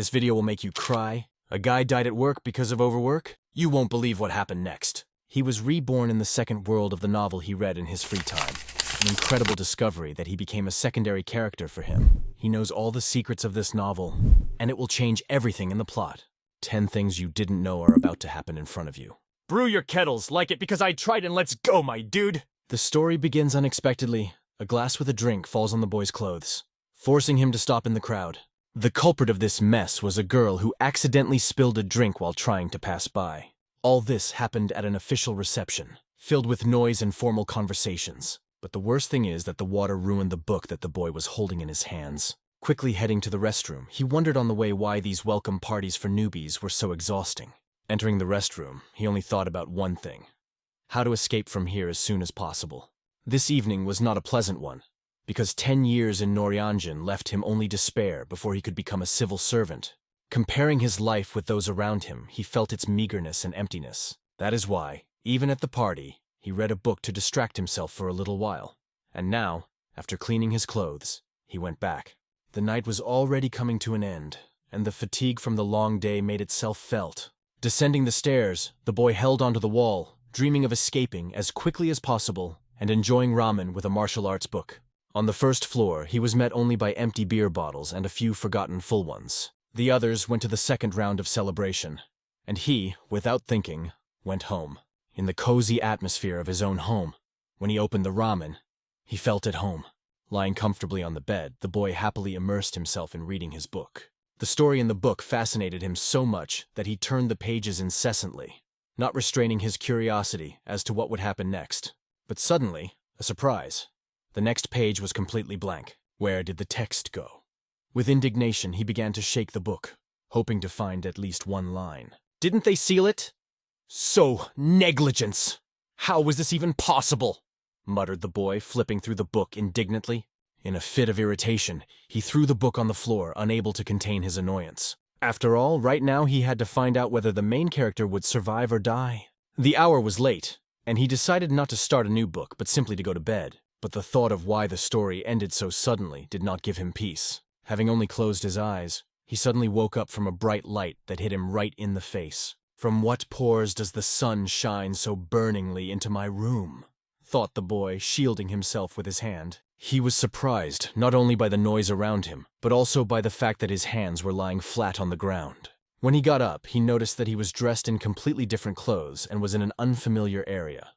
This video will make you cry. A guy died at work because of overwork? You won't believe what happened next. He was reborn in the second world of the novel he read in his free time. An incredible discovery that he became a secondary character for him. He knows all the secrets of this novel, and it will change everything in the plot. 10 things you didn't know are about to happen in front of you. Brew your kettles, like it because I tried, and let's go, my dude! The story begins unexpectedly. A glass with a drink falls on the boy's clothes, forcing him to stop in the crowd. The culprit of this mess was a girl who accidentally spilled a drink while trying to pass by. All this happened at an official reception, filled with noise and formal conversations. But the worst thing is that the water ruined the book that the boy was holding in his hands. Quickly heading to the restroom, he wondered on the way why these welcome parties for newbies were so exhausting. Entering the restroom, he only thought about one thing: how to escape from here as soon as possible. This evening was not a pleasant one, because 10 years in Noryanjin left him only despair before he could become a civil servant. Comparing his life with those around him, he felt its meagerness and emptiness. That is why, even at the party, he read a book to distract himself for a little while. And now, after cleaning his clothes, he went back. The night was already coming to an end, and the fatigue from the long day made itself felt. Descending the stairs, the boy held onto the wall, dreaming of escaping as quickly as possible and enjoying ramen with a martial arts book. On the first floor, he was met only by empty beer bottles and a few forgotten full ones. The others went to the second round of celebration, and he, without thinking, went home. In the cozy atmosphere of his own home, when he opened the ramen, he felt at home. Lying comfortably on the bed, the boy happily immersed himself in reading his book. The story in the book fascinated him so much that he turned the pages incessantly, not restraining his curiosity as to what would happen next. But suddenly, a surprise. The next page was completely blank. Where did the text go? With indignation, he began to shake the book, hoping to find at least one line. Didn't they seal it? So, negligence! How was this even possible? Muttered the boy, flipping through the book indignantly. In a fit of irritation, he threw the book on the floor, unable to contain his annoyance. After all, right now he had to find out whether the main character would survive or die. The hour was late, and he decided not to start a new book, but simply to go to bed. But the thought of why the story ended so suddenly did not give him peace. Having only closed his eyes, he suddenly woke up from a bright light that hit him right in the face. From what pores does the sun shine so burningly into my room? Thought the boy, shielding himself with his hand. He was surprised not only by the noise around him, but also by the fact that his hands were lying flat on the ground. When he got up, he noticed that he was dressed in completely different clothes and was in an unfamiliar area,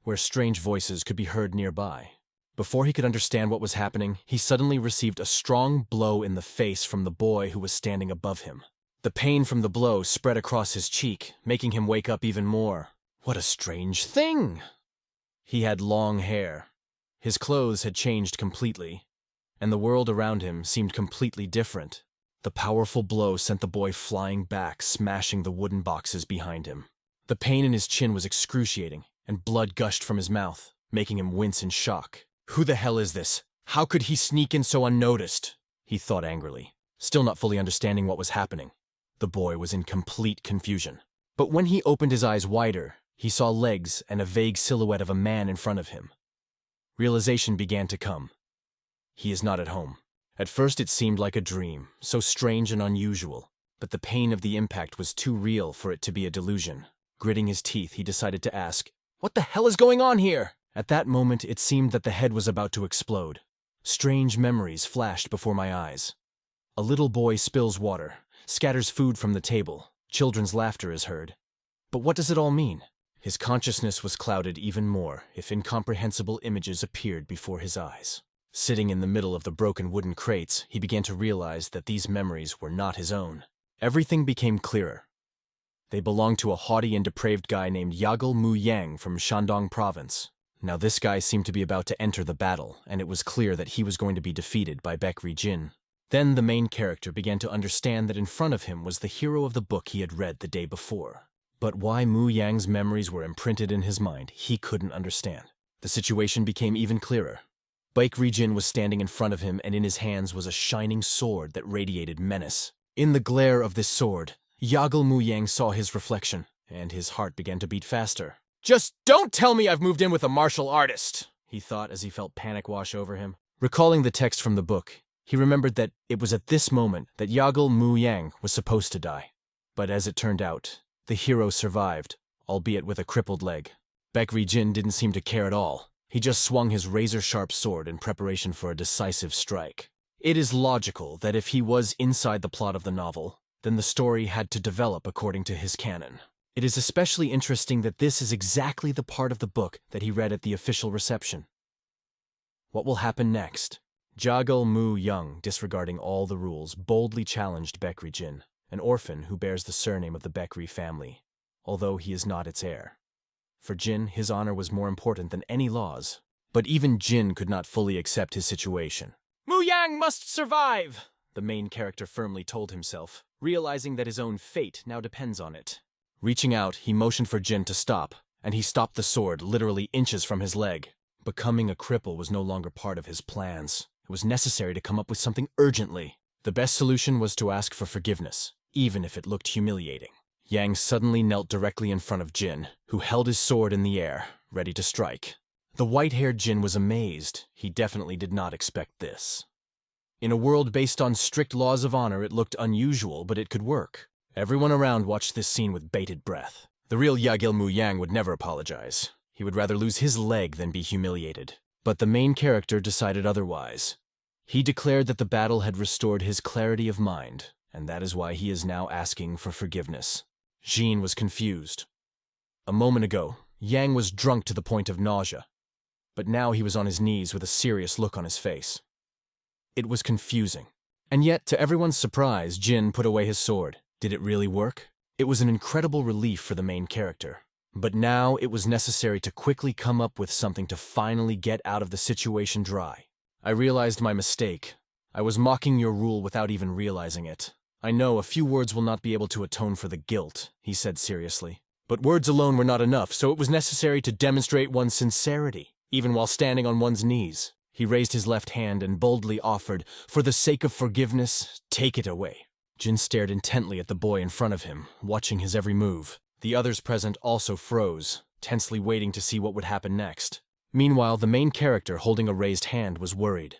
where strange voices could be heard nearby. Before he could understand what was happening, he suddenly received a strong blow in the face from the boy who was standing above him. The pain from the blow spread across his cheek, making him wake up even more. What a strange thing! He had long hair. His clothes had changed completely, and the world around him seemed completely different. The powerful blow sent the boy flying back, smashing the wooden boxes behind him. The pain in his chin was excruciating, and blood gushed from his mouth, making him wince in shock. Who the hell is this? How could he sneak in so unnoticed? He thought angrily, still not fully understanding what was happening. The boy was in complete confusion. But when he opened his eyes wider, he saw legs and a vague silhouette of a man in front of him. Realization began to come. He is not at home. At first it seemed like a dream, so strange and unusual, but the pain of the impact was too real for it to be a delusion. Gritting his teeth, he decided to ask, "What the hell is going on here?" At that moment, it seemed that the head was about to explode. Strange memories flashed before my eyes. A little boy spills water, scatters food from the table. Children's laughter is heard. But what does it all mean? His consciousness was clouded even more if incomprehensible images appeared before his eyes. Sitting in the middle of the broken wooden crates, he began to realize that these memories were not his own. Everything became clearer. They belonged to a haughty and depraved guy named Yahello Mu Yang from Shandong province. Now this guy seemed to be about to enter the battle, and it was clear that he was going to be defeated by Baekri Jin. Then the main character began to understand that in front of him was the hero of the book he had read the day before. But why Mu Yang's memories were imprinted in his mind, he couldn't understand. The situation became even clearer. Baekri Jin was standing in front of him, and in his hands was a shining sword that radiated menace. In the glare of this sword, Yahello Mu Yang saw his reflection, and his heart began to beat faster. "Just don't tell me I've moved in with a martial artist," he thought as he felt panic wash over him. Recalling the text from the book, He remembered that it was at this moment that Yahello Mu Yang was supposed to die. But as it turned out, the hero survived, albeit with a crippled leg. Baekri Jin didn't seem to care at all. He just swung his razor-sharp sword in preparation for a decisive strike. It is logical that if he was inside the plot of the novel, then the story had to develop according to his canon. It is especially interesting that this is exactly the part of the book that he read at the official reception. What will happen next? Yahello Mu Yang, disregarding all the rules, boldly challenged Baekri Jin, an orphan who bears the surname of the Baekri family, although he is not its heir. For Jin, his honor was more important than any laws. But even Jin could not fully accept his situation. Mu Yang must survive, the main character firmly told himself, realizing that his own fate now depends on it. Reaching out, he motioned for Jin to stop, and he stopped the sword literally inches from his leg. Becoming a cripple was no longer part of his plans. It was necessary to come up with something urgently. The best solution was to ask for forgiveness, even if it looked humiliating. Yang suddenly knelt directly in front of Jin, who held his sword in the air, ready to strike. The white-haired Jin was amazed. He definitely did not expect this. In a world based on strict laws of honor, it looked unusual, but it could work. Everyone around watched this scene with bated breath. The real Yahello Mu Yang would never apologize. He would rather lose his leg than be humiliated. But the main character decided otherwise. He declared that the battle had restored his clarity of mind, and that is why he is now asking for forgiveness. Jin was confused. A moment ago, Yang was drunk to the point of nausea, but now he was on his knees with a serious look on his face. It was confusing. And yet, to everyone's surprise, Jin put away his sword. Did it really work? It was an incredible relief for the main character. But now it was necessary to quickly come up with something to finally get out of the situation dry. I realized my mistake. I was mocking your rule without even realizing it. I know a few words will not be able to atone for the guilt, he said seriously. But words alone were not enough, so it was necessary to demonstrate one's sincerity, even while standing on one's knees. He raised his left hand and boldly offered, "For the sake of forgiveness, take it away." Jin stared intently at the boy in front of him, watching his every move. The others present also froze, tensely waiting to see what would happen next. Meanwhile, the main character, holding a raised hand, was worried.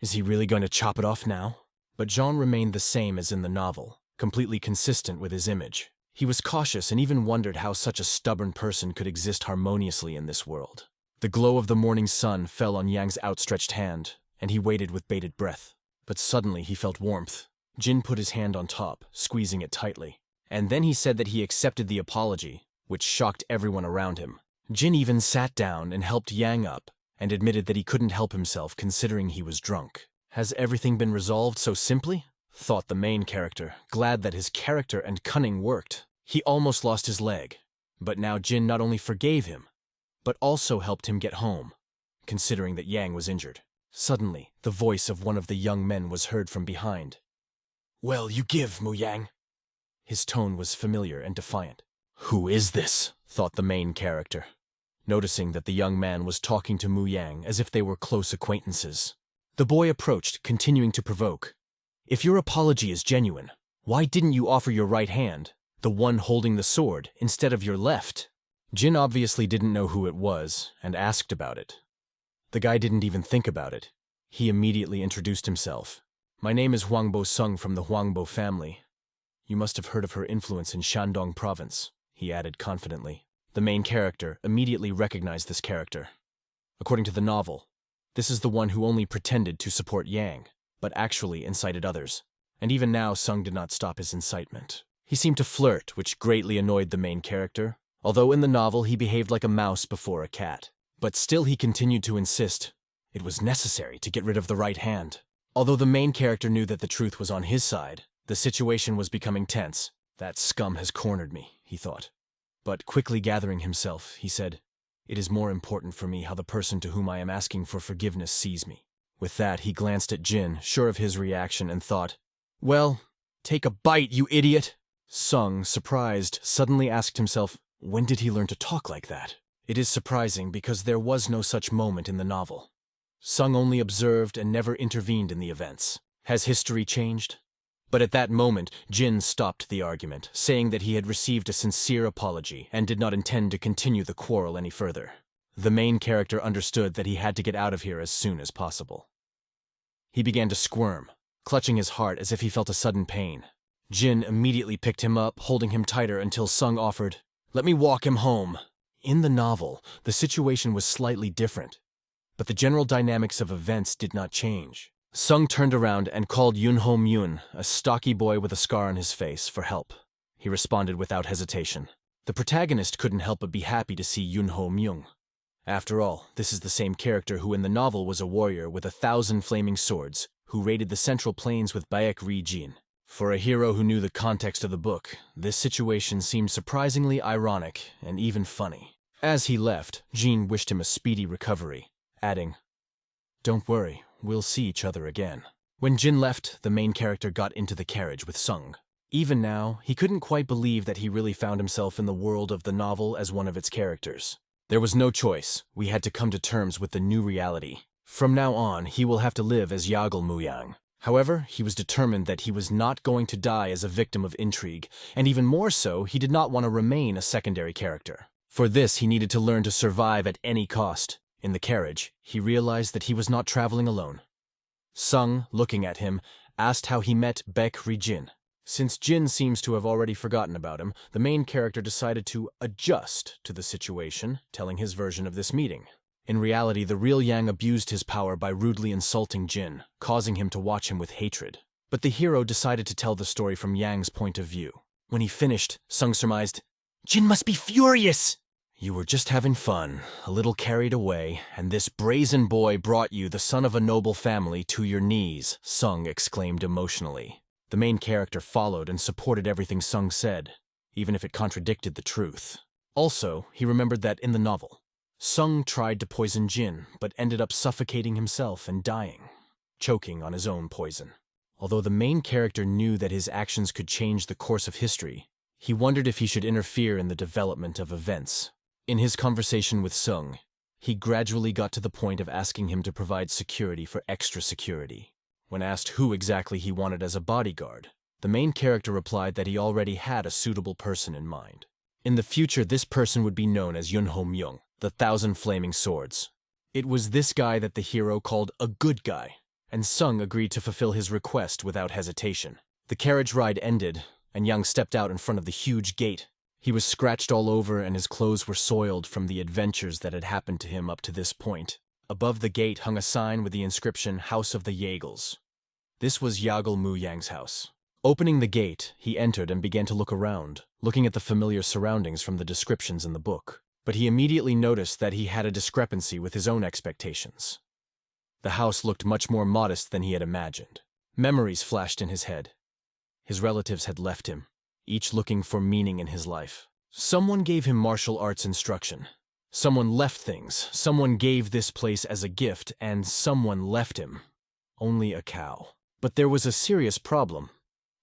Is he really going to chop it off now? But Jean remained the same as in the novel, completely consistent with his image. He was cautious and even wondered how such a stubborn person could exist harmoniously in this world. The glow of the morning sun fell on Yang's outstretched hand, and he waited with bated breath. But suddenly he felt warmth. Jin put his hand on top, squeezing it tightly. And then he said that he accepted the apology, which shocked everyone around him. Jin even sat down and helped Yang up, and admitted that he couldn't help himself considering he was drunk. Has everything been resolved so simply? Thought the main character, glad that his character and cunning worked. He almost lost his leg. But now Jin not only forgave him, but also helped him get home, considering that Yang was injured. Suddenly, the voice of one of the young men was heard from behind. "Well, you give, Mu Yang." His tone was familiar and defiant. Who is this? Thought the main character, noticing that the young man was talking to Mu Yang as if they were close acquaintances. The boy approached, continuing to provoke. If your apology is genuine, why didn't you offer your right hand, the one holding the sword, instead of your left? Jin obviously didn't know who it was, and asked about it. The guy didn't even think about it. He immediately introduced himself. My name is Huangbo Sung from the Huangbo family. You must have heard of her influence in Shandong province, he added confidently. The main character immediately recognized this character. According to the novel, this is the one who only pretended to support Yang, but actually incited others. And even now, Sung did not stop his incitement. He seemed to flirt, which greatly annoyed the main character, although in the novel he behaved like a mouse before a cat. But still he continued to insist. It was necessary to get rid of the right hand. Although the main character knew that the truth was on his side, the situation was becoming tense. That scum has cornered me, he thought. But quickly gathering himself, he said, "It is more important for me how the person to whom I am asking for forgiveness sees me." With that, he glanced at Jin, sure of his reaction, and thought, "Well, take a bite, you idiot!" Sung, surprised, suddenly asked himself, when did he learn to talk like that? It is surprising because there was no such moment in the novel. Sung only observed and never intervened in the events. Has history changed? But at that moment, Jin stopped the argument, saying that he had received a sincere apology and did not intend to continue the quarrel any further. The main character understood that he had to get out of here as soon as possible. He began to squirm, clutching his heart as if he felt a sudden pain. Jin immediately picked him up, holding him tighter until Sung offered, "Let me walk him home." In the novel, the situation was slightly different, but the general dynamics of events did not change. Sung turned around and called Yunho Myun, a stocky boy with a scar on his face, for help. He responded without hesitation. The protagonist couldn't help but be happy to see Yunho Myung. After all, this is the same character who in the novel was a warrior with 1,000 flaming swords, who raided the Central Plains with Baek Ri-jin. For a hero who knew the context of the book, this situation seemed surprisingly ironic and even funny. As he left, Jin wished him a speedy recovery, adding, "Don't worry, we'll see each other again." When Jin left, the main character got into the carriage with Sung. Even now, he couldn't quite believe that he really found himself in the world of the novel as one of its characters. There was no choice. We had to come to terms with the new reality. From now on, he will have to live as Yagal Muyang. However, he was determined that he was not going to die as a victim of intrigue, and even more so, he did not want to remain a secondary character. For this, he needed to learn to survive at any cost. In the carriage, he realized that he was not traveling alone. Sung, looking at him, asked how he met Baek Ri-jin. Since Jin seems to have already forgotten about him, the main character decided to adjust to the situation, telling his version of this meeting. In reality, the real Yang abused his power by rudely insulting Jin, causing him to watch him with hatred. But the hero decided to tell the story from Yang's point of view. When he finished, Sung surmised, "Jin must be furious!" "You were just having fun, a little carried away, and this brazen boy brought you, the son of a noble family, to your knees," Sung exclaimed emotionally. The main character followed and supported everything Sung said, even if it contradicted the truth. Also, he remembered that in the novel, Sung tried to poison Jin, but ended up suffocating himself and dying, choking on his own poison. Although the main character knew that his actions could change the course of history, he wondered if he should interfere in the development of events. In his conversation with Sung, he gradually got to the point of asking him to provide security for extra security. When asked who exactly he wanted as a bodyguard, the main character replied that he already had a suitable person in mind. In the future, this person would be known as Yunho Myung, the 1,000 flaming swords. It was this guy that the hero called a good guy, and Sung agreed to fulfill his request without hesitation. The carriage ride ended, and Yang stepped out in front of the huge gate. He was scratched all over and his clothes were soiled from the adventures that had happened to him up to this point. Above the gate hung a sign with the inscription, "House of the Yagels." This was Yagal Muyang's house. Opening the gate, he entered and began to look around, looking at the familiar surroundings from the descriptions in the book. But he immediately noticed that he had a discrepancy with his own expectations. The house looked much more modest than he had imagined. Memories flashed in his head. His relatives had left him, each looking for meaning in his life. Someone gave him martial arts instruction. Someone left things. Someone gave this place as a gift, and someone left him. Only a cow. But there was a serious problem.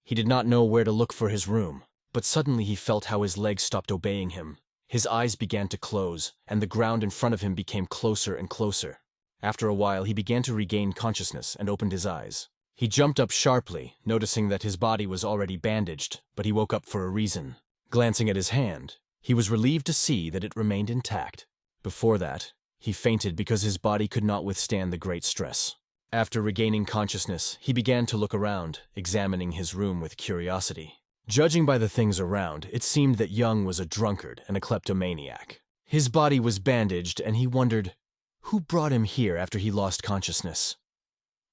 He did not know where to look for his room, but suddenly he felt how his legs stopped obeying him. His eyes began to close, and the ground in front of him became closer and closer. After a while, he began to regain consciousness and opened his eyes. He jumped up sharply, noticing that his body was already bandaged, but he woke up for a reason. Glancing at his hand, he was relieved to see that it remained intact. Before that, he fainted because his body could not withstand the great stress. After regaining consciousness, he began to look around, examining his room with curiosity. Judging by the things around, it seemed that Young was a drunkard and a kleptomaniac. His body was bandaged, and he wondered, who brought him here after he lost consciousness?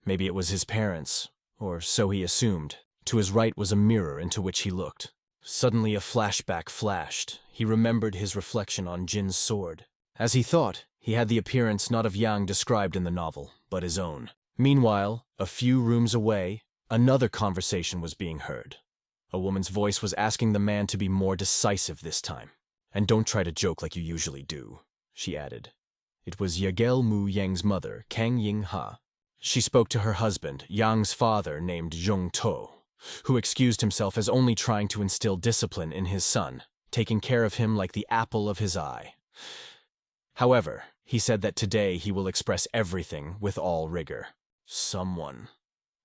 Maybe it was his parents, or so he assumed. To his right was a mirror into which he looked. Suddenly a flashback flashed. He remembered his reflection on Jin's sword. As he thought, he had the appearance not of Yang described in the novel, but his own. Meanwhile, a few rooms away, another conversation was being heard. A woman's voice was asking the man to be more decisive this time. "And don't try to joke like you usually do," she added. It was Yagal Muyang's mother, Kang Ying-ha. She spoke to her husband, Yang's father named Zhong To, who excused himself as only trying to instill discipline in his son, taking care of him like the apple of his eye. However, he said that today he will express everything with all rigor. "Someone.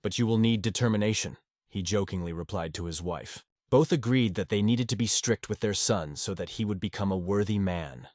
But you will need determination," he jokingly replied to his wife. Both agreed that they needed to be strict with their son so that he would become a worthy man.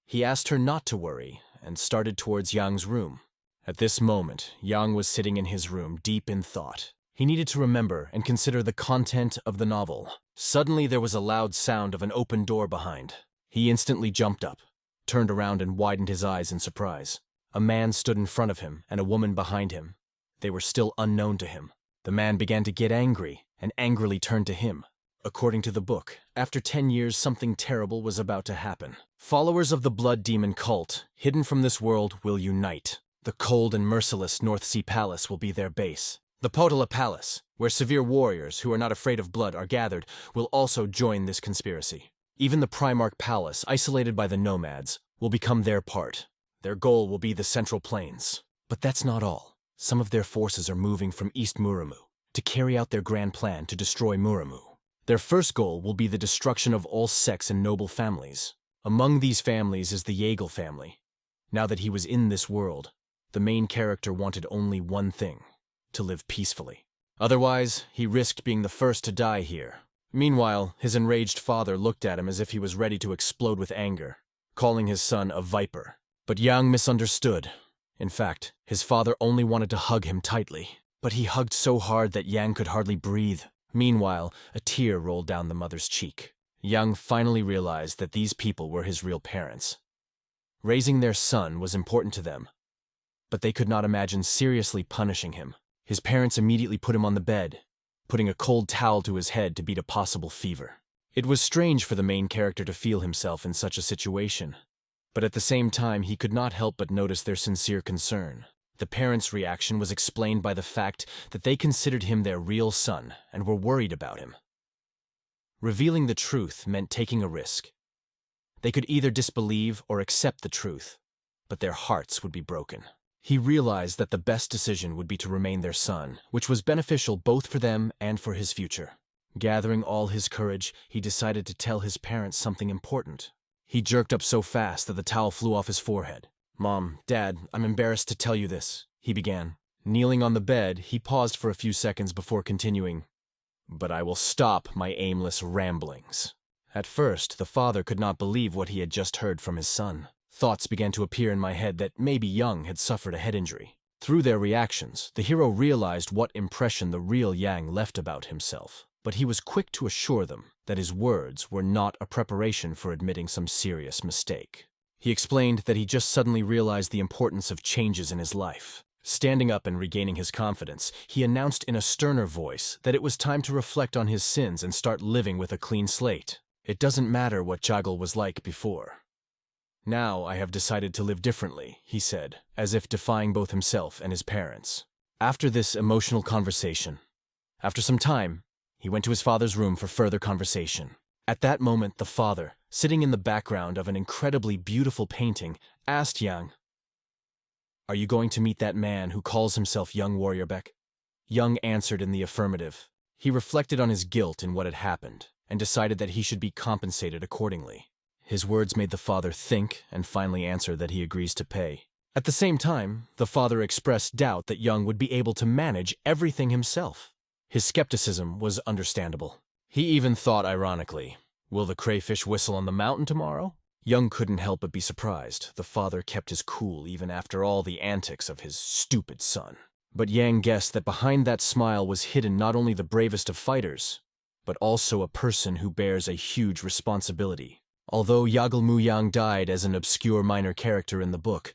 He asked her not to worry and started towards Yang's room. At this moment, Yang was sitting in his room, deep in thought. He needed to remember and consider the content of the novel. Suddenly, there was a loud sound of an open door behind. He instantly jumped up, turned around and widened his eyes in surprise. A man stood in front of him and a woman behind him. They were still unknown to him. The man began to get angry and angrily turned to him. According to the book, after 10 years, something terrible was about to happen. Followers of the Blood Demon cult, hidden from this world, will unite. The cold and merciless North Sea Palace will be their base. The Potala Palace, where severe warriors who are not afraid of blood are gathered, will also join this conspiracy. Even the Primarch Palace, isolated by the nomads, will become their part. Their goal will be the Central Plains. But that's not all. Some of their forces are moving from East Muramu to carry out their grand plan to destroy Muramu. Their first goal will be the destruction of all sects and noble families. Among these families is the Yahello family. Now that he was in this world, the main character wanted only one thing: to live peacefully. Otherwise, he risked being the first to die here. Meanwhile, his enraged father looked at him as if he was ready to explode with anger, calling his son a viper. But Yang misunderstood. In fact, his father only wanted to hug him tightly, but he hugged so hard that Yang could hardly breathe. Meanwhile, a tear rolled down the mother's cheek. Yang finally realized that these people were his real parents. Raising their son was important to them, but they could not imagine seriously punishing him. His parents immediately put him on the bed, putting a cold towel to his head to beat a possible fever. It was strange for the main character to feel himself in such a situation, but at the same time he could not help but notice their sincere concern. The parents' reaction was explained by the fact that they considered him their real son and were worried about him. Revealing the truth meant taking a risk. They could either disbelieve or accept the truth, but their hearts would be broken. He realized that the best decision would be to remain their son, which was beneficial both for them and for his future. Gathering all his courage, he decided to tell his parents something important. He jerked up so fast that the towel flew off his forehead. "Mom, Dad, I'm embarrassed to tell you this," he began. Kneeling on the bed, he paused for a few seconds before continuing, "But I will stop my aimless ramblings." At first, the father could not believe what he had just heard from his son. Thoughts began to appear in my head that maybe Yang had suffered a head injury. Through their reactions, the hero realized what impression the real Yang left about himself. But he was quick to assure them that his words were not a preparation for admitting some serious mistake. He explained that he just suddenly realized the importance of changes in his life. Standing up and regaining his confidence, he announced in a sterner voice that it was time to reflect on his sins and start living with a clean slate. It doesn't matter what Jagal was like before. Now I have decided to live differently, he said, as if defying both himself and his parents. After this emotional conversation, after some time, he went to his father's room for further conversation. At that moment, the father, sitting in the background of an incredibly beautiful painting, asked Yang, "Are you going to meet that man who calls himself Young Warrior Beck?" Yang answered in the affirmative. He reflected on his guilt in what had happened, and decided that he should be compensated accordingly. His words made the father think and finally answer that he agrees to pay. At the same time, the father expressed doubt that Young would be able to manage everything himself. His skepticism was understandable. He even thought ironically, "Will the crayfish whistle on the mountain tomorrow?" Young couldn't help but be surprised. The father kept his cool even after all the antics of his stupid son. But Yang guessed that behind that smile was hidden not only the bravest of fighters, but also a person who bears a huge responsibility. Although Yagal Muyang died as an obscure minor character in the book,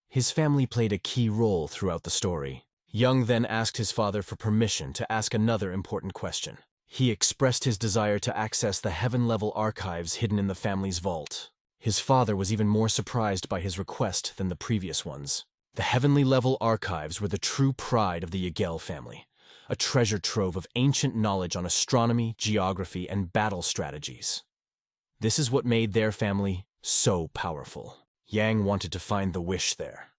his family played a key role throughout the story. Young then asked his father for permission to ask another important question. He expressed his desire to access the heaven-level archives hidden in the family's vault. His father was even more surprised by his request than the previous ones. The heavenly-level archives were the true pride of the Yahello family, a treasure trove of ancient knowledge on astronomy, geography, and battle strategies. This is what made their family so powerful. Yang wanted to find the wish there,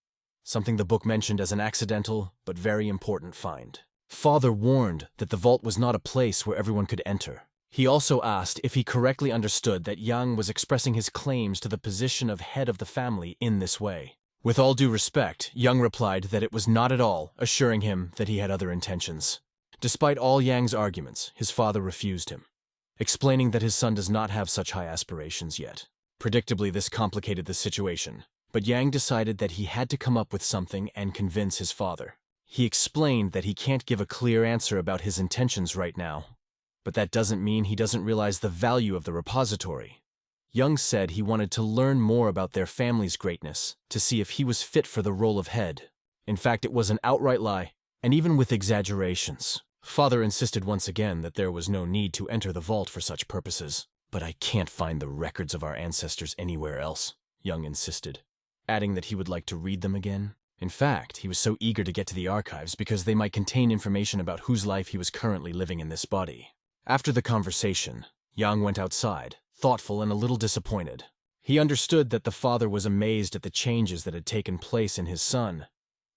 something the book mentioned as an accidental but very important find. Father warned that the vault was not a place where everyone could enter. He also asked if he correctly understood that Yang was expressing his claims to the position of head of the family in this way. With all due respect, Yang replied that it was not at all, assuring him that he had other intentions. Despite all Yang's arguments, his father refused him, explaining that his son does not have such high aspirations yet. Predictably, this complicated the situation. But Yang decided that he had to come up with something and convince his father. He explained that he can't give a clear answer about his intentions right now, but that doesn't mean he doesn't realize the value of the repository. Yang said he wanted to learn more about their family's greatness, to see if he was fit for the role of head. In fact, it was an outright lie, and even with exaggerations. Father insisted once again that there was no need to enter the vault for such purposes. But I can't find the records of our ancestors anywhere else, Yang insisted, adding that he would like to read them again. In fact, he was so eager to get to the archives because they might contain information about whose life he was currently living in this body. After the conversation, Yang went outside, thoughtful and a little disappointed. He understood that the father was amazed at the changes that had taken place in his son,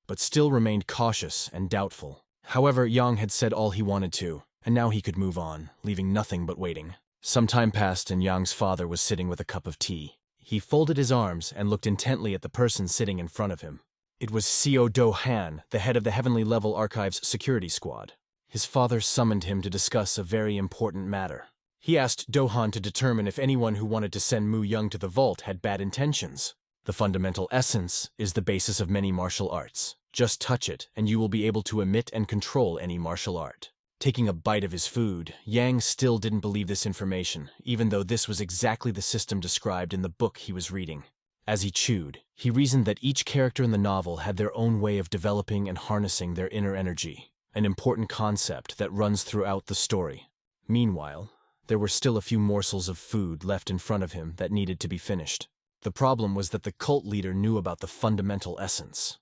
but still remained cautious and doubtful. However, Yang had said all he wanted to, and now he could move on, leaving nothing but waiting. Some time passed and Yang's father was sitting with a cup of tea. He folded his arms and looked intently at the person sitting in front of him. It was Seo Do-han, the head of the Heavenly Level Archives security squad. His father summoned him to discuss a very important matter. He asked Do-han to determine if anyone who wanted to send Mu Young to the vault had bad intentions. The fundamental essence is the basis of many martial arts. Just touch it, and you will be able to emit and control any martial art. Taking a bite of his food, Yang still didn't believe this information, even though this was exactly the system described in the book he was reading. As he chewed, he reasoned that each character in the novel had their own way of developing and harnessing their inner energy, an important concept that runs throughout the story. Meanwhile, there were still a few morsels of food left in front of him that needed to be finished. The problem was that the cult leader knew about the fundamental essence.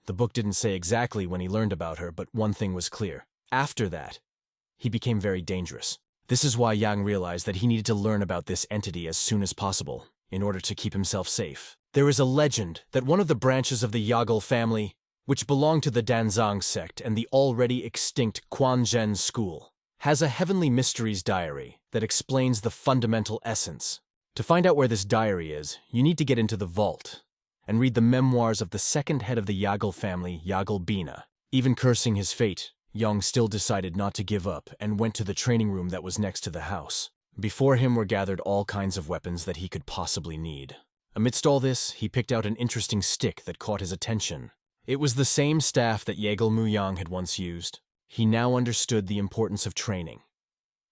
The book didn't say exactly when he learned about her, but one thing was clear. After that, he became very dangerous. This is why Yang realized that he needed to learn about this entity as soon as possible, in order to keep himself safe. There is a legend that one of the branches of the Yahello family, which belonged to the Danzang sect and the already extinct Quanzhen school, has a Heavenly Mysteries diary that explains the fundamental essence. To find out where this diary is, you need to get into the vault and read the memoirs of the second head of the Yahello family, Yahello Bina. Even cursing his fate, Yang still decided not to give up and went to the training room that was next to the house. Before him were gathered all kinds of weapons that he could possibly need. Amidst all this, he picked out an interesting stick that caught his attention. It was the same staff that Yahello Muyang had once used. He now understood the importance of training,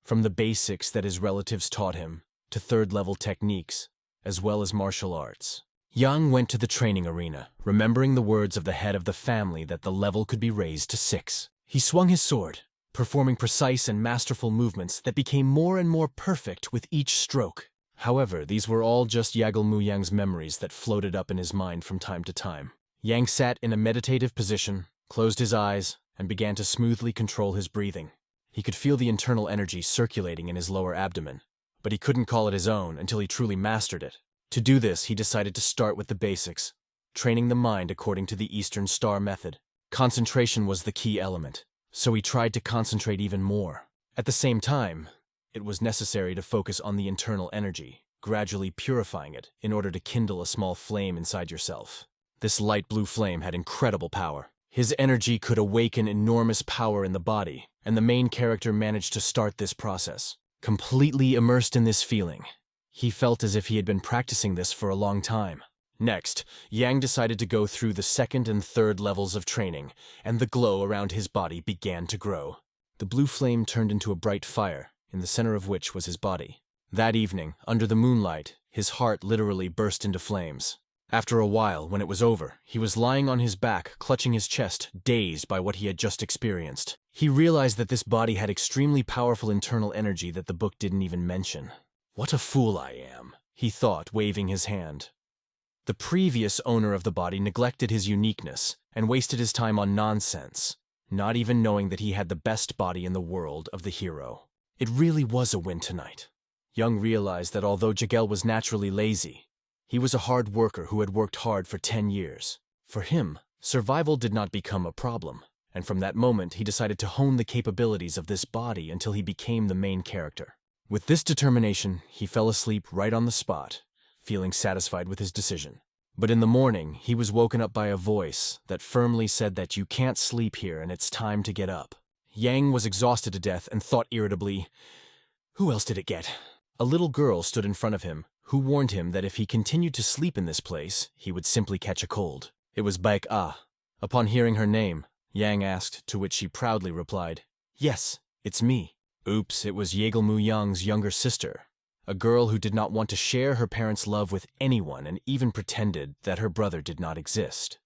from the basics that his relatives taught him to third-level techniques, as well as martial arts. Yang went to the training arena, remembering the words of the head of the family that the level could be raised to 6. He swung his sword, performing precise and masterful movements that became more and more perfect with each stroke. However, these were all just Yahello Muyang's memories that floated up in his mind from time to time. Yang sat in a meditative position, closed his eyes, and began to smoothly control his breathing. He could feel the internal energy circulating in his lower abdomen, but he couldn't call it his own until he truly mastered it. To do this, he decided to start with the basics, training the mind according to the Eastern Star method. Concentration was the key element, so he tried to concentrate even more. At the same time, it was necessary to focus on the internal energy, gradually purifying it in order to kindle a small flame inside yourself. This light blue flame had incredible power. His energy could awaken enormous power in the body, and the main character managed to start this process. Completely immersed in this feeling, he felt as if he had been practicing this for a long time. Next, Yang decided to go through the second and third levels of training, and the glow around his body began to grow. The blue flame turned into a bright fire, in the center of which was his body. That evening, under the moonlight, his heart literally burst into flames. After a while, when it was over, he was lying on his back, clutching his chest, dazed by what he had just experienced. He realized that this body had extremely powerful internal energy that the book didn't even mention. "What a fool I am," he thought, waving his hand. The previous owner of the body neglected his uniqueness and wasted his time on nonsense, not even knowing that he had the best body in the world of the hero. It really was a win tonight. Young realized that although Jigel was naturally lazy, he was a hard worker who had worked hard for 10 years. For him, survival did not become a problem, and from that moment he decided to hone the capabilities of this body until he became the main character. With this determination, he fell asleep right on the spot, feeling satisfied with his decision. But in the morning, he was woken up by a voice that firmly said that you can't sleep here and it's time to get up. Yang was exhausted to death and thought irritably, who else did it get? A little girl stood in front of him, who warned him that if he continued to sleep in this place, he would simply catch a cold. It was Baek Ah. Upon hearing her name, Yang asked, to which she proudly replied, "Yes, it's me." Oops, it was Yagelmu Young's younger sister, a girl who did not want to share her parents' love with anyone and even pretended that her brother did not exist.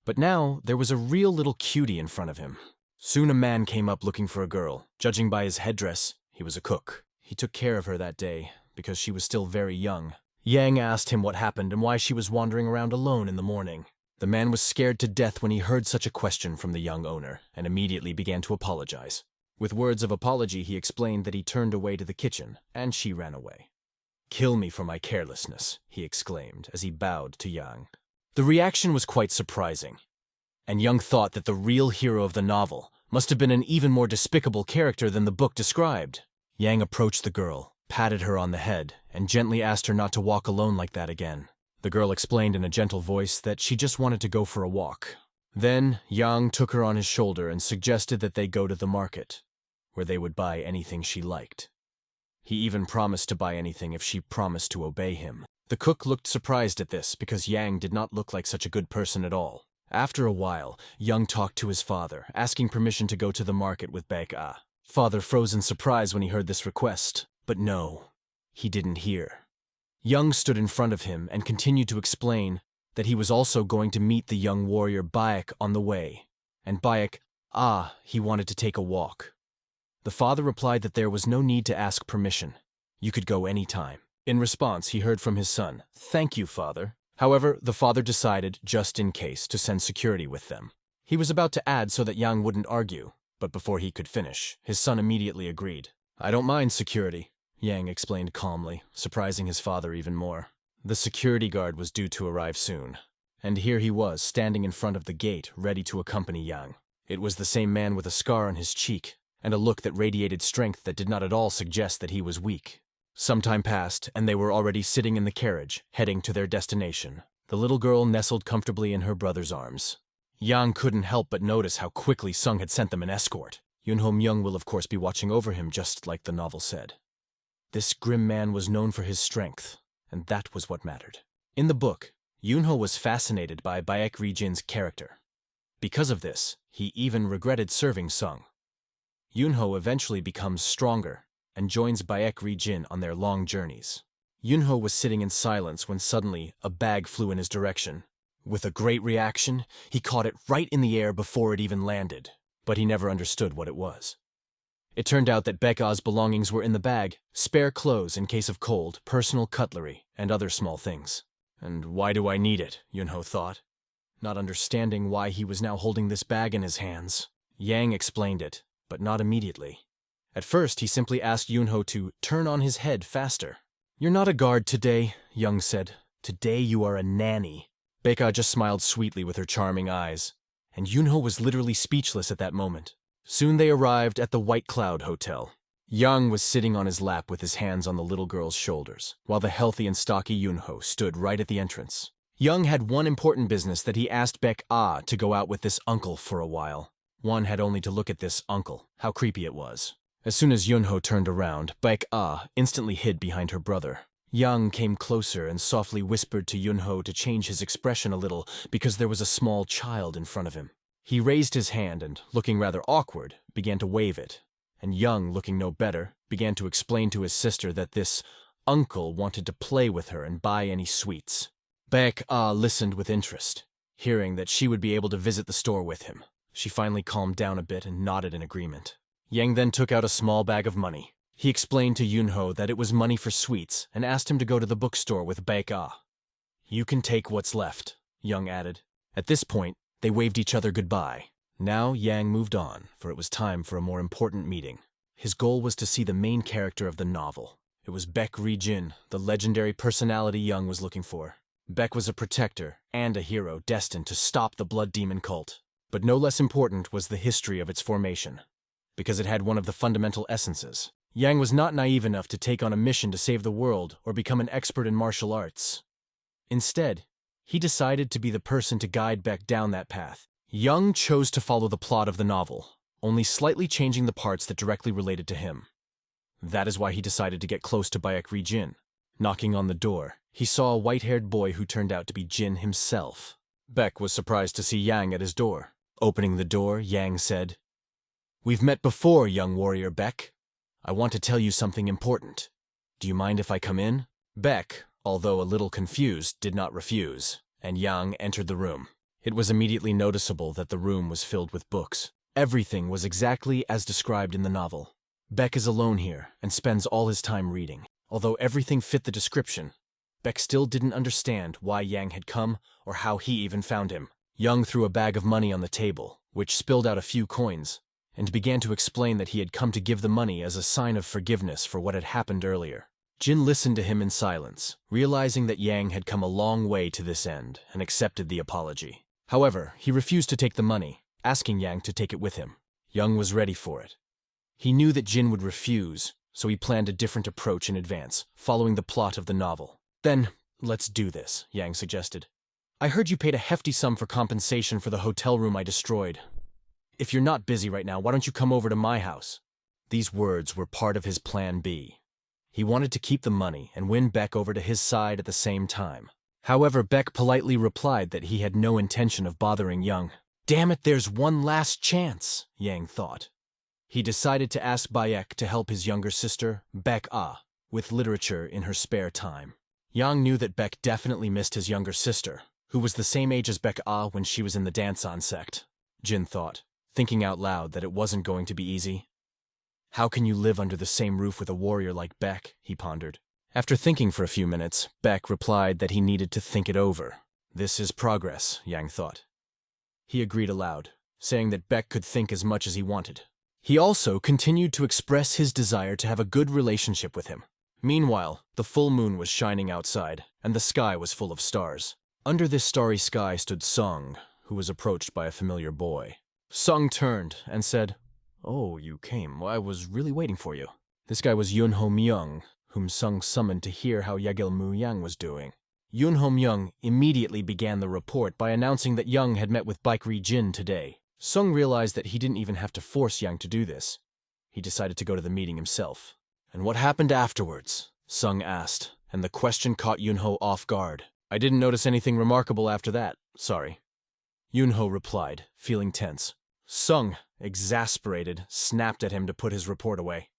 But now, there was a real little cutie in front of him. Soon a man came up looking for a girl. Judging by his headdress, he was a cook. He took care of her that day, because she was still very young. Yang asked him what happened and why she was wandering around alone in the morning. The man was scared to death when he heard such a question from the young owner, and immediately began to apologize. With words of apology, he explained that he turned away to the kitchen, and she ran away. "Kill me for my carelessness," he exclaimed as he bowed to Yang. The reaction was quite surprising, and Yang thought that the real hero of the novel must have been an even more despicable character than the book described. Yang approached the girl, patted her on the head, and gently asked her not to walk alone like that again. The girl explained in a gentle voice that she just wanted to go for a walk. Then Yang took her on his shoulder and suggested that they go to the market, where they would buy anything she liked. He even promised to buy anything if she promised to obey him. The cook looked surprised at this because Yang did not look like such a good person at all. After a while, Yang talked to his father, asking permission to go to the market with Baek Ah. Father froze in surprise when he heard this request, but no, he didn't hear. Yang stood in front of him and continued to explain that he was also going to meet the young warrior Baek on the way, and Baek Ah, he wanted to take a walk. The father replied that there was no need to ask permission. You could go any time. In response, he heard from his son, "Thank you, father." However, the father decided, just in case, to send security with them. He was about to add so that Yang wouldn't argue, but before he could finish, his son immediately agreed. "I don't mind security," Yang explained calmly, surprising his father even more. The security guard was due to arrive soon, and here he was, standing in front of the gate, ready to accompany Yang. It was the same man with a scar on his cheek, and a look that radiated strength that did not at all suggest that he was weak. Some time passed, and they were already sitting in the carriage, heading to their destination. The little girl nestled comfortably in her brother's arms. Yang couldn't help but notice how quickly Sung had sent them an escort. Yunho Myung will of course be watching over him, just like the novel said. This grim man was known for his strength, and that was what mattered. In the book, Yunho was fascinated by Baek Ri-jin's character. Because of this, he even regretted serving Sung. Yunho eventually becomes stronger and joins Baek Ri-jin on their long journeys. Yunho was sitting in silence when suddenly a bag flew in his direction. With a great reaction, he caught it right in the air before it even landed, but he never understood what it was. It turned out that Baek Ah's belongings were in the bag: spare clothes in case of cold, personal cutlery, and other small things. And why do I need it, Yunho thought, not understanding why he was now holding this bag in his hands. Yang explained it, but not immediately. At first, he simply asked Yunho to turn on his head faster. "You're not a guard today," Young said. "Today you are a nanny." Baek Ah just smiled sweetly with her charming eyes, and Yunho was literally speechless at that moment. Soon they arrived at the White Cloud Hotel. Young was sitting on his lap with his hands on the little girl's shoulders, while the healthy and stocky Yunho stood right at the entrance. Young had one important business that he asked Baek Ah to go out with this uncle for a while. One had only to look at this uncle, how creepy it was. As soon as Yunho turned around, Baek Ah instantly hid behind her brother. Young came closer and softly whispered to Yunho to change his expression a little because there was a small child in front of him. He raised his hand and, looking rather awkward, began to wave it. And Young, looking no better, began to explain to his sister that this uncle wanted to play with her and buy any sweets. Baek Ah listened with interest, hearing that she would be able to visit the store with him. She finally calmed down a bit and nodded in agreement. Yang then took out a small bag of money. He explained to Yunho that it was money for sweets and asked him to go to the bookstore with Baek Ah. "You can take what's left," Young added. At this point, they waved each other goodbye. Now Yang moved on, for it was time for a more important meeting. His goal was to see the main character of the novel. It was Baek Ri-jin, the legendary personality Young was looking for. Baek was a protector and a hero destined to stop the blood demon cult. But no less important was the history of its formation, because it had one of the fundamental essences. Yang was not naive enough to take on a mission to save the world or become an expert in martial arts. Instead, he decided to be the person to guide Baek down that path. Young chose to follow the plot of the novel, only slightly changing the parts that directly related to him. That is why he decided to get close to Baek Ri-jin. Knocking on the door, he saw a white-haired boy who turned out to be Jin himself. Beck was surprised to see Yang at his door. Opening the door, Yang said, "We've met before, young warrior Beck. I want to tell you something important. Do you mind if I come in?" Beck, although a little confused, did not refuse, and Yang entered the room. It was immediately noticeable that the room was filled with books. Everything was exactly as described in the novel. Beck is alone here and spends all his time reading. Although everything fit the description, Beck still didn't understand why Yang had come or how he even found him. Yang threw a bag of money on the table, which spilled out a few coins, and began to explain that he had come to give the money as a sign of forgiveness for what had happened earlier. Jin listened to him in silence, realizing that Yang had come a long way to this end and accepted the apology. However, he refused to take the money, asking Yang to take it with him. Yang was ready for it. He knew that Jin would refuse, so he planned a different approach in advance, following the plot of the novel. "Then, let's do this," Yang suggested. "I heard you paid a hefty sum for compensation for the hotel room I destroyed. If you're not busy right now, why don't you come over to my house?" These words were part of his plan B. He wanted to keep the money and win Beck over to his side at the same time. However, Beck politely replied that he had no intention of bothering Yang. "Damn it, there's one last chance," Yang thought. He decided to ask Bayek to help his younger sister, Beck Ah, with literature in her spare time. Yang knew that Beck definitely missed his younger sister, who was the same age as Beck Ah when she was in the dance-on sect. Jin thought, thinking out loud that it wasn't going to be easy. How can you live under the same roof with a warrior like Beck, he pondered. After thinking for a few minutes, Beck replied that he needed to think it over. This is progress, Yang thought. He agreed aloud, saying that Beck could think as much as he wanted. He also continued to express his desire to have a good relationship with him. Meanwhile, the full moon was shining outside, and the sky was full of stars. Under this starry sky stood Sung, who was approached by a familiar boy. Sung turned and said, "Oh, you came. I was really waiting for you." This guy was Yunho Myung, whom Sung summoned to hear how Yahello Yang was doing. Yunho Myung immediately began the report by announcing that Young had met with Baekri Jin today. Sung realized that he didn't even have to force Yang to do this. He decided to go to the meeting himself. "And what happened afterwards?" Sung asked, and the question caught Yunho off guard. "I didn't notice anything remarkable after that, sorry." Yunho replied, feeling tense. Sung, exasperated, snapped at him to put his report away.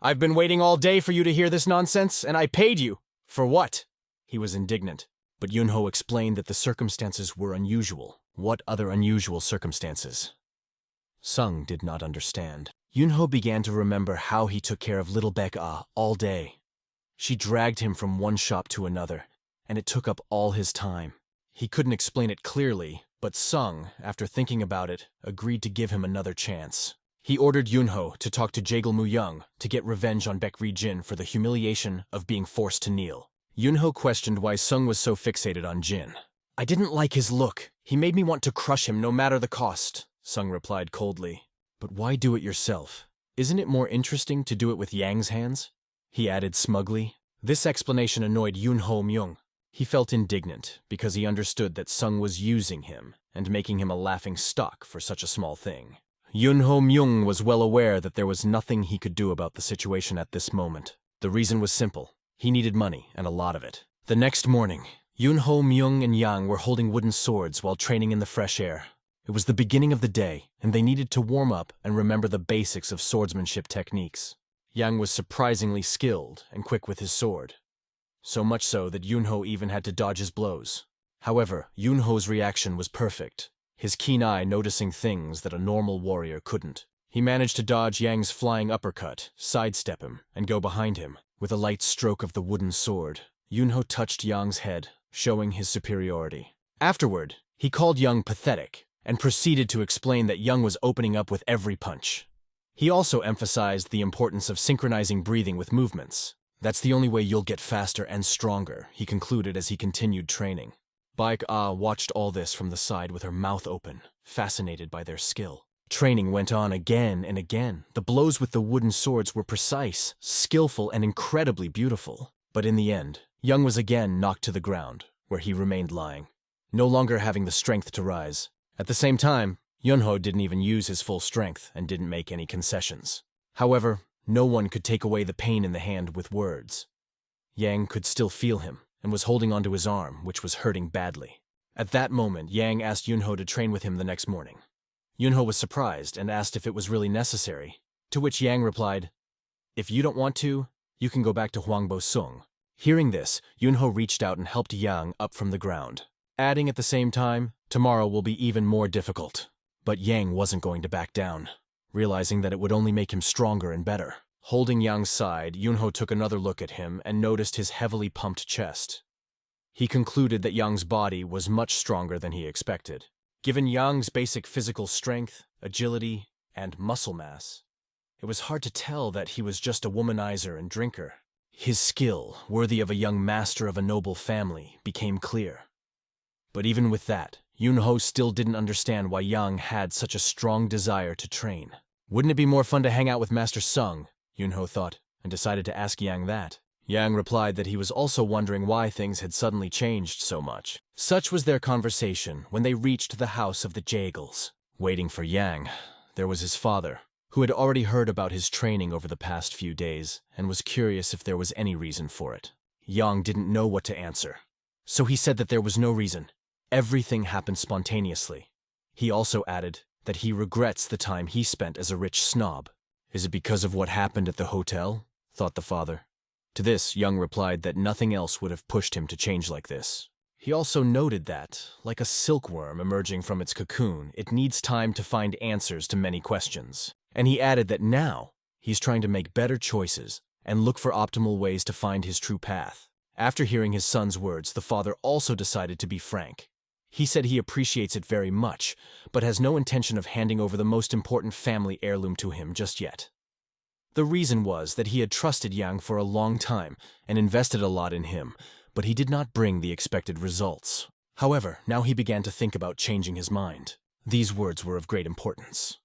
"I've been waiting all day for you to hear this nonsense, and I paid you. For what?" He was indignant, but Yunho explained that the circumstances were unusual. What other unusual circumstances? Sung did not understand. Yunho began to remember how he took care of little Beck Ah all day. She dragged him from one shop to another, and it took up all his time. He couldn't explain it clearly, but Sung, after thinking about it, agreed to give him another chance. He ordered Yunho to talk to Jagelmu Young to get revenge on Baekri Jin for the humiliation of being forced to kneel. Yunho questioned why Sung was so fixated on Jin. "I didn't like his look. He made me want to crush him no matter the cost," Sung replied coldly. "But why do it yourself? Isn't it more interesting to do it with Yang's hands?" he added smugly. This explanation annoyed Yunho Myung. He felt indignant because he understood that Sung was using him and making him a laughing stock for such a small thing. Yunho Myung was well aware that there was nothing he could do about the situation at this moment. The reason was simple. He needed money, and a lot of it. The next morning, Yunho Myung and Yang were holding wooden swords while training in the fresh air. It was the beginning of the day, and they needed to warm up and remember the basics of swordsmanship techniques. Yang was surprisingly skilled and quick with his sword. So much so that Yunho even had to dodge his blows. However, Yunho's reaction was perfect, his keen eye noticing things that a normal warrior couldn't. He managed to dodge Yang's flying uppercut, sidestep him, and go behind him. With a light stroke of the wooden sword, Yunho touched Yang's head, showing his superiority. Afterward, he called Yang pathetic, and proceeded to explain that Yang was opening up with every punch. He also emphasized the importance of synchronizing breathing with movements. "That's the only way you'll get faster and stronger," he concluded as he continued training. Baek Ah watched all this from the side with her mouth open, fascinated by their skill. Training went on again and again. The blows with the wooden swords were precise, skillful, and incredibly beautiful. But in the end, Young was again knocked to the ground, where he remained lying, no longer having the strength to rise. At the same time, Yunho didn't even use his full strength and didn't make any concessions. However, no one could take away the pain in the hand with words. Yang could still feel him and was holding onto his arm, which was hurting badly. At that moment, Yang asked Yunho to train with him the next morning. Yunho was surprised and asked if it was really necessary, to which Yang replied, "If you don't want to, you can go back to Huangbo Sung." Hearing this, Yunho reached out and helped Yang up from the ground, adding at the same time, "Tomorrow will be even more difficult." But Yang wasn't going to back down, realizing that it would only make him stronger and better. Holding Yang's side, Yunho took another look at him and noticed his heavily pumped chest. He concluded that Yang's body was much stronger than he expected. Given Yang's basic physical strength, agility, and muscle mass, it was hard to tell that he was just a womanizer and drinker. His skill, worthy of a young master of a noble family, became clear. But even with that, Yunho still didn't understand why Yang had such a strong desire to train. Wouldn't it be more fun to hang out with Master Sung? Yunho thought, and decided to ask Yang that. Yang replied that he was also wondering why things had suddenly changed so much. Such was their conversation when they reached the house of the Jagels. Waiting for Yang, there was his father, who had already heard about his training over the past few days and was curious if there was any reason for it. Yang didn't know what to answer, so he said that there was no reason. Everything happened spontaneously. He also added that he regrets the time he spent as a rich snob. "Is it because of what happened at the hotel?" thought the father. To this, Yang replied that nothing else would have pushed him to change like this. He also noted that, like a silkworm emerging from its cocoon, it needs time to find answers to many questions. And he added that now, he's trying to make better choices and look for optimal ways to find his true path. After hearing his son's words, the father also decided to be frank. He said he appreciates it very much, but has no intention of handing over the most important family heirloom to him just yet. The reason was that he had trusted Yang for a long time and invested a lot in him, but he did not bring the expected results. However, now he began to think about changing his mind. These words were of great importance.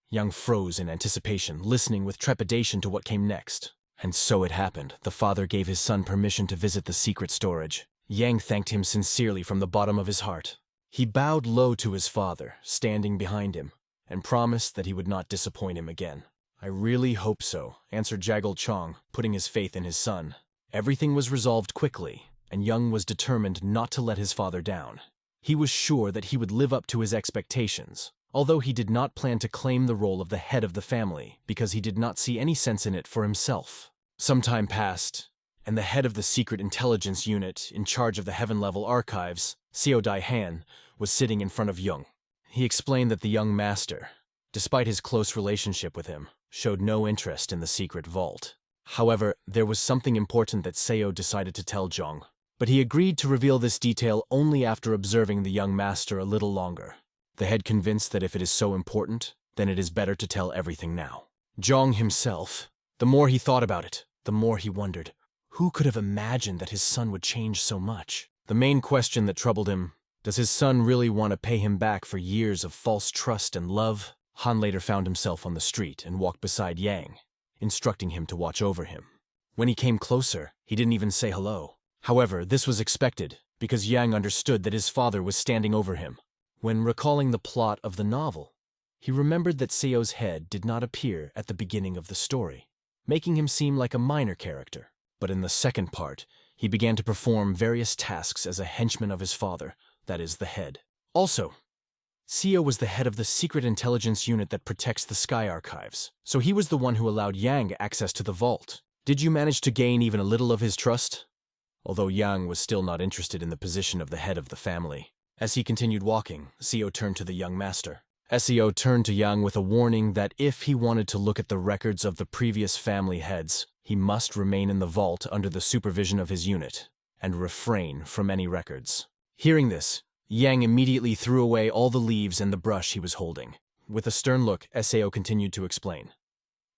Yang froze in anticipation, listening with trepidation to what came next. And so it happened. The father gave his son permission to visit the secret storage. Yang thanked him sincerely from the bottom of his heart. He bowed low to his father, standing behind him, and promised that he would not disappoint him again. "I really hope so," answered Jagal Chong, putting his faith in his son. Everything was resolved quickly, and Yang was determined not to let his father down. He was sure that he would live up to his expectations, although he did not plan to claim the role of the head of the family because he did not see any sense in it for himself. Some time passed, and the head of the secret intelligence unit in charge of the heaven-level archives, Seo Dai-han, was sitting in front of Jung. He explained that the young master, despite his close relationship with him, showed no interest in the secret vault. However, there was something important that Seo decided to tell Jung, but he agreed to reveal this detail only after observing the young master a little longer. The head convinced that if it is so important, then it is better to tell everything now. Jung himself, the more he thought about it, the more he wondered, who could have imagined that his son would change so much? The main question that troubled him, does his son really want to pay him back for years of false trust and love? Han later found himself on the street and walked beside Yang, instructing him to watch over him. When he came closer, he didn't even say hello. However, this was expected, because Yang understood that his father was standing over him. When recalling the plot of the novel, he remembered that Seo's head did not appear at the beginning of the story, making him seem like a minor character. But in the second part, he began to perform various tasks as a henchman of his father, that is, the head. Also, Seo was the head of the secret intelligence unit that protects the Sky Archives, so he was the one who allowed Yang access to the vault. Did you manage to gain even a little of his trust? Although Yang was still not interested in the position of the head of the family. As he continued walking, Seo turned to the young master. Seo turned to Yang with a warning that if he wanted to look at the records of the previous family heads, he must remain in the vault under the supervision of his unit, and refrain from any records. Hearing this, Yang immediately threw away all the leaves and the brush he was holding. With a stern look, Seo continued to explain.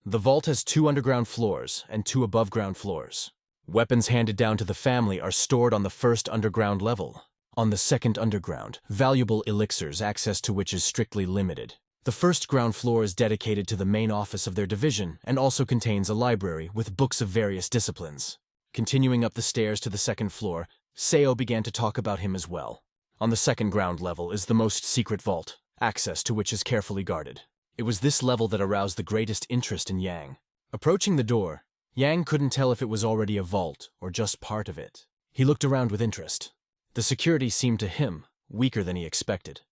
The vault has 2 underground floors and 2 above-ground floors. Weapons handed down to the family are stored on the first underground level. On the second underground, valuable elixirs, access to which is strictly limited. The first ground floor is dedicated to the main office of their division and also contains a library with books of various disciplines. Continuing up the stairs to the second floor, Seo began to talk about him as well. On the second ground level is the most secret vault, access to which is carefully guarded. It was this level that aroused the greatest interest in Yang. Approaching the door, Yang couldn't tell if it was already a vault or just part of it. He looked around with interest. The security seemed to him weaker than he expected.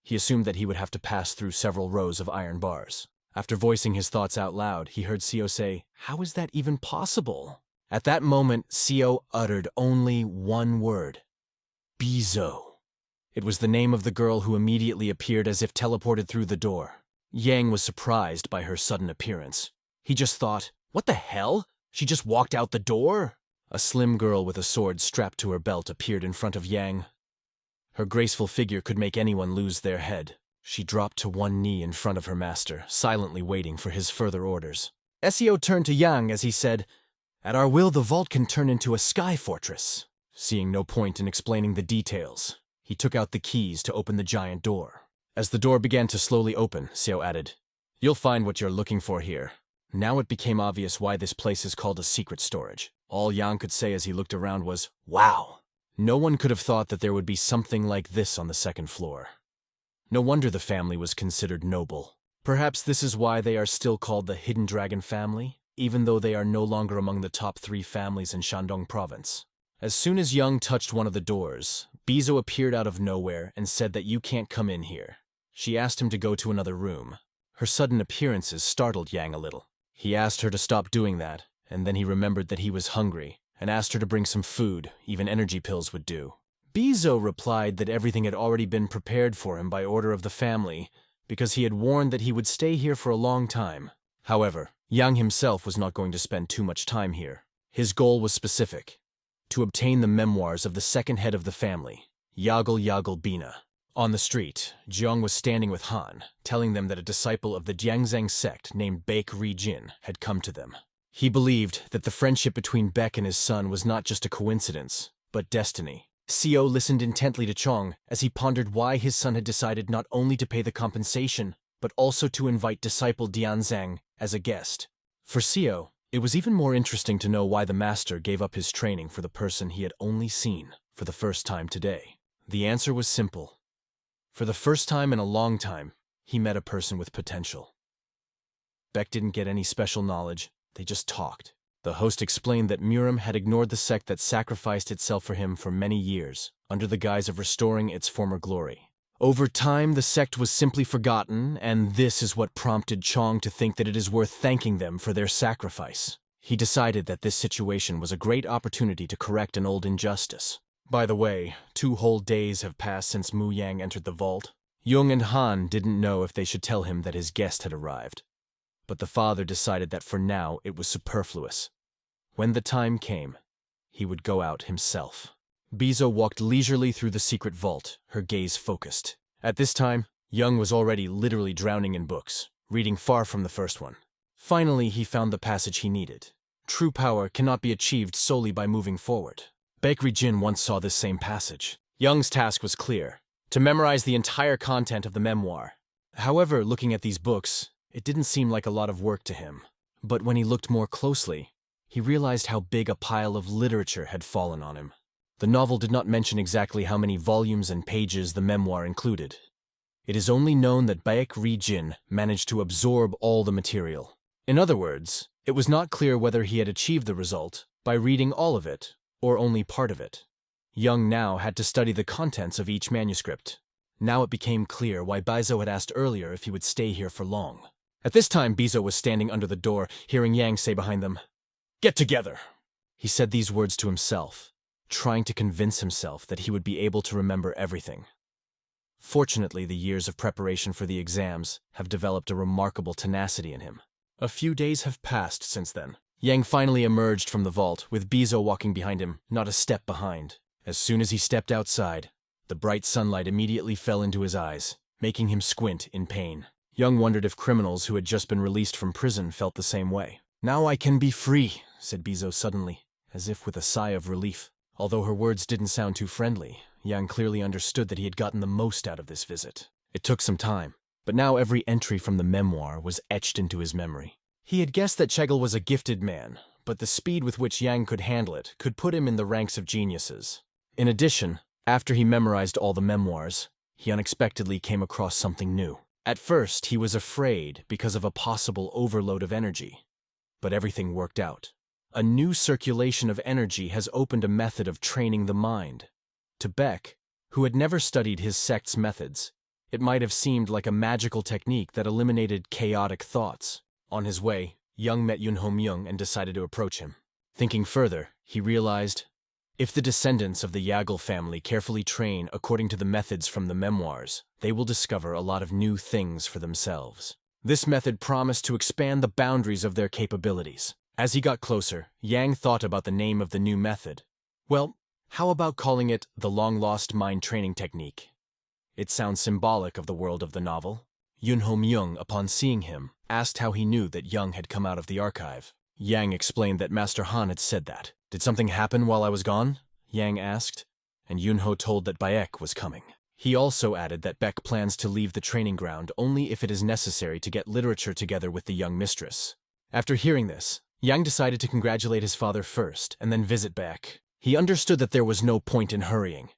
He assumed that he would have to pass through several rows of iron bars. After voicing his thoughts out loud, he heard Seo say, "How is that even possible?" At that moment, Seo uttered only one word. Bizo. It was the name of the girl who immediately appeared as if teleported through the door. Yang was surprised by her sudden appearance. He just thought, what the hell? She just walked out the door? A slim girl with a sword strapped to her belt appeared in front of Yang. Her graceful figure could make anyone lose their head. She dropped to one knee in front of her master, silently waiting for his further orders. Seo turned to Yang as he said, "At our will, the vault can turn into a sky fortress." Seeing no point in explaining the details, he took out the keys to open the giant door. As the door began to slowly open, Seo added, "You'll find what you're looking for here." Now it became obvious why this place is called a secret storage. All Yang could say as he looked around was, "Wow!" No one could have thought that there would be something like this on the second floor. No wonder the family was considered noble. Perhaps this is why they are still called the Hidden Dragon family, even though they are no longer among the top 3 families in Shandong province. As soon as Yang touched one of the doors, Bizo appeared out of nowhere and said that you can't come in here. She asked him to go to another room. Her sudden appearances startled Yang a little. He asked her to stop doing that, and then he remembered that he was hungry, and asked her to bring some food, even energy pills would do. Bizo replied that everything had already been prepared for him by order of the family, because he had warned that he would stay here for a long time. However, Yang himself was not going to spend too much time here. His goal was specific: to obtain the memoirs of the second head of the family, Yahello Bina. On the street, Jiang was standing with Han, telling them that a disciple of the Jiangzhang sect named Baek Ri-jin had come to them. He believed that the friendship between Baek and his son was not just a coincidence, but destiny. Seo listened intently to Chong as he pondered why his son had decided not only to pay the compensation, but also to invite disciple Dianzhang as a guest. For Seo, it was even more interesting to know why the master gave up his training for the person he had only seen for the first time today. The answer was simple. For the first time in a long time, he met a person with potential. Baek didn't get any special knowledge, they just talked. The host explained that Murim had ignored the sect that sacrificed itself for him for many years, under the guise of restoring its former glory. Over time, the sect was simply forgotten, and this is what prompted Chong to think that it is worth thanking them for their sacrifice. He decided that this situation was a great opportunity to correct an old injustice. By the way, 2 whole days have passed since Mu Yang entered the vault. Jung and Han didn't know if they should tell him that his guest had arrived. But the father decided that for now it was superfluous. When the time came, he would go out himself. Bizo walked leisurely through the secret vault, her gaze focused. At this time, Jung was already literally drowning in books, reading far from the first one. Finally, he found the passage he needed. True power cannot be achieved solely by moving forward. Baek Ri-jin once saw this same passage. Jung's task was clear: to memorize the entire content of the memoir. However, looking at these books, it didn't seem like a lot of work to him. But when he looked more closely, he realized how big a pile of literature had fallen on him. The novel did not mention exactly how many volumes and pages the memoir included. It is only known that Baek Ri-jin managed to absorb all the material. In other words, it was not clear whether he had achieved the result by reading all of it or only part of it. Jung now had to study the contents of each manuscript. Now it became clear why Bizo had asked earlier if he would stay here for long. At this time, Bizo was standing under the door, hearing Yang say behind them, "Get together!" He said these words to himself, trying to convince himself that he would be able to remember everything. Fortunately, the years of preparation for the exams have developed a remarkable tenacity in him. A few days have passed since then. Yang finally emerged from the vault, with Bizo walking behind him, not a step behind. As soon as he stepped outside, the bright sunlight immediately fell into his eyes, making him squint in pain. Young wondered if criminals who had just been released from prison felt the same way. "Now I can be free," said Bizo suddenly, as if with a sigh of relief. Although her words didn't sound too friendly, Yang clearly understood that he had gotten the most out of this visit. It took some time, but now every entry from the memoir was etched into his memory. He had guessed that Chegel was a gifted man, but the speed with which Yang could handle it could put him in the ranks of geniuses. In addition, after he memorized all the memoirs, he unexpectedly came across something new. At first, he was afraid because of a possible overload of energy, but everything worked out. A new circulation of energy has opened a method of training the mind. To Beck, who had never studied his sect's methods, it might have seemed like a magical technique that eliminated chaotic thoughts. On his way, Young met Yunho Myung and decided to approach him. Thinking further, he realized, if the descendants of the Yahello family carefully train according to the methods from the memoirs, they will discover a lot of new things for themselves. This method promised to expand the boundaries of their capabilities. As he got closer, Yang thought about the name of the new method. Well, how about calling it the long-lost mind training technique? It sounds symbolic of the world of the novel. Yunho Myung, upon seeing him, asked how he knew that Young had come out of the archive. Yang explained that Master Han had said that. Did something happen while I was gone? Yang asked, and Yunho told that Baek was coming. He also added that Beck plans to leave the training ground only if it is necessary to get literature together with the young mistress. After hearing this, Yang decided to congratulate his father first and then visit Beck. He understood that there was no point in hurrying.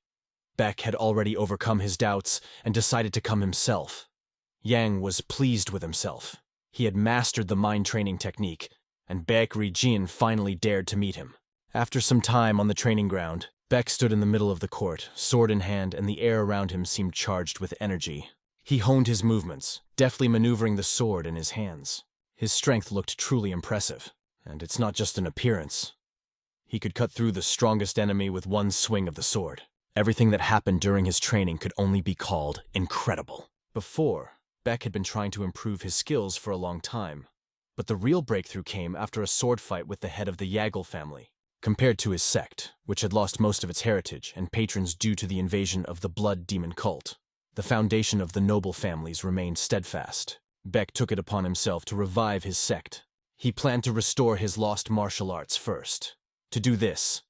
Beck had already overcome his doubts and decided to come himself. Yang was pleased with himself. He had mastered the mind training technique, and Beck Rijin finally dared to meet him. After some time on the training ground, Beck stood in the middle of the court, sword in hand, and the air around him seemed charged with energy. He honed his movements, deftly maneuvering the sword in his hands. His strength looked truly impressive, and it's not just an appearance. He could cut through the strongest enemy with one swing of the sword. Everything that happened during his training could only be called incredible. Before, Beck had been trying to improve his skills for a long time, but the real breakthrough came after a sword fight with the head of the Yahello family. Compared to his sect, which had lost most of its heritage and patrons due to the invasion of the blood demon cult, the foundation of the noble families remained steadfast. Beck took it upon himself to revive his sect. He planned to restore his lost martial arts first. To do this,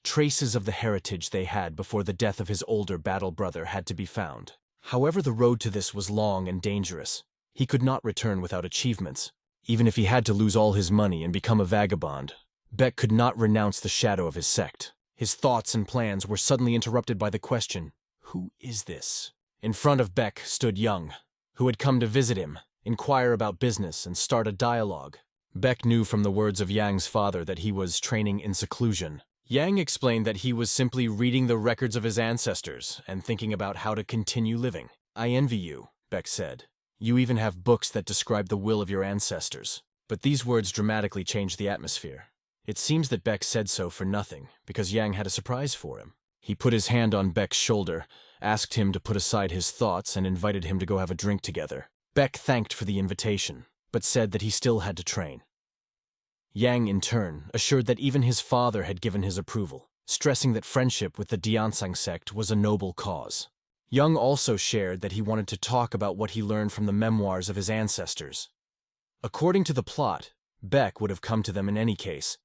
traces of the heritage they had before the death of his older battle brother had to be found. However, the road to this was long and dangerous. He could not return without achievements. Even if he had to lose all his money and become a vagabond, Beck could not renounce the shadow of his sect. His thoughts and plans were suddenly interrupted by the question, who is this? In front of Beck stood Young, who had come to visit him, inquire about business, and start a dialogue. Beck knew from the words of Yang's father that he was training in seclusion. Yang explained that he was simply reading the records of his ancestors and thinking about how to continue living. I envy you, Beck said. You even have books that describe the will of your ancestors. But these words dramatically changed the atmosphere. It seems that Beck said so for nothing, because Yang had a surprise for him. He put his hand on Beck's shoulder, asked him to put aside his thoughts, and invited him to go have a drink together. Beck thanked for the invitation, but said that he still had to train. Yang, in turn, assured that even his father had given his approval, stressing that friendship with the Diansang sect was a noble cause. Young also shared that he wanted to talk about what he learned from the memoirs of his ancestors. According to the plot, Beck would have come to them in any case,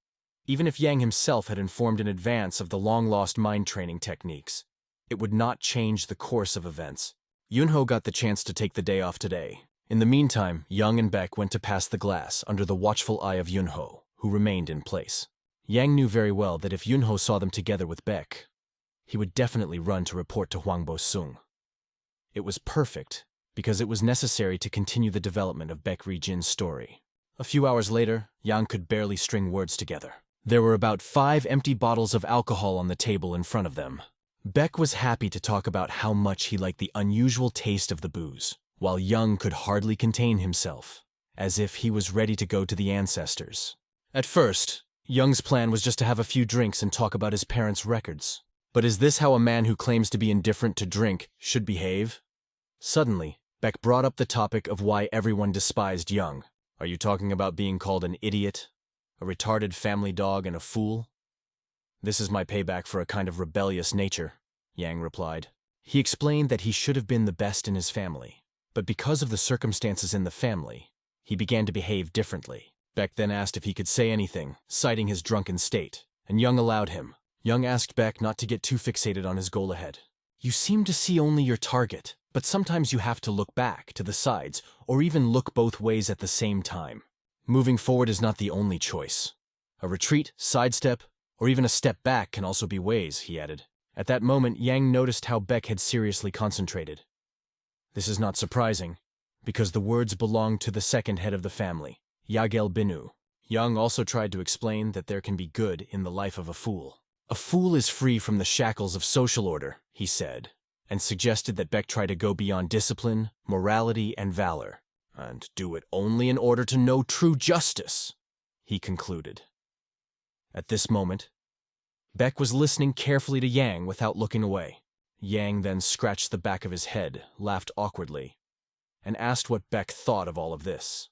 even if Yang himself had informed in advance of the long-lost mind training techniques. It would not change the course of events. Yunho got the chance to take the day off today. In the meantime, Young and Beck went to pass the glass under the watchful eye of Yunho, who remained in place. Yang knew very well that if Yunho saw them together with Beck, he would definitely run to report to Huang Bo-sung. It was perfect, because it was necessary to continue the development of Beck Rijin's story. A few hours later, Yang could barely string words together. There were about 5 empty bottles of alcohol on the table in front of them. Beck was happy to talk about how much he liked the unusual taste of the booze, while Young could hardly contain himself, as if he was ready to go to the ancestors. At first, Young's plan was just to have a few drinks and talk about his parents' records. But is this how a man who claims to be indifferent to drink should behave? Suddenly, Beck brought up the topic of why everyone despised Young. Are you talking about being called an idiot, a retarded family dog, and a fool? This is my payback for a kind of rebellious nature, Yang replied. He explained that he should have been the best in his family, but because of the circumstances in the family, he began to behave differently. Beck then asked if he could say anything, citing his drunken state, and Young allowed him. Young asked Beck not to get too fixated on his goal ahead. You seem to see only your target, but sometimes you have to look back, to the sides, or even look both ways at the same time. Moving forward is not the only choice. A retreat, sidestep, or even a step back can also be ways, he added. At that moment, Yang noticed how Beck had seriously concentrated. This is not surprising, because the words belonged to the second head of the family, Yagel Binu. Young also tried to explain that there can be good in the life of a fool. A fool is free from the shackles of social order, he said, and suggested that Beck try to go beyond discipline, morality, and valor, and do it only in order to know true justice, he concluded. At this moment, Beck was listening carefully to Yang without looking away. Yang then scratched the back of his head, laughed awkwardly, and asked what Beck thought of all of this.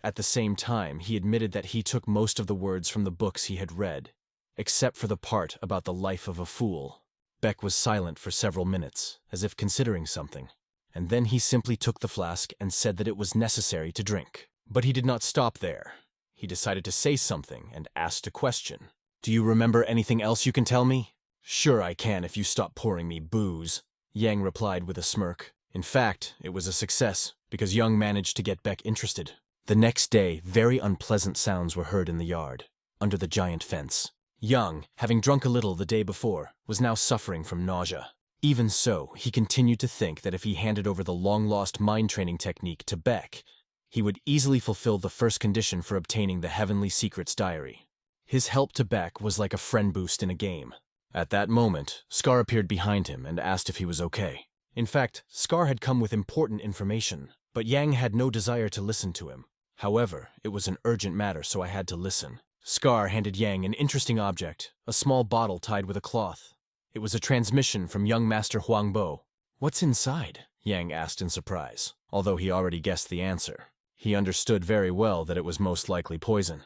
At the same time, he admitted that he took most of the words from the books he had read, except for the part about the life of a fool. Beck was silent for several minutes, as if considering something, and then he simply took the flask and said that it was necessary to drink. But he did not stop there. He decided to say something and asked a question. "Do you remember anything else you can tell me?" "Sure I can if you stop pouring me booze," Yang replied with a smirk. In fact, it was a success, because Young managed to get Beck interested. The next day, very unpleasant sounds were heard in the yard, under the giant fence. Young, having drunk a little the day before, was now suffering from nausea. Even so, he continued to think that if he handed over the long-lost mind-training technique to Beck, he would easily fulfill the first condition for obtaining the Heavenly Secrets diary. His help to Beck was like a friend boost in a game. At that moment, Scar appeared behind him and asked if he was okay. In fact, Scar had come with important information, but Yang had no desire to listen to him. However, it was an urgent matter, so I had to listen. Scar handed Yang an interesting object, a small bottle tied with a cloth. It was a transmission from young Master Huangbo. "What's inside?" Yang asked in surprise, although he already guessed the answer. He understood very well that it was most likely poison.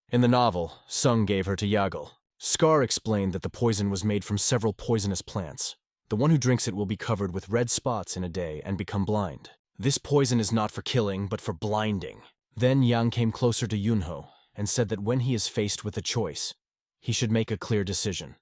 In the novel, Sung gave her to Yahello. Scar explained that the poison was made from several poisonous plants. The one who drinks it will be covered with red spots in a day and become blind. This poison is not for killing, but for blinding. Then Yang came closer to Yunho and said that when he is faced with a choice, he should make a clear decision,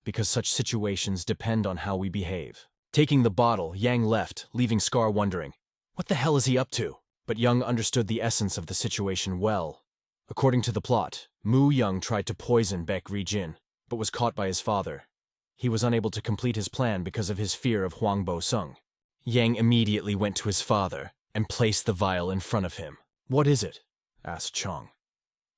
because such situations depend on how we behave. Taking the bottle, Yang left, leaving Scar wondering, what the hell is he up to? But Young understood the essence of the situation well. According to the plot, Mu Young tried to poison Beck Rijin, but was caught by his father. He was unable to complete his plan because of his fear of Huangbo Sung. Yang immediately went to his father and placed the vial in front of him. "What is it?" asked Chong.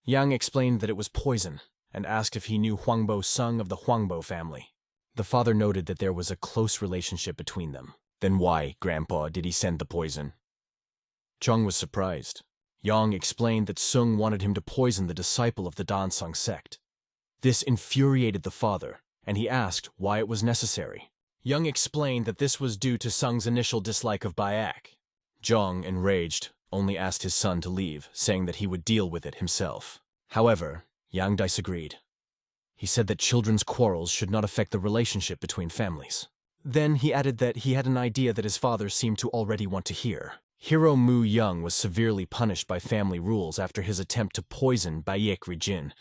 Yang explained that it was poison and asked if he knew Huangbo Sung of the Huangbo family. The father noted that there was a close relationship between them. "Then why, Grandpa, did he send the poison?" Chong was surprised. Yang explained that Sung wanted him to poison the disciple of the Dansung sect. This infuriated the father, and he asked why it was necessary. Young explained that this was due to Sung's initial dislike of Bayak. Zhang, enraged, only asked his son to leave, saying that he would deal with it himself. However, Yang disagreed. He said that children's quarrels should not affect the relationship between families. Then he added that he had an idea that his father seemed to already want to hear. Hero Mu Young was severely punished by family rules after his attempt to poison Bayek Rijin.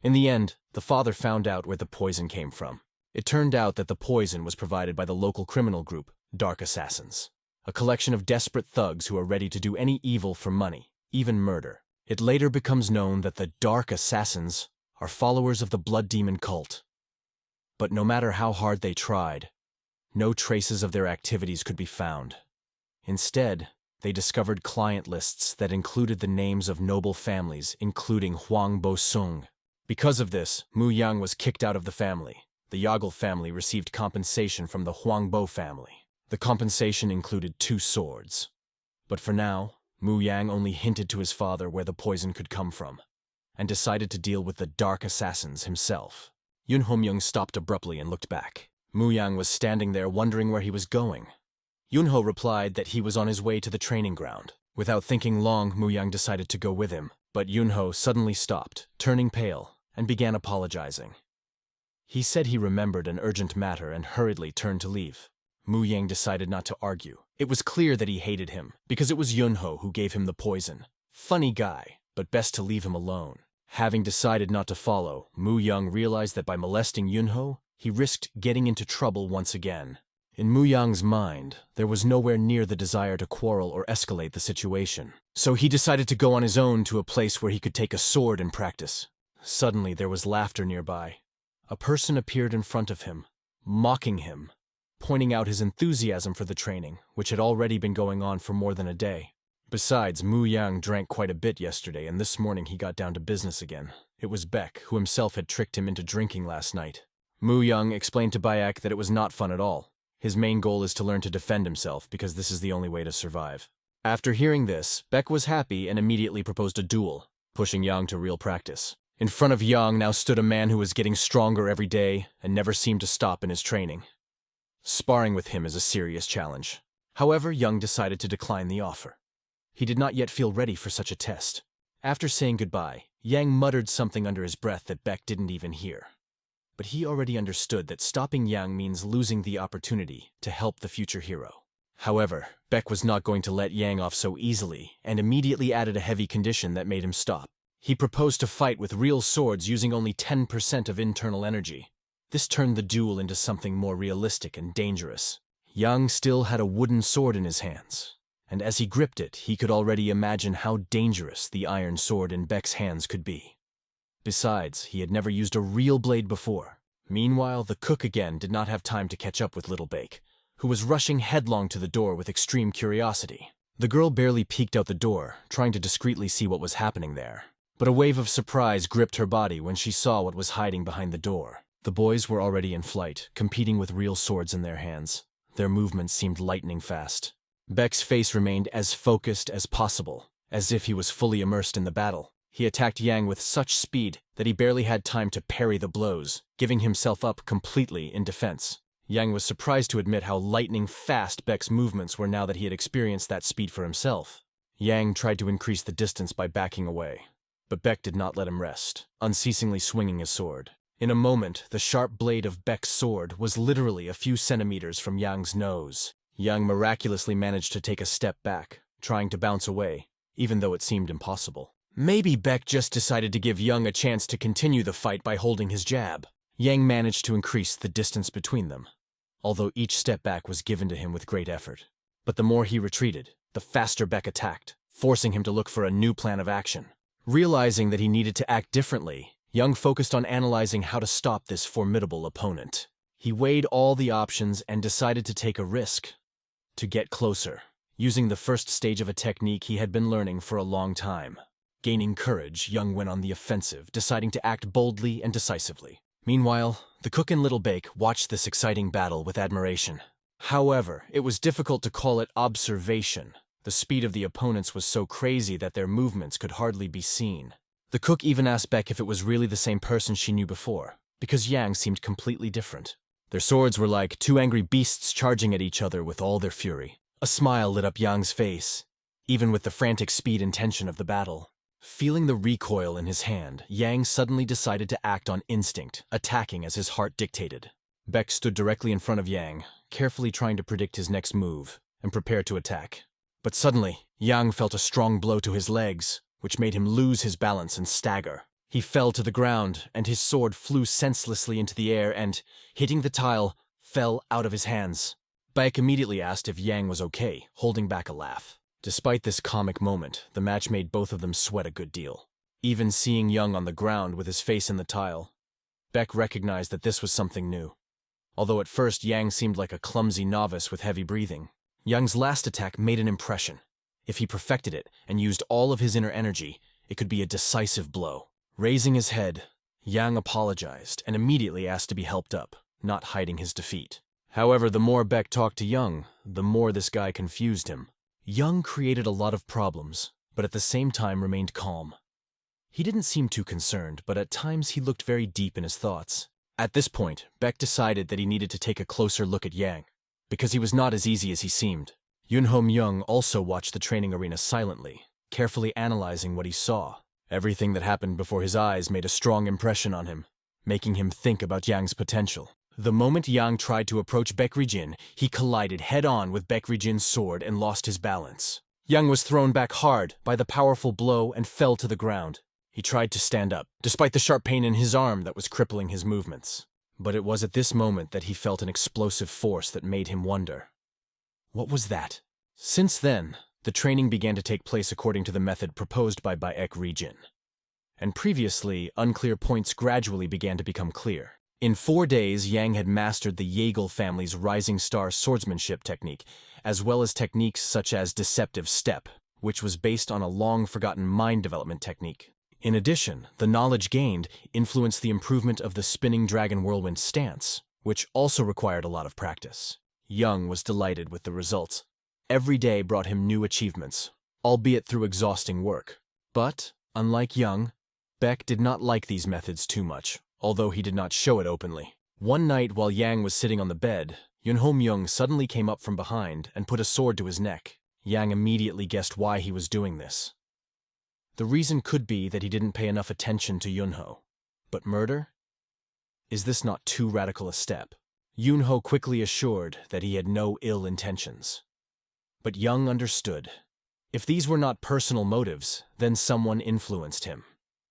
In the end, the father found out where the poison came from. It turned out that the poison was provided by the local criminal group, Dark Assassins, a collection of desperate thugs who are ready to do any evil for money, even murder. It later becomes known that the Dark Assassins are followers of the Blood Demon cult. But no matter how hard they tried, no traces of their activities could be found. Instead, they discovered client lists that included the names of noble families, including Huangbo Sung. Because of this, Mu Yang was kicked out of the family. The Yahello family received compensation from the Huangbo family. The compensation included 2 swords. But for now, Mu Yang only hinted to his father where the poison could come from, and decided to deal with the Dark Assassins himself. Yun Homyoung stopped abruptly and looked back. Mu Yang was standing there wondering where he was going. Yunho replied that he was on his way to the training ground. Without thinking long, Mu Yang decided to go with him, but Yunho suddenly stopped, turning pale, and began apologizing. He said he remembered an urgent matter and hurriedly turned to leave. Mu Yang decided not to argue. It was clear that he hated him, because it was Yunho who gave him the poison. Funny guy, but best to leave him alone. Having decided not to follow, Mu Yang realized that by molesting Yunho, he risked getting into trouble once again. In Mu Yang's mind, there was nowhere near the desire to quarrel or escalate the situation. So he decided to go on his own to a place where he could take a sword and practice. Suddenly there was laughter nearby. A person appeared in front of him, mocking him, pointing out his enthusiasm for the training, which had already been going on for more than a day. Besides, Mu Yang drank quite a bit yesterday, and this morning he got down to business again. It was Beck, who himself had tricked him into drinking last night. Mu Yang explained to Bayek that it was not fun at all. His main goal is to learn to defend himself, because this is the only way to survive. After hearing this, Beck was happy and immediately proposed a duel, pushing Yang to real practice. In front of Yang now stood a man who was getting stronger every day and never seemed to stop in his training. Sparring with him is a serious challenge. However, Yang decided to decline the offer. He did not yet feel ready for such a test. After saying goodbye, Yang muttered something under his breath that Beck didn't even hear. But he already understood that stopping Yang means losing the opportunity to help the future hero. However, Beck was not going to let Yang off so easily and immediately added a heavy condition that made him stop. He proposed to fight with real swords using only 10% of internal energy. This turned the duel into something more realistic and dangerous. Yang still had a wooden sword in his hands, and as he gripped it, he could already imagine how dangerous the iron sword in Beck's hands could be. Besides, he had never used a real blade before. Meanwhile, the cook again did not have time to catch up with Little Bake, who was rushing headlong to the door with extreme curiosity. The girl barely peeked out the door, trying to discreetly see what was happening there. But a wave of surprise gripped her body when she saw what was hiding behind the door. The boys were already in flight, competing with real swords in their hands. Their movements seemed lightning fast. Beck's face remained as focused as possible, as if he was fully immersed in the battle. He attacked Yang with such speed that he barely had time to parry the blows, giving himself up completely in defense. Yang was surprised to admit how lightning fast Beck's movements were now that he had experienced that speed for himself. Yang tried to increase the distance by backing away, but Beck did not let him rest, unceasingly swinging his sword. In a moment, the sharp blade of Beck's sword was literally a few centimeters from Yang's nose. Yang miraculously managed to take a step back, trying to bounce away, even though it seemed impossible. Maybe Beck just decided to give Yang a chance to continue the fight by holding his jab. Yang managed to increase the distance between them, although each step back was given to him with great effort. But the more he retreated, the faster Beck attacked, forcing him to look for a new plan of action. Realizing that he needed to act differently, Yang focused on analyzing how to stop this formidable opponent. He weighed all the options and decided to take a risk. To get closer, using the first stage of a technique he had been learning for a long time. Gaining courage, Yang went on the offensive, deciding to act boldly and decisively. Meanwhile, the cook and Little Bake watched this exciting battle with admiration. However, it was difficult to call it observation. The speed of the opponents was so crazy that their movements could hardly be seen. The cook even asked Beck if it was really the same person she knew before, because Yang seemed completely different. Their swords were like two angry beasts charging at each other with all their fury. A smile lit up Yang's face, even with the frantic speed and tension of the battle. Feeling the recoil in his hand, Yang suddenly decided to act on instinct, attacking as his heart dictated. Beck stood directly in front of Yang, carefully trying to predict his next move and prepare to attack. But suddenly, Yang felt a strong blow to his legs, which made him lose his balance and stagger. He fell to the ground, and his sword flew senselessly into the air and, hitting the tile, fell out of his hands. Beck immediately asked if Yang was okay, holding back a laugh. Despite this comic moment, the match made both of them sweat a good deal. Even seeing Yang on the ground with his face in the tile, Beck recognized that this was something new. Although at first Yang seemed like a clumsy novice with heavy breathing, Yang's last attack made an impression. If he perfected it and used all of his inner energy, it could be a decisive blow. Raising his head, Yang apologized and immediately asked to be helped up, not hiding his defeat. However, the more Beck talked to Yang, the more this guy confused him. Yang created a lot of problems, but at the same time remained calm. He didn't seem too concerned, but at times he looked very deep in his thoughts. At this point, Beck decided that he needed to take a closer look at Yang, because he was not as easy as he seemed. Yunho Myung also watched the training arena silently, carefully analyzing what he saw. Everything that happened before his eyes made a strong impression on him, making him think about Yang's potential. The moment Yang tried to approach Baek Rijin, he collided head-on with Baek Rijin's sword and lost his balance. Yang was thrown back hard by the powerful blow and fell to the ground. He tried to stand up, despite the sharp pain in his arm that was crippling his movements. But it was at this moment that he felt an explosive force that made him wonder. What was that? Since then, the training began to take place according to the method proposed by Baek Rijin. And previously, unclear points gradually began to become clear. In 4 days, Yang had mastered the Yahello family's Rising Star swordsmanship technique, as well as techniques such as Deceptive Step, which was based on a long-forgotten mind development technique. In addition, the knowledge gained influenced the improvement of the spinning dragon whirlwind stance, which also required a lot of practice. Young was delighted with the results. Every day brought him new achievements, albeit through exhausting work. But, unlike Young, Beck did not like these methods too much, although he did not show it openly. One night while Yang was sitting on the bed, Yunho Myung suddenly came up from behind and put a sword to his neck. Yang immediately guessed why he was doing this. The reason could be that he didn't pay enough attention to Yunho. But murder? Is this not too radical a step? Yunho quickly assured that he had no ill intentions. But Young understood. If these were not personal motives, then someone influenced him.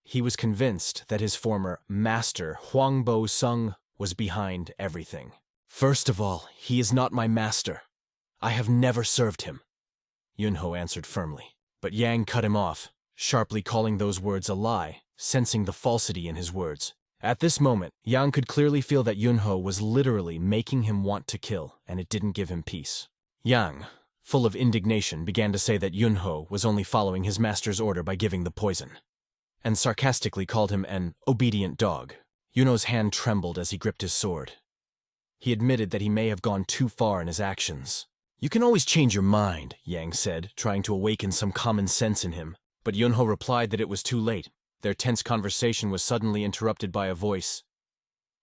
He was convinced that his former master, Huang Bo Sung, was behind everything. First of all, he is not my master. I have never served him, Yunho answered firmly. But Yang cut him off, sharply calling those words a lie, sensing the falsity in his words. At this moment, Yang could clearly feel that Yunho was literally making him want to kill, and it didn't give him peace. Yang, full of indignation, began to say that Yunho was only following his master's order by giving the poison, and sarcastically called him an obedient dog. Yunho's hand trembled as he gripped his sword. He admitted that he may have gone too far in his actions. You can always change your mind, Yang said, trying to awaken some common sense in him. But Yunho replied that it was too late. Their tense conversation was suddenly interrupted by a voice.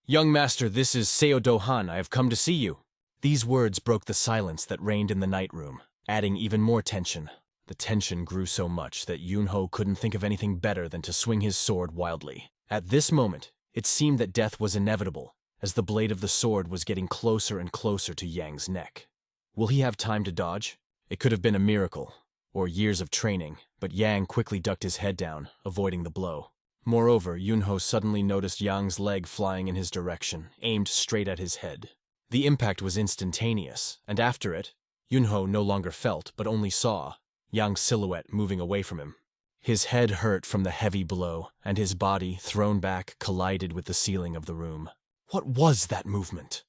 Young master, this is Seo Do-han. I have come to see you. These words broke the silence that reigned in the night room, adding even more tension. The tension grew so much that Yunho couldn't think of anything better than to swing his sword wildly. At this moment, it seemed that death was inevitable, as the blade of the sword was getting closer and closer to Yang's neck. Will he have time to dodge? It could have been a miracle, or years of training, but Yang quickly ducked his head down, avoiding the blow. Moreover, Yunho suddenly noticed Yang's leg flying in his direction, aimed straight at his head. The impact was instantaneous, and after it, Yunho no longer felt, but only saw, Yang's silhouette moving away from him. His head hurt from the heavy blow, and his body, thrown back, collided with the ceiling of the room. What was that movement?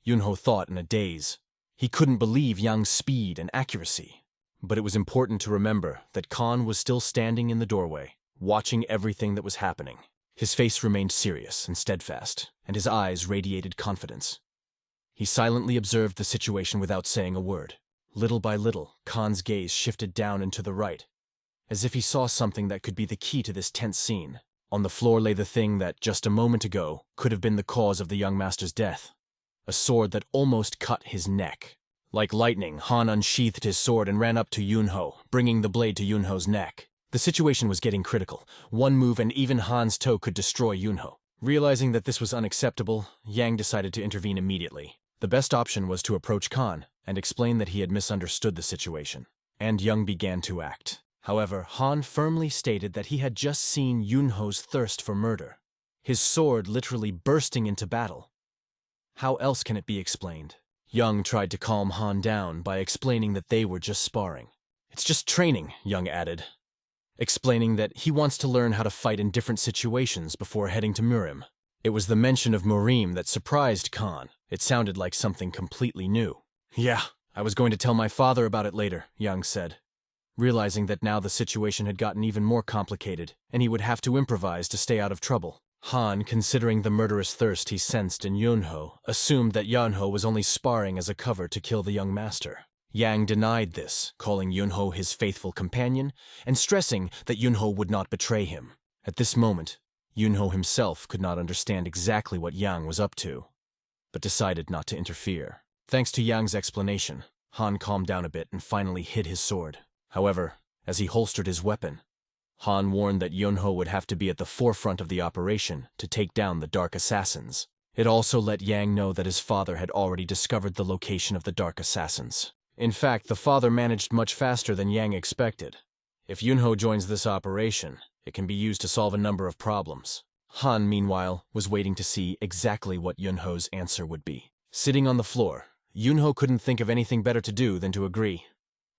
Yunho thought in a daze. He couldn't believe Yang's speed and accuracy. But it was important to remember that Khan was still standing in the doorway, watching everything that was happening. His face remained serious and steadfast, and his eyes radiated confidence. He silently observed the situation without saying a word. Little by little, Khan's gaze shifted down and to the right, as if he saw something that could be the key to this tense scene. On the floor lay the thing that, just a moment ago, could have been the cause of the young master's death. A sword that almost cut his neck. Like lightning, Han unsheathed his sword and ran up to Yunho, bringing the blade to Yunho's neck. The situation was getting critical. One move and even Han's toe could destroy Yunho. Realizing that this was unacceptable, Yang decided to intervene immediately. The best option was to approach Khan and explain that he had misunderstood the situation. And Young began to act. However, Han firmly stated that he had just seen Yunho's thirst for murder, his sword literally bursting into battle. How else can it be explained? Young tried to calm Han down by explaining that they were just sparring. It's just training, Young added, explaining that he wants to learn how to fight in different situations before heading to Murim. It was the mention of Murim that surprised Khan. It sounded like something completely new. Yeah, I was going to tell my father about it later, Young said, realizing that now the situation had gotten even more complicated, and he would have to improvise to stay out of trouble. Han, considering the murderous thirst he sensed in Yunho, assumed that Yunho was only sparring as a cover to kill the young master. Yang denied this, calling Yunho his faithful companion, and stressing that Yunho would not betray him. At this moment, Yunho himself could not understand exactly what Yang was up to, but decided not to interfere. Thanks to Yang's explanation, Han calmed down a bit and finally hid his sword. However, as he holstered his weapon, Han warned that Yunho would have to be at the forefront of the operation to take down the Dark Assassins. It also let Yang know that his father had already discovered the location of the Dark Assassins. In fact, the father managed much faster than Yang expected. If Yunho joins this operation, it can be used to solve a number of problems. Han, meanwhile, was waiting to see exactly what Yunho's answer would be. Sitting on the floor, Yunho couldn't think of anything better to do than to agree.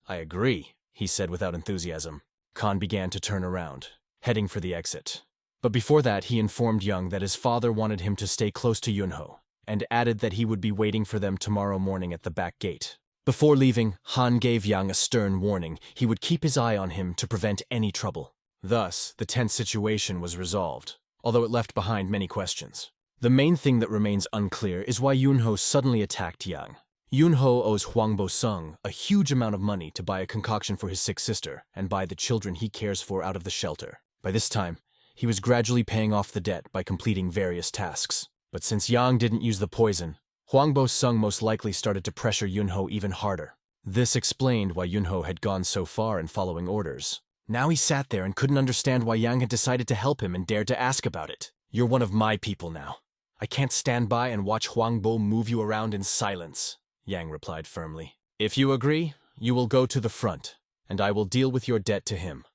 I agree, he said without enthusiasm. Khan began to turn around, heading for the exit. But before that, he informed Young that his father wanted him to stay close to Yunho, and added that he would be waiting for them tomorrow morning at the back gate. Before leaving, Han gave Yang a stern warning he would keep his eye on him to prevent any trouble. Thus, the tense situation was resolved, although it left behind many questions. The main thing that remains unclear is why Yunho suddenly attacked Yang. Yunho owes Huang Bo-sung a huge amount of money to buy a concoction for his sick sister and buy the children he cares for out of the shelter. By this time, he was gradually paying off the debt by completing various tasks. But since Yang didn't use the poison, Huang Bo-sung most likely started to pressure Yunho even harder. This explained why Yunho had gone so far in following orders. Now he sat there and couldn't understand why Yang had decided to help him and dared to ask about it. "You're one of my people now. I can't stand by and watch Huang Bo move you around in silence," Yang replied firmly. "If you agree, you will go to the front, and I will deal with your debt to him."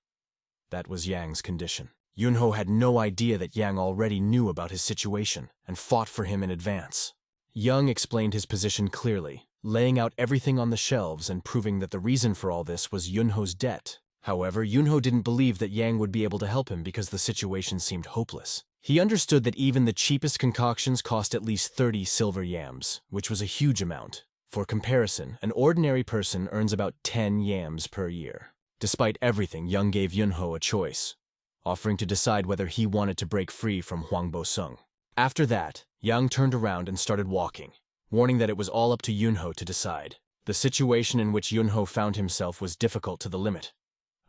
That was Yang's condition. Yunho had no idea that Yang already knew about his situation and fought for him in advance. Yang explained his position clearly, laying out everything on the shelves and proving that the reason for all this was Yunho's debt. However, Yunho didn't believe that Yang would be able to help him because the situation seemed hopeless. He understood that even the cheapest concoctions cost at least 30 silver yams, which was a huge amount. For comparison, an ordinary person earns about 10 yams per year. Despite everything, Yang gave Yunho a choice, offering to decide whether he wanted to break free from Huang Bo-sung. After that, Yang turned around and started walking, warning that it was all up to Yunho to decide. The situation in which Yunho found himself was difficult to the limit.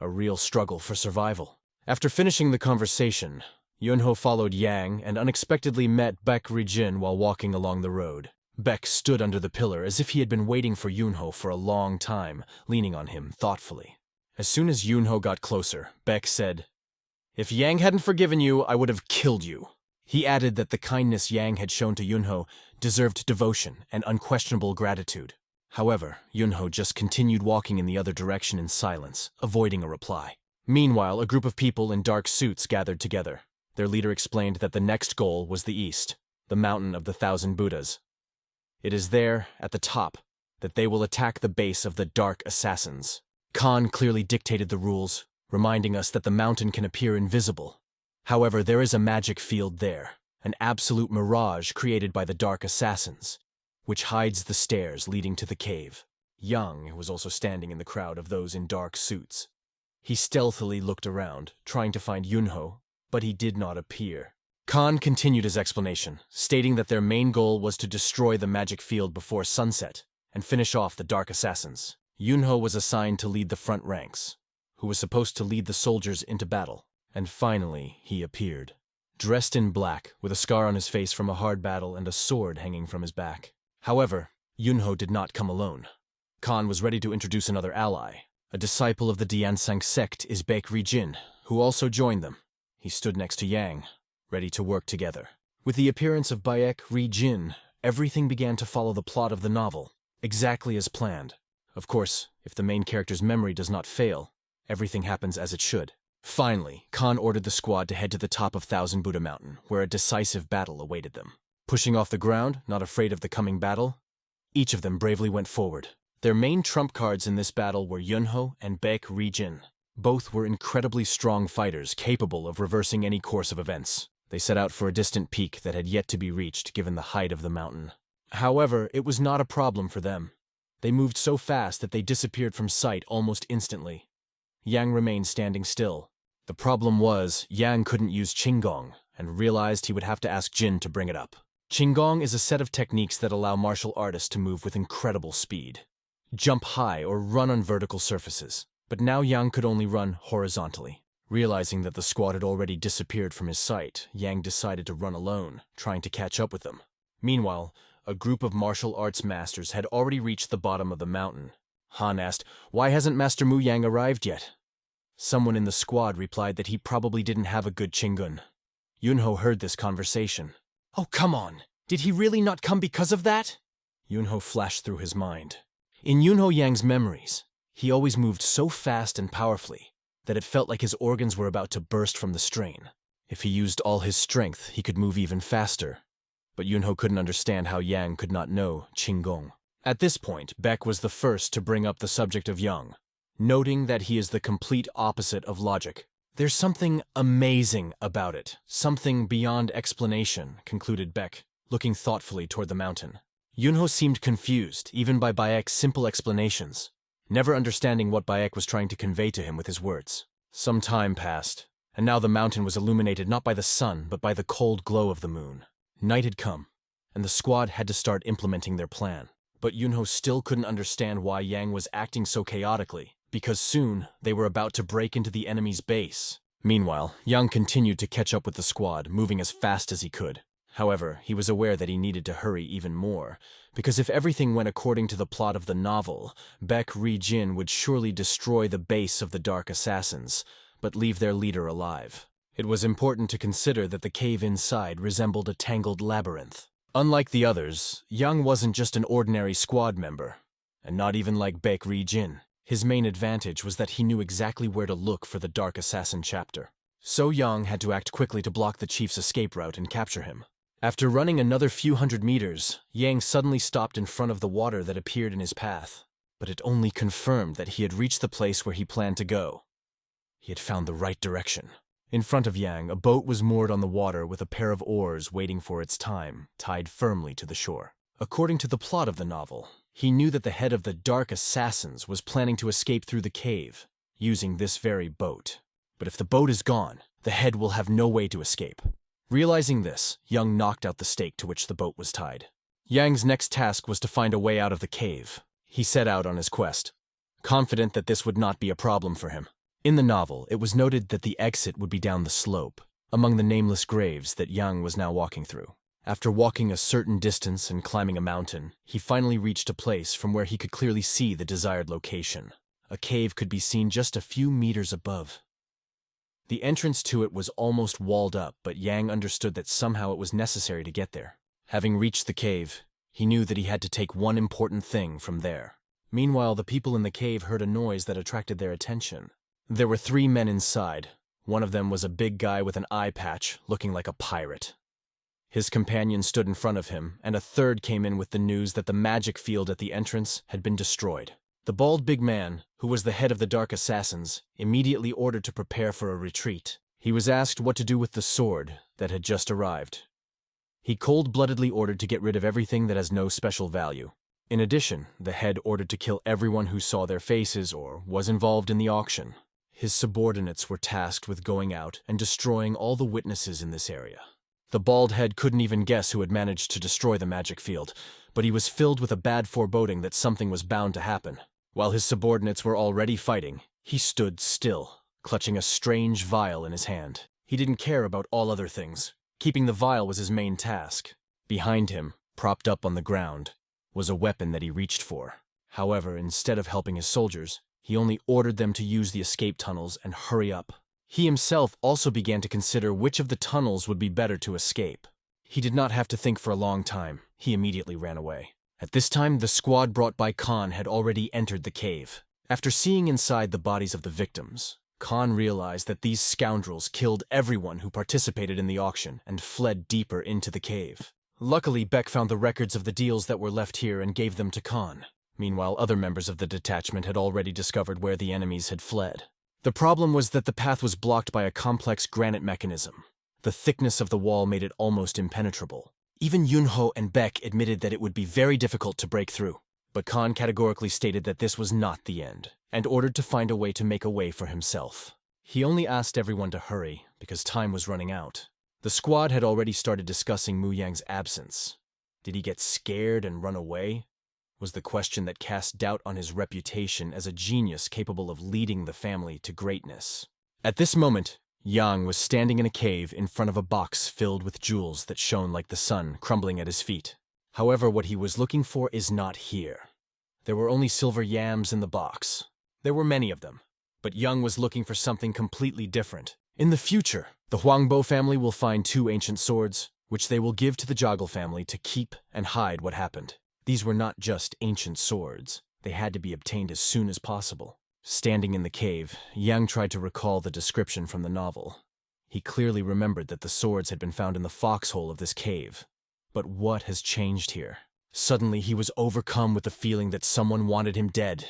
A real struggle for survival. After finishing the conversation, Yunho followed Yang and unexpectedly met Baek Ri-jin while walking along the road. Baek stood under the pillar as if he had been waiting for Yunho for a long time, leaning on him thoughtfully. As soon as Yunho got closer, Baek said, "If Yang hadn't forgiven you, I would have killed you." He added that the kindness Yang had shown to Yunho deserved devotion and unquestionable gratitude. However, Yunho just continued walking in the other direction in silence, avoiding a reply. Meanwhile, a group of people in dark suits gathered together. Their leader explained that the next goal was the east, the mountain of the 1,000 Buddhas. It is there, at the top, that they will attack the base of the Dark Assassins. Khan clearly dictated the rules, reminding us that the mountain can appear invisible. However, there is a magic field there, an absolute mirage created by the Dark Assassins, which hides the stairs leading to the cave. Yang was also standing in the crowd of those in dark suits. He stealthily looked around, trying to find Yunho, but he did not appear. Khan continued his explanation, stating that their main goal was to destroy the magic field before sunset and finish off the Dark Assassins. Yunho was assigned to lead the front ranks, who was supposed to lead the soldiers into battle. And finally, he appeared. Dressed in black, with a scar on his face from a hard battle and a sword hanging from his back. However, Yunho did not come alone. Khan was ready to introduce another ally. A disciple of the Diansang sect is Baek Ri-jin, who also joined them. He stood next to Yang, ready to work together. With the appearance of Baek Ri-jin, everything began to follow the plot of the novel, exactly as planned. Of course, if the main character's memory does not fail, everything happens as it should. Finally, Khan ordered the squad to head to the top of 1,000 Buddha Mountain, where a decisive battle awaited them. Pushing off the ground, not afraid of the coming battle, each of them bravely went forward. Their main trump cards in this battle were Yunho and Baek Ri-jin. Both were incredibly strong fighters, capable of reversing any course of events. They set out for a distant peak that had yet to be reached given the height of the mountain. However, it was not a problem for them. They moved so fast that they disappeared from sight almost instantly. Yang remained standing still. The problem was, Yang couldn't use Qinggong, and realized he would have to ask Jin to bring it up. Qinggong is a set of techniques that allow martial artists to move with incredible speed, jump high or run on vertical surfaces. But now Yang could only run horizontally. Realizing that the squad had already disappeared from his sight, Yang decided to run alone, trying to catch up with them. Meanwhile, a group of martial arts masters had already reached the bottom of the mountain. Han asked, "Why hasn't Master Mu Yang arrived yet?" Someone in the squad replied that he probably didn't have a good Qinggun. Yunho heard this conversation. "Oh, come on! Did he really not come because of that?" Yunho flashed through his mind. In Yunho Yang's memories, he always moved so fast and powerfully that it felt like his organs were about to burst from the strain. If he used all his strength, he could move even faster. But Yunho couldn't understand how Yang could not know Qinggong. At this point, Baek was the first to bring up the subject of Yang, noting that he is the complete opposite of logic. "There's something amazing about it, something beyond explanation," concluded Baek, looking thoughtfully toward the mountain. Yunho seemed confused, even by Bayek's simple explanations, never understanding what Bayek was trying to convey to him with his words. Some time passed, and now the mountain was illuminated not by the sun, but by the cold glow of the moon. Night had come, and the squad had to start implementing their plan. But Yunho still couldn't understand why Yang was acting so chaotically, because soon they were about to break into the enemy's base. Meanwhile, Yang continued to catch up with the squad, moving as fast as he could. However, he was aware that he needed to hurry even more, because if everything went according to the plot of the novel, Baek Ri-jin would surely destroy the base of the Dark Assassins, but leave their leader alive. It was important to consider that the cave inside resembled a tangled labyrinth. Unlike the others, Yang wasn't just an ordinary squad member, and not even like Baek Ri-jin. His main advantage was that he knew exactly where to look for the Dark Assassin chapter. So Yang had to act quickly to block the chief's escape route and capture him. After running another few hundred meters, Yang suddenly stopped in front of the water that appeared in his path. But it only confirmed that he had reached the place where he planned to go. He had found the right direction. In front of Yang, a boat was moored on the water with a pair of oars waiting for its time, tied firmly to the shore. According to the plot of the novel, he knew that the head of the Dark Assassins was planning to escape through the cave, using this very boat. But if the boat is gone, the head will have no way to escape. Realizing this, Yang knocked out the stake to which the boat was tied. Yang's next task was to find a way out of the cave. He set out on his quest, confident that this would not be a problem for him. In the novel, it was noted that the exit would be down the slope, among the nameless graves that Yang was now walking through. After walking a certain distance and climbing a mountain, he finally reached a place from where he could clearly see the desired location. A cave could be seen just a few meters above. The entrance to it was almost walled up, but Yang understood that somehow it was necessary to get there. Having reached the cave, he knew that he had to take one important thing from there. Meanwhile, the people in the cave heard a noise that attracted their attention. There were 3 men inside. One of them was a big guy with an eye patch, looking like a pirate. His companion stood in front of him, and a third came in with the news that the magic field at the entrance had been destroyed. The bald big man, who was the head of the Dark Assassins, immediately ordered to prepare for a retreat. He was asked what to do with the sword that had just arrived. He cold-bloodedly ordered to get rid of everything that has no special value. In addition, the head ordered to kill everyone who saw their faces or was involved in the auction. His subordinates were tasked with going out and destroying all the witnesses in this area. The bald head couldn't even guess who had managed to destroy the magic field, but he was filled with a bad foreboding that something was bound to happen. While his subordinates were already fighting, he stood still, clutching a strange vial in his hand. He didn't care about all other things. Keeping the vial was his main task. Behind him, propped up on the ground, was a weapon that he reached for. However, instead of helping his soldiers, he only ordered them to use the escape tunnels and hurry up. He himself also began to consider which of the tunnels would be better to escape. He did not have to think for a long time. He immediately ran away. At this time, the squad brought by Khan had already entered the cave. After seeing inside the bodies of the victims, Khan realized that these scoundrels killed everyone who participated in the auction and fled deeper into the cave. Luckily, Beck found the records of the deals that were left here and gave them to Khan. Meanwhile, other members of the detachment had already discovered where the enemies had fled. The problem was that the path was blocked by a complex granite mechanism. The thickness of the wall made it almost impenetrable. Even Yunho and Beck admitted that it would be very difficult to break through. But Khan categorically stated that this was not the end, and ordered to find a way to make a way for himself. He only asked everyone to hurry, because time was running out. The squad had already started discussing Mu Yang's absence. Did he get scared and run away? Was the question that cast doubt on his reputation as a genius capable of leading the family to greatness. At this moment, Yang was standing in a cave in front of a box filled with jewels that shone like the sun crumbling at his feet. However, what he was looking for is not here. There were only silver yams in the box. There were many of them, but Yang was looking for something completely different. In the future, the Huangbo family will find 2 ancient swords, which they will give to the Joggle family to keep and hide what happened. These were not just ancient swords. They had to be obtained as soon as possible. Standing in the cave, Yang tried to recall the description from the novel. He clearly remembered that the swords had been found in the foxhole of this cave. But what has changed here? Suddenly, he was overcome with the feeling that someone wanted him dead.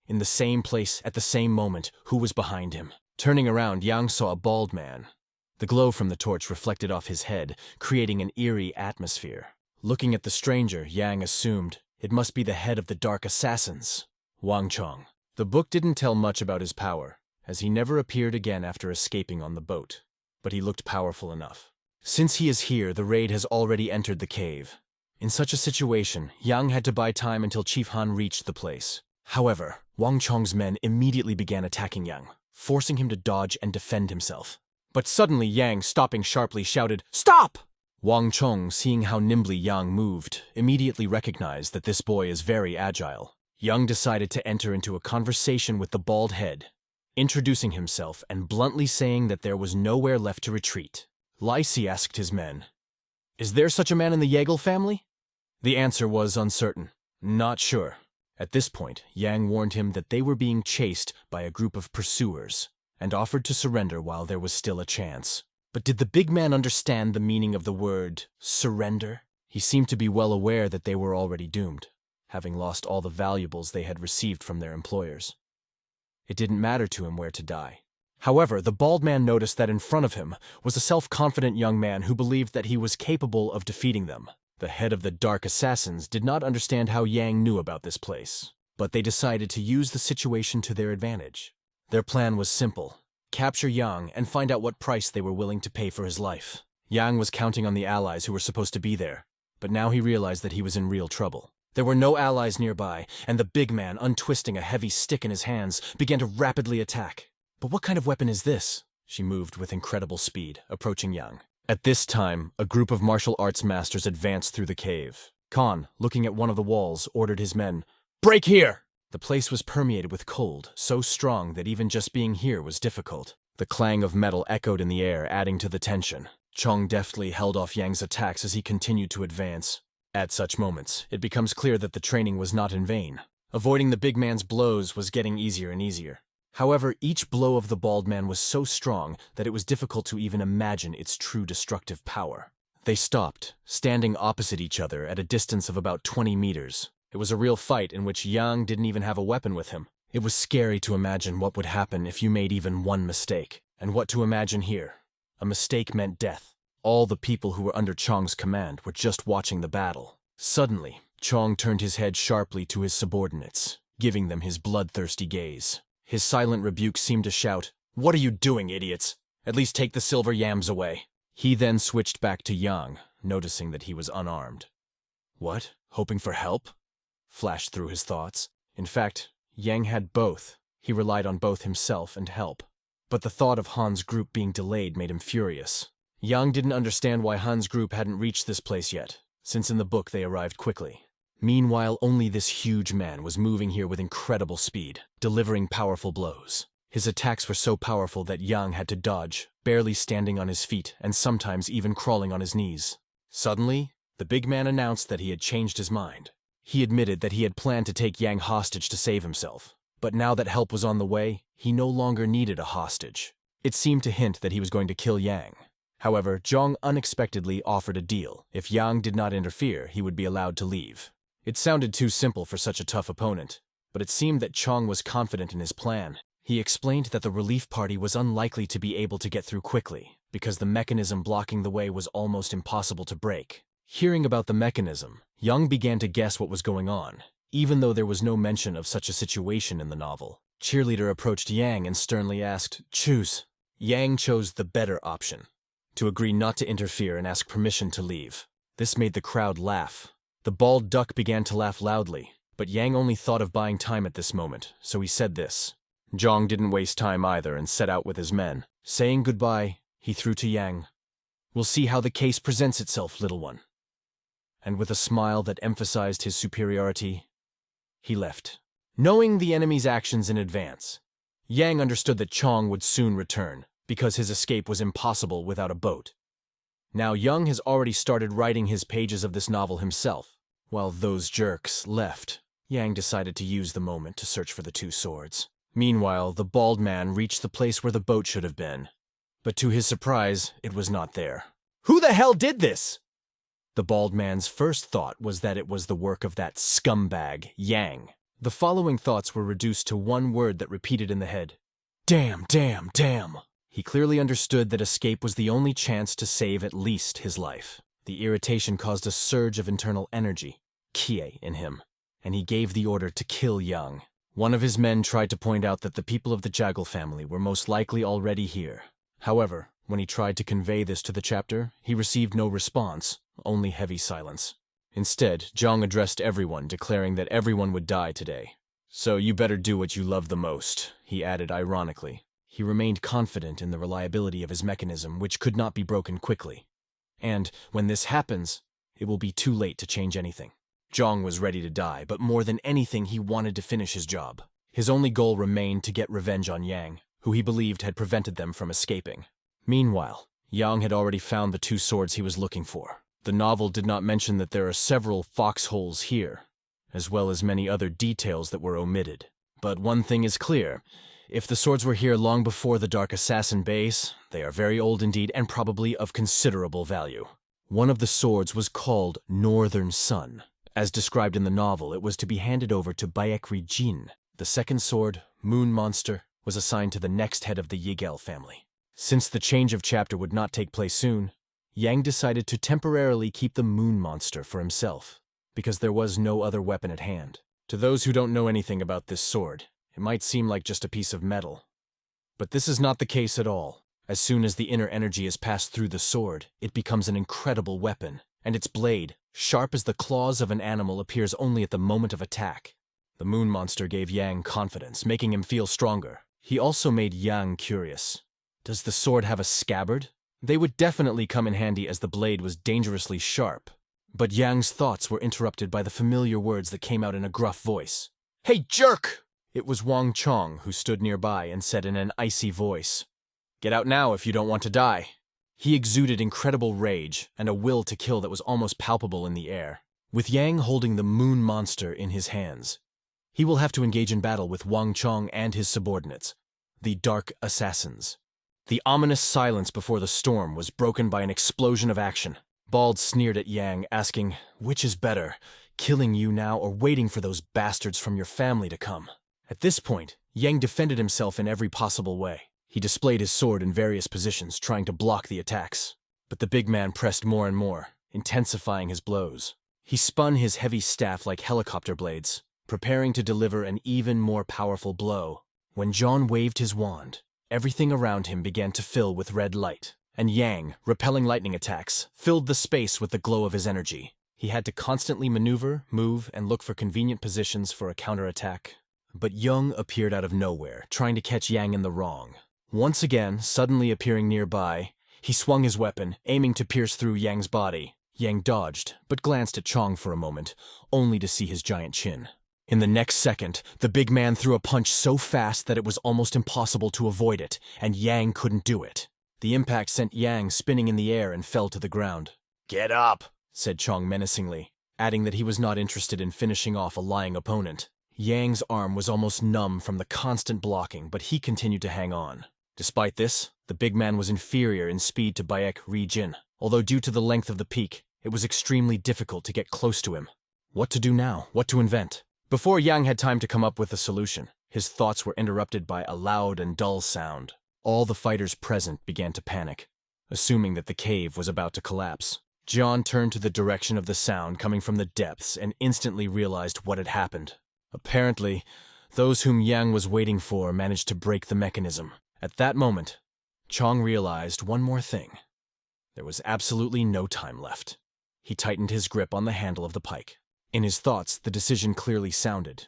In the same place, at the same moment, who was behind him? Turning around, Yang saw a bald man. The glow from the torch reflected off his head, creating an eerie atmosphere. Looking at the stranger, Yang assumed it must be the head of the Dark Assassins, Wang Chong. The book didn't tell much about his power, as he never appeared again after escaping on the boat, but he looked powerful enough. Since he is here, the raid has already entered the cave. In such a situation, Yang had to buy time until Chief Han reached the place. However, Wang Chong's men immediately began attacking Yang, forcing him to dodge and defend himself. But suddenly Yang, stopping sharply, shouted, "Stop!" Wang Chong, seeing how nimbly Yang moved, immediately recognized that this boy is very agile. Yang decided to enter into a conversation with the bald head, introducing himself and bluntly saying that there was nowhere left to retreat. Lysi asked his men, "Is there such a man in the Yahello family?" The answer was uncertain. Not sure. At this point, Yang warned him that they were being chased by a group of pursuers, and offered to surrender while there was still a chance. But did the big man understand the meaning of the word surrender? He seemed to be well aware that they were already doomed, having lost all the valuables they had received from their employers. It didn't matter to him where to die. However, the bald man noticed that in front of him was a self-confident young man who believed that he was capable of defeating them. The head of the Dark Assassins did not understand how Yang knew about this place, but they decided to use the situation to their advantage. Their plan was simple: capture Yang and find out what price they were willing to pay for his life. Yang was counting on the allies who were supposed to be there, but now he realized that he was in real trouble. There were no allies nearby, and the big man, untwisting a heavy stick in his hands, began to rapidly attack. But what kind of weapon is this? She moved with incredible speed, approaching Yang. At this time, a group of martial arts masters advanced through the cave. Khan, looking at one of the walls, ordered his men, "Break here!" The place was permeated with cold, so strong that even just being here was difficult. The clang of metal echoed in the air, adding to the tension. Chong deftly held off Yang's attacks as he continued to advance. At such moments, it becomes clear that the training was not in vain. Avoiding the big man's blows was getting easier and easier. However, each blow of the bald man was so strong that it was difficult to even imagine its true destructive power. They stopped, standing opposite each other at a distance of about 20 meters. It was a real fight in which Yang didn't even have a weapon with him. It was scary to imagine what would happen if you made even one mistake, and what to imagine here. A mistake meant death. All the people who were under Chong's command were just watching the battle. Suddenly, Chong turned his head sharply to his subordinates, giving them his bloodthirsty gaze. His silent rebuke seemed to shout, "What are you doing, idiots? At least take the silver yams away." He then switched back to Yang, noticing that he was unarmed. What? Hoping for help? Flashed through his thoughts. In fact, Yang had both. He relied on both himself and help. But the thought of Han's group being delayed made him furious. Yang didn't understand why Han's group hadn't reached this place yet, since in the book they arrived quickly. Meanwhile, only this huge man was moving here with incredible speed, delivering powerful blows. His attacks were so powerful that Yang had to dodge, barely standing on his feet and sometimes even crawling on his knees. Suddenly, the big man announced that he had changed his mind. He admitted that he had planned to take Yang hostage to save himself, but now that help was on the way, he no longer needed a hostage. It seemed to hint that he was going to kill Yang. However, Zhong unexpectedly offered a deal. If Yang did not interfere, he would be allowed to leave. It sounded too simple for such a tough opponent, but it seemed that Chong was confident in his plan. He explained that the relief party was unlikely to be able to get through quickly, because the mechanism blocking the way was almost impossible to break. Hearing about the mechanism, Yang began to guess what was going on, even though there was no mention of such a situation in the novel. Cheerleader approached Yang and sternly asked, "Choose." Yang chose the better option, to agree not to interfere and ask permission to leave. This made the crowd laugh. The bald duck began to laugh loudly, but Yang only thought of buying time at this moment, so he said this. Zhong didn't waste time either and set out with his men. Saying goodbye, he threw to Yang, "We'll see how the case presents itself, little one." And with a smile that emphasized his superiority, he left. Knowing the enemy's actions in advance, Yang understood that Chong would soon return, because his escape was impossible without a boat. Now Yang has already started writing his pages of this novel himself. While those jerks left, Yang decided to use the moment to search for the two swords. Meanwhile, the bald man reached the place where the boat should have been. But to his surprise, it was not there. "Who the hell did this?" The bald man's first thought was that it was the work of that scumbag, Yang. The following thoughts were reduced to one word that repeated in the head. Damn, damn, damn. He clearly understood that escape was the only chance to save at least his life. The irritation caused a surge of internal energy, kie, in him, and he gave the order to kill Yang. One of his men tried to point out that the people of the Jaggle family were most likely already here. However, when he tried to convey this to the chapter, he received no response, only heavy silence. Instead, Zhang addressed everyone, declaring that everyone would die today. "So you better do what you love the most," he added ironically. He remained confident in the reliability of his mechanism, which could not be broken quickly. And, when this happens, it will be too late to change anything. Zhang was ready to die, but more than anything he wanted to finish his job. His only goal remained to get revenge on Yang, who he believed had prevented them from escaping. Meanwhile, Yang had already found the 2 swords he was looking for. The novel did not mention that there are several foxholes here, as well as many other details that were omitted. But one thing is clear. If the swords were here long before the Dark Assassin base, they are very old indeed and probably of considerable value. One of the swords was called Northern Sun. As described in the novel, it was to be handed over to Baekri Jin. The second sword, Moon Monster, was assigned to the next head of the Yahello family. Since the change of chapter would not take place soon, Yang decided to temporarily keep the Moon Monster for himself, because there was no other weapon at hand. To those who don't know anything about this sword, it might seem like just a piece of metal. But this is not the case at all. As soon as the inner energy is passed through the sword, it becomes an incredible weapon, and its blade, sharp as the claws of an animal, appears only at the moment of attack. The Moon Monster gave Yang confidence, making him feel stronger. He also made Yang curious. Does the sword have a scabbard? They would definitely come in handy as the blade was dangerously sharp. But Yang's thoughts were interrupted by the familiar words that came out in a gruff voice. "Hey, jerk!" It was Wang Chong who stood nearby and said in an icy voice, "Get out now if you don't want to die." He exuded incredible rage and a will to kill that was almost palpable in the air. With Yang holding the Moon Monster in his hands, he will have to engage in battle with Wang Chong and his subordinates, the Dark Assassins. The ominous silence before the storm was broken by an explosion of action. Bald sneered at Yang, asking, "Which is better, killing you now or waiting for those bastards from your family to come?" At this point, Yang defended himself in every possible way. He displayed his sword in various positions, trying to block the attacks. But the big man pressed more and more, intensifying his blows. He spun his heavy staff like helicopter blades, preparing to deliver an even more powerful blow. When John waved his wand, everything around him began to fill with red light, and Yang, repelling lightning attacks, filled the space with the glow of his energy. He had to constantly maneuver, move, and look for convenient positions for a counterattack. But Young appeared out of nowhere, trying to catch Yang in the wrong. Once again, suddenly appearing nearby, he swung his weapon, aiming to pierce through Yang's body. Yang dodged, but glanced at Chong for a moment, only to see his giant chin. In the next second, the big man threw a punch so fast that it was almost impossible to avoid it, and Yang couldn't do it. The impact sent Yang spinning in the air and fell to the ground. "Get up," said Chong menacingly, adding that he was not interested in finishing off a lying opponent. Yang's arm was almost numb from the constant blocking, but he continued to hang on. Despite this, the big man was inferior in speed to Baekri Jin. Although due to the length of the peak, it was extremely difficult to get close to him. What to do now? What to invent? Before Yang had time to come up with a solution, his thoughts were interrupted by a loud and dull sound. All the fighters present began to panic, assuming that the cave was about to collapse. John turned to the direction of the sound coming from the depths and instantly realized what had happened. Apparently, those whom Yang was waiting for managed to break the mechanism. At that moment, Chong realized one more thing. There was absolutely no time left. He tightened his grip on the handle of the pike. In his thoughts, the decision clearly sounded.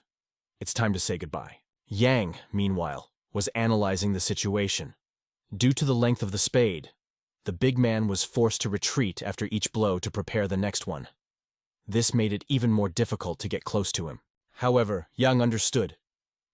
It's time to say goodbye. Yang, meanwhile, was analyzing the situation. Due to the length of the spade, the big man was forced to retreat after each blow to prepare the next one. This made it even more difficult to get close to him. However, Yang understood.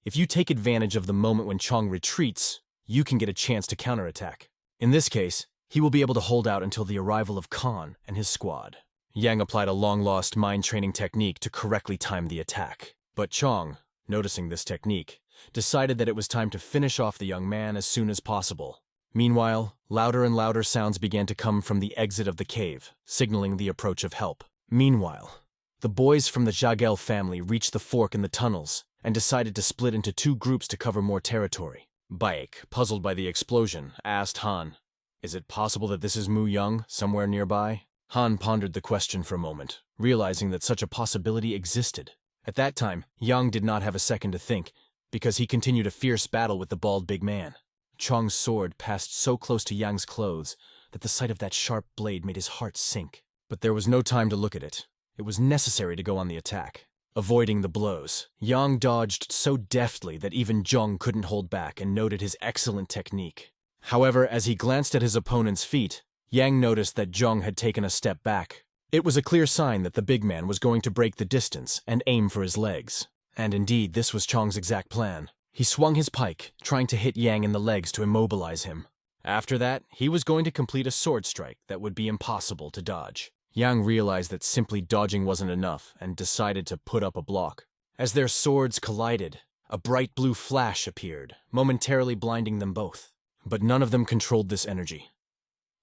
If you take advantage of the moment when Chong retreats, you can get a chance to counterattack. In this case, he will be able to hold out until the arrival of Khan and his squad. Yang applied a long-lost mind-training technique to correctly time the attack. But Chong, noticing this technique, decided that it was time to finish off the young man as soon as possible. Meanwhile, louder and louder sounds began to come from the exit of the cave, signaling the approach of help. Meanwhile, the boys from the Yahello family reached the fork in the tunnels and decided to split into 2 groups to cover more territory. Baek, puzzled by the explosion, asked Han, "Is it possible that this is Mu Young, somewhere nearby?" Han pondered the question for a moment, realizing that such a possibility existed. At that time, Yang did not have a second to think, because he continued a fierce battle with the bald big man. Chong's sword passed so close to Yang's clothes that the sight of that sharp blade made his heart sink. But there was no time to look at it. It was necessary to go on the attack. Avoiding the blows, Yang dodged so deftly that even Zhong couldn't hold back and noted his excellent technique. However, as he glanced at his opponent's feet, Yang noticed that Zhong had taken a step back. It was a clear sign that the big man was going to break the distance and aim for his legs. And indeed, this was Chong's exact plan. He swung his pike, trying to hit Yang in the legs to immobilize him. After that, he was going to complete a sword strike that would be impossible to dodge. Yang realized that simply dodging wasn't enough and decided to put up a block. As their swords collided, a bright blue flash appeared, momentarily blinding them both. But none of them controlled this energy.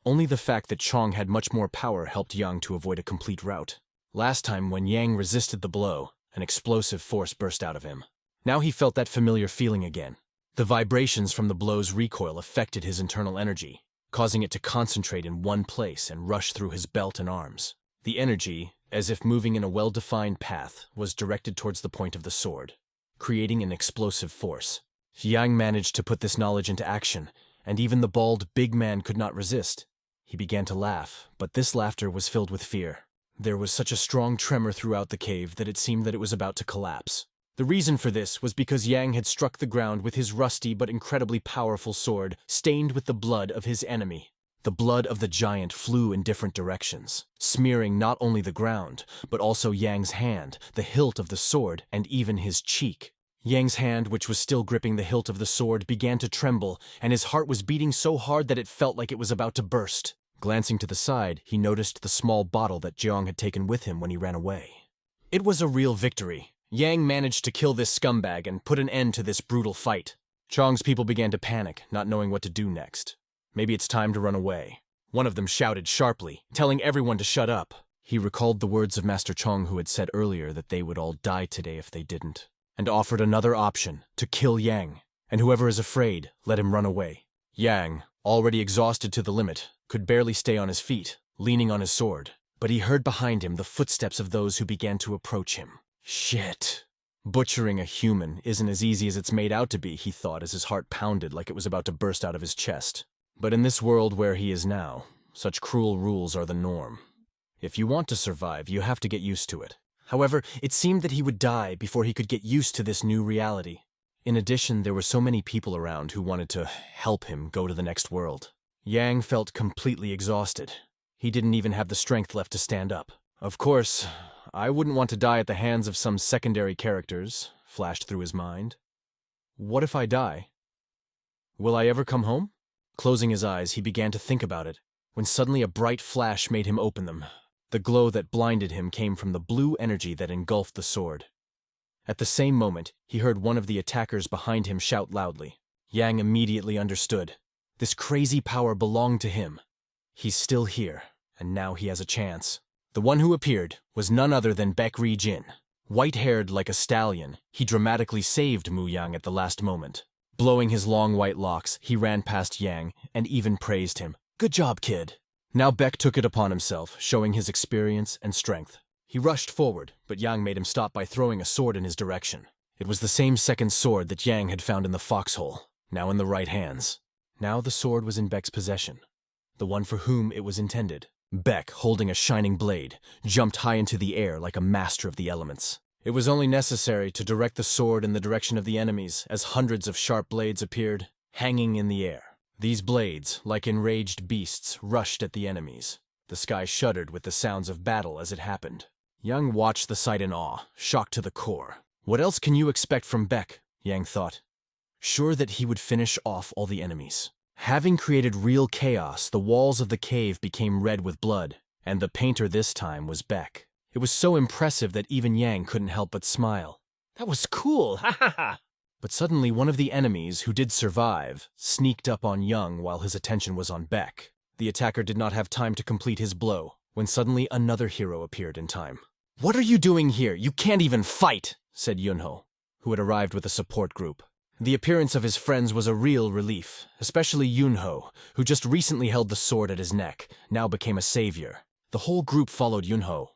Only the fact that Chong had much more power helped Yang to avoid a complete rout. Last time, when Yang resisted the blow, an explosive force burst out of him. Now he felt that familiar feeling again. The vibrations from the blow's recoil affected his internal energy, causing it to concentrate in one place and rush through his belt and arms. The energy, as if moving in a well-defined path, was directed towards the point of the sword, creating an explosive force. Yang managed to put this knowledge into action, and even the bald big man could not resist. He began to laugh, but this laughter was filled with fear. There was such a strong tremor throughout the cave that it seemed that it was about to collapse. The reason for this was because Yang had struck the ground with his rusty but incredibly powerful sword, stained with the blood of his enemy. The blood of the giant flew in different directions, smearing not only the ground, but also Yang's hand, the hilt of the sword, and even his cheek. Yang's hand, which was still gripping the hilt of the sword, began to tremble, and his heart was beating so hard that it felt like it was about to burst. Glancing to the side, he noticed the small bottle that Zhong had taken with him when he ran away. It was a real victory. Yang managed to kill this scumbag and put an end to this brutal fight. Chong's people began to panic, not knowing what to do next. Maybe it's time to run away. One of them shouted sharply, telling everyone to shut up. He recalled the words of Master Chong, who had said earlier that they would all die today if they didn't, and offered another option, to kill Yang, and whoever is afraid, let him run away. Yang, already exhausted to the limit, could barely stay on his feet, leaning on his sword, but he heard behind him the footsteps of those who began to approach him. Shit. Butchering a human isn't as easy as it's made out to be, he thought as his heart pounded like it was about to burst out of his chest. But in this world where he is now, such cruel rules are the norm. If you want to survive, you have to get used to it. However, it seemed that he would die before he could get used to this new reality. In addition, there were so many people around who wanted to help him go to the next world. Yang felt completely exhausted. He didn't even have the strength left to stand up. Of course, I wouldn't want to die at the hands of some secondary characters, flashed through his mind. What if I die? Will I ever come home? Closing his eyes, he began to think about it, when suddenly a bright flash made him open them. The glow that blinded him came from the blue energy that engulfed the sword. At the same moment, he heard one of the attackers behind him shout loudly. Yang immediately understood. This crazy power belonged to him. He's still here, and now he has a chance. The one who appeared was none other than Baek Ri-jin. White-haired like a stallion, he dramatically saved Mu Yang at the last moment. Blowing his long white locks, he ran past Yang and even praised him. Good job, kid. Now Baek took it upon himself, showing his experience and strength. He rushed forward, but Yang made him stop by throwing a sword in his direction. It was the same second sword that Yang had found in the foxhole, now in the right hands. Now the sword was in Baek's possession, the one for whom it was intended. Baek, holding a shining blade, jumped high into the air like a master of the elements. It was only necessary to direct the sword in the direction of the enemies as hundreds of sharp blades appeared, hanging in the air. These blades, like enraged beasts, rushed at the enemies. The sky shuddered with the sounds of battle as it happened. Yang watched the sight in awe, shocked to the core. What else can you expect from Baek? Yang thought, sure that he would finish off all the enemies. Having created real chaos, the walls of the cave became red with blood, and the painter this time was Baek. It was so impressive that even Yang couldn't help but smile. That was cool, ha ha ha! But suddenly one of the enemies, who did survive, sneaked up on Yang while his attention was on Baek. The attacker did not have time to complete his blow, when suddenly another hero appeared in time. What are you doing here? You can't even fight, said Yunho, who had arrived with a support group. The appearance of his friends was a real relief, especially Yunho, who just recently held the sword at his neck, now became a savior. The whole group followed Yunho.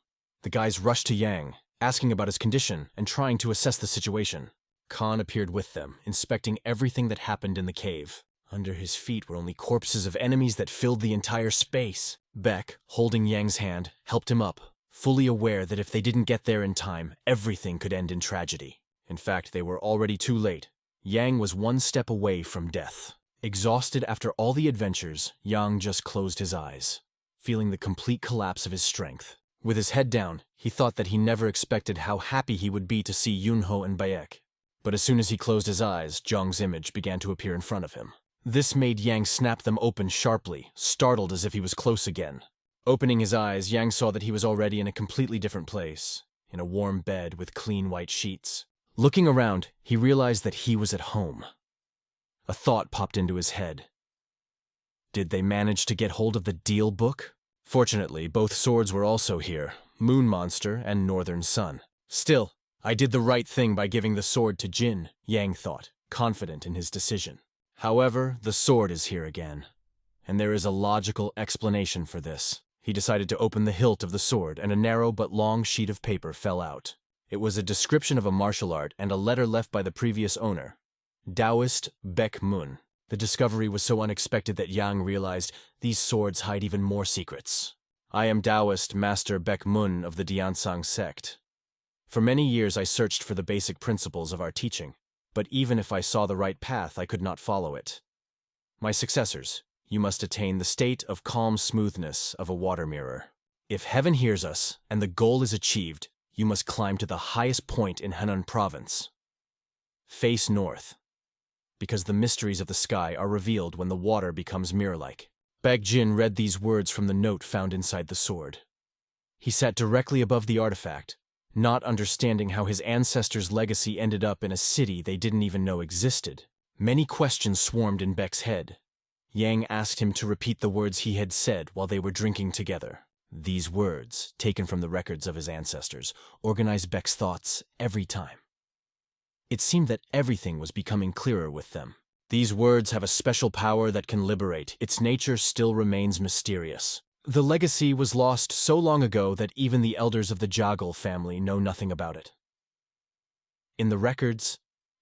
The guys rushed to Yang, asking about his condition and trying to assess the situation. Khan appeared with them, inspecting everything that happened in the cave. Under his feet were only corpses of enemies that filled the entire space. Beck, holding Yang's hand, helped him up, fully aware that if they didn't get there in time, everything could end in tragedy. In fact, they were already too late. Yang was one step away from death. Exhausted after all the adventures, Yang just closed his eyes, feeling the complete collapse of his strength. With his head down, he thought that he never expected how happy he would be to see Yunho and Bayek. But as soon as he closed his eyes, Zhang's image began to appear in front of him. This made Yang snap them open sharply, startled as if he was close again. Opening his eyes, Yang saw that he was already in a completely different place, in a warm bed with clean white sheets. Looking around, he realized that he was at home. A thought popped into his head. Did they manage to get hold of the deal book? Fortunately, both swords were also here, Moon Monster and Northern Sun. Still, I did the right thing by giving the sword to Jin, Yang thought, confident in his decision. However, the sword is here again, and there is a logical explanation for this. He decided to open the hilt of the sword, and a narrow but long sheet of paper fell out. It was a description of a martial art and a letter left by the previous owner, Taoist Baek Mun. The discovery was so unexpected that Yang realized these swords hide even more secrets. I am Taoist Master Baek Mun of the Diansang sect. For many years I searched for the basic principles of our teaching, but even if I saw the right path, I could not follow it. My successors, you must attain the state of calm smoothness of a water mirror. If heaven hears us and the goal is achieved, you must climb to the highest point in Henan province. Face north, because the mysteries of the sky are revealed when the water becomes mirror-like. Baek Jin read these words from the note found inside the sword. He sat directly above the artifact, not understanding how his ancestors' legacy ended up in a city they didn't even know existed. Many questions swarmed in Baek's head. Yang asked him to repeat the words he had said while they were drinking together. These words, taken from the records of his ancestors, organized Baek's thoughts every time. It seemed that everything was becoming clearer with them. These words have a special power that can liberate. Its nature still remains mysterious. The legacy was lost so long ago that even the elders of the Jagel family know nothing about it. In the records,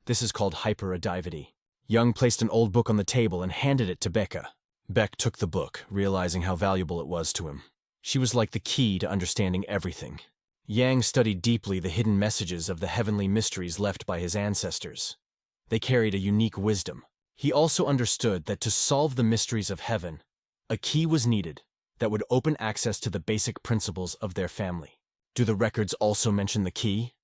this is called hyperadivity. Young placed an old book on the table and handed it to Becca. Beck took the book, realizing how valuable it was to him. She was like the key to understanding everything. Yang studied deeply the hidden messages of the heavenly mysteries left by his ancestors. They carried a unique wisdom. He also understood that to solve the mysteries of heaven, a key was needed that would open access to the basic principles of their family. Do the records also mention the key?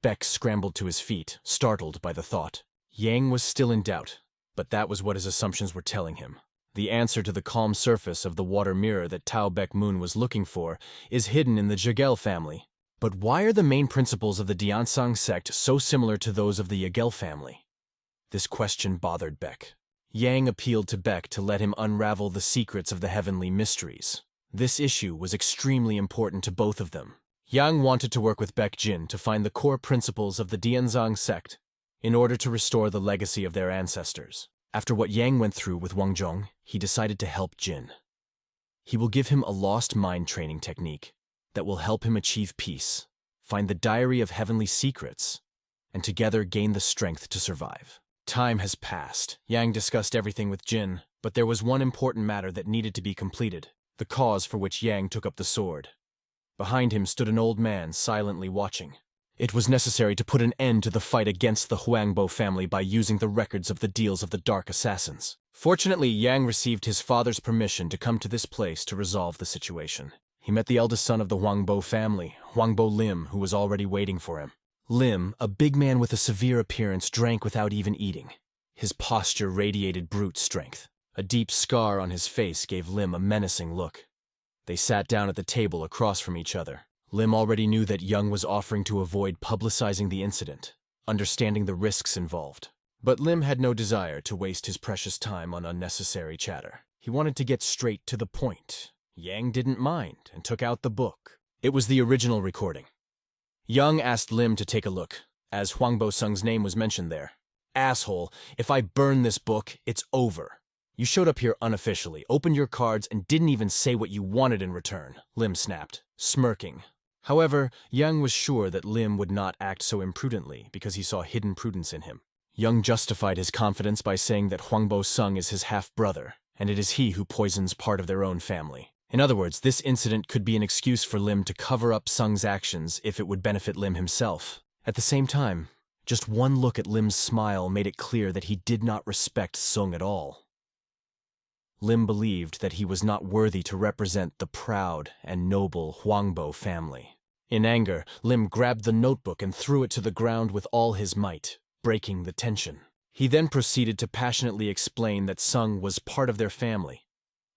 Beck scrambled to his feet, startled by the thought. Yang was still in doubt, but that was what his assumptions were telling him. The answer to the calm surface of the water mirror that Tao Baek Mun was looking for is hidden in the Jagel family. But why are the main principles of the Diansang sect so similar to those of the Yagel family? This question bothered Beck. Yang appealed to Beck to let him unravel the secrets of the heavenly mysteries. This issue was extremely important to both of them. Yang wanted to work with Baek Jin to find the core principles of the Diansang sect in order to restore the legacy of their ancestors. After what Yang went through with Wang Zhong, he decided to help Jin. He will give him a lost mind training technique that will help him achieve peace, find the diary of heavenly secrets, and together gain the strength to survive. Time has passed. Yang discussed everything with Jin, but there was one important matter that needed to be completed, the cause for which Yang took up the sword. Behind him stood an old man, silently watching. It was necessary to put an end to the fight against the Huangbo family by using the records of the deals of the Dark Assassins. Fortunately, Yang received his father's permission to come to this place to resolve the situation. He met the eldest son of the Huangbo family, Huangbo Lim, who was already waiting for him. Lim, a big man with a severe appearance, drank without even eating. His posture radiated brute strength. A deep scar on his face gave Lim a menacing look. They sat down at the table across from each other. Lim already knew that Young was offering to avoid publicizing the incident, understanding the risks involved. But Lim had no desire to waste his precious time on unnecessary chatter. He wanted to get straight to the point. Yang didn't mind and took out the book. It was the original recording. Young asked Lim to take a look, as Huangbo Sung's name was mentioned there. Asshole, if I burn this book, it's over. You showed up here unofficially, opened your cards, and didn't even say what you wanted in return, Lim snapped, smirking. However, Yang was sure that Lim would not act so imprudently because he saw hidden prudence in him. Yang justified his confidence by saying that Huangbo Sung is his half-brother, and it is he who poisons part of their own family. In other words, this incident could be an excuse for Lim to cover up Sung's actions if it would benefit Lim himself. At the same time, just one look at Lim's smile made it clear that he did not respect Sung at all. Lim believed that he was not worthy to represent the proud and noble Huangbo family. In anger, Lim grabbed the notebook and threw it to the ground with all his might, breaking the tension. He then proceeded to passionately explain that Sung was part of their family,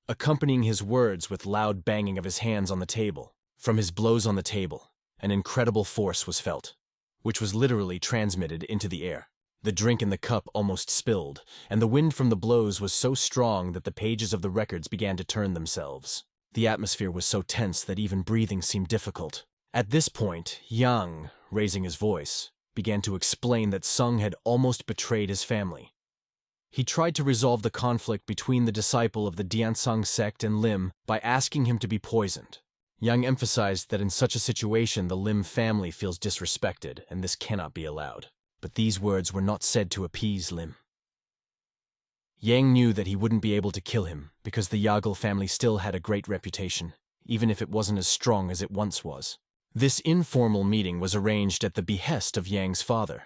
accompanying his words with loud banging of his hands on the table. From his blows on the table, an incredible force was felt, which was literally transmitted into the air. The drink in the cup almost spilled, and the wind from the blows was so strong that the pages of the records began to turn themselves. The atmosphere was so tense that even breathing seemed difficult. At this point, Yang, raising his voice, began to explain that Sung had almost betrayed his family. He tried to resolve the conflict between the disciple of the Diansang sect and Lim by asking him to be poisoned. Yang emphasized that in such a situation the Lim family feels disrespected and this cannot be allowed. But these words were not said to appease Lim. Yang knew that he wouldn't be able to kill him because the Yahello family still had a great reputation, even if it wasn't as strong as it once was. This informal meeting was arranged at the behest of Yang's father.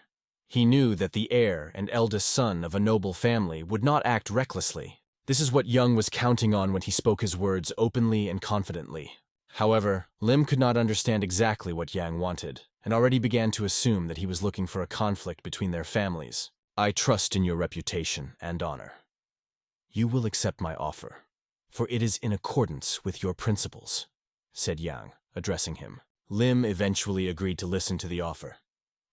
He knew that the heir and eldest son of a noble family would not act recklessly. This is what Yang was counting on when he spoke his words openly and confidently. However, Lim could not understand exactly what Yang wanted, and already began to assume that he was looking for a conflict between their families. I trust in your reputation and honor. You will accept my offer, for it is in accordance with your principles, said Yang, addressing him. Lim eventually agreed to listen to the offer.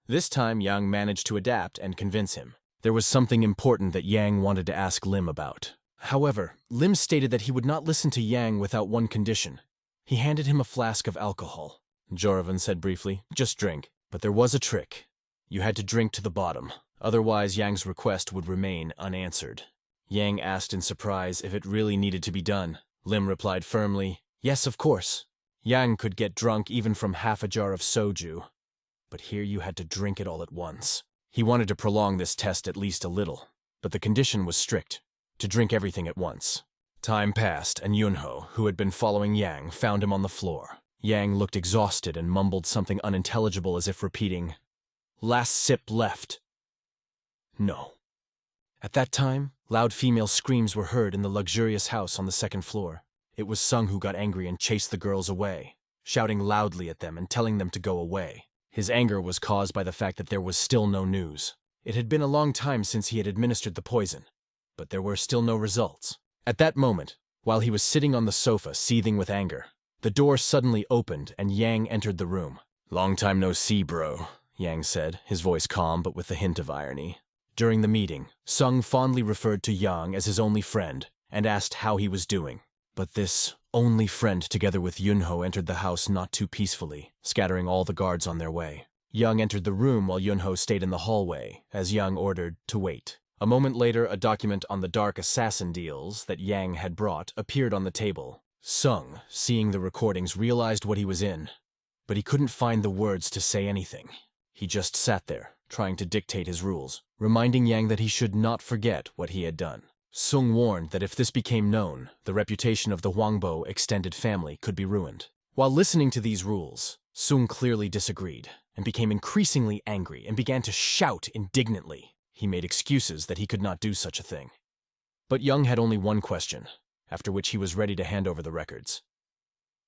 This time, Yang managed to adapt and convince him. There was something important that Yang wanted to ask Lim about. However, Lim stated that he would not listen to Yang without one condition. He handed him a flask of alcohol. Joravan said briefly, just drink. But there was a trick. You had to drink to the bottom. Otherwise, Yang's request would remain unanswered. Yang asked in surprise if it really needed to be done. Lim replied firmly, yes, of course. Yang could get drunk even from half a jar of soju. But here you had to drink it all at once. He wanted to prolong this test at least a little, but the condition was strict, to drink everything at once. Time passed, and Yunho, who had been following Yang, found him on the floor. Yang looked exhausted and mumbled something unintelligible as if repeating, last sip left. No. At that time, loud female screams were heard in the luxurious house on the second floor. It was Sung who got angry and chased the girls away, shouting loudly at them and telling them to go away. His anger was caused by the fact that there was still no news. It had been a long time since he had administered the poison, but there were still no results. At that moment, while he was sitting on the sofa seething with anger, the door suddenly opened and Yang entered the room. Long time no see, bro, Yang said, his voice calm but with a hint of irony. During the meeting, Sung fondly referred to Yang as his only friend and asked how he was doing. But this only friend together with Yunho entered the house not too peacefully, scattering all the guards on their way. Yang entered the room while Yunho stayed in the hallway, as Yang ordered to wait. A moment later, a document on the dark assassin deals that Yang had brought appeared on the table. Sung, seeing the recordings, realized what he was in, but he couldn't find the words to say anything. He just sat there, trying to dictate his rules, reminding Yang that he should not forget what he had done. Sung warned that if this became known, the reputation of the Huangbo extended family could be ruined. While listening to these rules, Sung clearly disagreed and became increasingly angry and began to shout indignantly. He made excuses that he could not do such a thing. But Young had only one question, after which he was ready to hand over the records.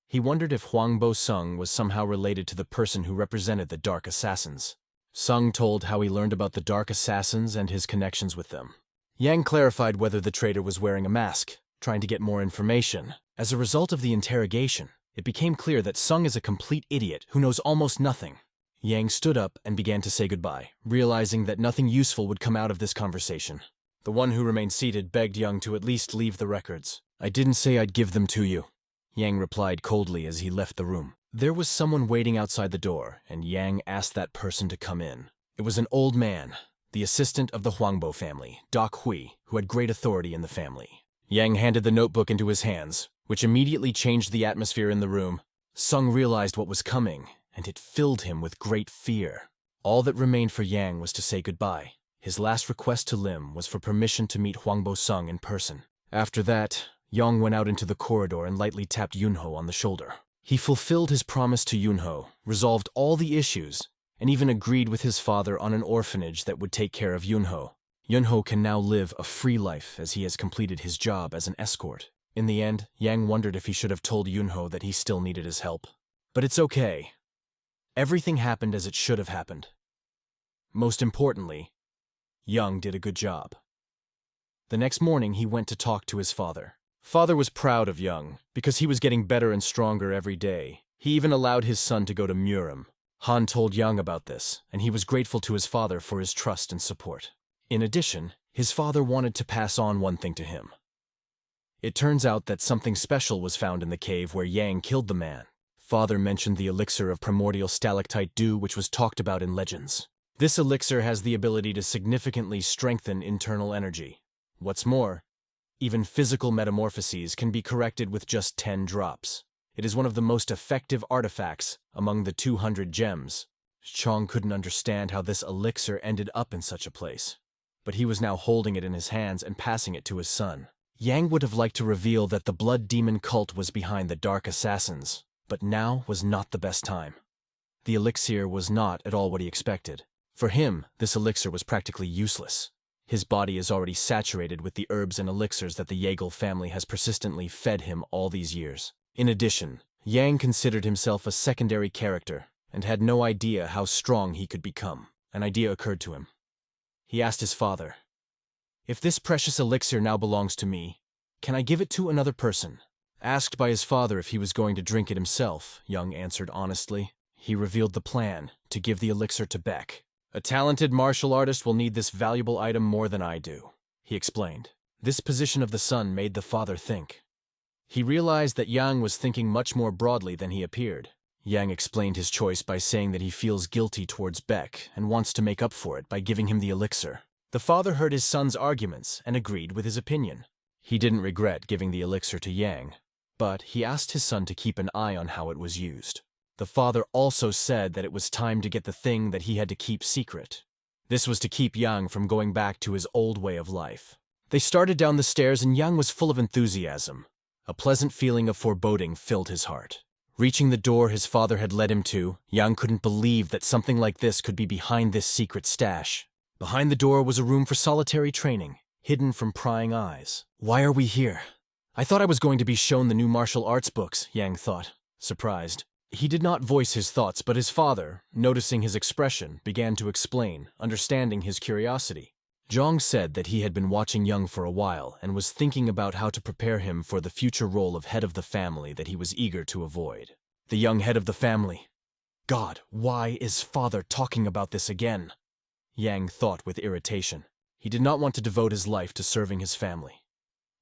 He wondered if Huangbo Sung was somehow related to the person who represented the Dark Assassins. Sung told how he learned about the Dark Assassins and his connections with them. Yang clarified whether the traitor was wearing a mask, trying to get more information. As a result of the interrogation, it became clear that Sung is a complete idiot who knows almost nothing. Yang stood up and began to say goodbye, realizing that nothing useful would come out of this conversation. The one who remained seated begged Yang to at least leave the records. I didn't say I'd give them to you, Yang replied coldly as he left the room. There was someone waiting outside the door, and Yang asked that person to come in. It was an old man, the assistant of the Huangbo family, Doc Hui, who had great authority in the family. Yang handed the notebook into his hands, which immediately changed the atmosphere in the room. Sung realized what was coming, and it filled him with great fear. All that remained for Yang was to say goodbye. His last request to Lim was for permission to meet Huangbo Sung in person. After that, Yang went out into the corridor and lightly tapped Yunho on the shoulder. He fulfilled his promise to Yunho, resolved all the issues, and even agreed with his father on an orphanage that would take care of Yunho. Yunho can now live a free life as he has completed his job as an escort. In the end, Yang wondered if he should have told Yunho that he still needed his help. But it's okay. Everything happened as it should have happened. Most importantly, Yang did a good job. The next morning, he went to talk to his father. Father was proud of Yang because he was getting better and stronger every day. He even allowed his son to go to Murim. Han told Yang about this, and he was grateful to his father for his trust and support. In addition, his father wanted to pass on one thing to him. It turns out that something special was found in the cave where Yang killed the man. Father mentioned the elixir of primordial stalactite dew, which was talked about in legends. This elixir has the ability to significantly strengthen internal energy. What's more, even physical metamorphoses can be corrected with just 10 drops. It is one of the most effective artifacts among the 200 gems. Chong couldn't understand how this elixir ended up in such a place. But he was now holding it in his hands and passing it to his son. Yang would have liked to reveal that the blood demon cult was behind the dark assassins, but now was not the best time. The elixir was not at all what he expected. For him, this elixir was practically useless. His body is already saturated with the herbs and elixirs that the Yahello family has persistently fed him all these years. In addition, Yang considered himself a secondary character and had no idea how strong he could become. An idea occurred to him. He asked his father, "If this precious elixir now belongs to me, can I give it to another person?" Asked by his father if he was going to drink it himself, Young answered honestly. He revealed the plan to give the elixir to Beck. "A talented martial artist will need this valuable item more than I do," he explained. This position of the son made the father think. He realized that Yang was thinking much more broadly than he appeared. Yang explained his choice by saying that he feels guilty towards Beck and wants to make up for it by giving him the elixir. The father heard his son's arguments and agreed with his opinion. He didn't regret giving the elixir to Yang, but he asked his son to keep an eye on how it was used. The father also said that it was time to get the thing that he had to keep secret. This was to keep Yang from going back to his old way of life. They started down the stairs and Yang was full of enthusiasm. A pleasant feeling of foreboding filled his heart. Reaching the door his father had led him to, Yang couldn't believe that something like this could be behind this secret stash. Behind the door was a room for solitary training, hidden from prying eyes. "Why are we here? I thought I was going to be shown the new martial arts books," Yang thought, surprised. He did not voice his thoughts, but his father, noticing his expression, began to explain, understanding his curiosity. Zhang said that he had been watching Young for a while and was thinking about how to prepare him for the future role of head of the family that he was eager to avoid. The young head of the family. God, why is father talking about this again? Yang thought with irritation. He did not want to devote his life to serving his family.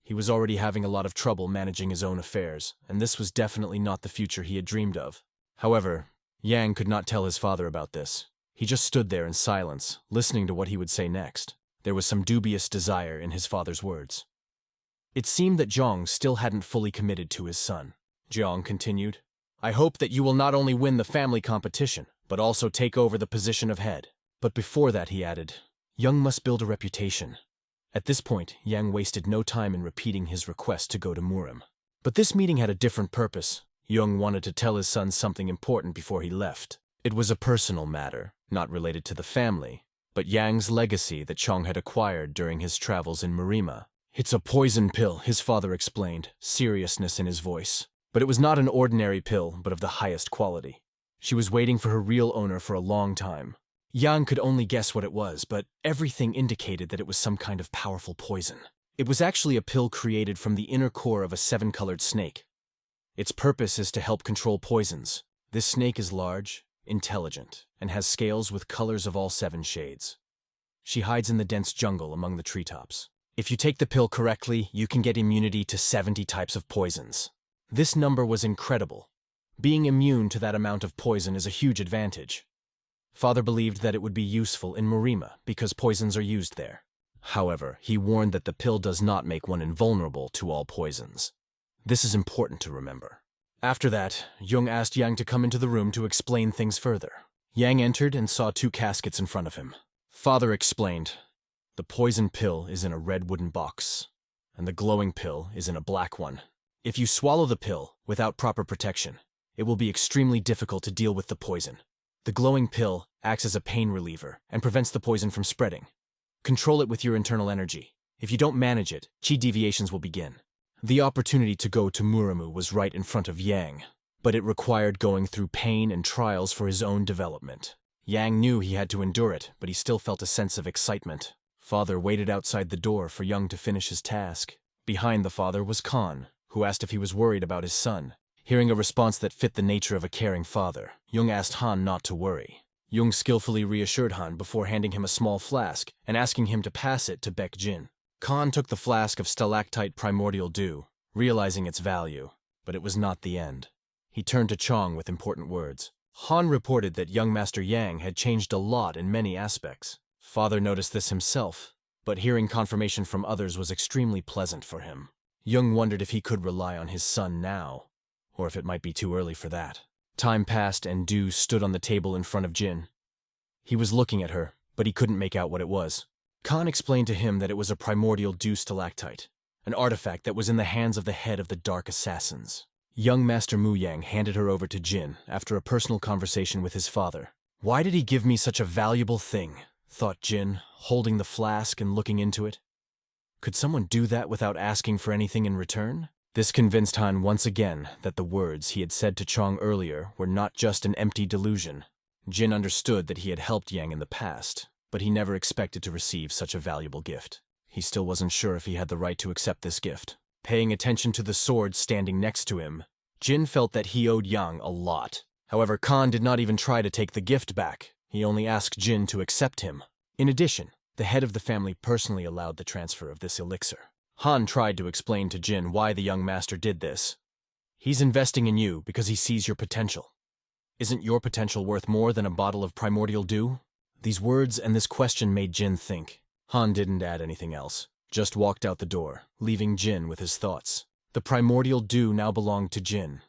He was already having a lot of trouble managing his own affairs, and this was definitely not the future he had dreamed of. However, Yang could not tell his father about this. He just stood there in silence, listening to what he would say next. There was some dubious desire in his father's words. It seemed that Zhang still hadn't fully committed to his son. Zhang continued, "I hope that you will not only win the family competition, but also take over the position of head." But before that, he added, "Young must build a reputation." At this point, Yang wasted no time in repeating his request to go to Murim. But this meeting had a different purpose. Young wanted to tell his son something important before he left. It was a personal matter, not related to the family, but Yang's legacy that Chong had acquired during his travels in Marima. "It's a poison pill," his father explained, seriousness in his voice. But it was not an ordinary pill, but of the highest quality. She was waiting for her real owner for a long time. Yang could only guess what it was, but everything indicated that it was some kind of powerful poison. It was actually a pill created from the inner core of a 7-colored snake. Its purpose is to help control poisons. This snake is large, intelligent, and has scales with colors of all 7 shades. She hides in the dense jungle among the treetops. If you take the pill correctly, you can get immunity to 70 types of poisons. This number was incredible. Being immune to that amount of poison is a huge advantage. Father believed that it would be useful in Marima because poisons are used there. However, he warned that the pill does not make one invulnerable to all poisons. This is important to remember. After that, Jung asked Yang to come into the room to explain things further. Yang entered and saw 2 caskets in front of him. Father explained, "The poison pill is in a red wooden box, and the glowing pill is in a black one. If you swallow the pill without proper protection, it will be extremely difficult to deal with the poison. The glowing pill acts as a pain reliever and prevents the poison from spreading. Control it with your internal energy. If you don't manage it, chi deviations will begin." The opportunity to go to Muramu was right in front of Yang, but it required going through pain and trials for his own development. Yang knew he had to endure it, but he still felt a sense of excitement. Father waited outside the door for Yang to finish his task. Behind the father was Khan, who asked if he was worried about his son. Hearing a response that fit the nature of a caring father, Jung asked Han not to worry. Jung skillfully reassured Han before handing him a small flask and asking him to pass it to Baek Jin. Khan took the flask of stalactite primordial dew, realizing its value, but it was not the end. He turned to Chong with important words. Han reported that young Master Yang had changed a lot in many aspects. Father noticed this himself, but hearing confirmation from others was extremely pleasant for him. Jung wondered if he could rely on his son now, or if it might be too early for that. Time passed and Dew stood on the table in front of Jin. He was looking at her, but he couldn't make out what it was. Khan explained to him that it was a primordial dew stalactite, an artifact that was in the hands of the head of the Dark Assassins. Young Master Mu Yang handed her over to Jin after a personal conversation with his father. "Why did he give me such a valuable thing?" thought Jin, holding the flask and looking into it. Could someone do that without asking for anything in return? This convinced Han once again that the words he had said to Chong earlier were not just an empty delusion. Jin understood that he had helped Yang in the past, but he never expected to receive such a valuable gift. He still wasn't sure if he had the right to accept this gift. Paying attention to the sword standing next to him, Jin felt that he owed Yang a lot. However, Khan did not even try to take the gift back. He only asked Jin to accept him. In addition, the head of the family personally allowed the transfer of this elixir. Han tried to explain to Jin why the young master did this. "He's investing in you because he sees your potential. Isn't your potential worth more than a bottle of primordial dew?" These words and this question made Jin think. Han didn't add anything else, just walked out the door, leaving Jin with his thoughts. The primordial dew now belonged to Jin.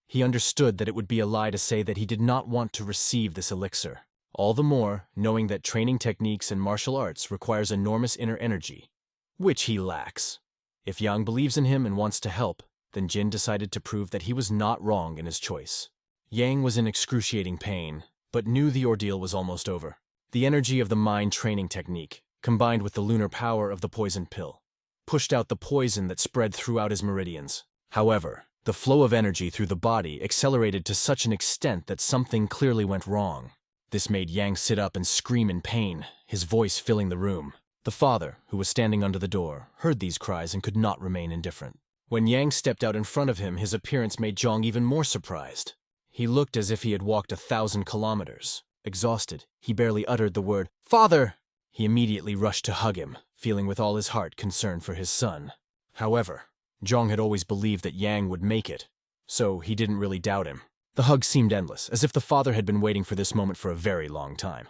He understood that it would be a lie to say that he did not want to receive this elixir. All the more, knowing that training techniques and martial arts requires enormous inner energy, which he lacks. If Yang believes in him and wants to help, then Jin decided to prove that he was not wrong in his choice. Yang was in excruciating pain, but knew the ordeal was almost over. The energy of the mind training technique, combined with the lunar power of the poison pill, pushed out the poison that spread throughout his meridians. However, the flow of energy through the body accelerated to such an extent that something clearly went wrong. This made Yang sit up and scream in pain, his voice filling the room. The father, who was standing under the door, heard these cries and could not remain indifferent. When Yang stepped out in front of him, his appearance made Zhang even more surprised. He looked as if he had walked 1,000 kilometers. Exhausted, he barely uttered the word, "Father!" He immediately rushed to hug him, feeling with all his heart concern for his son. However, Zhang had always believed that Yang would make it, so he didn't really doubt him. The hug seemed endless, as if the father had been waiting for this moment for a very long time.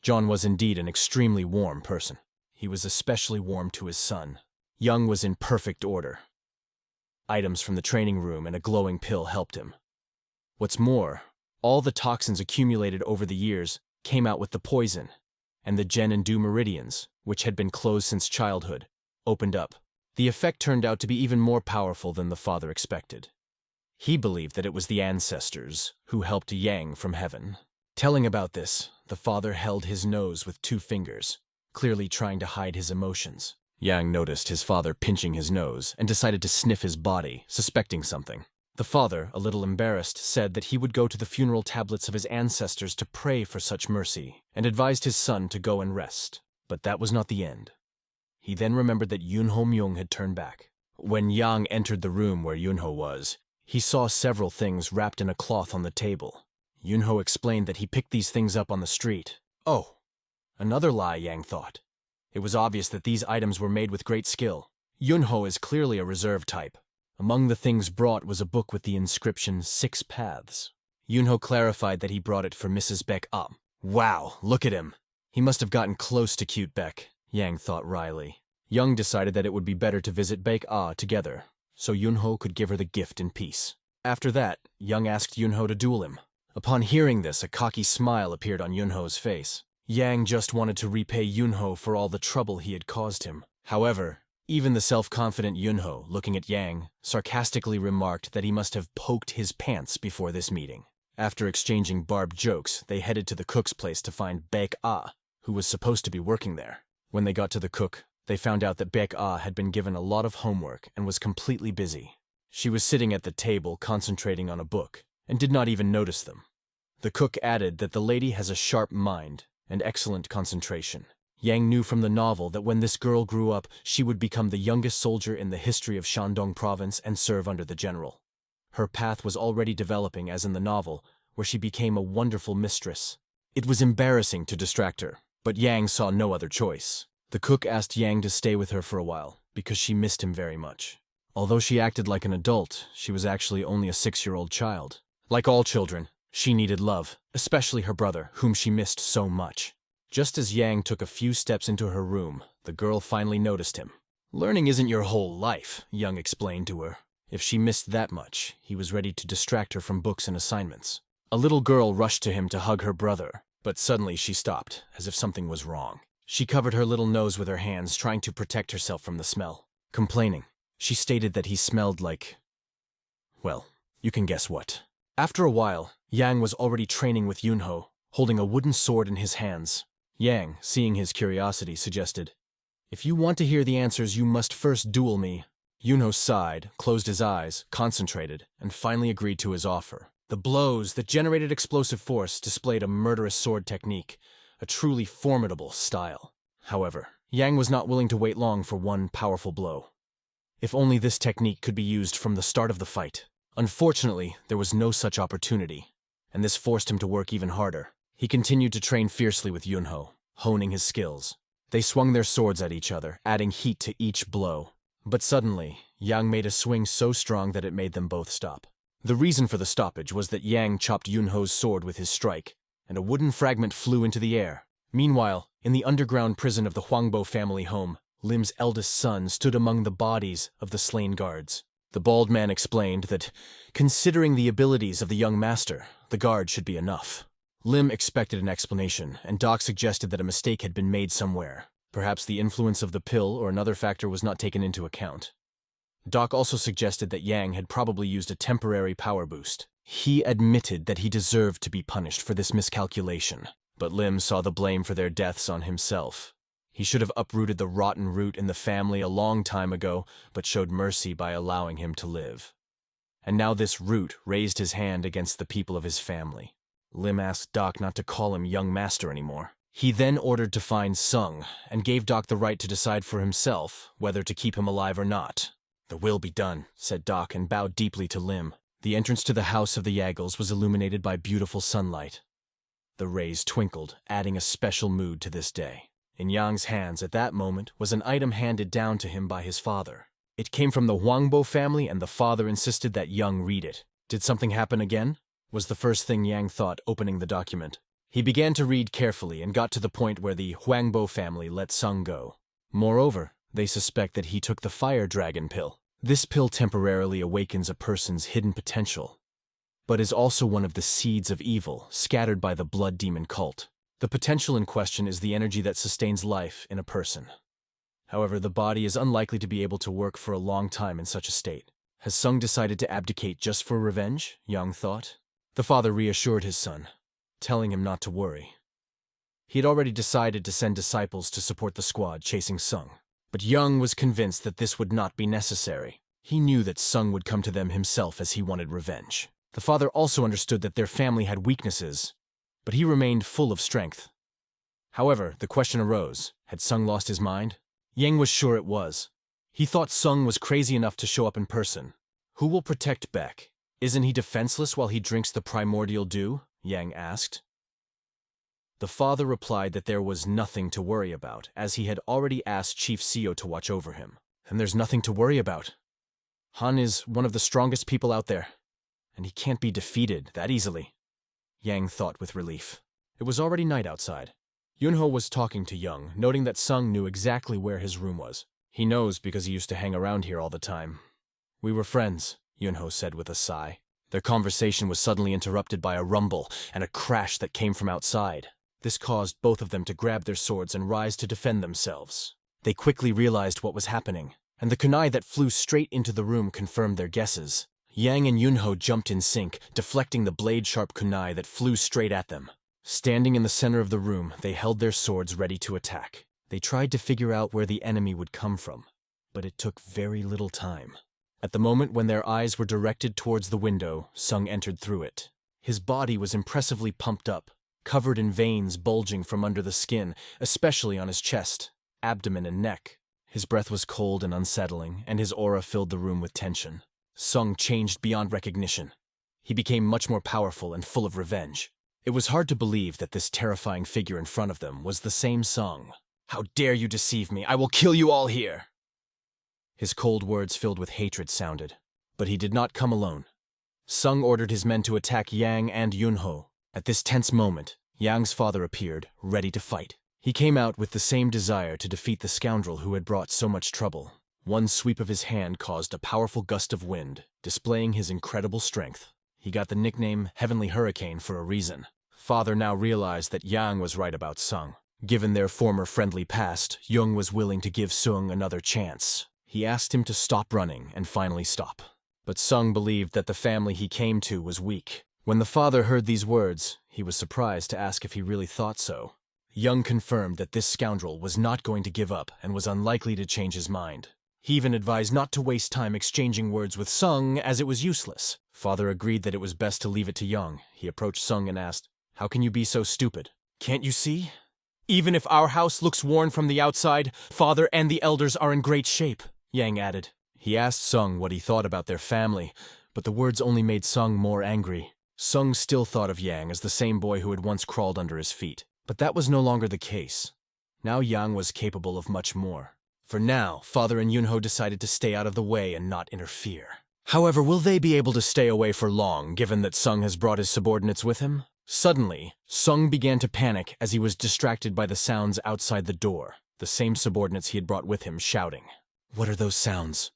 Zhang was indeed an extremely warm person. He was especially warm to his son. Yang was in perfect order. Items from the training room and a glowing pill helped him. What's more, all the toxins accumulated over the years came out with the poison, and the Gen and Du meridians, which had been closed since childhood, opened up. The effect turned out to be even more powerful than the father expected. He believed that it was the ancestors who helped Yang from heaven. Telling about this, the father held his nose with 2 fingers, clearly trying to hide his emotions. Yang noticed his father pinching his nose and decided to sniff his body, suspecting something. The father, a little embarrassed, said that he would go to the funeral tablets of his ancestors to pray for such mercy, and advised his son to go and rest. But that was not the end. He then remembered that Yunho Myung had turned back. When Yang entered the room where Yunho was, he saw several things wrapped in a cloth on the table. Yunho explained that he picked these things up on the street. Oh, another lie, Yang thought. It was obvious that these items were made with great skill. Yunho is clearly a reserve type. Among the things brought was a book with the inscription 6 Paths. Yunho clarified that he brought it for Mrs. Beck. Wow, look at him. He must have gotten close to cute Beck. Yang thought wryly. Young decided that it would be better to visit Baek-ah together, so Yunho could give her the gift in peace. After that, Young asked Yunho to duel him. Upon hearing this, a cocky smile appeared on Yunho's face. Yang just wanted to repay Yunho for all the trouble he had caused him. However, even the self-confident Yunho, looking at Yang, sarcastically remarked that he must have poked his pants before this meeting. After exchanging barbed jokes, they headed to the cook's place to find Baek-ah, who was supposed to be working there. When they got to the cook, they found out that Baek-ah had been given a lot of homework and was completely busy. She was sitting at the table concentrating on a book, and did not even notice them. The cook added that the lady has a sharp mind and excellent concentration. Yang knew from the novel that when this girl grew up, she would become the youngest soldier in the history of Shandong province and serve under the general. Her path was already developing as in the novel, where she became a wonderful mistress. It was embarrassing to distract her, but Yang saw no other choice. The cook asked Yang to stay with her for a while, because she missed him very much. Although she acted like an adult, she was actually only a 6-year-old child. Like all children, she needed love, especially her brother, whom she missed so much. Just as Yang took a few steps into her room, the girl finally noticed him. "Learning isn't your whole life," Young explained to her. If she missed that much, he was ready to distract her from books and assignments. A little girl rushed to him to hug her brother, but suddenly she stopped, as if something was wrong. She covered her little nose with her hands, trying to protect herself from the smell. Complaining, she stated that he smelled like... well, you can guess what. After a while, Yang was already training with Yunho, holding a wooden sword in his hands. Yang, seeing his curiosity, suggested, "If you want to hear the answers, you must first duel me." Yunho sighed, closed his eyes, concentrated, and finally agreed to his offer. The blows that generated explosive force displayed a murderous sword technique, a truly formidable style. However, Yang was not willing to wait long for one powerful blow. If only this technique could be used from the start of the fight. Unfortunately, there was no such opportunity, and this forced him to work even harder. He continued to train fiercely with Yunho, honing his skills. They swung their swords at each other, adding heat to each blow. But suddenly, Yang made a swing so strong that it made them both stop. The reason for the stoppage was that Yang chopped Yunho's sword with his strike, and a wooden fragment flew into the air. Meanwhile, in the underground prison of the Huangbo family home, Lim's eldest son stood among the bodies of the slain guards. The bald man explained that, considering the abilities of the young master, the guard should be enough. Lim expected an explanation, and Doc suggested that a mistake had been made somewhere. Perhaps the influence of the pill or another factor was not taken into account. Doc also suggested that Yang had probably used a temporary power boost. He admitted that he deserved to be punished for this miscalculation, but Lim saw the blame for their deaths on himself. He should have uprooted the rotten root in the family a long time ago, but showed mercy by allowing him to live. And now this root raised his hand against the people of his family. Lim asked Doc not to call him young master anymore. He then ordered to find Sung, and gave Doc the right to decide for himself whether to keep him alive or not. "The will be done," said Doc, and bowed deeply to Lim. The entrance to the house of the Yagels was illuminated by beautiful sunlight. The rays twinkled, adding a special mood to this day. In Yang's hands at that moment was an item handed down to him by his father. It came from the Huangbo family, and the father insisted that Yang read it. Did something happen again? Was the first thing Yang thought, opening the document. He began to read carefully and got to the point where the Huangbo family let Sung go. Moreover, they suspect that he took the fire dragon pill. This pill temporarily awakens a person's hidden potential, but is also one of the seeds of evil scattered by the blood demon cult. The potential in question is the energy that sustains life in a person. However, the body is unlikely to be able to work for a long time in such a state. Has Sung decided to abdicate just for revenge? Yang thought. The father reassured his son, telling him not to worry. He had already decided to send disciples to support the squad chasing Sung. But Young was convinced that this would not be necessary. He knew that Sung would come to them himself as he wanted revenge. The father also understood that their family had weaknesses, but he remained full of strength. However, the question arose, had Sung lost his mind? Yang was sure it was. He thought Sung was crazy enough to show up in person. Who will protect Beck? Isn't he defenseless while he drinks the primordial dew? Yang asked. The father replied that there was nothing to worry about, as he had already asked Chief Seo to watch over him. And there's nothing to worry about. Han is one of the strongest people out there, and he can't be defeated that easily. Yang thought with relief. It was already night outside. Yunho was talking to Young, noting that Sung knew exactly where his room was. He knows because he used to hang around here all the time. We were friends, Yunho said with a sigh. Their conversation was suddenly interrupted by a rumble and a crash that came from outside. This caused both of them to grab their swords and rise to defend themselves. They quickly realized what was happening, and the kunai that flew straight into the room confirmed their guesses. Yang and Yunho jumped in sync, deflecting the blade-sharp kunai that flew straight at them. Standing in the center of the room, they held their swords ready to attack. They tried to figure out where the enemy would come from, but it took very little time. At the moment when their eyes were directed towards the window, Sung entered through it. His body was impressively pumped up, covered in veins bulging from under the skin, especially on his chest, abdomen, and neck. His breath was cold and unsettling, and his aura filled the room with tension. Sung changed beyond recognition. He became much more powerful and full of revenge. It was hard to believe that this terrifying figure in front of them was the same Sung. "How dare you deceive me? I will kill you all here!" His cold words filled with hatred sounded, but he did not come alone. Sung ordered his men to attack Yang and Yunho. At this tense moment, Yang's father appeared, ready to fight. He came out with the same desire to defeat the scoundrel who had brought so much trouble. One sweep of his hand caused a powerful gust of wind, displaying his incredible strength. He got the nickname Heavenly Hurricane for a reason. Father now realized that Yang was right about Sung. Given their former friendly past, Young was willing to give Sung another chance. He asked him to stop running and finally stop. But Sung believed that the family he came to was weak. When the father heard these words, he was surprised to ask if he really thought so. Young confirmed that this scoundrel was not going to give up and was unlikely to change his mind. He even advised not to waste time exchanging words with Sung, as it was useless. Father agreed that it was best to leave it to Young. He approached Sung and asked, "How can you be so stupid? Can't you see? Even if our house looks worn from the outside, Father and the elders are in great shape," Yang added. He asked Sung what he thought about their family, but the words only made Sung more angry. Sung still thought of Yang as the same boy who had once crawled under his feet. But that was no longer the case. Now Yang was capable of much more. For now, Father and Yunho decided to stay out of the way and not interfere. However, will they be able to stay away for long, given that Sung has brought his subordinates with him? Suddenly, Sung began to panic as he was distracted by the sounds outside the door, the same subordinates he had brought with him shouting. What are those sounds?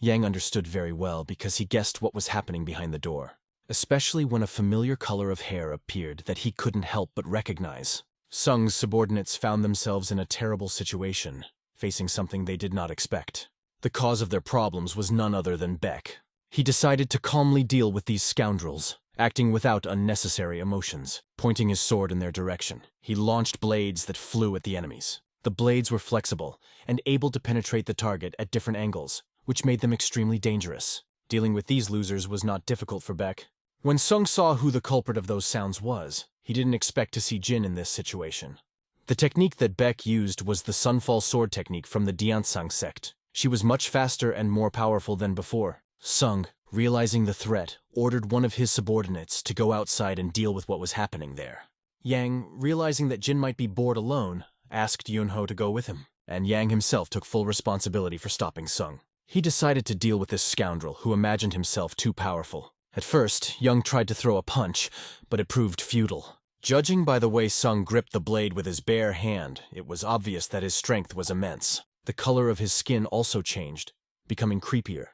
Yang understood very well because he guessed what was happening behind the door, especially when a familiar color of hair appeared that he couldn't help but recognize. Sung's subordinates found themselves in a terrible situation, facing something they did not expect. The cause of their problems was none other than Beck. He decided to calmly deal with these scoundrels, acting without unnecessary emotions. Pointing his sword in their direction, he launched blades that flew at the enemies. The blades were flexible and able to penetrate the target at different angles, which made them extremely dangerous. Dealing with these losers was not difficult for Beck. When Sung saw who the culprit of those sounds was, he didn't expect to see Jin in this situation. The technique that Beck used was the Sunfall Sword technique from the Diansang sect. She was much faster and more powerful than before. Sung, realizing the threat, ordered one of his subordinates to go outside and deal with what was happening there. Yang, realizing that Jin might be bored alone, asked Yunho to go with him, and Yang himself took full responsibility for stopping Sung. He decided to deal with this scoundrel who imagined himself too powerful. At first, Young tried to throw a punch, but it proved futile. Judging by the way Sung gripped the blade with his bare hand, it was obvious that his strength was immense. The color of his skin also changed, becoming creepier,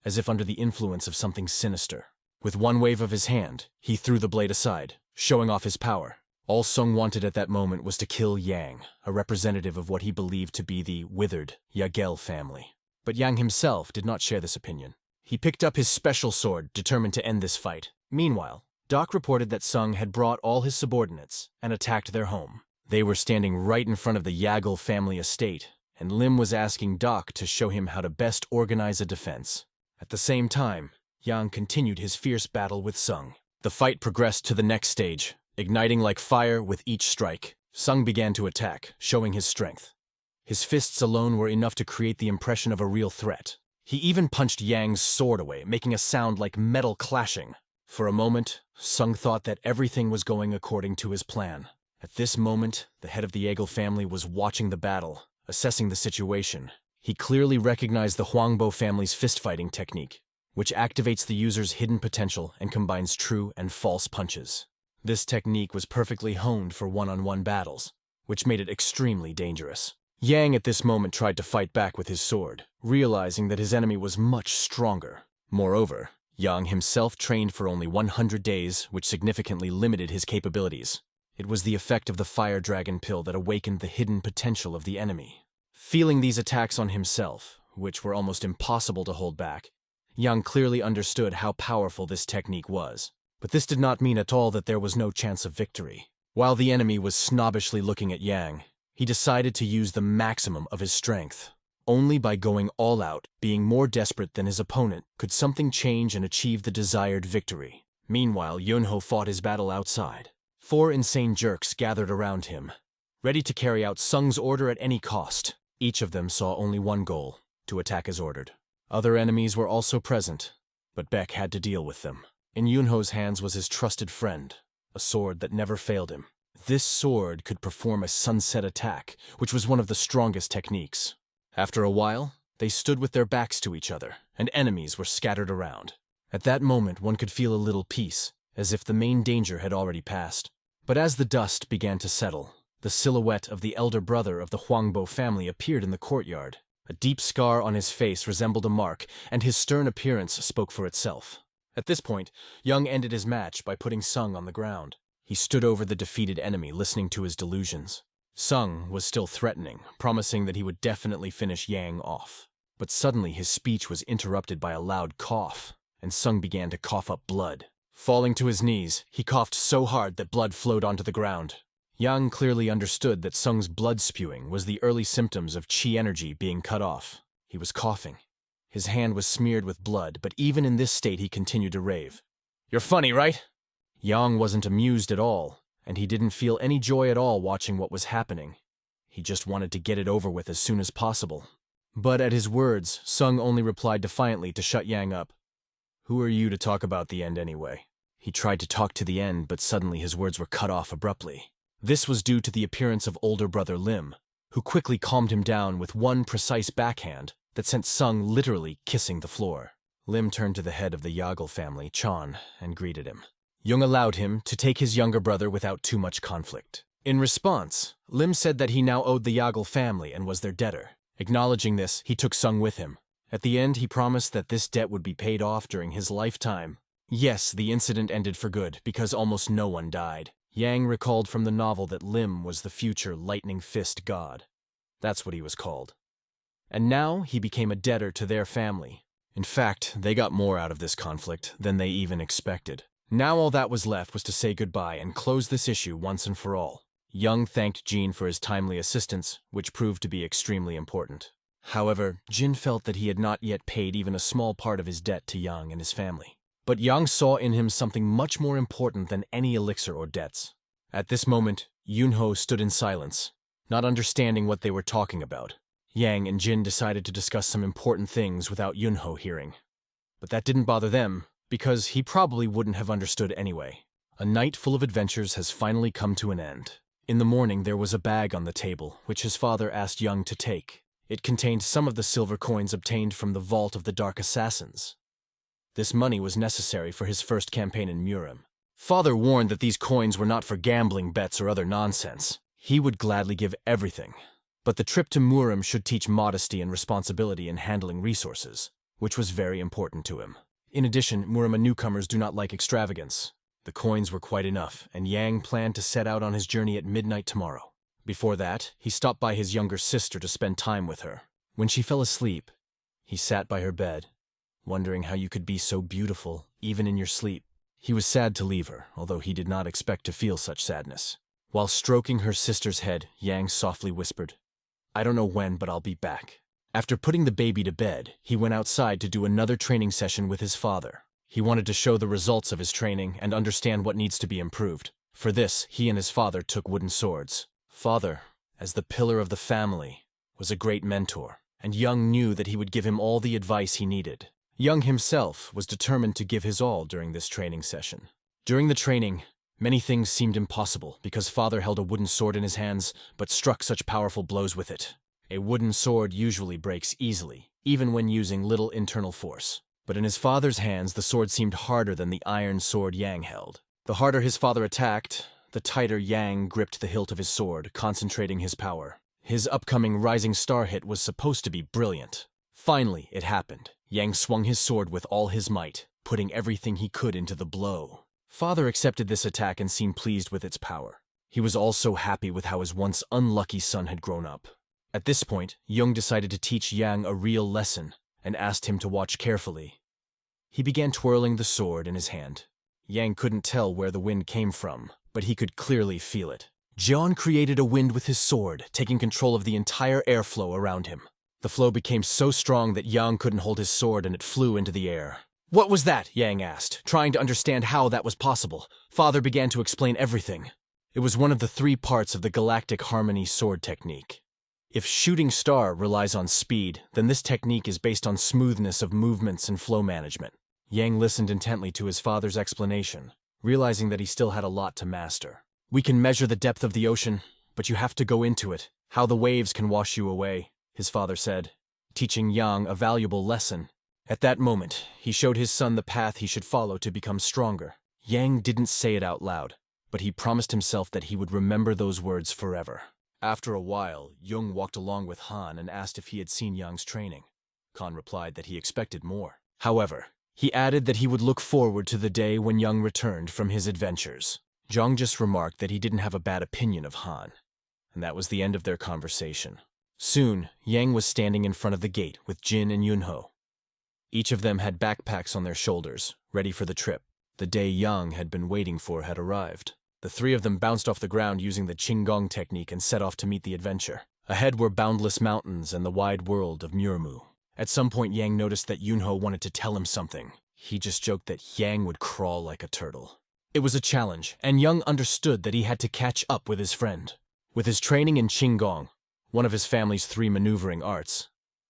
as if under the influence of something sinister. With one wave of his hand, he threw the blade aside, showing off his power. All Sung wanted at that moment was to kill Yang, a representative of what he believed to be the withered Yahello family. But Yang himself did not share this opinion. He picked up his special sword, determined to end this fight. Meanwhile, Doc reported that Sung had brought all his subordinates and attacked their home. They were standing right in front of the Yahello family estate, and Lim was asking Doc to show him how to best organize a defense. At the same time, Yang continued his fierce battle with Sung. The fight progressed to the next stage. Igniting like fire with each strike, Sung began to attack, showing his strength. His fists alone were enough to create the impression of a real threat. He even punched Yang's sword away, making a sound like metal clashing. For a moment, Sung thought that everything was going according to his plan. At this moment, the head of the Yahello family was watching the battle, assessing the situation. He clearly recognized the Huangbo family's fist-fighting technique, which activates the user's hidden potential and combines true and false punches. This technique was perfectly honed for one-on-one battles. which made it extremely dangerous. Yang at this moment tried to fight back with his sword, realizing that his enemy was much stronger. Moreover, Yang himself trained for only 100 days, which significantly limited his capabilities. It was the effect of the fire dragon pill that awakened the hidden potential of the enemy. Feeling these attacks on himself, which were almost impossible to hold back, Yang clearly understood how powerful this technique was. But this did not mean at all that there was no chance of victory. While the enemy was snobbishly looking at Yang, he decided to use the maximum of his strength. Only by going all out, being more desperate than his opponent, could something change and achieve the desired victory. Meanwhile, Yunho fought his battle outside. 4 insane jerks gathered around him, ready to carry out Sung's order at any cost. Each of them saw only one goal: to attack as ordered. Other enemies were also present, but Beck had to deal with them. In Yunho's hands was his trusted friend, a sword that never failed him. This sword could perform a sunset attack, which was one of the strongest techniques. After a while, they stood with their backs to each other, and enemies were scattered around. At that moment, one could feel a little peace, as if the main danger had already passed. But as the dust began to settle, the silhouette of the elder brother of the Huangbo family appeared in the courtyard. A deep scar on his face resembled a mark, and his stern appearance spoke for itself. At this point, Young ended his match by putting Sung on the ground. He stood over the defeated enemy, listening to his delusions. Sung was still threatening, promising that he would definitely finish Yang off. But suddenly his speech was interrupted by a loud cough, and Sung began to cough up blood. Falling to his knees, he coughed so hard that blood flowed onto the ground. Yang clearly understood that Sung's blood spewing was the early symptoms of chi energy being cut off. He was coughing. His hand was smeared with blood, but even in this state he continued to rave. "You're funny, right?" Yang wasn't amused at all, and he didn't feel any joy at all watching what was happening. He just wanted to get it over with as soon as possible. But at his words, Sung only replied defiantly to shut Yang up. "Who are you to talk about the end anyway?" He tried to talk to the end, but suddenly his words were cut off abruptly. This was due to the appearance of older brother Lim, who quickly calmed him down with one precise backhand that sent Sung literally kissing the floor. Lim turned to the head of the Yahello family, Chan, and greeted him. Jung allowed him to take his younger brother without too much conflict. In response, Lim said that he now owed the Yahello family and was their debtor. Acknowledging this, he took Sung with him. At the end, he promised that this debt would be paid off during his lifetime. Yes, the incident ended for good, because almost no one died. Yang recalled from the novel that Lim was the future Lightning Fist god. That's what he was called. And now he became a debtor to their family. In fact, they got more out of this conflict than they even expected. Now all that was left was to say goodbye and close this issue once and for all. Young thanked Jin for his timely assistance, which proved to be extremely important. However, Jin felt that he had not yet paid even a small part of his debt to Yang and his family. But Yang saw in him something much more important than any elixir or debts. At this moment, Yunho stood in silence, not understanding what they were talking about. Yang and Jin decided to discuss some important things without Yunho hearing. But that didn't bother them, because he probably wouldn't have understood anyway. A night full of adventures has finally come to an end. In the morning, there was a bag on the table, which his father asked Young to take. It contained some of the silver coins obtained from the Vault of the Dark Assassins. This money was necessary for his first campaign in Murim. Father warned that these coins were not for gambling bets or other nonsense. He would gladly give everything. But the trip to Murim should teach modesty and responsibility in handling resources, which was very important to him. In addition, Murima newcomers do not like extravagance. The coins were quite enough, and Yang planned to set out on his journey at midnight tomorrow. Before that, he stopped by his younger sister to spend time with her. When she fell asleep, he sat by her bed, wondering how you could be so beautiful, even in your sleep. He was sad to leave her, although he did not expect to feel such sadness. While stroking her sister's head, Yang softly whispered, "I don't know when, but I'll be back." After putting the baby to bed, he went outside to do another training session with his father. He wanted to show the results of his training and understand what needs to be improved. For this, he and his father took wooden swords. Father, as the pillar of the family, was a great mentor, and Young knew that he would give him all the advice he needed. Young himself was determined to give his all during this training session. During the training, many things seemed impossible because Father held a wooden sword in his hands, but struck such powerful blows with it. A wooden sword usually breaks easily, even when using little internal force. But in his father's hands, the sword seemed harder than the iron sword Yang held. The harder his father attacked, The tighter Yang gripped the hilt of his sword, concentrating his power. His upcoming rising star hit was supposed to be brilliant. Finally, it happened. Yang swung his sword with all his might, putting everything he could into the blow. Father accepted this attack and seemed pleased with its power. He was also happy with how his once unlucky son had grown up. At this point, Jung decided to teach Yang a real lesson and asked him to watch carefully. He began twirling the sword in his hand. Yang couldn't tell where the wind came from, but he could clearly feel it. Jian created a wind with his sword, taking control of the entire airflow around him. The flow became so strong that Yang couldn't hold his sword and it flew into the air. "What was that?" Yang asked, trying to understand how that was possible. Father began to explain everything. It was one of the 3 parts of the Galactic Harmony sword technique. If Shooting Star relies on speed, then this technique is based on smoothness of movements and flow management. Yang listened intently to his father's explanation, realizing that he still had a lot to master. "We can measure the depth of the ocean, but you have to go into it. How the waves can wash you away," his father said, teaching Yang a valuable lesson. At that moment, he showed his son the path he should follow to become stronger. Yang didn't say it out loud, but he promised himself that he would remember those words forever. After a while, Jung walked along with Han and asked if he had seen Yang's training. Khan replied that he expected more. However, he added that he would look forward to the day when Jung returned from his adventures. Jung just remarked that he didn't have a bad opinion of Han, and that was the end of their conversation. Soon, Yang was standing in front of the gate with Jin and Yunho. Each of them had backpacks on their shoulders, ready for the trip. The day Yang had been waiting for had arrived. The 3 of them bounced off the ground using the Qinggong technique and set off to meet the adventure. Ahead were boundless mountains and the wide world of Murimu. At some point, Yang noticed that Yunho wanted to tell him something. He just joked that Yang would crawl like a turtle. It was a challenge, and Yang understood that he had to catch up with his friend. With his training in Qinggong, one of his family's 3 maneuvering arts,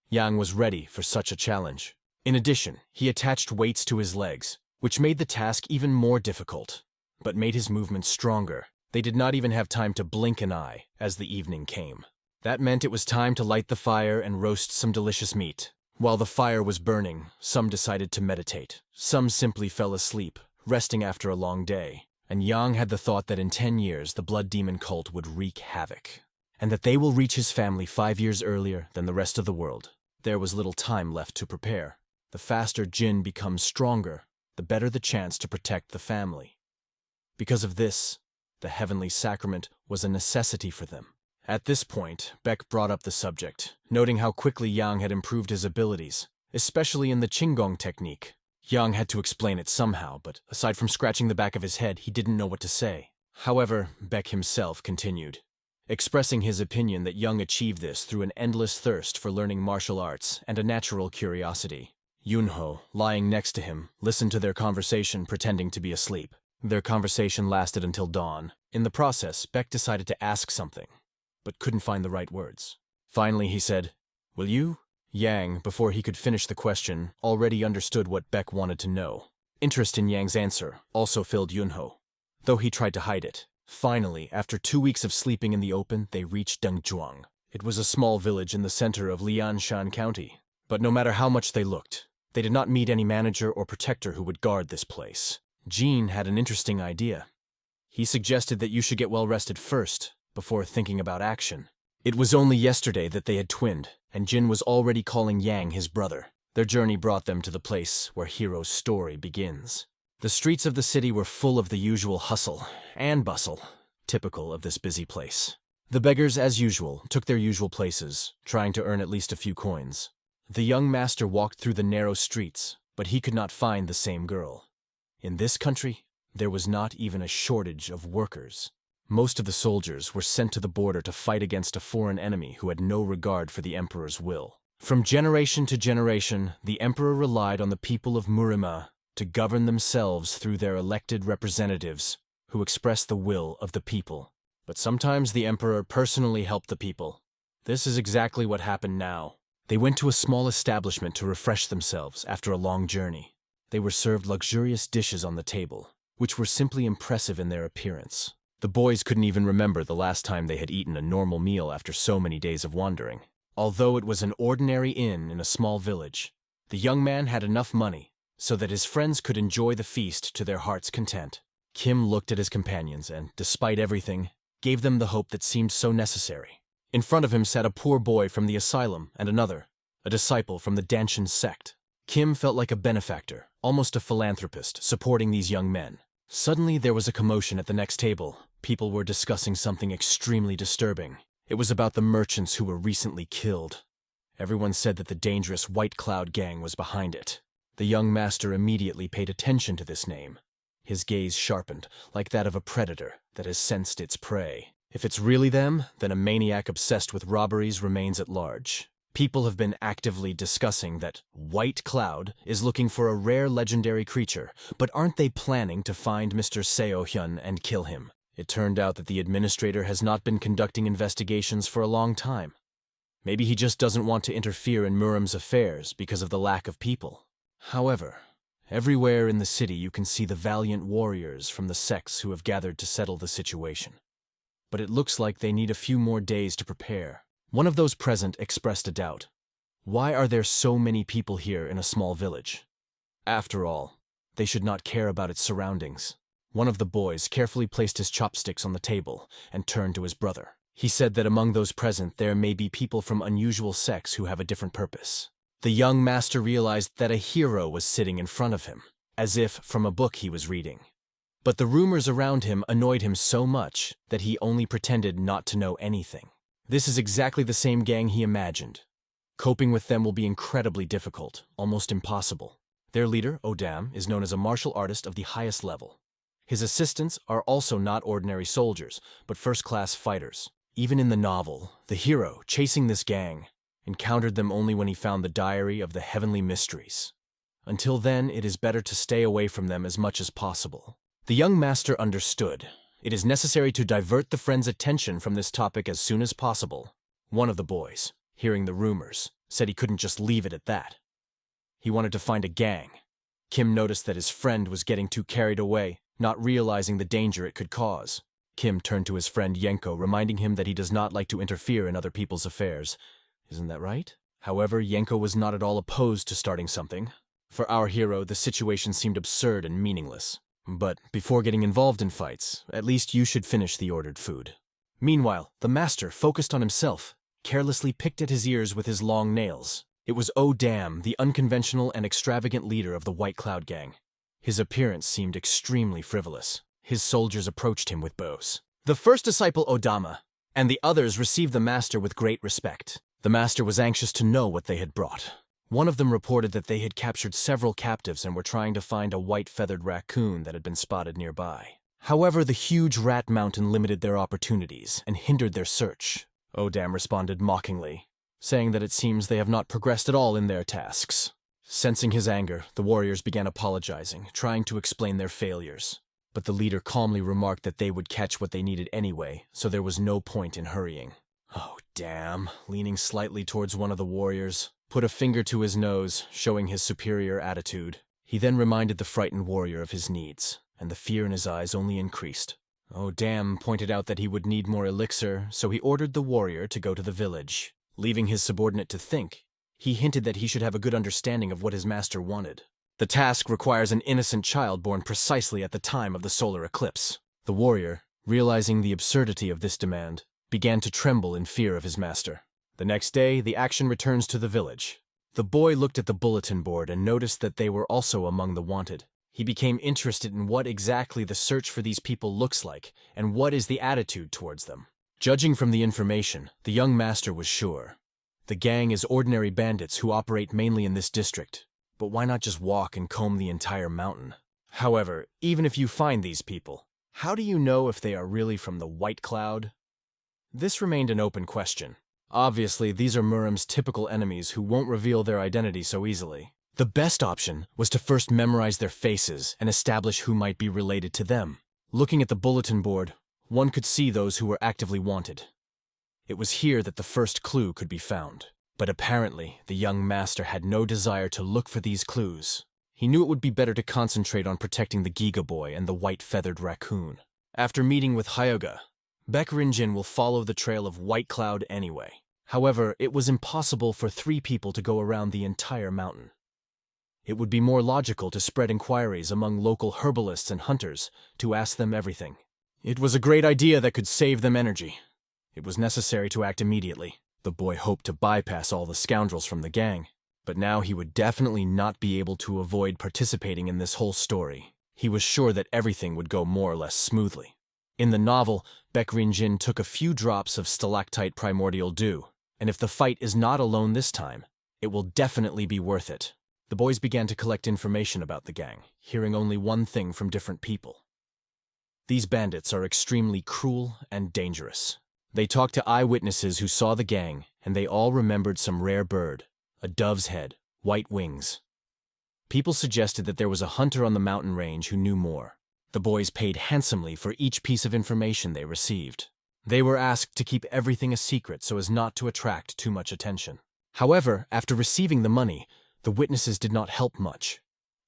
Yang was ready for such a challenge. In addition, he attached weights to his legs, which made the task even more difficult, but made his movements stronger. They did not even have time to blink an eye as the evening came. That meant it was time to light the fire and roast some delicious meat. While the fire was burning, some decided to meditate. Some simply fell asleep, resting after a long day. And Yang had the thought that in 10 years the blood demon cult would wreak havoc, and that they will reach his family 5 years earlier than the rest of the world. There was little time left to prepare. The faster Jin becomes stronger, the better the chance to protect the family. Because of this, the heavenly sacrament was a necessity for them. At this point, Beck brought up the subject, noting how quickly Yang had improved his abilities, especially in the Qinggong technique. Yang had to explain it somehow, but aside from scratching the back of his head, he didn't know what to say. However, Beck himself continued, expressing his opinion that Yang achieved this through an endless thirst for learning martial arts and a natural curiosity. Yunho, lying next to him, listened to their conversation pretending to be asleep. Their conversation lasted until dawn. In the process, Beck decided to ask something, but couldn't find the right words. Finally, he said, "Will you?" Yang, before he could finish the question, already understood what Beck wanted to know. Interest in Yang's answer also filled Yunho, though he tried to hide it. Finally, after 2 weeks of sleeping in the open, they reached Dengzhuang. It was a small village in the center of Lianshan County. But no matter how much they looked, they did not meet any manager or protector who would guard this place. Jean had an interesting idea. He suggested that you should get well rested first, before thinking about action. It was only yesterday that they had twinned, and Jin was already calling Yang his brother. Their journey brought them to the place where Hero's story begins. The streets of the city were full of the usual hustle and bustle, typical of this busy place. The beggars, as usual, took their usual places, trying to earn at least a few coins. The young master walked through the narrow streets, but he could not find the same girl. In this country, there was not even a shortage of workers. Most of the soldiers were sent to the border to fight against a foreign enemy who had no regard for the emperor's will. From generation to generation, the emperor relied on the people of Murima to govern themselves through their elected representatives, who expressed the will of the people. But sometimes the emperor personally helped the people. This is exactly what happened now. They went to a small establishment to refresh themselves after a long journey. They were served luxurious dishes on the table, which were simply impressive in their appearance. The boys couldn't even remember the last time they had eaten a normal meal after so many days of wandering. Although it was an ordinary inn in a small village, the young man had enough money so that his friends could enjoy the feast to their heart's content. Kim looked at his companions and, despite everything, gave them the hope that seemed so necessary. In front of him sat a poor boy from the asylum and another, a disciple from the Danshan sect. Kim felt like a benefactor, almost a philanthropist, supporting these young men. Suddenly there was a commotion at the next table. People were discussing something extremely disturbing. It was about the merchants who were recently killed. Everyone said that the dangerous White Cloud gang was behind it. The young master immediately paid attention to this name. His gaze sharpened, like that of a predator that has sensed its prey. If it's really them, then a maniac obsessed with robberies remains at large. People have been actively discussing that White Cloud is looking for a rare legendary creature, but aren't they planning to find Mr. Seo-hyun and kill him? It turned out that the administrator has not been conducting investigations for a long time. Maybe he just doesn't want to interfere in Muram's affairs because of the lack of people. However, everywhere in the city you can see the valiant warriors from the sects who have gathered to settle the situation. But it looks like they need a few more days to prepare. One of those present expressed a doubt. Why are there so many people here in a small village? After all, they should not care about its surroundings. One of the boys carefully placed his chopsticks on the table and turned to his brother. He said that among those present there may be people from unusual sects who have a different purpose. The young master realized that a hero was sitting in front of him, as if from a book he was reading. But the rumors around him annoyed him so much that he only pretended not to know anything. This is exactly the same gang he imagined. Coping with them will be incredibly difficult, almost impossible. Their leader, Odam, is known as a martial artist of the highest level. His assistants are also not ordinary soldiers, but first-class fighters. Even in the novel, the hero, chasing this gang, encountered them only when he found the diary of the heavenly mysteries. Until then, it is better to stay away from them as much as possible. The young master understood. It is necessary to divert the friend's attention from this topic as soon as possible. One of the boys, hearing the rumors, said he couldn't just leave it at that. He wanted to find a gang. Kim noticed that his friend was getting too carried away, not realizing the danger it could cause. Kim turned to his friend Yenko, reminding him that he does not like to interfere in other people's affairs. Isn't that right? However, Yenko was not at all opposed to starting something. For our hero, the situation seemed absurd and meaningless. But before getting involved in fights, at least you should finish the ordered food. Meanwhile, the master, focused on himself, carelessly picked at his ears with his long nails. It was Odam, the unconventional and extravagant leader of the White Cloud gang. His appearance seemed extremely frivolous. His soldiers approached him with bows. The first disciple, Odama, and the others received the master with great respect. The master was anxious to know what they had brought. One of them reported that they had captured several captives and were trying to find a white-feathered raccoon that had been spotted nearby. However, the huge rat mountain limited their opportunities and hindered their search. Odam responded mockingly, saying that it seems they have not progressed at all in their tasks. Sensing his anger, the warriors began apologizing, trying to explain their failures. But the leader calmly remarked that they would catch what they needed anyway, so there was no point in hurrying. Oh, damn, leaning slightly towards one of the warriors, put a finger to his nose, showing his superior attitude. He then reminded the frightened warrior of his needs, and the fear in his eyes only increased. Odam pointed out that he would need more elixir, so he ordered the warrior to go to the village. Leaving his subordinate to think, he hinted that he should have a good understanding of what his master wanted. The task requires an innocent child born precisely at the time of the solar eclipse. The warrior, realizing the absurdity of this demand, began to tremble in fear of his master. The next day, the action returns to the village. The boy looked at the bulletin board and noticed that they were also among the wanted. He became interested in what exactly the search for these people looks like and what is the attitude towards them. Judging from the information, the young master was sure. The gang is ordinary bandits who operate mainly in this district. But why not just walk and comb the entire mountain? However, even if you find these people, how do you know if they are really from the White Cloud? This remained an open question. Obviously, these are Muram's typical enemies who won't reveal their identity so easily. The best option was to first memorize their faces and establish who might be related to them. Looking at the bulletin board, one could see those who were actively wanted. It was here that the first clue could be found. But apparently, the young master had no desire to look for these clues. He knew it would be better to concentrate on protecting the Giga Boy and the white-feathered raccoon. After meeting with Hyuga, Baekrinjin will follow the trail of White Cloud anyway. However, it was impossible for 3 people to go around the entire mountain. It would be more logical to spread inquiries among local herbalists and hunters to ask them everything. It was a great idea that could save them energy. It was necessary to act immediately. The boy hoped to bypass all the scoundrels from the gang, but now he would definitely not be able to avoid participating in this whole story. He was sure that everything would go more or less smoothly. In the novel, Baek Rin-jin took a few drops of stalactite primordial dew, and if the fight is not alone this time, it will definitely be worth it. The boys began to collect information about the gang, hearing only one thing from different people. These bandits are extremely cruel and dangerous. They talked to eyewitnesses who saw the gang, and they all remembered some rare bird, a dove's head, white wings. People suggested that there was a hunter on the mountain range who knew more. The boys paid handsomely for each piece of information they received. They were asked to keep everything a secret so as not to attract too much attention. However, after receiving the money, the witnesses did not help much.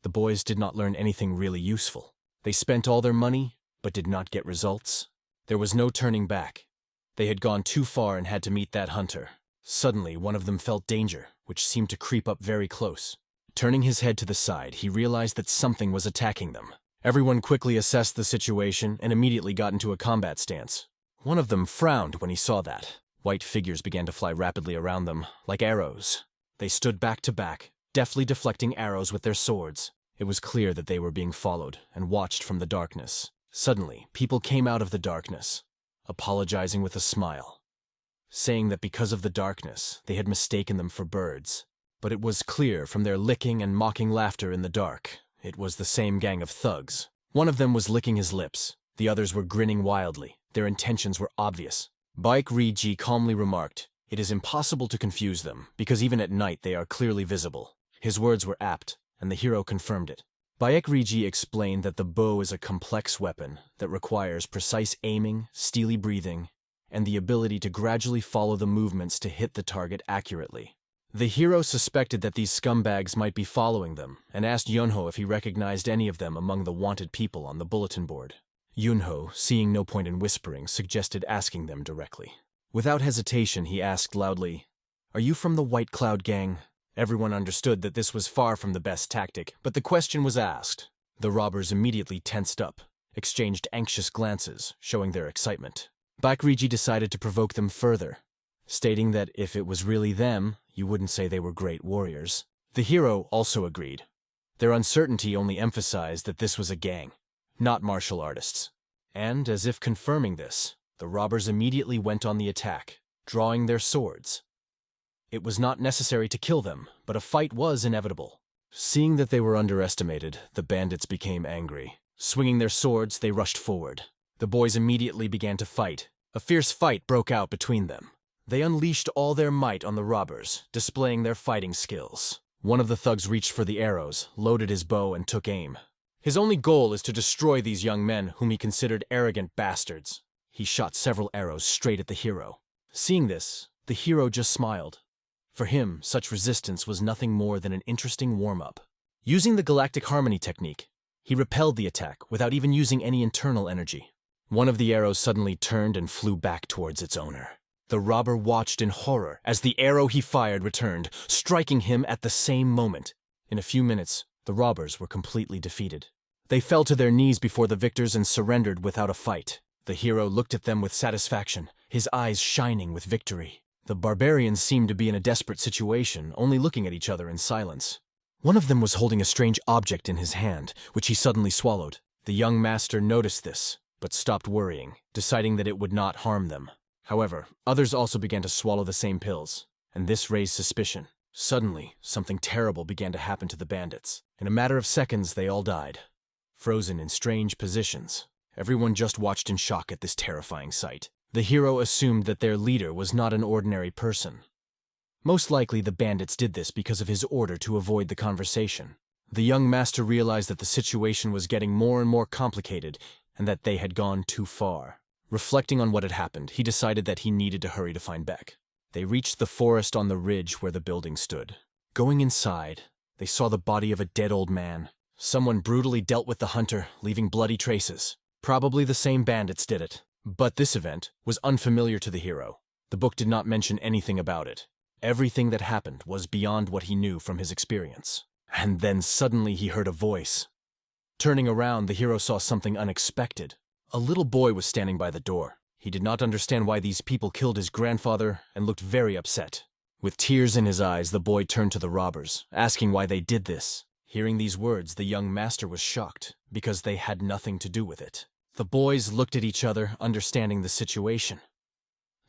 The boys did not learn anything really useful. They spent all their money, but did not get results. There was no turning back. They had gone too far and had to meet that hunter. Suddenly, one of them felt danger, which seemed to creep up very close. Turning his head to the side, he realized that something was attacking them. Everyone quickly assessed the situation and immediately got into a combat stance. One of them frowned when he saw that. White figures began to fly rapidly around them, like arrows. They stood back to back, deftly deflecting arrows with their swords. It was clear that they were being followed and watched from the darkness. Suddenly, people came out of the darkness, apologizing with a smile, saying that because of the darkness, they had mistaken them for birds. But it was clear from their licking and mocking laughter in the dark, it was the same gang of thugs. One of them was licking his lips. The others were grinning wildly. Their intentions were obvious. Baek Ri-ji calmly remarked, "It is impossible to confuse them, because even at night they are clearly visible." His words were apt, and the hero confirmed it. Baek Ri-ji explained that the bow is a complex weapon that requires precise aiming, steely breathing, and the ability to gradually follow the movements to hit the target accurately. The hero suspected that these scumbags might be following them, and asked Yunho if he recognized any of them among the wanted people on the bulletin board. Yunho, seeing no point in whispering, suggested asking them directly. Without hesitation, he asked loudly, "Are you from the White Cloud Gang?" Everyone understood that this was far from the best tactic, but the question was asked. The robbers immediately tensed up, exchanged anxious glances, showing their excitement. Baek Ri-ji decided to provoke them further, stating that if it was really them, you wouldn't say they were great warriors. The hero also agreed. Their uncertainty only emphasized that this was a gang, not martial artists. And, as if confirming this, the robbers immediately went on the attack, drawing their swords. It was not necessary to kill them, but a fight was inevitable. Seeing that they were underestimated, the bandits became angry. Swinging their swords, they rushed forward. The boys immediately began to fight. A fierce fight broke out between them. They unleashed all their might on the robbers, displaying their fighting skills. One of the thugs reached for the arrows, loaded his bow, and took aim. His only goal is to destroy these young men whom he considered arrogant bastards. He shot several arrows straight at the hero. Seeing this, the hero just smiled. For him, such resistance was nothing more than an interesting warm-up. Using the galactic harmony technique, he repelled the attack without even using any internal energy. One of the arrows suddenly turned and flew back towards its owner. The robber watched in horror as the arrow he fired returned, striking him at the same moment. In a few minutes, the robbers were completely defeated. They fell to their knees before the victors and surrendered without a fight. The hero looked at them with satisfaction, his eyes shining with victory. The barbarians seemed to be in a desperate situation, only looking at each other in silence. One of them was holding a strange object in his hand, which he suddenly swallowed. The young master noticed this, but stopped worrying, deciding that it would not harm them. However, others also began to swallow the same pills, and this raised suspicion. Suddenly, something terrible began to happen to the bandits. In a matter of seconds, they all died, frozen in strange positions. Everyone just watched in shock at this terrifying sight. The hero assumed that their leader was not an ordinary person. Most likely, the bandits did this because of his order to avoid the conversation. The young master realized that the situation was getting more and more complicated, and that they had gone too far. Reflecting on what had happened, he decided that he needed to hurry to find Baek. They reached the forest on the ridge where the building stood. Going inside, they saw the body of a dead old man. Someone brutally dealt with the hunter, leaving bloody traces. Probably the same bandits did it. But this event was unfamiliar to the hero. The book did not mention anything about it. Everything that happened was beyond what he knew from his experience. And then suddenly he heard a voice. Turning around, the hero saw something unexpected. A little boy was standing by the door. He did not understand why these people killed his grandfather and looked very upset. With tears in his eyes, the boy turned to the robbers, asking why they did this. Hearing these words, the young master was shocked, because they had nothing to do with it. The boys looked at each other, understanding the situation.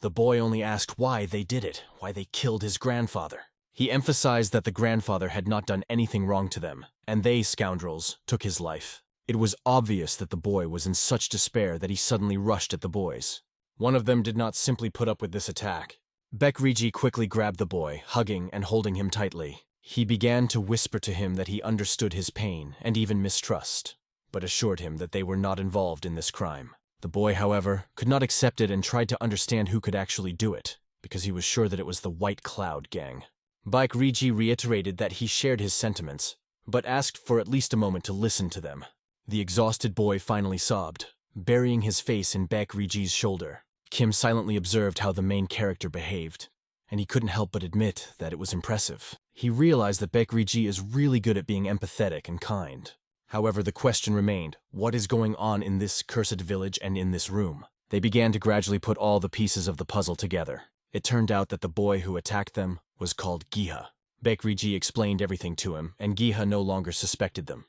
The boy only asked why they did it, why they killed his grandfather. He emphasized that the grandfather had not done anything wrong to them, and they, scoundrels, took his life. It was obvious that the boy was in such despair that he suddenly rushed at the boys. One of them did not simply put up with this attack. Baekryji quickly grabbed the boy, hugging and holding him tightly. He began to whisper to him that he understood his pain and even mistrust, but assured him that they were not involved in this crime. The boy, however, could not accept it and tried to understand who could actually do it, because he was sure that it was the White Cloud gang. Baekryji reiterated that he shared his sentiments, but asked for at least a moment to listen to them. The exhausted boy finally sobbed, burying his face in Baekryji's shoulder. Kim silently observed how the main character behaved, and he couldn't help but admit that it was impressive. He realized that Baekryji is really good at being empathetic and kind. However, the question remained, what is going on in this cursed village and in this room? They began to gradually put all the pieces of the puzzle together. It turned out that the boy who attacked them was called Giha. Baekryji explained everything to him, and Giha no longer suspected them.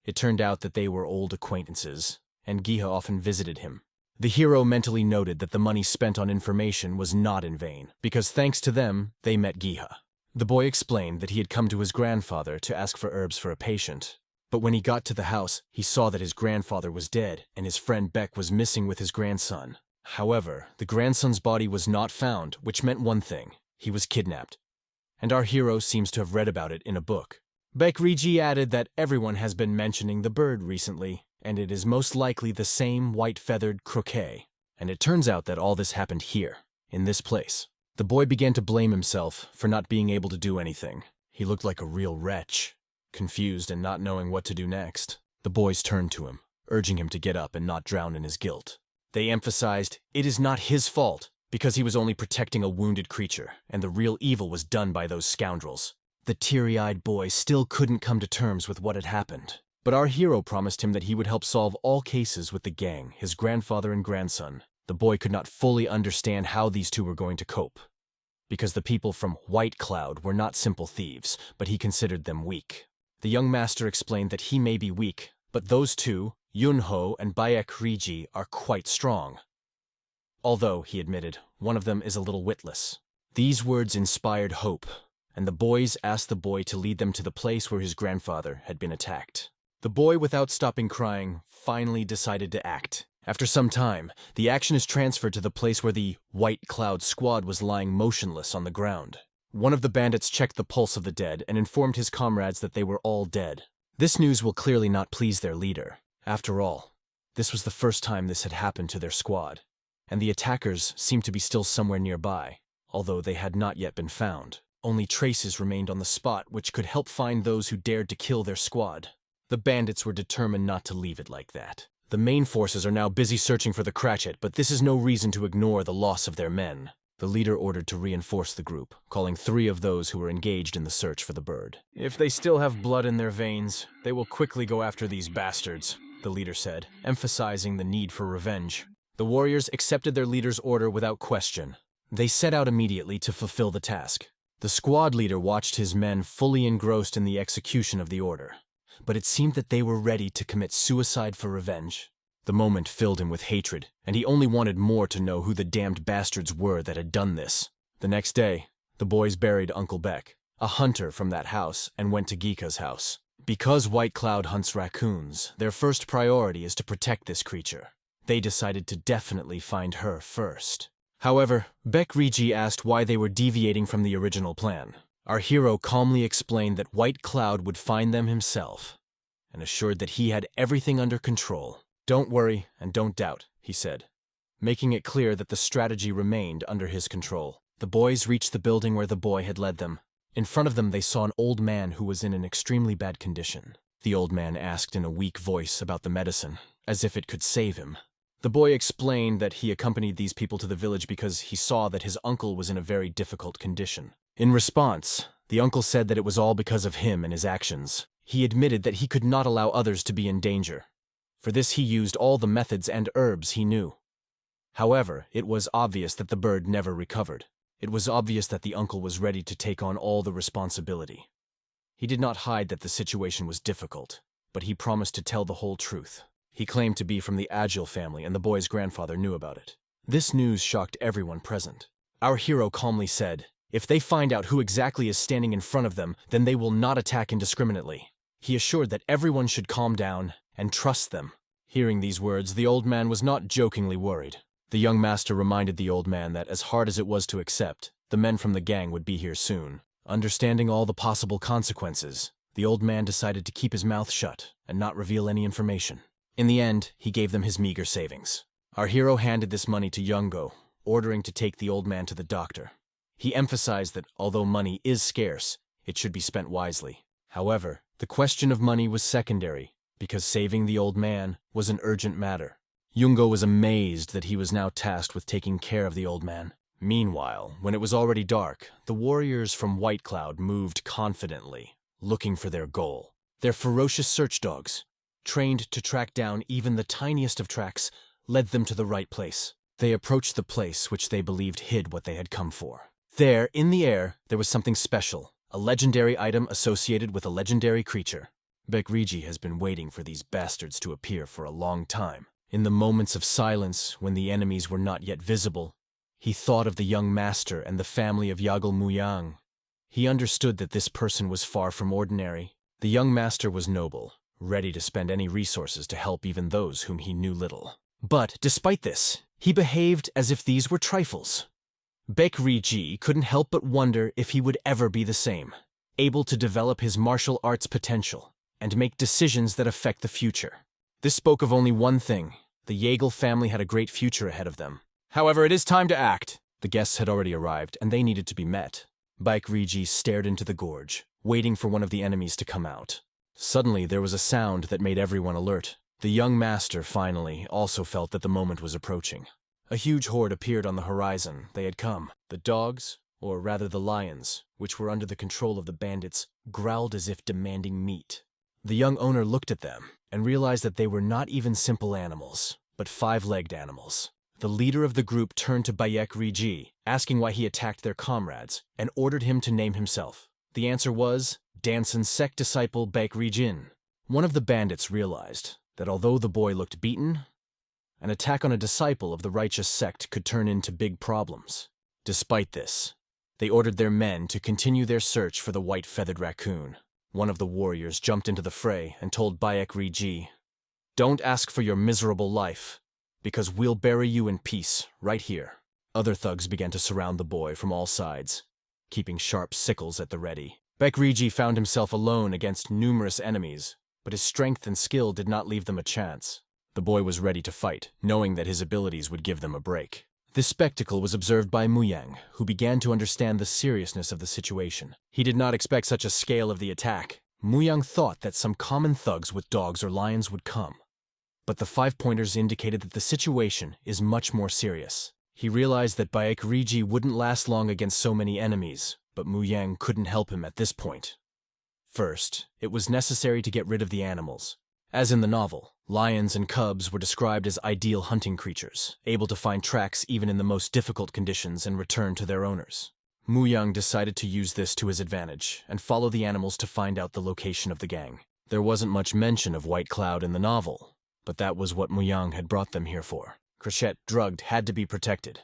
It turned out that they were old acquaintances, and Giha often visited him. The hero mentally noted that the money spent on information was not in vain, because thanks to them, they met Giha. The boy explained that he had come to his grandfather to ask for herbs for a patient, but when he got to the house, he saw that his grandfather was dead and his friend Beck was missing with his grandson. However, the grandson's body was not found, which meant one thing: he was kidnapped. And our hero seems to have read about it in a book. Baekryji added that everyone has been mentioning the bird recently, and it is most likely the same white-feathered croquet. And it turns out that all this happened here, in this place. The boy began to blame himself for not being able to do anything. He looked like a real wretch, confused and not knowing what to do next. The boys turned to him, urging him to get up and not drown in his guilt. They emphasized it is not his fault, because he was only protecting a wounded creature, and the real evil was done by those scoundrels. The teary-eyed boy still couldn't come to terms with what had happened, but our hero promised him that he would help solve all cases with the gang, his grandfather and grandson. The boy could not fully understand how these two were going to cope, because the people from White Cloud were not simple thieves, but he considered them weak. The young master explained that he may be weak, but those two, Yunho and Baekryji, are quite strong. Although, he admitted, one of them is a little witless. These words inspired hope, and the boys asked the boy to lead them to the place where his grandfather had been attacked. The boy, without stopping crying, finally decided to act. After some time, the action is transferred to the place where the White Cloud squad was lying motionless on the ground. One of the bandits checked the pulse of the dead and informed his comrades that they were all dead. This news will clearly not please their leader. After all, this was the first time this had happened to their squad, and the attackers seemed to be still somewhere nearby, although they had not yet been found. Only traces remained on the spot which could help find those who dared to kill their squad. The bandits were determined not to leave it like that. The main forces are now busy searching for the Cratchit, but this is no reason to ignore the loss of their men. The leader ordered to reinforce the group, calling 3 of those who were engaged in the search for the bird. If they still have blood in their veins, they will quickly go after these bastards, the leader said, emphasizing the need for revenge. The warriors accepted their leader's order without question. They set out immediately to fulfill the task. The squad leader watched his men fully engrossed in the execution of the order, but it seemed that they were ready to commit suicide for revenge. The moment filled him with hatred, and he only wanted more to know who the damned bastards were that had done this. The next day, the boys buried Uncle Beck, a hunter from that house, and went to Gika's house. Because White Cloud hunts raccoons, their first priority is to protect this creature. They decided to definitely find her first. However, Baekryji asked why they were deviating from the original plan. Our hero calmly explained that White Cloud would find them himself, and assured that he had everything under control. "Don't worry and don't doubt," he said, making it clear that the strategy remained under his control. The boys reached the building where the boy had led them. In front of them they saw an old man who was in an extremely bad condition. The old man asked in a weak voice about the medicine, as if it could save him. The boy explained that he accompanied these people to the village because he saw that his uncle was in a very difficult condition. In response, The uncle said that it was all because of him and his actions. He admitted that he could not allow others to be in danger. For this he used all the methods and herbs he knew. However, it was obvious that the bird never recovered. It was obvious that the uncle was ready to take on all the responsibility. He did not hide that the situation was difficult, but he promised to tell the whole truth. He claimed to be from the Agile family, and the boy's grandfather knew about it. This news shocked everyone present. Our hero calmly said, "If they find out who exactly is standing in front of them, then they will not attack indiscriminately." He assured that everyone should calm down and trust them. Hearing these words, the old man was not jokingly worried. The young master reminded the old man that, as hard as it was to accept, the men from the gang would be here soon. Understanding all the possible consequences, the old man decided to keep his mouth shut and not reveal any information. In the end, he gave them his meager savings. Our hero handed this money to Youngo, ordering to take the old man to the doctor. He emphasized that although money is scarce, it should be spent wisely. However, the question of money was secondary, because saving the old man was an urgent matter. Youngo was amazed that he was now tasked with taking care of the old man. Meanwhile, when it was already dark, the warriors from White Cloud moved confidently, looking for their goal. Their ferocious search dogs, trained to track down even the tiniest of tracks, led them to the right place. They approached the place which they believed hid what they had come for. There, in the air, there was something special, a legendary item associated with a legendary creature. Bekriji has been waiting for these bastards to appear for a long time. In the moments of silence, when the enemies were not yet visible, he thought of the young master and the family of Yagal Muyang. He understood that this person was far from ordinary. The young master was noble, ready to spend any resources to help even those whom he knew little. But, despite this, he behaved as if these were trifles. Bekriji couldn't help but wonder if he would ever be the same, able to develop his martial arts potential and make decisions that affect the future. This spoke of only one thing: the Yagal family had a great future ahead of them. However, it is time to act. The guests had already arrived, and they needed to be met. Bekriji stared into the gorge, waiting for one of the enemies to come out. Suddenly, there was a sound that made everyone alert. The young master, finally, also felt that the moment was approaching. A huge horde appeared on the horizon. They had come. The dogs, or rather the lions, which were under the control of the bandits, growled as if demanding meat. The young owner looked at them and realized that they were not even simple animals, but five-legged animals. The leader of the group turned to Bekriji, asking why he attacked their comrades, and ordered him to name himself. The answer was Danson's sect disciple Bekrijin. One of the bandits realized that although the boy looked beaten, an attack on a disciple of the righteous sect could turn into big problems. Despite this, they ordered their men to continue their search for the white-feathered raccoon. One of the warriors jumped into the fray and told Bekriji, "Don't ask for your miserable life, because we'll bury you in peace, right here." Other thugs began to surround the boy from all sides, keeping sharp sickles at the ready. Bekriji found himself alone against numerous enemies, but his strength and skill did not leave them a chance. The boy was ready to fight, knowing that his abilities would give them a break. This spectacle was observed by Muyang, who began to understand the seriousness of the situation. He did not expect such a scale of the attack. Muyang thought that some common thugs with dogs or lions would come. But the 5 pointers indicated that the situation is much more serious. He realized that Bekriji wouldn't last long against so many enemies, but Muyang couldn't help him at this point. First, it was necessary to get rid of the animals. As in the novel, lions and cubs were described as ideal hunting creatures, able to find tracks even in the most difficult conditions and return to their owners. Muyang decided to use this to his advantage and follow the animals to find out the location of the gang. There wasn't much mention of White Cloud in the novel, but that was what Muyang had brought them here for. Crochet, drugged, had to be protected.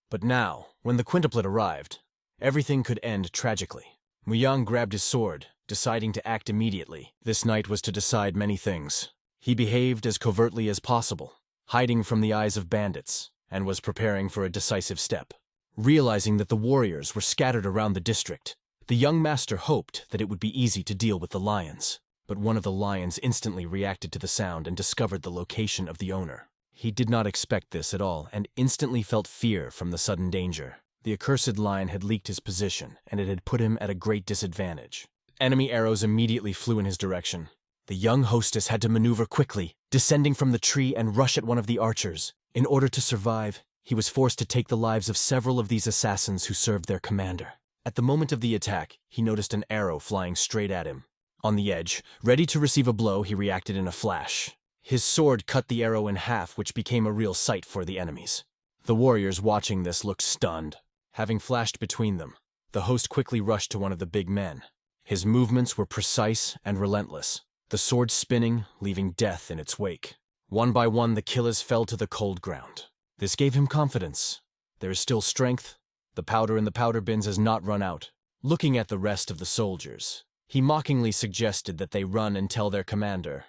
But now, when the quintuplet arrived, everything could end tragically. Muyang grabbed his sword, deciding to act immediately. This night was to decide many things. He behaved as covertly as possible, hiding from the eyes of bandits, and was preparing for a decisive step. Realizing that the warriors were scattered around the district, the young master hoped that it would be easy to deal with the lions. But one of the lions instantly reacted to the sound and discovered the location of the owner. He did not expect this at all and instantly felt fear from the sudden danger. The accursed lion had leaked his position, and it had put him at a great disadvantage. Enemy arrows immediately flew in his direction. The young hostess had to maneuver quickly, descending from the tree and rush at one of the archers. In order to survive, he was forced to take the lives of several of these assassins who served their commander. At the moment of the attack, he noticed an arrow flying straight at him. On the edge, ready to receive a blow, he reacted in a flash. His sword cut the arrow in half, which became a real sight for the enemies. The warriors watching this looked stunned. Having flashed between them, the host quickly rushed to one of the big men. His movements were precise and relentless, the sword spinning, leaving death in its wake. One by one, the killers fell to the cold ground. This gave him confidence. There is still strength. The powder in the powder bins has not run out. Looking at the rest of the soldiers, he mockingly suggested that they run and tell their commander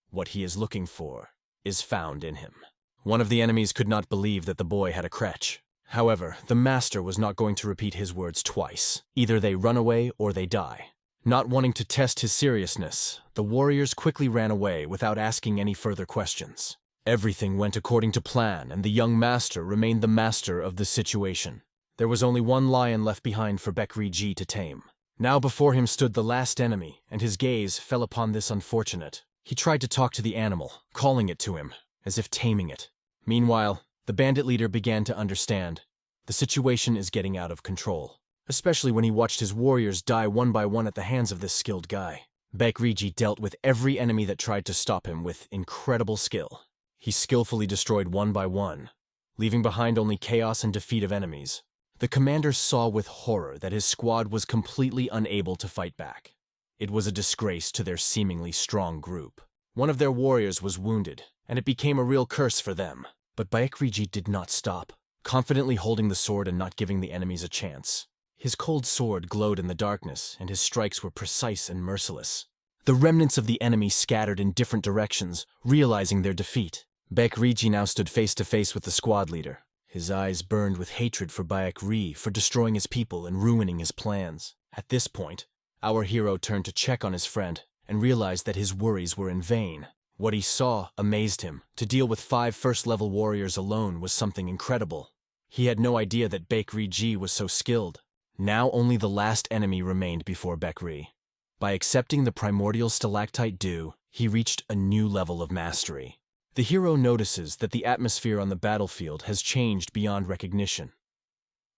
what he is looking for is found in him. One of the enemies could not believe that the boy had a crutch. However, the master was not going to repeat his words twice. Either they run away or they die. Not wanting to test his seriousness, the warriors quickly ran away without asking any further questions. Everything went according to plan, and the young master remained the master of the situation. There was only one lion left behind for Baekri-ji to tame. Now before him stood the last enemy, and his gaze fell upon this unfortunate. He tried to talk to the animal, calling it to him, as if taming it. Meanwhile, the bandit leader began to understand. The situation is getting out of control, especially when he watched his warriors die one by one at the hands of this skilled guy. Baekri-ji dealt with every enemy that tried to stop him with incredible skill. He skillfully destroyed one by one, leaving behind only chaos and defeat of enemies. The commander saw with horror that his squad was completely unable to fight back. It was a disgrace to their seemingly strong group. One of their warriors was wounded, and it became a real curse for them. But Baekri-ji did not stop, confidently holding the sword and not giving the enemies a chance. His cold sword glowed in the darkness, and his strikes were precise and merciless. The remnants of the enemy scattered in different directions, realizing their defeat. Baekri-ji now stood face to face with the squad leader. His eyes burned with hatred for Baekri for destroying his people and ruining his plans. At this point, our hero turned to check on his friend and realized that his worries were in vain. What he saw amazed him. To deal with 5 first-level warriors alone was something incredible. He had no idea that Baekri-ji was so skilled. Now only the last enemy remained before Baekri. By accepting the primordial stalactite dew, he reached a new level of mastery. The hero notices that the atmosphere on the battlefield has changed beyond recognition.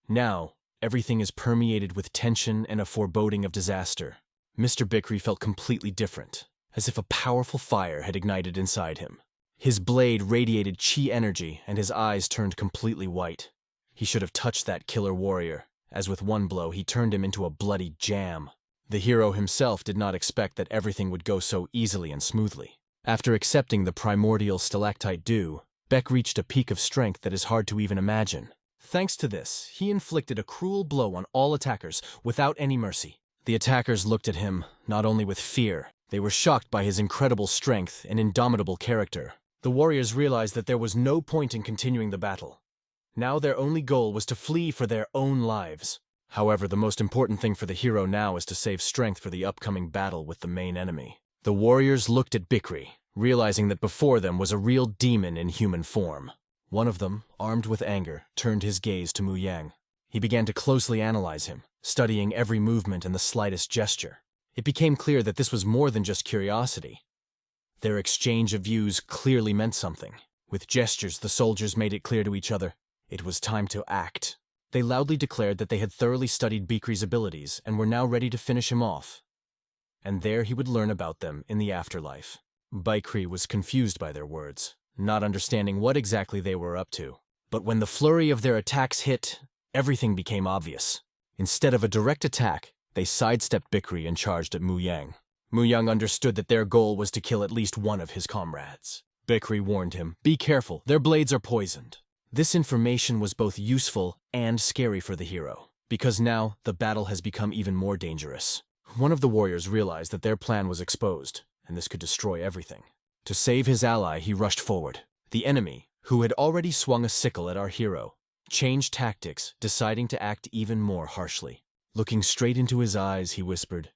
Now, everything is permeated with tension and a foreboding of disaster. Mr. Baekri felt completely different, as if a powerful fire had ignited inside him. His blade radiated chi energy, and his eyes turned completely white. He should have touched that killer warrior, as with one blow he turned him into a bloody jam. The hero himself did not expect that everything would go so easily and smoothly. After accepting the primordial stalactite dew, Baek reached a peak of strength that is hard to even imagine. Thanks to this, he inflicted a cruel blow on all attackers without any mercy. The attackers looked at him not only with fear, they were shocked by his incredible strength and indomitable character. The warriors realized that there was no point in continuing the battle. Now their only goal was to flee for their own lives. However, the most important thing for the hero now is to save strength for the upcoming battle with the main enemy. The warriors looked at Baekri, realizing that before them was a real demon in human form. One of them, armed with anger, turned his gaze to Mu Yang. He began to closely analyze him, studying every movement and the slightest gesture. It became clear that this was more than just curiosity. Their exchange of views clearly meant something. With gestures, the soldiers made it clear to each other. It was time to act. They loudly declared that they had thoroughly studied Baekri's abilities and were now ready to finish him off. And there he would learn about them in the afterlife. Baekri was confused by their words, not understanding what exactly they were up to. But when the flurry of their attacks hit, everything became obvious. Instead of a direct attack, they sidestepped Baekri and charged at Mu Yang. Mu Yang understood that their goal was to kill at least one of his comrades. Baekri warned him, "Be careful, their blades are poisoned." This information was both useful and scary for the hero, because now the battle has become even more dangerous. One of the warriors realized that their plan was exposed, and this could destroy everything. To save his ally, he rushed forward. The enemy, who had already swung a sickle at our hero, changed tactics, deciding to act even more harshly. Looking straight into his eyes, he whispered,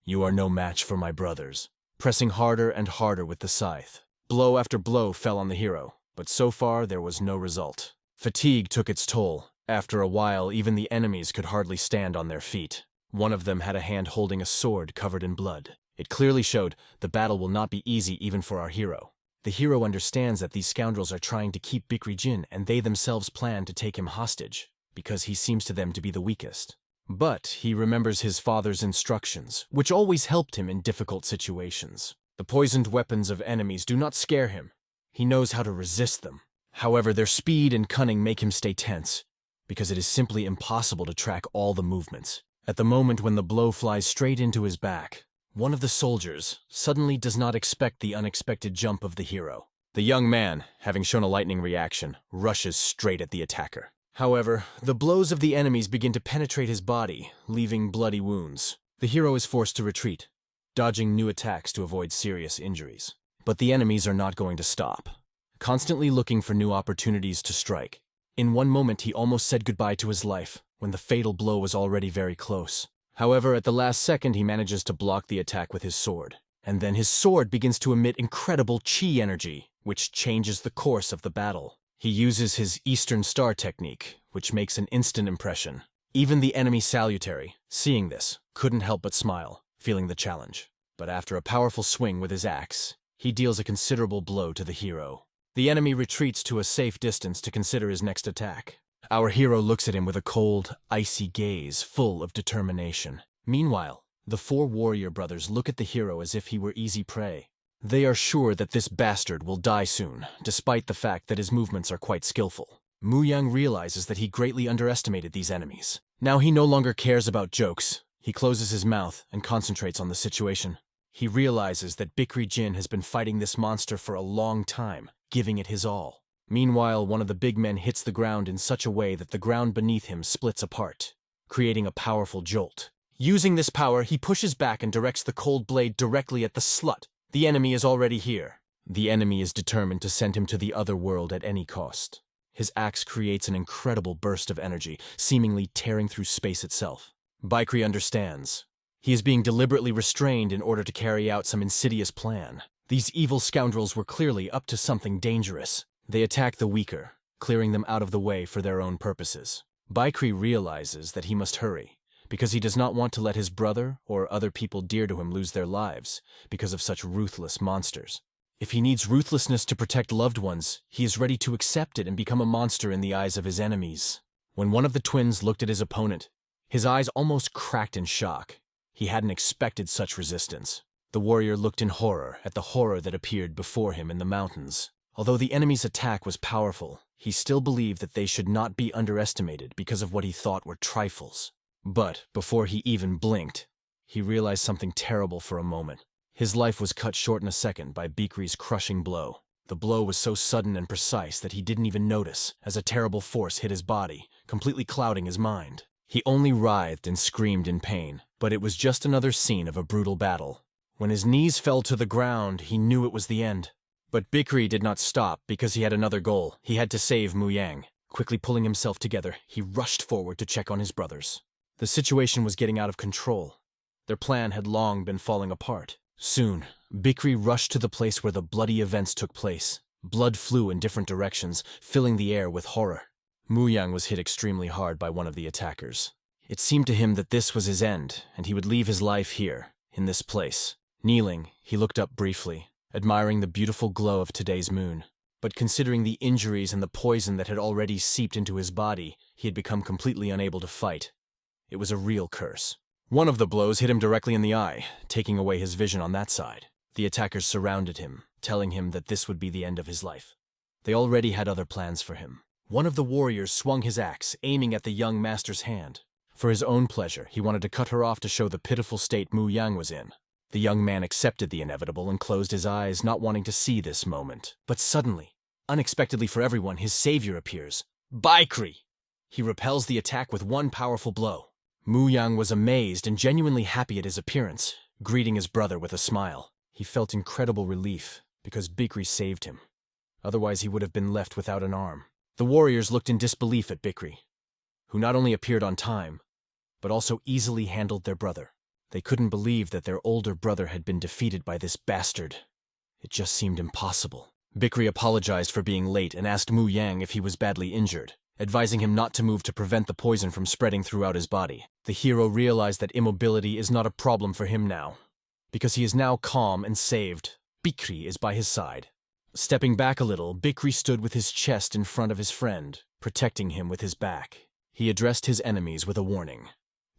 "You are no match for my brothers," pressing harder and harder with the scythe. Blow after blow fell on the hero, but so far there was no result. Fatigue took its toll. After a while, even the enemies could hardly stand on their feet. One of them had a hand holding a sword covered in blood. It clearly showed the battle will not be easy even for our hero. The hero understands that these scoundrels are trying to keep Baekri-jin, and they themselves plan to take him hostage, because he seems to them to be the weakest. But he remembers his father's instructions, which always helped him in difficult situations. The poisoned weapons of enemies do not scare him. He knows how to resist them. However, their speed and cunning make him stay tense, because it is simply impossible to track all the movements. At the moment when the blow flies straight into his back, one of the soldiers suddenly does not expect the unexpected jump of the hero. The young man, having shown a lightning reaction, rushes straight at the attacker. However, the blows of the enemies begin to penetrate his body, leaving bloody wounds. The hero is forced to retreat, dodging new attacks to avoid serious injuries. But the enemies are not going to stop, constantly looking for new opportunities to strike. In one moment he almost said goodbye to his life, when the fatal blow was already very close. However, at the last second he manages to block the attack with his sword. And then his sword begins to emit incredible chi energy, which changes the course of the battle. He uses his Eastern Star technique, which makes an instant impression. Even the enemy salutary, seeing this, couldn't help but smile, feeling the challenge. But after a powerful swing with his axe, he deals a considerable blow to the hero. The enemy retreats to a safe distance to consider his next attack. Our hero looks at him with a cold, icy gaze full of determination. Meanwhile, the four warrior brothers look at the hero as if he were easy prey. They are sure that this bastard will die soon, despite the fact that his movements are quite skillful. Mu Yang realizes that he greatly underestimated these enemies. Now he no longer cares about jokes. He closes his mouth and concentrates on the situation. He realizes that Bikri Jin has been fighting this monster for a long time, giving it his all. Meanwhile, one of the big men hits the ground in such a way that the ground beneath him splits apart, creating a powerful jolt. Using this power, he pushes back and directs the cold blade directly at the slut. The enemy is already here. The enemy is determined to send him to the other world at any cost. His axe creates an incredible burst of energy, seemingly tearing through space itself. Bikri understands. He is being deliberately restrained in order to carry out some insidious plan. These evil scoundrels were clearly up to something dangerous. They attack the weaker, clearing them out of the way for their own purposes. Bikri realizes that he must hurry, because he does not want to let his brother or other people dear to him lose their lives because of such ruthless monsters. If he needs ruthlessness to protect loved ones, he is ready to accept it and become a monster in the eyes of his enemies. When one of the twins looked at his opponent, his eyes almost cracked in shock. He hadn't expected such resistance. The warrior looked in horror at the horror that appeared before him in the mountains. Although the enemy's attack was powerful, he still believed that they should not be underestimated because of what he thought were trifles. But before he even blinked, he realized something terrible for a moment. His life was cut short in a second by Bikri's crushing blow. The blow was so sudden and precise that he didn't even notice, as a terrible force hit his body, completely clouding his mind. He only writhed and screamed in pain, but it was just another scene of a brutal battle. When his knees fell to the ground, he knew it was the end. But Bikri did not stop because he had another goal. He had to save Mu Yang. Quickly pulling himself together, he rushed forward to check on his brothers. The situation was getting out of control. Their plan had long been falling apart. Soon, Bikri rushed to the place where the bloody events took place. Blood flew in different directions, filling the air with horror. Mu Yang was hit extremely hard by one of the attackers. It seemed to him that this was his end, and he would leave his life here, in this place. Kneeling, he looked up briefly, admiring the beautiful glow of today's moon. But considering the injuries and the poison that had already seeped into his body, he had become completely unable to fight. It was a real curse. One of the blows hit him directly in the eye, taking away his vision on that side. The attackers surrounded him, telling him that this would be the end of his life. They already had other plans for him. One of the warriors swung his axe, aiming at the young master's hand. For his own pleasure, he wanted to cut her off to show the pitiful state Mu Yang was in. The young man accepted the inevitable and closed his eyes, not wanting to see this moment. But suddenly, unexpectedly for everyone, his savior appears. Bikri! He repels the attack with one powerful blow. Mu Yang was amazed and genuinely happy at his appearance, greeting his brother with a smile. He felt incredible relief, because Bikri saved him. Otherwise he would have been left without an arm. The warriors looked in disbelief at Bikri, who not only appeared on time, but also easily handled their brother. They couldn't believe that their older brother had been defeated by this bastard. It just seemed impossible. Bikri apologized for being late and asked Mu Yang if he was badly injured, advising him not to move to prevent the poison from spreading throughout his body. The hero realized that immobility is not a problem for him now, because he is now calm and saved. Bikri is by his side. Stepping back a little, Bikri stood with his chest in front of his friend, protecting him with his back. He addressed his enemies with a warning.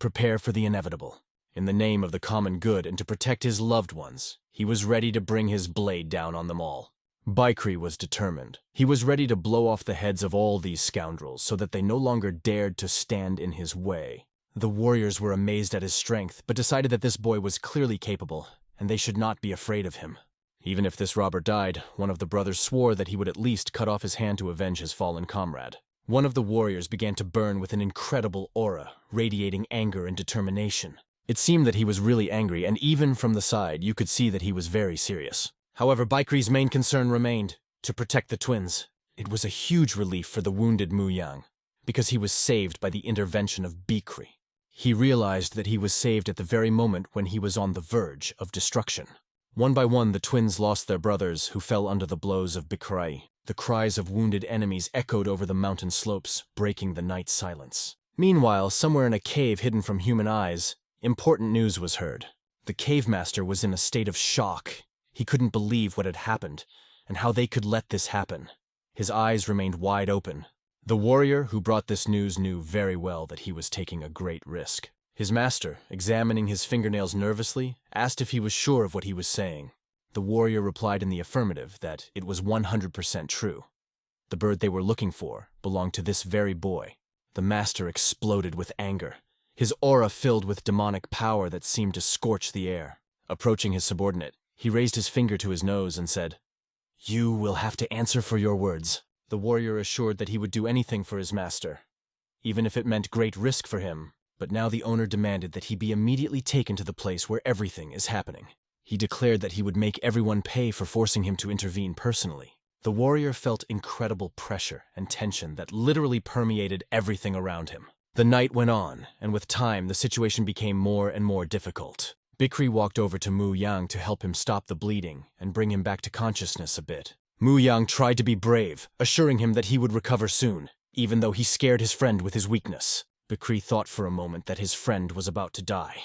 prepare for the inevitable. In the name of the common good and to protect his loved ones, he was ready to bring his blade down on them all. Baikri was determined. He was ready to blow off the heads of all these scoundrels so that they no longer dared to stand in his way. The warriors were amazed at his strength, but decided that this boy was clearly capable, and they should not be afraid of him. Even if this robber died, one of the brothers swore that he would at least cut off his hand to avenge his fallen comrade. One of the warriors began to burn with an incredible aura, radiating anger and determination. It seemed that he was really angry, and even from the side, you could see that he was very serious. However, Baikri's main concern remained, to protect the twins. It was a huge relief for the wounded Mu Yang, because he was saved by the intervention of Baikri. He realized that he was saved at the very moment when he was on the verge of destruction. One by one, the twins lost their brothers, who fell under the blows of Baikri. The cries of wounded enemies echoed over the mountain slopes, breaking the night silence. Meanwhile, somewhere in a cave hidden from human eyes, important news was heard. The cave master was in a state of shock. He couldn't believe what had happened, and how they could let this happen. His eyes remained wide open. The warrior who brought this news knew very well that he was taking a great risk. His master, examining his fingernails nervously, asked if he was sure of what he was saying. The warrior replied in the affirmative that it was 100% true. The bird they were looking for belonged to this very boy. The master exploded with anger. His aura filled with demonic power that seemed to scorch the air. Approaching his subordinate, he raised his finger to his nose and said, "You will have to answer for your words." The warrior assured that he would do anything for his master, even if it meant great risk for him, but now the owner demanded that he be immediately taken to the place where everything is happening. He declared that he would make everyone pay for forcing him to intervene personally. The warrior felt incredible pressure and tension that literally permeated everything around him. The night went on, and with time the situation became more and more difficult. Baikri walked over to Mu Yang to help him stop the bleeding and bring him back to consciousness a bit. Mu Yang tried to be brave, assuring him that he would recover soon, even though he scared his friend with his weakness. Baikri thought for a moment that his friend was about to die,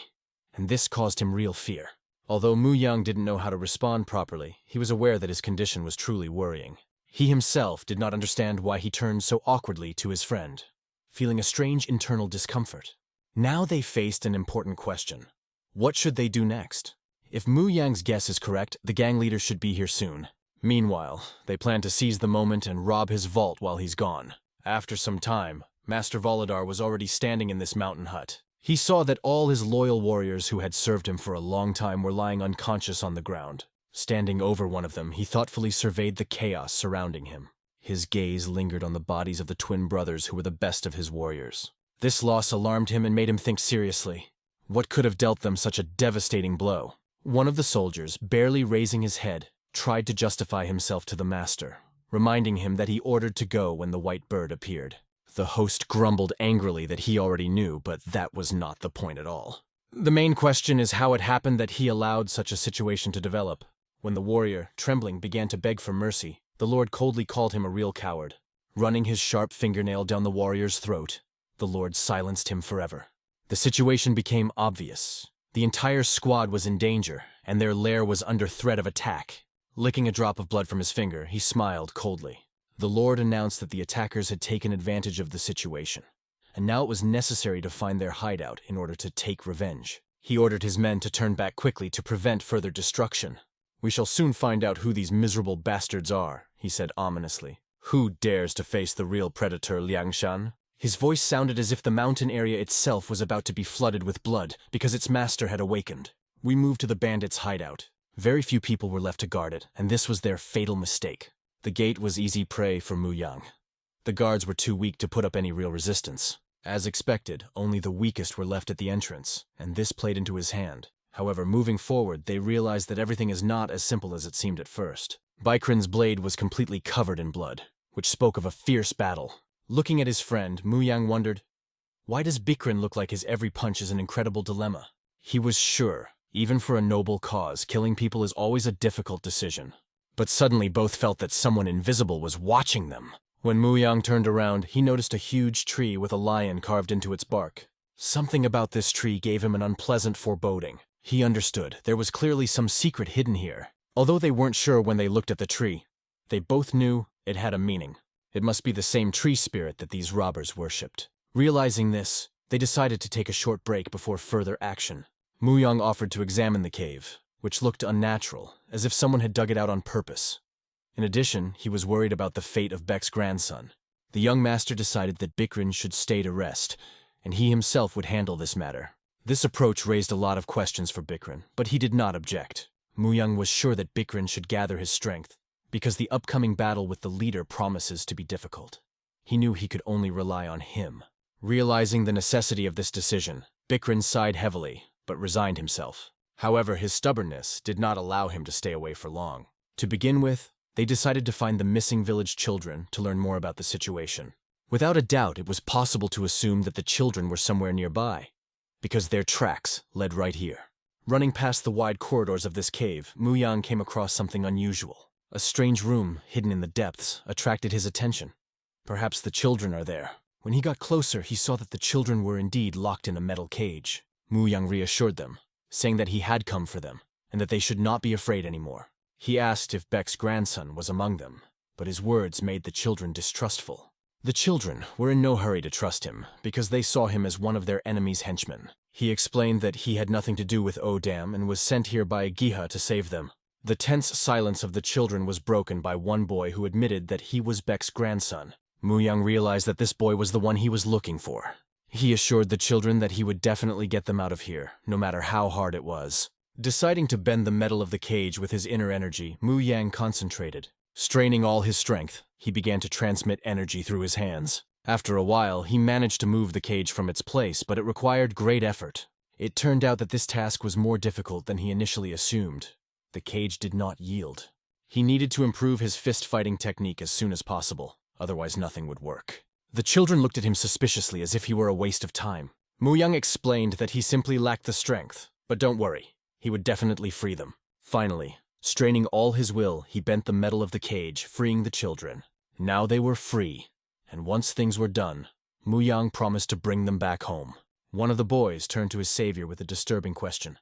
and this caused him real fear. Although Mu Yang didn't know how to respond properly, he was aware that his condition was truly worrying. He himself did not understand why he turned so awkwardly to his friend, feeling a strange internal discomfort. Now they faced an important question. What should they do next? If Mu Yang's guess is correct, the gang leader should be here soon. Meanwhile, they plan to seize the moment and rob his vault while he's gone. After some time, Master Volodar was already standing in this mountain hut. He saw that all his loyal warriors who had served him for a long time were lying unconscious on the ground. Standing over one of them, he thoughtfully surveyed the chaos surrounding him. His gaze lingered on the bodies of the twin brothers who were the best of his warriors. This loss alarmed him and made him think seriously. What could have dealt them such a devastating blow? One of the soldiers, barely raising his head, tried to justify himself to the master, reminding him that he ordered to go when the white bird appeared. The host grumbled angrily that he already knew, but that was not the point at all. The main question is how it happened that he allowed such a situation to develop. When the warrior, trembling, began to beg for mercy, the Lord coldly called him a real coward. Running his sharp fingernail down the warrior's throat, the Lord silenced him forever. The situation became obvious. The entire squad was in danger, and their lair was under threat of attack. Licking a drop of blood from his finger, he smiled coldly. The Lord announced that the attackers had taken advantage of the situation, and now it was necessary to find their hideout in order to take revenge. He ordered his men to turn back quickly to prevent further destruction. "We shall soon find out who these miserable bastards are," he said ominously. "Who dares to face the real predator, Liangshan?" His voice sounded as if the mountain area itself was about to be flooded with blood because its master had awakened. We moved to the bandits' hideout. Very few people were left to guard it, and this was their fatal mistake. The gate was easy prey for Mu Yang. The guards were too weak to put up any real resistance. As expected, only the weakest were left at the entrance, and this played into his hand. However, moving forward, they realized that everything is not as simple as it seemed at first. Baikrin's blade was completely covered in blood, which spoke of a fierce battle. Looking at his friend, Mu Yang wondered, why does Baikrin look like his every punch is an incredible dilemma? He was sure, even for a noble cause, killing people is always a difficult decision. But suddenly both felt that someone invisible was watching them. When Mu Yang turned around, he noticed a huge tree with a lion carved into its bark. Something about this tree gave him an unpleasant foreboding. He understood there was clearly some secret hidden here. Although they weren't sure when they looked at the tree, they both knew it had a meaning. It must be the same tree spirit that these robbers worshipped. Realizing this, They decided to take a short break before further action. Muyang offered to examine the cave, which looked unnatural, as if someone had dug it out on purpose. In addition, he was worried about the fate of Beck's grandson. The young master decided that Bikrin should stay to rest, and he himself would handle this matter. This approach raised a lot of questions for Bikrin, but he did not object. Muyang was sure that Bikrin should gather his strength, because the upcoming battle with the leader promises to be difficult. He knew he could only rely on him. Realizing the necessity of this decision, Bikrin sighed heavily, but resigned himself. However, his stubbornness did not allow him to stay away for long. To begin with, they decided to find the missing village children to learn more about the situation. Without a doubt, it was possible to assume that the children were somewhere nearby, because their tracks led right here. Running past the wide corridors of this cave, Muyang came across something unusual. A strange room hidden in the depths attracted his attention. Perhaps the children are there. When he got closer, he saw that the children were indeed locked in a metal cage. Muyang reassured them, saying that he had come for them, and that they should not be afraid anymore. He asked if Beck's grandson was among them, but his words made the children distrustful. The children were in no hurry to trust him, because they saw him as one of their enemy's henchmen. He explained that he had nothing to do with Odam and was sent here by Giha to save them. The tense silence of the children was broken by one boy who admitted that he was Beck's grandson. Muyang realized that this boy was the one he was looking for. He assured the children that he would definitely get them out of here, no matter how hard it was. Deciding to bend the metal of the cage with his inner energy, Muyang concentrated. Straining all his strength, he began to transmit energy through his hands. After a while, he managed to move the cage from its place, but it required great effort. It turned out that this task was more difficult than he initially assumed. The cage did not yield. He needed to improve his fist-fighting technique as soon as possible, otherwise nothing would work. The children looked at him suspiciously as if he were a waste of time. Muyang explained that he simply lacked the strength, but don't worry, he would definitely free them. Finally, straining all his will, he bent the metal of the cage, freeing the children. Now they were free, and once things were done, Muyang promised to bring them back home. One of the boys turned to his savior with a disturbing question.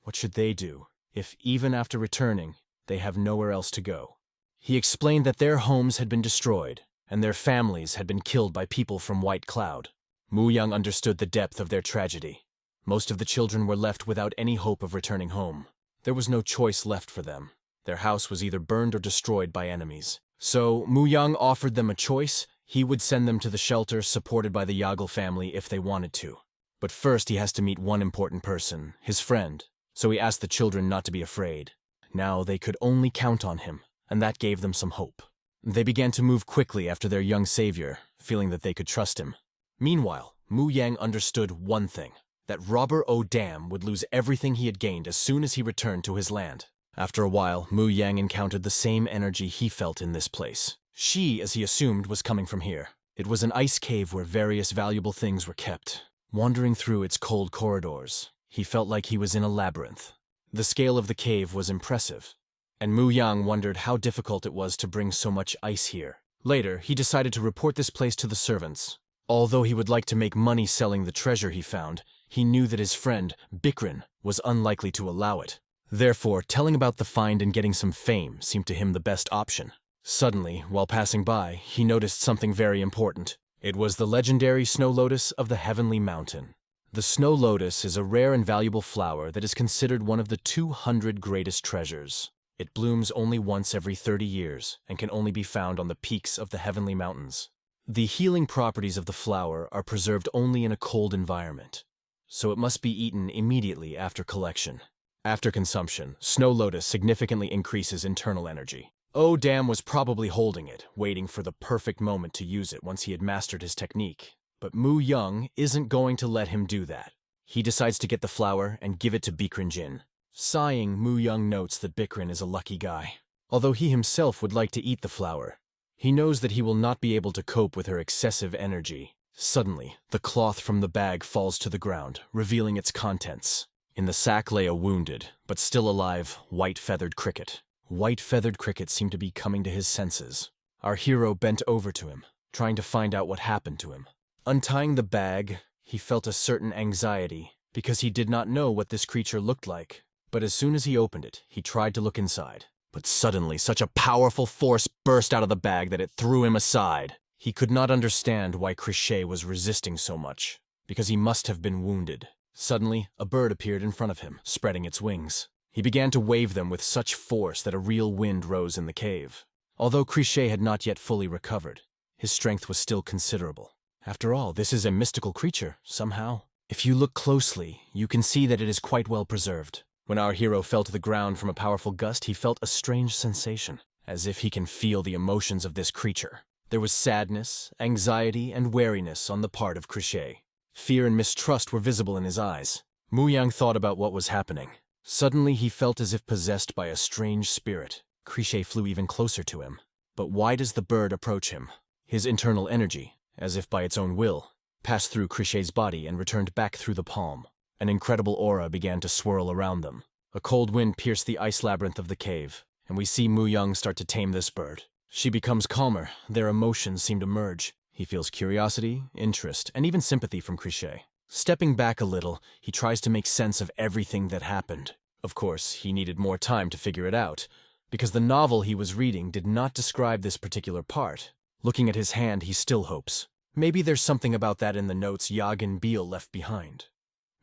What should they do if, even after returning, they have nowhere else to go? He explained that their homes had been destroyed, and their families had been killed by people from White Cloud. Muyang understood the depth of their tragedy. Most of the children were left without any hope of returning home. There was no choice left for them. Their house was either burned or destroyed by enemies. So Muyang offered them a choice. He would send them to the shelter supported by the Yagello family if they wanted to. But first he has to meet one important person, his friend, so he asked the children not to be afraid. Now they could only count on him, and that gave them some hope. They began to move quickly after their young savior, feeling that they could trust him. Meanwhile, Muyang understood one thing, that Robber Odam would lose everything he had gained as soon as he returned to his land. After a while, Muyang encountered the same energy he felt in this place. She, as he assumed, was coming from here. It was an ice cave where various valuable things were kept. Wandering through its cold corridors, he felt like he was in a labyrinth. The scale of the cave was impressive, and Muyang wondered how difficult it was to bring so much ice here. Later, he decided to report this place to the servants. Although he would like to make money selling the treasure he found, he knew that his friend, Bikrin, was unlikely to allow it. Therefore, telling about the find and getting some fame seemed to him the best option. Suddenly, while passing by, he noticed something very important. It was the legendary snow lotus of the Heavenly Mountain. The snow lotus is a rare and valuable flower that is considered one of the 200 greatest treasures. It blooms only once every 30 years and can only be found on the peaks of the Heavenly Mountains. The healing properties of the flower are preserved only in a cold environment, so it must be eaten immediately after collection. After consumption, snow lotus significantly increases internal energy. Odam was probably holding it, waiting for the perfect moment to use it once he had mastered his technique. But Muyang isn't going to let him do that. He decides to get the flower and give it to Bikrin Jin. Sighing, Muyang notes that Bikrin is a lucky guy. Although he himself would like to eat the flower, he knows that he will not be able to cope with her excessive energy. Suddenly, the cloth from the bag falls to the ground, revealing its contents. In the sack lay a wounded, but still alive, white-feathered cricket. White-feathered cricket seemed to be coming to his senses. Our hero bent over to him, trying to find out what happened to him. Untying the bag, he felt a certain anxiety, because he did not know what this creature looked like. But as soon as he opened it, he tried to look inside. But suddenly, such a powerful force burst out of the bag that it threw him aside. He could not understand why Crichet was resisting so much. because he must have been wounded. Suddenly, a bird appeared in front of him, spreading its wings. He began to wave them with such force that a real wind rose in the cave. Although Crichet had not yet fully recovered, his strength was still considerable. After all, this is a mystical creature, somehow. If you look closely, you can see that it is quite well preserved. When our hero fell to the ground from a powerful gust, he felt a strange sensation, as if he can feel the emotions of this creature. There was sadness, anxiety, and wariness on the part of Crichet. Fear and mistrust were visible in his eyes. Muyang thought about what was happening. Suddenly, he felt as if possessed by a strange spirit. Crichet flew even closer to him. But why does the bird approach him? His internal energy, as if by its own will, passed through Crichet's body and returned back through the palm. An incredible aura began to swirl around them. A cold wind pierced the ice labyrinth of the cave, and we see Muyang start to tame this bird. She becomes calmer. Their emotions seem to merge. He feels curiosity, interest, and even sympathy from Crichet. Stepping back a little, he tries to make sense of everything that happened. Of course, he needed more time to figure it out, because the novel he was reading did not describe this particular part. Looking at his hand, he still hopes. Maybe there's something about that in the notes Yagen Beale left behind.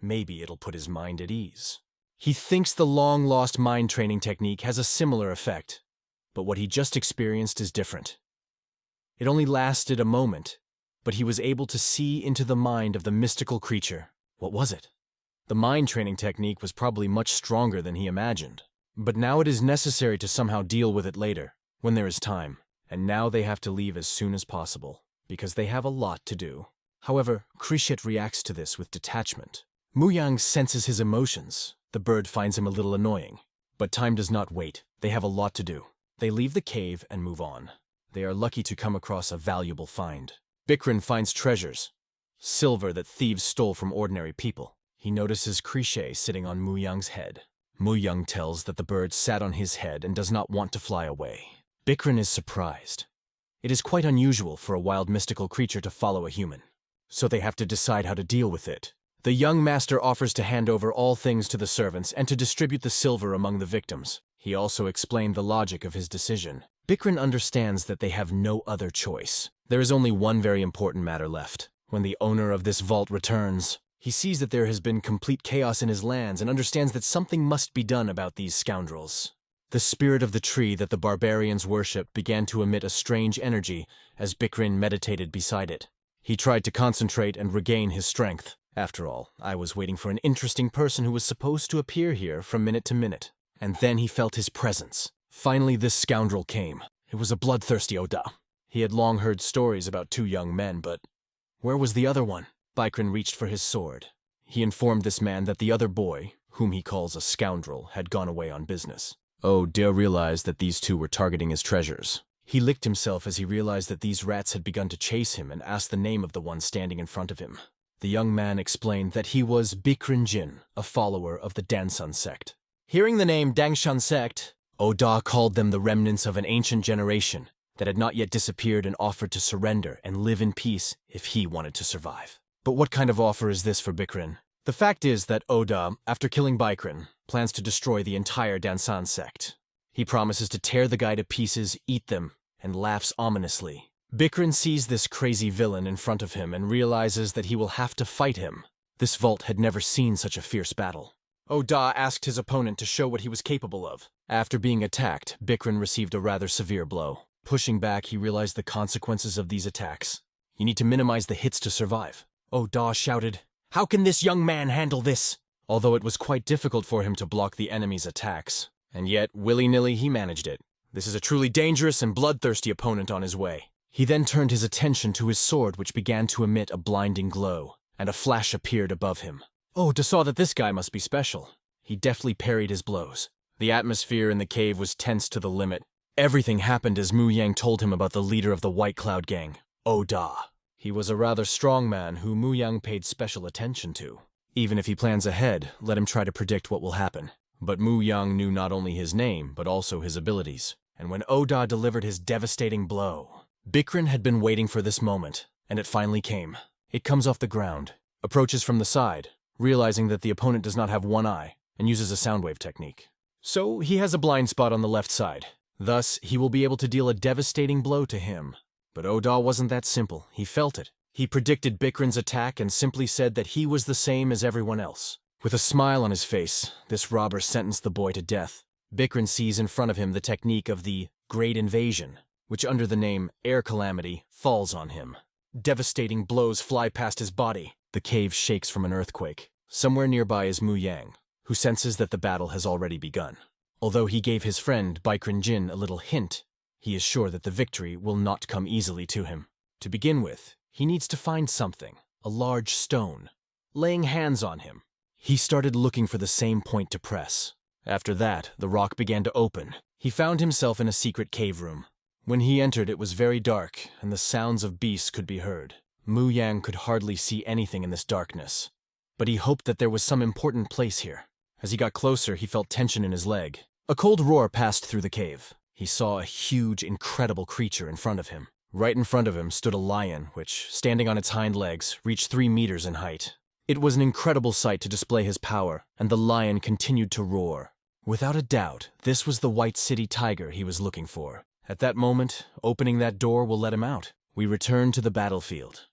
Maybe it'll put his mind at ease. He thinks the long-lost mind training technique has a similar effect, but what he just experienced is different. It only lasted a moment, but he was able to see into the mind of the mystical creature. What was it? The mind training technique was probably much stronger than he imagined. But now it is necessary to somehow deal with it later, when there is time. And now they have to leave as soon as possible, because they have a lot to do. However, Crichet reacts to this with detachment. Muyang senses his emotions. The bird finds him a little annoying. But time does not wait. They have a lot to do. They leave the cave and move on. They are lucky to come across a valuable find. Bikrin finds treasures, silver that thieves stole from ordinary people. He notices Crichet sitting on Muyang's head. Muyang tells that the bird sat on his head and does not want to fly away. Bikrin is surprised. It is quite unusual for a wild mystical creature to follow a human, so they have to decide how to deal with it. The young master offers to hand over all things to the servants and to distribute the silver among the victims. He also explained the logic of his decision. Bikrin understands that they have no other choice. There is only one very important matter left. When the owner of this vault returns, he sees that there has been complete chaos in his lands and understands that something must be done about these scoundrels. The spirit of the tree that the barbarians worship began to emit a strange energy as Bikrin meditated beside it. He tried to concentrate and regain his strength. After all, I was waiting for an interesting person who was supposed to appear here from minute to minute. And then he felt his presence. Finally, this scoundrel came. It was a bloodthirsty Oda. He had long heard stories about two young men, but where was the other one? Bikrin reached for his sword. He informed this man that the other boy, whom he calls a scoundrel, had gone away on business. Oda realized that these two were targeting his treasures. He licked himself as he realized that these rats had begun to chase him and asked the name of the one standing in front of him. The young man explained that he was Bikrin Jin, a follower of the Dansan sect. Hearing the name Dangshan sect, Oda called them the remnants of an ancient generation that had not yet disappeared and offered to surrender and live in peace if he wanted to survive. But what kind of offer is this for Bikrin? The fact is that Oda, after killing Bikrin, plans to destroy the entire Dansan sect. He promises to tear the guy to pieces, eat them, and laughs ominously. Bikrin sees this crazy villain in front of him and realizes that he will have to fight him. This vault had never seen such a fierce battle. Oda asked his opponent to show what he was capable of. After being attacked, Bikrin received a rather severe blow. Pushing back, he realized the consequences of these attacks. You need to minimize the hits to survive. Oda shouted, "How can this young man handle this?" Although it was quite difficult for him to block the enemy's attacks. And yet, willy-nilly, he managed it. This is a truly dangerous and bloodthirsty opponent on his way. He then turned his attention to his sword, which began to emit a blinding glow, and a flash appeared above him. Oda saw that this guy must be special. He deftly parried his blows. The atmosphere in the cave was tense to the limit. Everything happened as Muyang told him about the leader of the White Cloud Gang, Oda. He was a rather strong man who Muyang paid special attention to. Even if he plans ahead, let him try to predict what will happen. But Muyang knew not only his name, but also his abilities. And when Oda delivered his devastating blow, Bikrin had been waiting for this moment, and it finally came. It comes off the ground, approaches from the side, realizing that the opponent does not have one eye, and uses a soundwave technique. So he has a blind spot on the left side. Thus, he will be able to deal a devastating blow to him. But Oda wasn't that simple. He felt it. He predicted Bikrin's attack and simply said that he was the same as everyone else. With a smile on his face, this robber sentenced the boy to death. Bikrin sees in front of him the technique of the Great Invasion, which under the name Air Calamity falls on him. Devastating blows fly past his body. The cave shakes from an earthquake. Somewhere nearby is Mu Yang, who senses that the battle has already begun. Although he gave his friend Bikrin Jin a little hint, he is sure that the victory will not come easily to him. To begin with, he needs to find something, a large stone. Laying hands on him, he started looking for the same point to press. After that, the rock began to open. He found himself in a secret cave room. When he entered, it was very dark, and the sounds of beasts could be heard. Mu Yang could hardly see anything in this darkness, but he hoped that there was some important place here. As he got closer, he felt tension in his leg. A cold roar passed through the cave. He saw a huge, incredible creature in front of him. Right in front of him stood a lion, which, standing on its hind legs, reached 3 meters in height. It was an incredible sight to display his power, and the lion continued to roar. Without a doubt, this was the White City Tiger he was looking for. At that moment, opening that door will let him out. We return to the battlefield.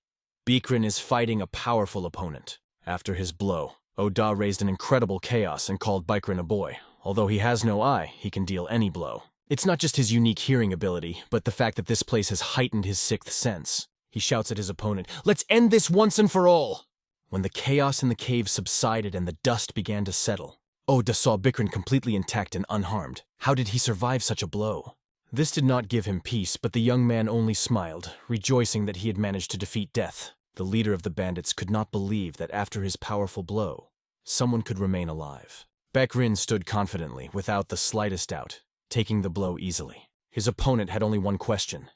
Bikrin is fighting a powerful opponent. After his blow, Oda raised an incredible chaos and called Bikrin a boy. Although he has no eye, he can deal any blow. It's not just his unique hearing ability, but the fact that this place has heightened his 6th sense. He shouts at his opponent, "Let's end this once and for all!" When the chaos in the cave subsided and the dust began to settle, Oda saw Bikrin completely intact and unharmed. How did he survive such a blow? This did not give him peace, but the young man only smiled, rejoicing that he had managed to defeat death. The leader of the bandits could not believe that after his powerful blow, someone could remain alive. Bikrin stood confidently, without the slightest doubt, taking the blow easily. His opponent had only one question.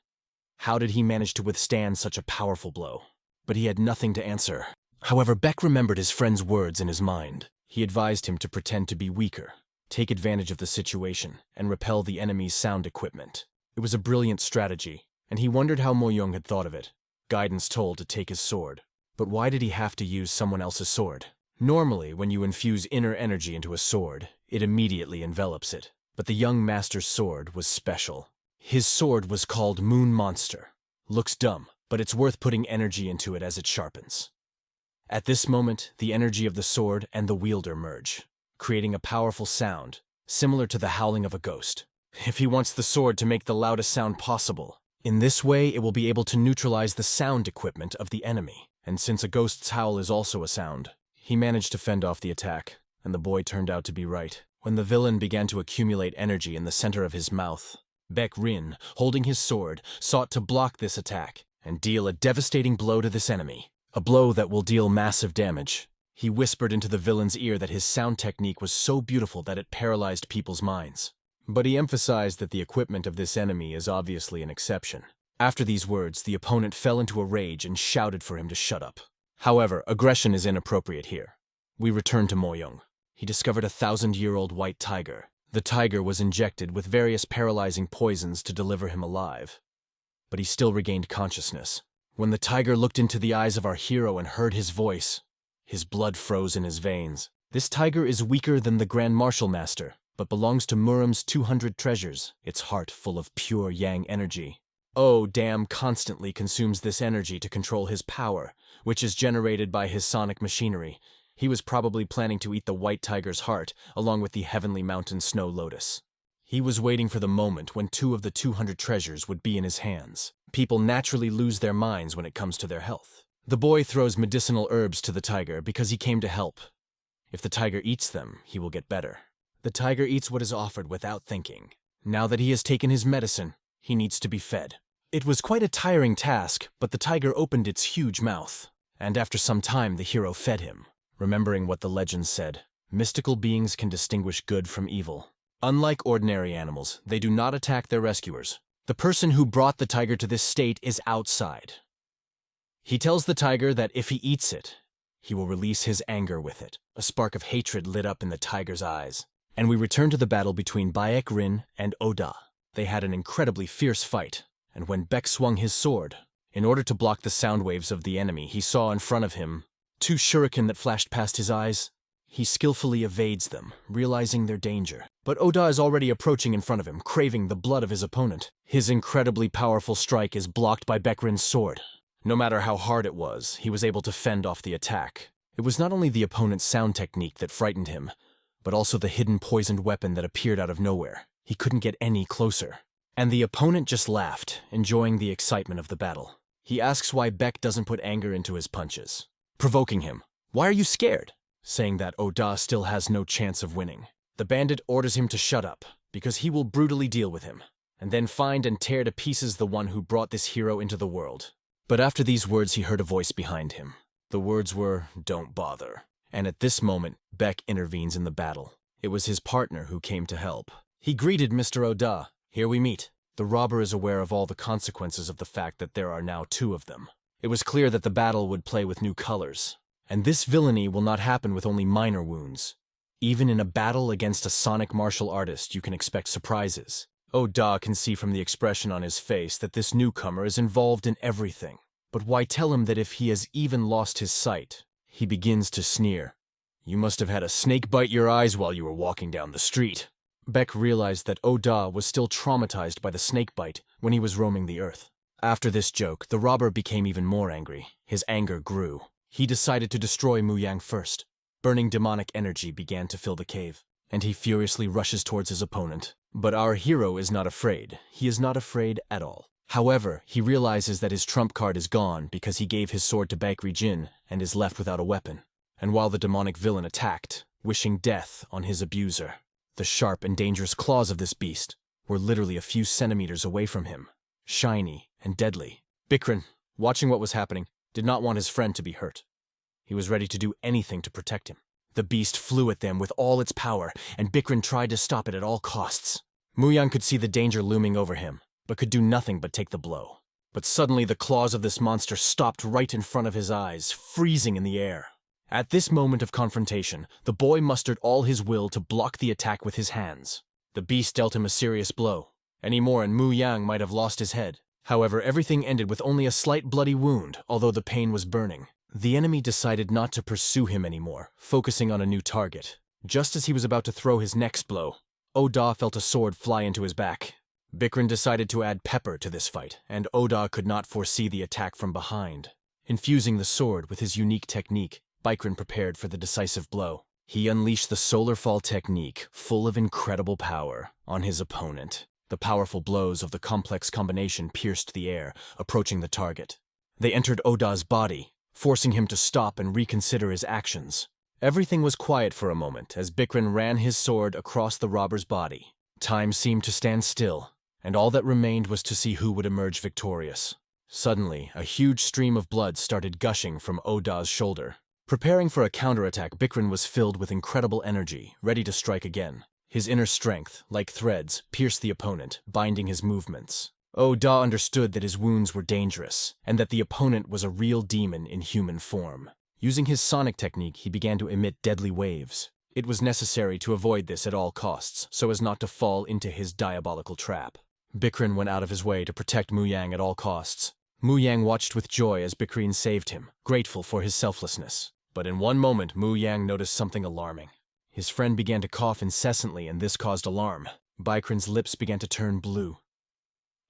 How did he manage to withstand such a powerful blow? But he had nothing to answer. However, Beck remembered his friend's words in his mind. He advised him to pretend to be weaker, take advantage of the situation, and repel the enemy's sound equipment. It was a brilliant strategy, and he wondered how Mo Young had thought of it. Guidance told to take his sword. But why did he have to use someone else's sword? Normally, when you infuse inner energy into a sword, it immediately envelops it. But the young master's sword was special. His sword was called Moon Monster. Looks dumb, but it's worth putting energy into it as it sharpens. At this moment, the energy of the sword and the wielder merge, creating a powerful sound, similar to the howling of a ghost. If he wants the sword to make the loudest sound possible, in this way it will be able to neutralize the sound equipment of the enemy. And since a ghost's howl is also a sound, he managed to fend off the attack, and the boy turned out to be right. When the villain began to accumulate energy in the center of his mouth, Baek Rin, holding his sword, sought to block this attack and deal a devastating blow to this enemy. A blow that will deal massive damage. He whispered into the villain's ear that his sound technique was so beautiful that it paralyzed people's minds. But he emphasized that the equipment of this enemy is obviously an exception. After these words, the opponent fell into a rage and shouted for him to shut up. However, aggression is inappropriate here. We return to Mo Young. He discovered a 1,000-year-old white tiger. The tiger was injected with various paralyzing poisons to deliver him alive. But he still regained consciousness. When the tiger looked into the eyes of our hero and heard his voice, his blood froze in his veins. This tiger is weaker than the Grand Martial Master, but belongs to Muram's 200 treasures, its heart full of pure yang energy. Oh, Damn constantly consumes this energy to control his power, which is generated by his sonic machinery. He was probably planning to eat the white tiger's heart, along with the Heavenly Mountain Snow Lotus. He was waiting for the moment when 2 of the 200 treasures would be in his hands. People naturally lose their minds when it comes to their health. The boy throws medicinal herbs to the tiger because he came to help. If the tiger eats them, he will get better. The tiger eats what is offered without thinking. Now that he has taken his medicine, he needs to be fed. It was quite a tiring task, but the tiger opened its huge mouth, and after some time the hero fed him. Remembering what the legends said, mystical beings can distinguish good from evil. Unlike ordinary animals, they do not attack their rescuers. The person who brought the tiger to this state is outside. He tells the tiger that if he eats it, he will release his anger with it. A spark of hatred lit up in the tiger's eyes. And we return to the battle between Baek Rin and Oda. They had an incredibly fierce fight, and when Beck swung his sword, in order to block the sound waves of the enemy, he saw in front of him 2 shuriken that flashed past his eyes. He skillfully evades them, realizing their danger. But Oda is already approaching in front of him, craving the blood of his opponent. His incredibly powerful strike is blocked by Baek Rin's sword. No matter how hard it was, he was able to fend off the attack. It was not only the opponent's sound technique that frightened him, but also the hidden poisoned weapon that appeared out of nowhere. He couldn't get any closer. And the opponent just laughed, enjoying the excitement of the battle. He asks why Beck doesn't put anger into his punches, provoking him. "Why are you scared?" Saying that Oda still has no chance of winning. The bandit orders him to shut up, because he will brutally deal with him, and then find and tear to pieces the one who brought this hero into the world. But after these words he heard a voice behind him. The words were, "Don't bother." And at this moment, Beck intervenes in the battle. It was his partner who came to help. He greeted Mr. Oda. "Here we meet." The robber is aware of all the consequences of the fact that there are now two of them. It was clear that the battle would play with new colors. And this villainy will not happen with only minor wounds. Even in a battle against a sonic martial artist, you can expect surprises. Oda can see from the expression on his face that this newcomer is involved in everything. But why tell him that if he has even lost his sight? He begins to sneer. "You must have had a snake bite your eyes while you were walking down the street." Beck realized that Oda was still traumatized by the snake bite when he was roaming the earth. After this joke, the robber became even more angry. His anger grew. He decided to destroy Mu Yang first. Burning demonic energy began to fill the cave, and he furiously rushes towards his opponent. But our hero is not afraid. He is not afraid at all. However, he realizes that his trump card is gone because he gave his sword to Baekri Jin and is left without a weapon. And while the demonic villain attacked, wishing death on his abuser, the sharp and dangerous claws of this beast were literally a few centimeters away from him, shiny and deadly. Bikrin, watching what was happening, did not want his friend to be hurt. He was ready to do anything to protect him. The beast flew at them with all its power, and Bikrin tried to stop it at all costs. Mu Yang could see the danger looming over him, but could do nothing but take the blow. But suddenly the claws of this monster stopped right in front of his eyes, freezing in the air. At this moment of confrontation, the boy mustered all his will to block the attack with his hands. The beast dealt him a serious blow. Any more and Mu Yang might have lost his head. However, everything ended with only a slight bloody wound, although the pain was burning. The enemy decided not to pursue him anymore, focusing on a new target. Just as he was about to throw his next blow, Oda felt a sword fly into his back. Bikrin decided to add pepper to this fight, and Oda could not foresee the attack from behind. Infusing the sword with his unique technique, Bikrin prepared for the decisive blow. He unleashed the Solar Fall technique, full of incredible power, on his opponent. The powerful blows of the complex combination pierced the air, approaching the target. They entered Oda's body, forcing him to stop and reconsider his actions. Everything was quiet for a moment as Bikrin ran his sword across the robber's body. Time seemed to stand still, and all that remained was to see who would emerge victorious. Suddenly, a huge stream of blood started gushing from Oda's shoulder. Preparing for a counterattack, Bikrin was filled with incredible energy, ready to strike again. His inner strength, like threads, pierced the opponent, binding his movements. Oda understood that his wounds were dangerous, and that the opponent was a real demon in human form. Using his sonic technique, he began to emit deadly waves. It was necessary to avoid this at all costs, so as not to fall into his diabolical trap. Bikrin went out of his way to protect Mu Yang at all costs. Mu Yang watched with joy as Bikrin saved him, grateful for his selflessness. But in one moment, Mu Yang noticed something alarming. His friend began to cough incessantly, and this caused alarm. Bikrin's lips began to turn blue.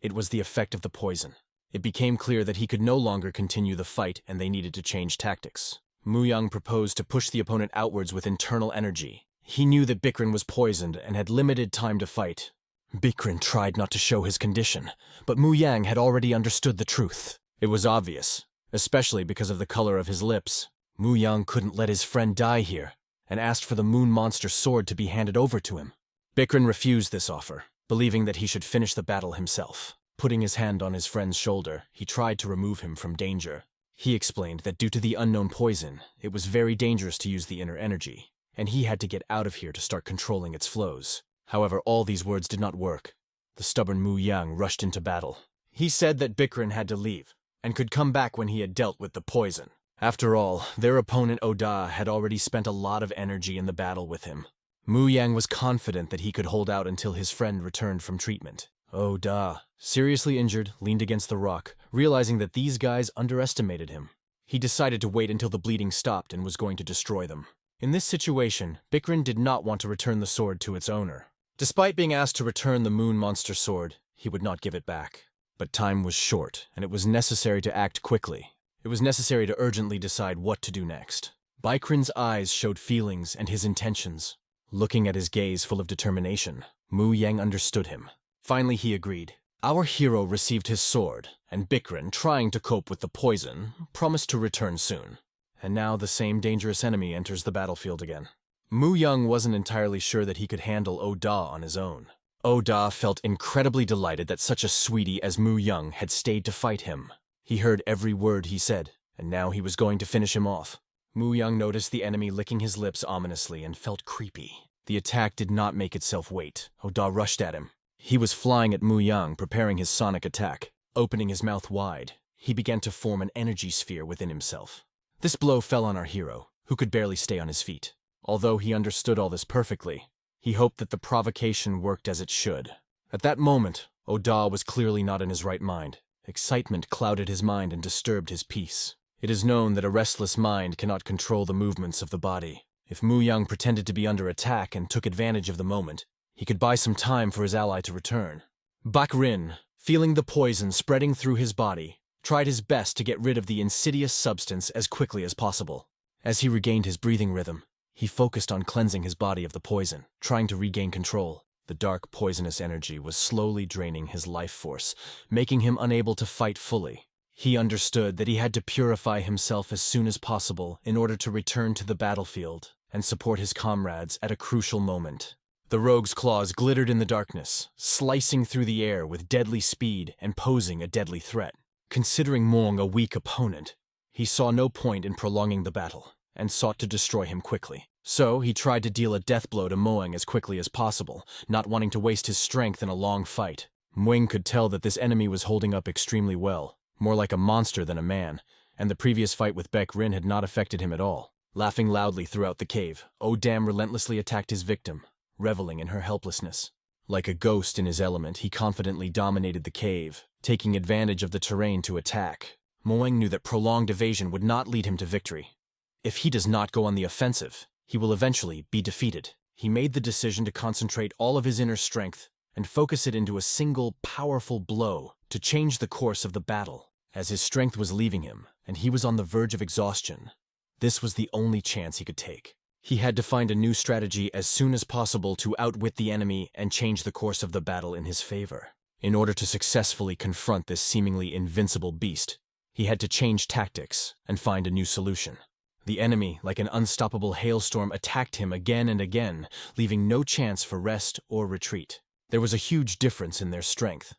It was the effect of the poison. It became clear that he could no longer continue the fight, and they needed to change tactics. Mu Yang proposed to push the opponent outwards with internal energy. He knew that Bikrin was poisoned and had limited time to fight. Bikrin tried not to show his condition, but Mu Yang had already understood the truth. It was obvious, especially because of the color of his lips. Mu Yang couldn't let his friend die here, and asked for the moon monster sword to be handed over to him. Bikrin refused this offer, believing that he should finish the battle himself. Putting his hand on his friend's shoulder, he tried to remove him from danger. He explained that due to the unknown poison, it was very dangerous to use the inner energy, and he had to get out of here to start controlling its flows. However, all these words did not work. The stubborn Mu Yang rushed into battle. He said that Bikrin had to leave, and could come back when he had dealt with the poison. After all, their opponent Oda had already spent a lot of energy in the battle with him. Mu Yang was confident that he could hold out until his friend returned from treatment. Oda, seriously injured, leaned against the rock, realizing that these guys underestimated him. He decided to wait until the bleeding stopped and was going to destroy them. In this situation, Bikrin did not want to return the sword to its owner. Despite being asked to return the moon monster sword, he would not give it back. But time was short, and it was necessary to act quickly. It was necessary to urgently decide what to do next. Baikrin's eyes showed feelings and his intentions. Looking at his gaze full of determination, Mu Yang understood him. Finally, he agreed. Our hero received his sword, and Baikrin, trying to cope with the poison, promised to return soon. And now the same dangerous enemy enters the battlefield again. Mu Yang wasn't entirely sure that he could handle Oda on his own. Oda felt incredibly delighted that such a sweetie as Mu Yang had stayed to fight him. He heard every word he said, and now he was going to finish him off. Mu Yang noticed the enemy licking his lips ominously and felt creepy. The attack did not make itself wait. Oda rushed at him. He was flying at Mu Yang, preparing his sonic attack. Opening his mouth wide, he began to form an energy sphere within himself. This blow fell on our hero, who could barely stay on his feet. Although he understood all this perfectly, he hoped that the provocation worked as it should. At that moment, Oda was clearly not in his right mind. Excitement clouded his mind and disturbed his peace. It is known that a restless mind cannot control the movements of the body. If Mu Yang pretended to be under attack and took advantage of the moment, he could buy some time for his ally to return. Baikrin, feeling the poison spreading through his body, tried his best to get rid of the insidious substance as quickly as possible. As he regained his breathing rhythm, he focused on cleansing his body of the poison, trying to regain control. The dark, poisonous energy was slowly draining his life force, making him unable to fight fully. He understood that he had to purify himself as soon as possible in order to return to the battlefield and support his comrades at a crucial moment. The rogue's claws glittered in the darkness, slicing through the air with deadly speed and posing a deadly threat. Considering Mong a weak opponent, he saw no point in prolonging the battle and sought to destroy him quickly. So he tried to deal a death blow to Moeng as quickly as possible, not wanting to waste his strength in a long fight. Moeng could tell that this enemy was holding up extremely well, more like a monster than a man, and the previous fight with Baikrin had not affected him at all. Laughing loudly throughout the cave, Odam relentlessly attacked his victim, reveling in her helplessness. Like a ghost in his element, he confidently dominated the cave, taking advantage of the terrain to attack. Moeng knew that prolonged evasion would not lead him to victory. If he does not go on the offensive, he will eventually be defeated. He made the decision to concentrate all of his inner strength and focus it into a single, powerful blow to change the course of the battle. As his strength was leaving him, and he was on the verge of exhaustion, this was the only chance he could take. He had to find a new strategy as soon as possible to outwit the enemy and change the course of the battle in his favor. In order to successfully confront this seemingly invincible beast, he had to change tactics and find a new solution. The enemy, like an unstoppable hailstorm, attacked him again and again, leaving no chance for rest or retreat. There was a huge difference in their strength.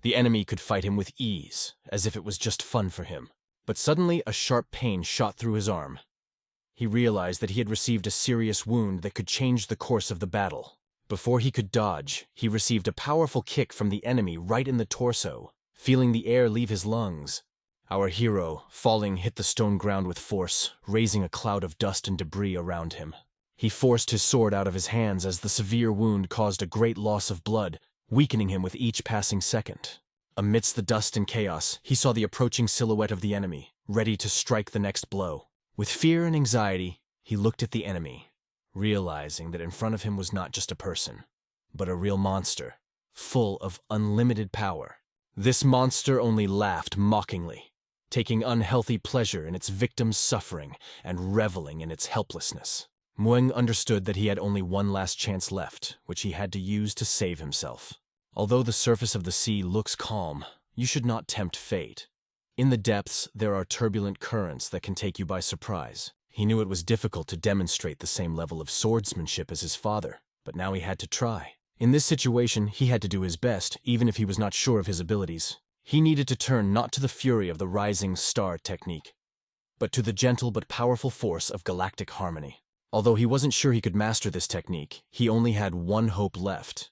The enemy could fight him with ease, as if it was just fun for him. But suddenly a sharp pain shot through his arm. He realized that he had received a serious wound that could change the course of the battle. Before he could dodge, he received a powerful kick from the enemy right in the torso, feeling the air leave his lungs. Our hero, falling, hit the stone ground with force, raising a cloud of dust and debris around him. He forced his sword out of his hands as the severe wound caused a great loss of blood, weakening him with each passing second. Amidst the dust and chaos, he saw the approaching silhouette of the enemy, ready to strike the next blow. With fear and anxiety, he looked at the enemy, realizing that in front of him was not just a person, but a real monster, full of unlimited power. This monster only laughed mockingly, taking unhealthy pleasure in its victim's suffering and reveling in its helplessness. Moeng understood that he had only one last chance left, which he had to use to save himself. Although the surface of the sea looks calm, you should not tempt fate. In the depths, there are turbulent currents that can take you by surprise. He knew it was difficult to demonstrate the same level of swordsmanship as his father, but now he had to try. In this situation, he had to do his best, even if he was not sure of his abilities. He needed to turn not to the fury of the rising star technique, but to the gentle but powerful force of galactic harmony. Although he wasn't sure he could master this technique, he only had one hope left,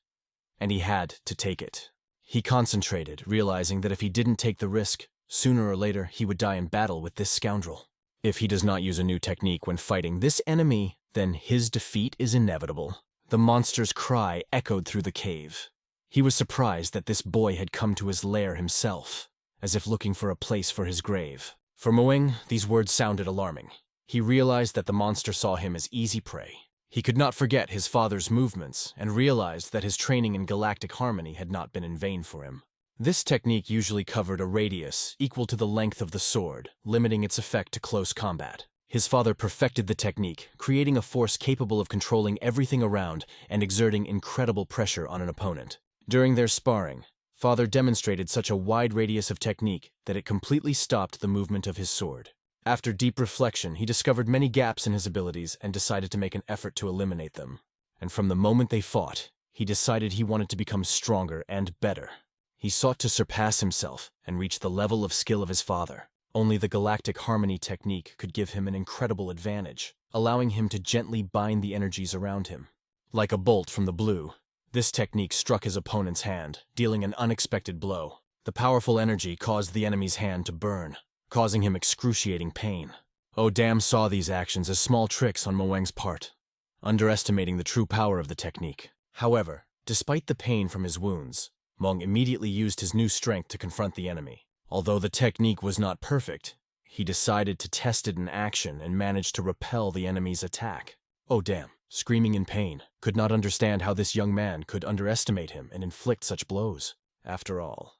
and he had to take it. He concentrated, realizing that if he didn't take the risk, sooner or later he would die in battle with this scoundrel. If he does not use a new technique when fighting this enemy, then his defeat is inevitable. The monster's cry echoed through the cave. He was surprised that this boy had come to his lair himself, as if looking for a place for his grave. For Moeng, these words sounded alarming. He realized that the monster saw him as easy prey. He could not forget his father's movements and realized that his training in galactic harmony had not been in vain for him. This technique usually covered a radius equal to the length of the sword, limiting its effect to close combat. His father perfected the technique, creating a force capable of controlling everything around and exerting incredible pressure on an opponent. During their sparring, Father demonstrated such a wide radius of technique that it completely stopped the movement of his sword. After deep reflection, he discovered many gaps in his abilities and decided to make an effort to eliminate them. And from the moment they fought, he decided he wanted to become stronger and better. He sought to surpass himself and reach the level of skill of his father. Only the galactic harmony technique could give him an incredible advantage, allowing him to gently bind the energies around him. Like a bolt from the blue, this technique struck his opponent's hand, dealing an unexpected blow. The powerful energy caused the enemy's hand to burn, causing him excruciating pain. Odam saw these actions as small tricks on Moeng's part, underestimating the true power of the technique. However, despite the pain from his wounds, Moeng immediately used his new strength to confront the enemy. Although the technique was not perfect, he decided to test it in action and managed to repel the enemy's attack. Odam, screaming in pain, could not understand how this young man could underestimate him and inflict such blows. After all,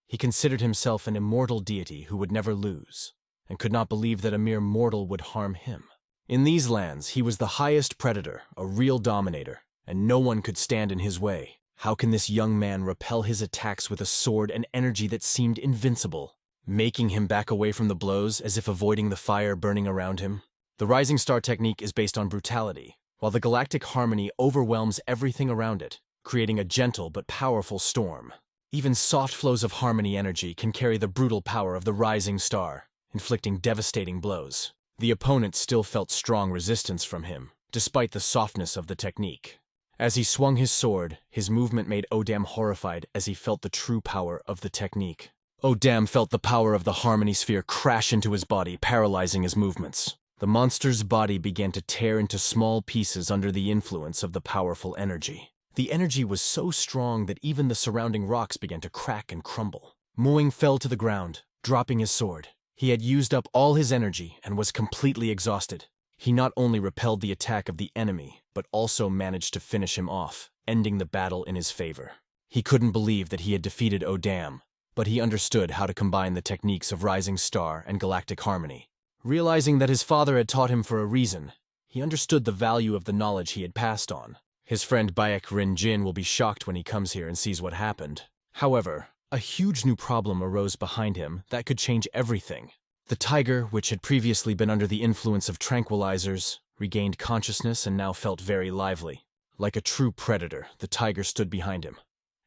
he considered himself an immortal deity who would never lose, and could not believe that a mere mortal would harm him. In these lands, he was the highest predator, a real dominator, and no one could stand in his way. How can this young man repel his attacks with a sword and energy that seemed invincible, making him back away from the blows as if avoiding the fire burning around him? The Rising Star technique is based on brutality, while the galactic harmony overwhelms everything around it, creating a gentle but powerful storm. Even soft flows of harmony energy can carry the brutal power of the Rising Star, inflicting devastating blows. The opponent still felt strong resistance from him, despite the softness of the technique. As he swung his sword, his movement made Odam horrified as he felt the true power of the technique. Odam felt the power of the harmony sphere crash into his body, paralyzing his movements. The monster's body began to tear into small pieces under the influence of the powerful energy. The energy was so strong that even the surrounding rocks began to crack and crumble. Moeng fell to the ground, dropping his sword. He had used up all his energy and was completely exhausted. He not only repelled the attack of the enemy, but also managed to finish him off, ending the battle in his favor. He couldn't believe that he had defeated Odam, but he understood how to combine the techniques of Rising Star and galactic harmony. Realizing that his father had taught him for a reason, he understood the value of the knowledge he had passed on. His friend Bayek Rin Jin will be shocked when he comes here and sees what happened. However, a huge new problem arose behind him that could change everything. The tiger, which had previously been under the influence of tranquilizers, regained consciousness and now felt very lively. Like a true predator, the tiger stood behind him.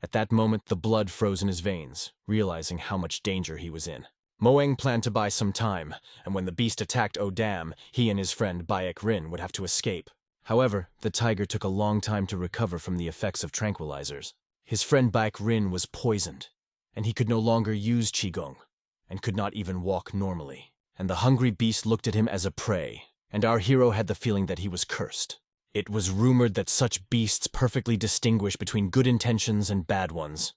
At that moment, the blood froze in his veins, realizing how much danger he was in. Moeng planned to buy some time, and when the beast attacked Odam, he and his friend Bayek Rin would have to escape. However, the tiger took a long time to recover from the effects of tranquilizers. His friend Bayek Rin was poisoned, and he could no longer use Qigong, and could not even walk normally. And the hungry beast looked at him as a prey, and our hero had the feeling that he was cursed. It was rumored that such beasts perfectly distinguish between good intentions and bad ones.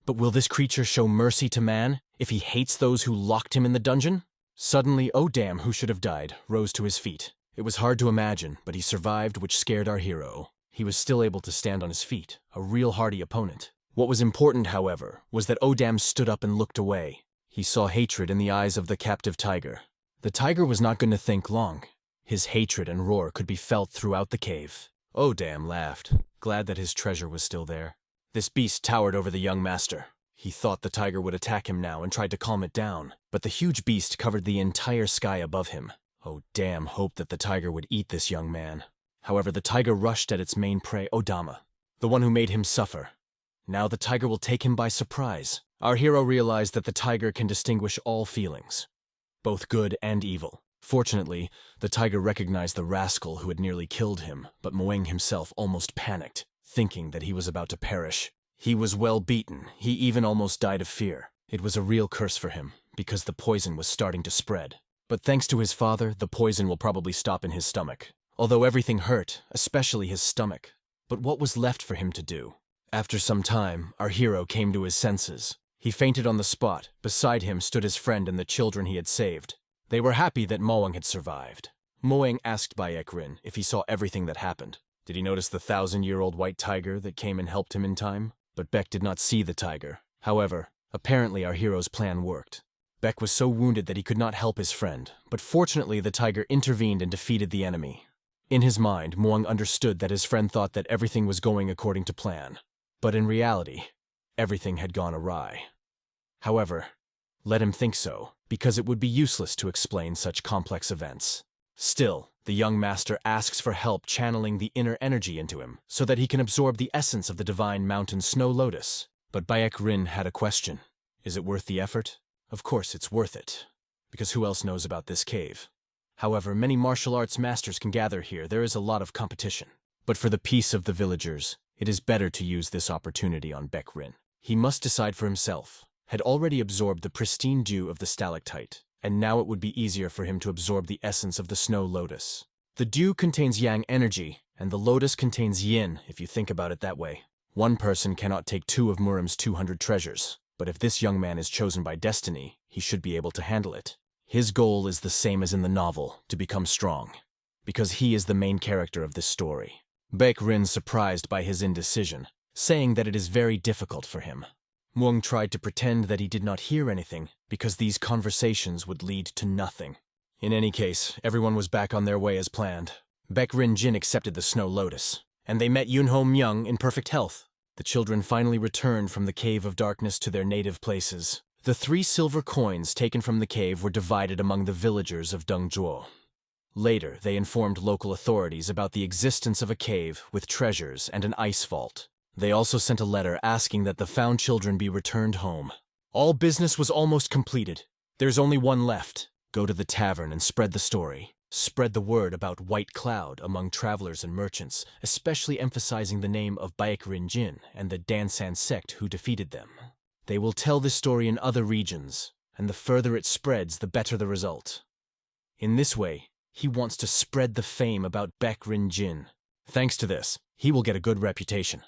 But will this creature show mercy to man if he hates those who locked him in the dungeon? Suddenly, Odam, who should have died, rose to his feet. It was hard to imagine, but he survived, which scared our hero. He was still able to stand on his feet, a real hardy opponent. What was important, however, was that Odam stood up and looked away. He saw hatred in the eyes of the captive tiger. The tiger was not going to think long. His hatred and roar could be felt throughout the cave. Odam laughed, glad that his treasure was still there. This beast towered over the young master. He thought the tiger would attack him now and tried to calm it down, but the huge beast covered the entire sky above him. Odam hoped that the tiger would eat this young man. However, the tiger rushed at its main prey, Odama, the one who made him suffer. Now the tiger will take him by surprise. Our hero realized that the tiger can distinguish all feelings, both good and evil. Fortunately, the tiger recognized the rascal who had nearly killed him, but Moeng himself almost panicked, thinking that he was about to perish. He was well beaten. He even almost died of fear. It was a real curse for him, because the poison was starting to spread. But thanks to his father, the poison will probably stop in his stomach. Although everything hurt, especially his stomach. But what was left for him to do? After some time, our hero came to his senses. He fainted on the spot. Beside him stood his friend and the children he had saved. They were happy that Moeng had survived. Moeng asked Bayek Rin if he saw everything that happened. Did he notice the 1,000-year-old white tiger that came and helped him in time? But Beck did not see the tiger. However, apparently our hero's plan worked. Beck was so wounded that he could not help his friend, but fortunately the tiger intervened and defeated the enemy. In his mind, Muang understood that his friend thought that everything was going according to plan. But in reality, everything had gone awry. However, let him think so, because it would be useless to explain such complex events. Still, the young master asks for help channeling the inner energy into him, so that he can absorb the essence of the divine mountain snow lotus. But Baek Rin had a question. Is it worth the effort? Of course it's worth it, because who else knows about this cave? However, many martial arts masters can gather here. There is a lot of competition. But for the peace of the villagers, it is better to use this opportunity on Baek Rin. He must decide for himself. Had already absorbed the pristine dew of the stalactite, and now it would be easier for him to absorb the essence of the snow lotus. The dew contains yang energy, and the lotus contains yin, if you think about it that way. One person cannot take 2 of Murim's 200 treasures, but if this young man is chosen by destiny, he should be able to handle it. His goal is the same as in the novel, to become strong, because he is the main character of this story. Baek Rin surprised by his indecision, saying that it is very difficult for him. Muang tried to pretend that he did not hear anything, because these conversations would lead to nothing. In any case, everyone was back on their way as planned. Baek Rin Jin accepted the snow lotus, and they met Yunho Myung in perfect health. The children finally returned from the Cave of Darkness to their native places. The 3 silver coins taken from the cave were divided among the villagers of Dongjuo. Later, they informed local authorities about the existence of a cave with treasures and an ice vault. They also sent a letter asking that the found children be returned home. All business was almost completed. There's only one left. Go to the tavern and spread the story. Spread the word about White Cloud among travelers and merchants, especially emphasizing the name of Baek Rin Jin and the Dansan sect who defeated them. They will tell this story in other regions, and the further it spreads, the better the result. In this way, he wants to spread the fame about Baek Rin Jin. Thanks to this, he will get a good reputation,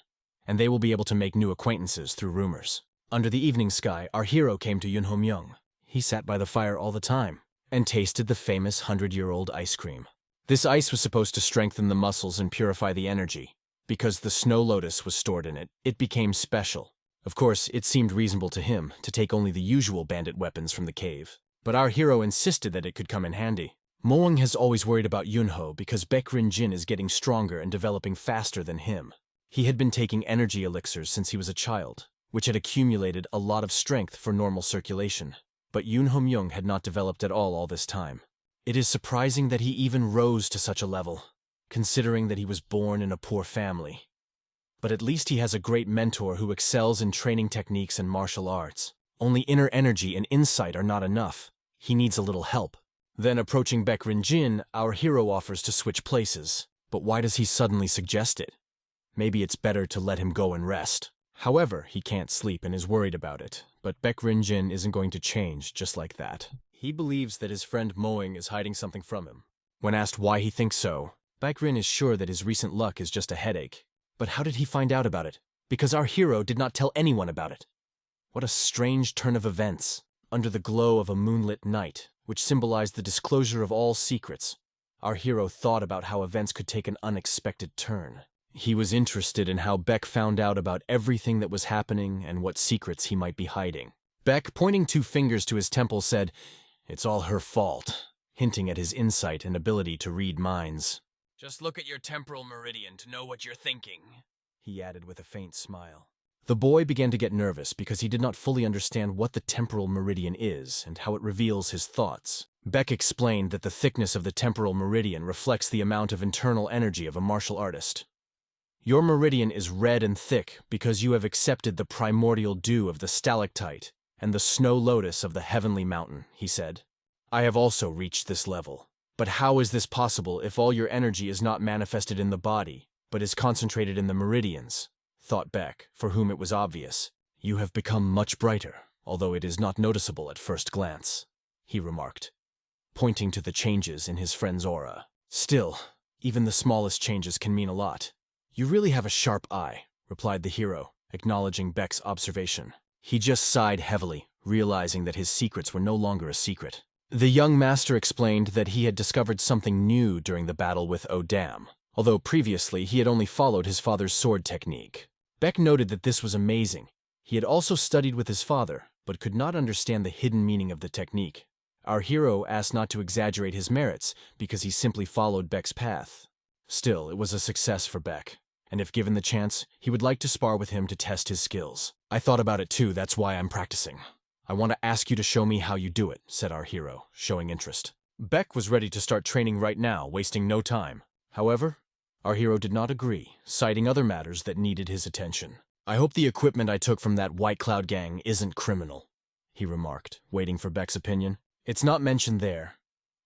and they will be able to make new acquaintances through rumors. Under the evening sky, our hero came to Yunho Myung. He sat by the fire all the time, and tasted the famous 100-year-old ice cream. This ice was supposed to strengthen the muscles and purify the energy. Because the snow lotus was stored in it, it became special. Of course, it seemed reasonable to him to take only the usual bandit weapons from the cave. But our hero insisted that it could come in handy. Moang has always worried about Yunho because Baek Rin Jin is getting stronger and developing faster than him. He had been taking energy elixirs since he was a child, which had accumulated a lot of strength for normal circulation. But Yunho Myung had not developed at all this time. It is surprising that he even rose to such a level, considering that he was born in a poor family. But at least he has a great mentor who excels in training techniques and martial arts. Only inner energy and insight are not enough. He needs a little help. Then approaching Baek Rin Jin, our hero offers to switch places. But why does he suddenly suggest it? Maybe it's better to let him go and rest. However, he can't sleep and is worried about it. But Baek Rin Jin isn't going to change just like that. He believes that his friend Moang is hiding something from him. When asked why he thinks so, Baek Rin is sure that his recent luck is just a headache. But how did he find out about it? Because our hero did not tell anyone about it. What a strange turn of events. Under the glow of a moonlit night, which symbolized the disclosure of all secrets, our hero thought about how events could take an unexpected turn. He was interested in how Beck found out about everything that was happening and what secrets he might be hiding. Beck, pointing 2 fingers to his temple, said, "It's all her fault," hinting at his insight and ability to read minds. "Just look at your temporal meridian to know what you're thinking," he added with a faint smile. The boy began to get nervous because he did not fully understand what the temporal meridian is and how it reveals his thoughts. Beck explained that the thickness of the temporal meridian reflects the amount of internal energy of a martial artist. Your meridian is red and thick because you have accepted the primordial dew of the stalactite and the snow lotus of the heavenly mountain, he said. I have also reached this level. But how is this possible if all your energy is not manifested in the body, but is concentrated in the meridians? Thought Beck, for whom it was obvious. You have become much brighter, although it is not noticeable at first glance, he remarked, pointing to the changes in his friend's aura. Still, even the smallest changes can mean a lot. You really have a sharp eye, replied the hero, acknowledging Beck's observation. He just sighed heavily, realizing that his secrets were no longer a secret. The young master explained that he had discovered something new during the battle with O'Dam, although previously he had only followed his father's sword technique. Beck noted that this was amazing. He had also studied with his father, but could not understand the hidden meaning of the technique. Our hero asked not to exaggerate his merits because he simply followed Beck's path. Still, it was a success for Beck, and if given the chance, he would like to spar with him to test his skills. I thought about it too, that's why I'm practicing. I want to ask you to show me how you do it, said our hero, showing interest. Beck was ready to start training right now, wasting no time. However, our hero did not agree, citing other matters that needed his attention. I hope the equipment I took from that White Cloud gang isn't criminal, he remarked, waiting for Beck's opinion. It's not mentioned there,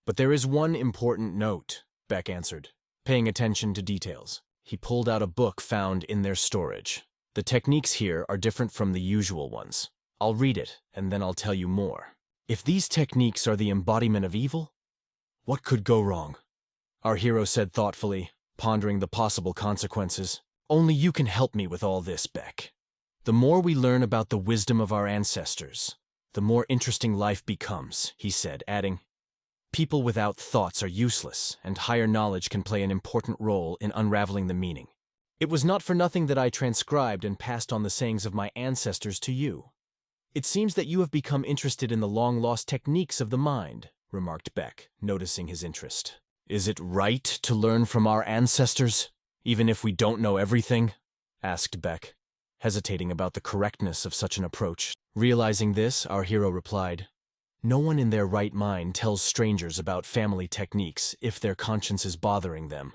but there is one important note, Beck answered, paying attention to details. He pulled out a book found in their storage. The techniques here are different from the usual ones. I'll read it, and then I'll tell you more. If these techniques are the embodiment of evil, what could go wrong? Our hero said thoughtfully, pondering the possible consequences. Only you can help me with all this, Beck. The more we learn about the wisdom of our ancestors, the more interesting life becomes, he said, adding, people without thoughts are useless, and higher knowledge can play an important role in unraveling the meaning. It was not for nothing that I transcribed and passed on the sayings of my ancestors to you. It seems that you have become interested in the long-lost techniques of the mind, remarked Beck, noticing his interest. Is it right to learn from our ancestors, even if we don't know everything? Asked Beck, hesitating about the correctness of such an approach. Realizing this, our hero replied, no one in their right mind tells strangers about family techniques if their conscience is bothering them.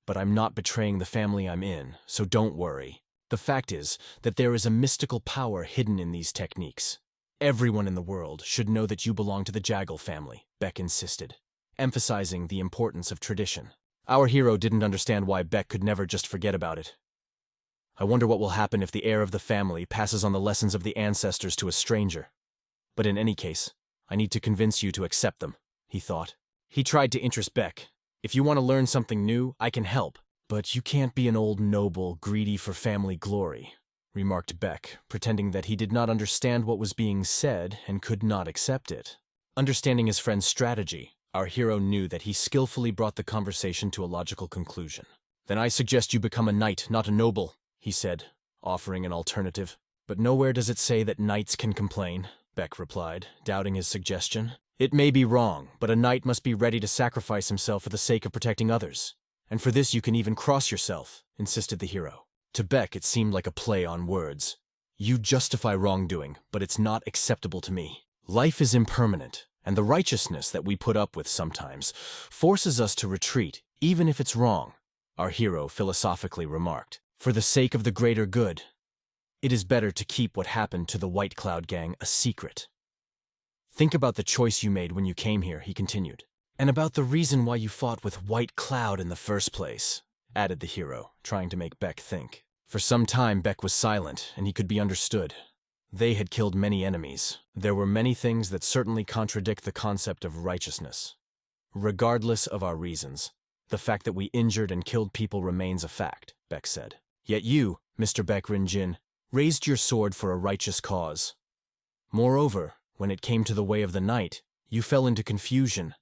But I'm not betraying the family I'm in, so don't worry. The fact is that there is a mystical power hidden in these techniques. Everyone in the world should know that you belong to the Jaggle family, Beck insisted, emphasizing the importance of tradition. Our hero didn't understand why Beck could never just forget about it. I wonder what will happen if the heir of the family passes on the lessons of the ancestors to a stranger. But in any case, I need to convince you to accept them, he thought. He tried to interest Beck. If you want to learn something new, I can help. But you can't be an old noble greedy for family glory, remarked Beck, pretending that he did not understand what was being said and could not accept it. Understanding his friend's strategy, our hero knew that he skillfully brought the conversation to a logical conclusion. Then I suggest you become a knight, not a noble, he said, offering an alternative. But nowhere does it say that knights can complain, Beck replied, doubting his suggestion. It may be wrong, but a knight must be ready to sacrifice himself for the sake of protecting others. And for this you can even cross yourself, insisted the hero. To Beck it seemed like a play on words. You justify wrongdoing, but it's not acceptable to me. Life is impermanent, and the righteousness that we put up with sometimes forces us to retreat, even if it's wrong, our hero philosophically remarked. For the sake of the greater good, it is better to keep what happened to the White Cloud gang a secret. Think about the choice you made when you came here, he continued. And about the reason why you fought with White Cloud in the first place, added the hero, trying to make Beck think. For some time Beck was silent, and he could be understood. They had killed many enemies. There were many things that certainly contradict the concept of righteousness. Regardless of our reasons, the fact that we injured and killed people remains a fact, Beck said. Yet you, Mr. Beck Rinjin, raised your sword for a righteous cause. Moreover, when it came to the way of the knight, you fell into confusion,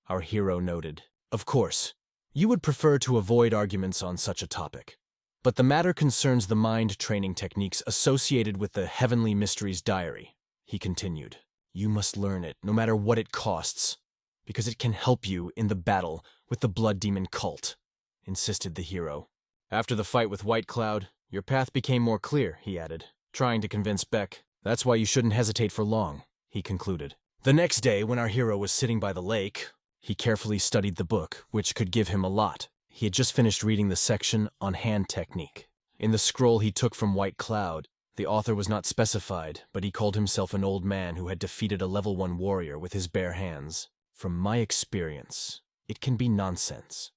our hero noted. Of course, you would prefer to avoid arguments on such a topic. But the matter concerns the mind-training techniques associated with the Heavenly Mysteries Diary, he continued. You must learn it, no matter what it costs, because it can help you in the battle with the Blood Demon cult, insisted the hero. After the fight with White Cloud, your path became more clear, he added, trying to convince Beck. That's why you shouldn't hesitate for long, he concluded. The next day, when our hero was sitting by the lake, he carefully studied the book, which could give him a lot. He had just finished reading the section on hand technique. In the scroll he took from White Cloud, the author was not specified, but he called himself an old man who had defeated a level 1 warrior with his bare hands. From my experience, it can be nonsense.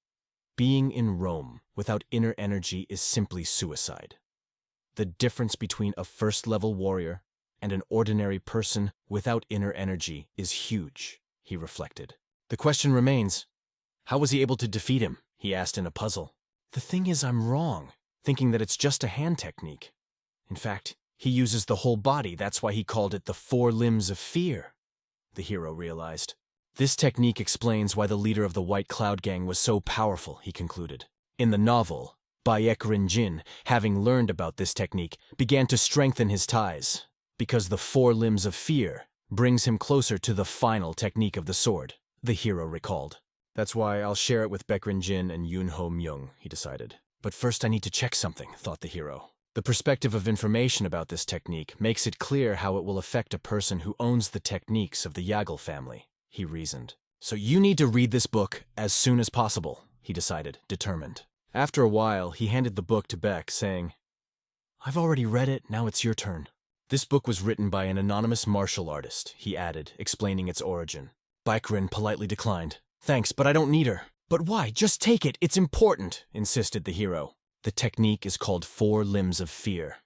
Being in Rome without inner energy is simply suicide. The difference between a first-level warrior and an ordinary person without inner energy is huge, he reflected. The question remains, how was he able to defeat him? He asked in a puzzle. The thing is, I'm wrong, thinking that it's just a hand technique. In fact, he uses the whole body, that's why he called it the 4 limbs of fear, the hero realized. This technique explains why the leader of the White Cloud gang was so powerful, he concluded. In the novel, Baekrin Jin, having learned about this technique, began to strengthen his ties, because the 4 limbs of fear brings him closer to the final technique of the sword, the hero recalled. That's why I'll share it with Baekrin Jin and Yoonho Myung, he decided. But first I need to check something, thought the hero. The perspective of information about this technique makes it clear how it will affect a person who owns the techniques of the Yahello family, he reasoned. So you need to read this book as soon as possible, he decided, determined. After a while, he handed the book to Beck, saying, I've already read it, now it's your turn. This book was written by an anonymous martial artist, he added, explaining its origin. Baekrin politely declined. Thanks, but I don't need her. But why? Just take it, it's important, insisted the hero. The technique is called 4 limbs of fear.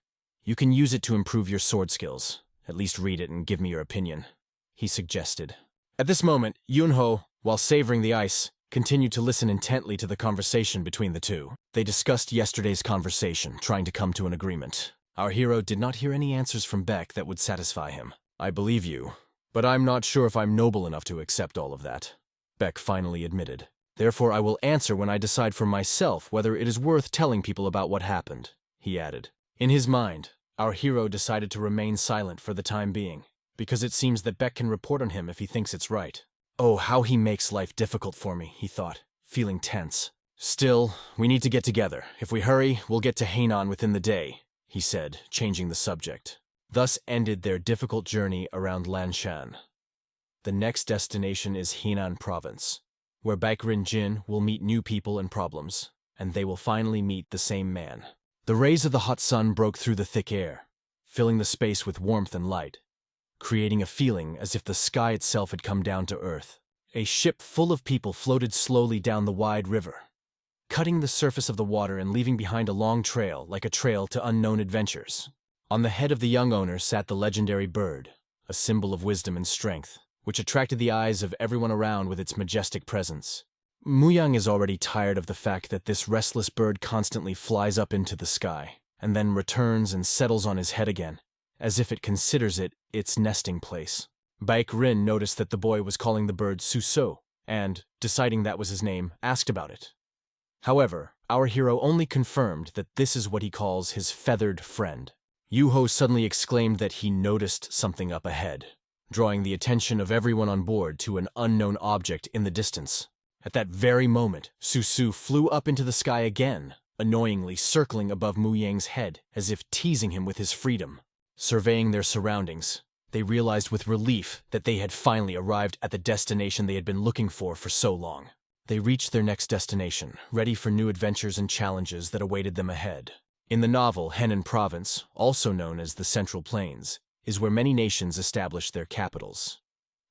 You can use it to improve your sword skills. At least read it and give me your opinion, he suggested. At this moment, Yoonho, while savoring the ice, continued to listen intently to the conversation between the two. They discussed yesterday's conversation, trying to come to an agreement. Our hero did not hear any answers from Beck that would satisfy him. I believe you, but I'm not sure if I'm noble enough to accept all of that, Beck finally admitted. Therefore I will answer when I decide for myself whether it is worth telling people about what happened, he added. In his mind, our hero decided to remain silent for the time being, because it seems that Beck can report on him if he thinks it's right. Oh, how he makes life difficult for me, he thought, feeling tense. Still, we need to get together. If we hurry, we'll get to Hainan within the day, he said, changing the subject. Thus ended their difficult journey around Lanshan. The next destination is Hainan province, where Baekrin Jin will meet new people and problems, and they will finally meet the same man. The rays of the hot sun broke through the thick air, filling the space with warmth and light, creating a feeling as if the sky itself had come down to earth. A ship full of people floated slowly down the wide river, cutting the surface of the water and leaving behind a long trail like a trail to unknown adventures. On the head of the young owner sat the legendary bird, a symbol of wisdom and strength, which attracted the eyes of everyone around with its majestic presence. Muyang is already tired of the fact that this restless bird constantly flies up into the sky, and then returns and settles on his head again, as if it considers it its nesting place. Baekrin noticed that the boy was calling the bird Suso, and, deciding that was his name, asked about it. However, our hero only confirmed that this is what he calls his feathered friend. Yuho suddenly exclaimed that he noticed something up ahead, drawing the attention of everyone on board to an unknown object in the distance. At that very moment, Susu flew up into the sky again, annoyingly circling above Mu Yang's head as if teasing him with his freedom. Surveying their surroundings, they realized with relief that they had finally arrived at the destination they had been looking for so long. They reached their next destination, ready for new adventures and challenges that awaited them ahead. In the novel, Henan Province, also known as the Central Plains, is where many nations established their capitals.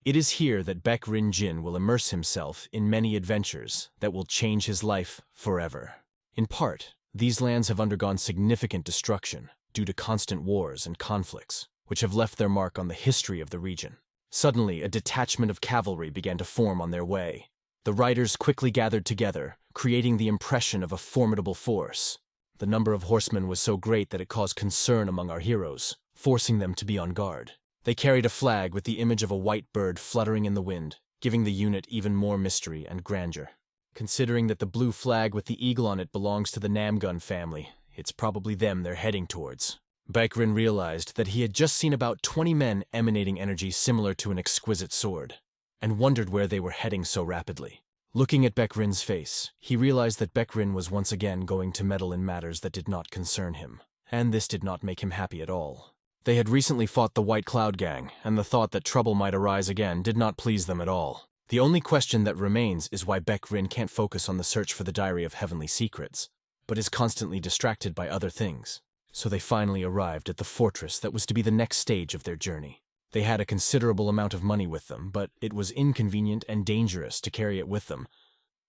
It is here that Baekrin Jin will immerse himself in many adventures that will change his life forever. In part, these lands have undergone significant destruction due to constant wars and conflicts, which have left their mark on the history of the region. Suddenly, a detachment of cavalry began to form on their way. The riders quickly gathered together, creating the impression of a formidable force. The number of horsemen was so great that it caused concern among our heroes, forcing them to be on guard. They carried a flag with the image of a white bird fluttering in the wind, giving the unit even more mystery and grandeur. Considering that the blue flag with the eagle on it belongs to the Namgun family, it's probably them they're heading towards. Baekrin realized that he had just seen about 20 men emanating energy similar to an exquisite sword, and wondered where they were heading so rapidly. Looking at Baekrin's face, he realized that Baekrin was once again going to meddle in matters that did not concern him, and this did not make him happy at all. They had recently fought the White Cloud Gang, and the thought that trouble might arise again did not please them at all. The only question that remains is why Baekrin can't focus on the search for the Diary of Heavenly Secrets, but is constantly distracted by other things. So they finally arrived at the fortress that was to be the next stage of their journey. They had a considerable amount of money with them, but it was inconvenient and dangerous to carry it with them,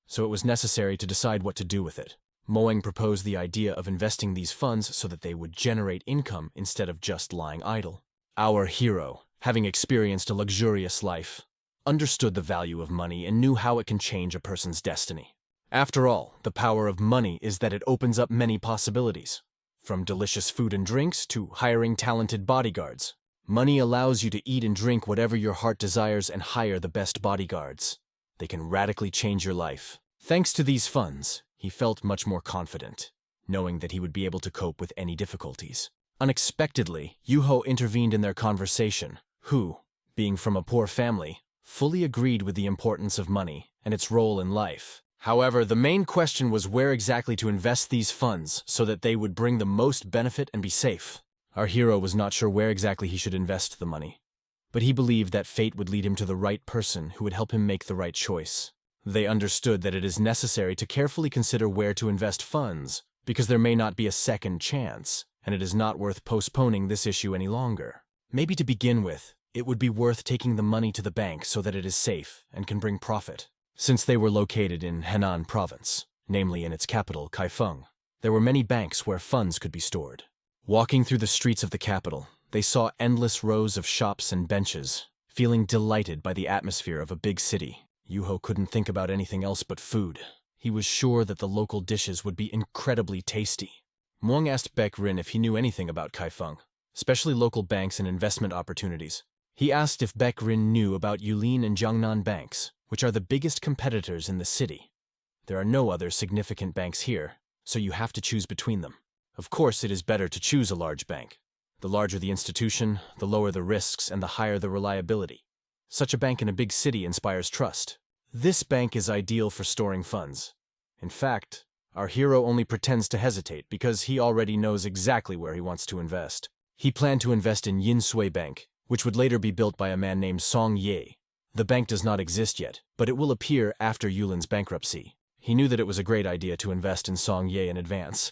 so it was necessary to decide what to do with it. Moeng proposed the idea of investing these funds so that they would generate income instead of just lying idle. Our hero, having experienced a luxurious life, understood the value of money and knew how it can change a person's destiny. After all, the power of money is that it opens up many possibilities. From delicious food and drinks to hiring talented bodyguards. Money allows you to eat and drink whatever your heart desires and hire the best bodyguards. They can radically change your life. Thanks to these funds, he felt much more confident. knowing that he would be able to cope with any difficulties. Unexpectedly, Yuho intervened in their conversation, who, being from a poor family, fully agreed with the importance of money and its role in life. However, the main question was where exactly to invest these funds so that they would bring the most benefit and be safe. Our hero was not sure where exactly he should invest the money, but he believed that fate would lead him to the right person who would help him make the right choice. They understood that it is necessary to carefully consider where to invest funds, because there may not be a second chance, and it is not worth postponing this issue any longer. Maybe to begin with, it would be worth taking the money to the bank so that it is safe and can bring profit. Since they were located in Henan province, namely in its capital, Kaifeng, there were many banks where funds could be stored. Walking through the streets of the capital, they saw endless rows of shops and benches. Feeling delighted by the atmosphere of a big city, Yuho couldn't think about anything else but food. He was sure that the local dishes would be incredibly tasty. Muang asked Baek Rin if he knew anything about Kaifeng, especially local banks and investment opportunities. He asked if Baek Rin knew about Yulin and Jiangnan banks, which are the biggest competitors in the city. There are no other significant banks here, so you have to choose between them. Of course, it is better to choose a large bank. The larger the institution, the lower the risks and the higher the reliability. Such a bank in a big city inspires trust. This bank is ideal for storing funds. In fact, our hero only pretends to hesitate because he already knows exactly where he wants to invest. He planned to invest in Yinsui Bank, which would later be built by a man named Song Ye. The bank does not exist yet, but it will appear after Yulin's bankruptcy. He knew that it was a great idea to invest in Song Ye in advance,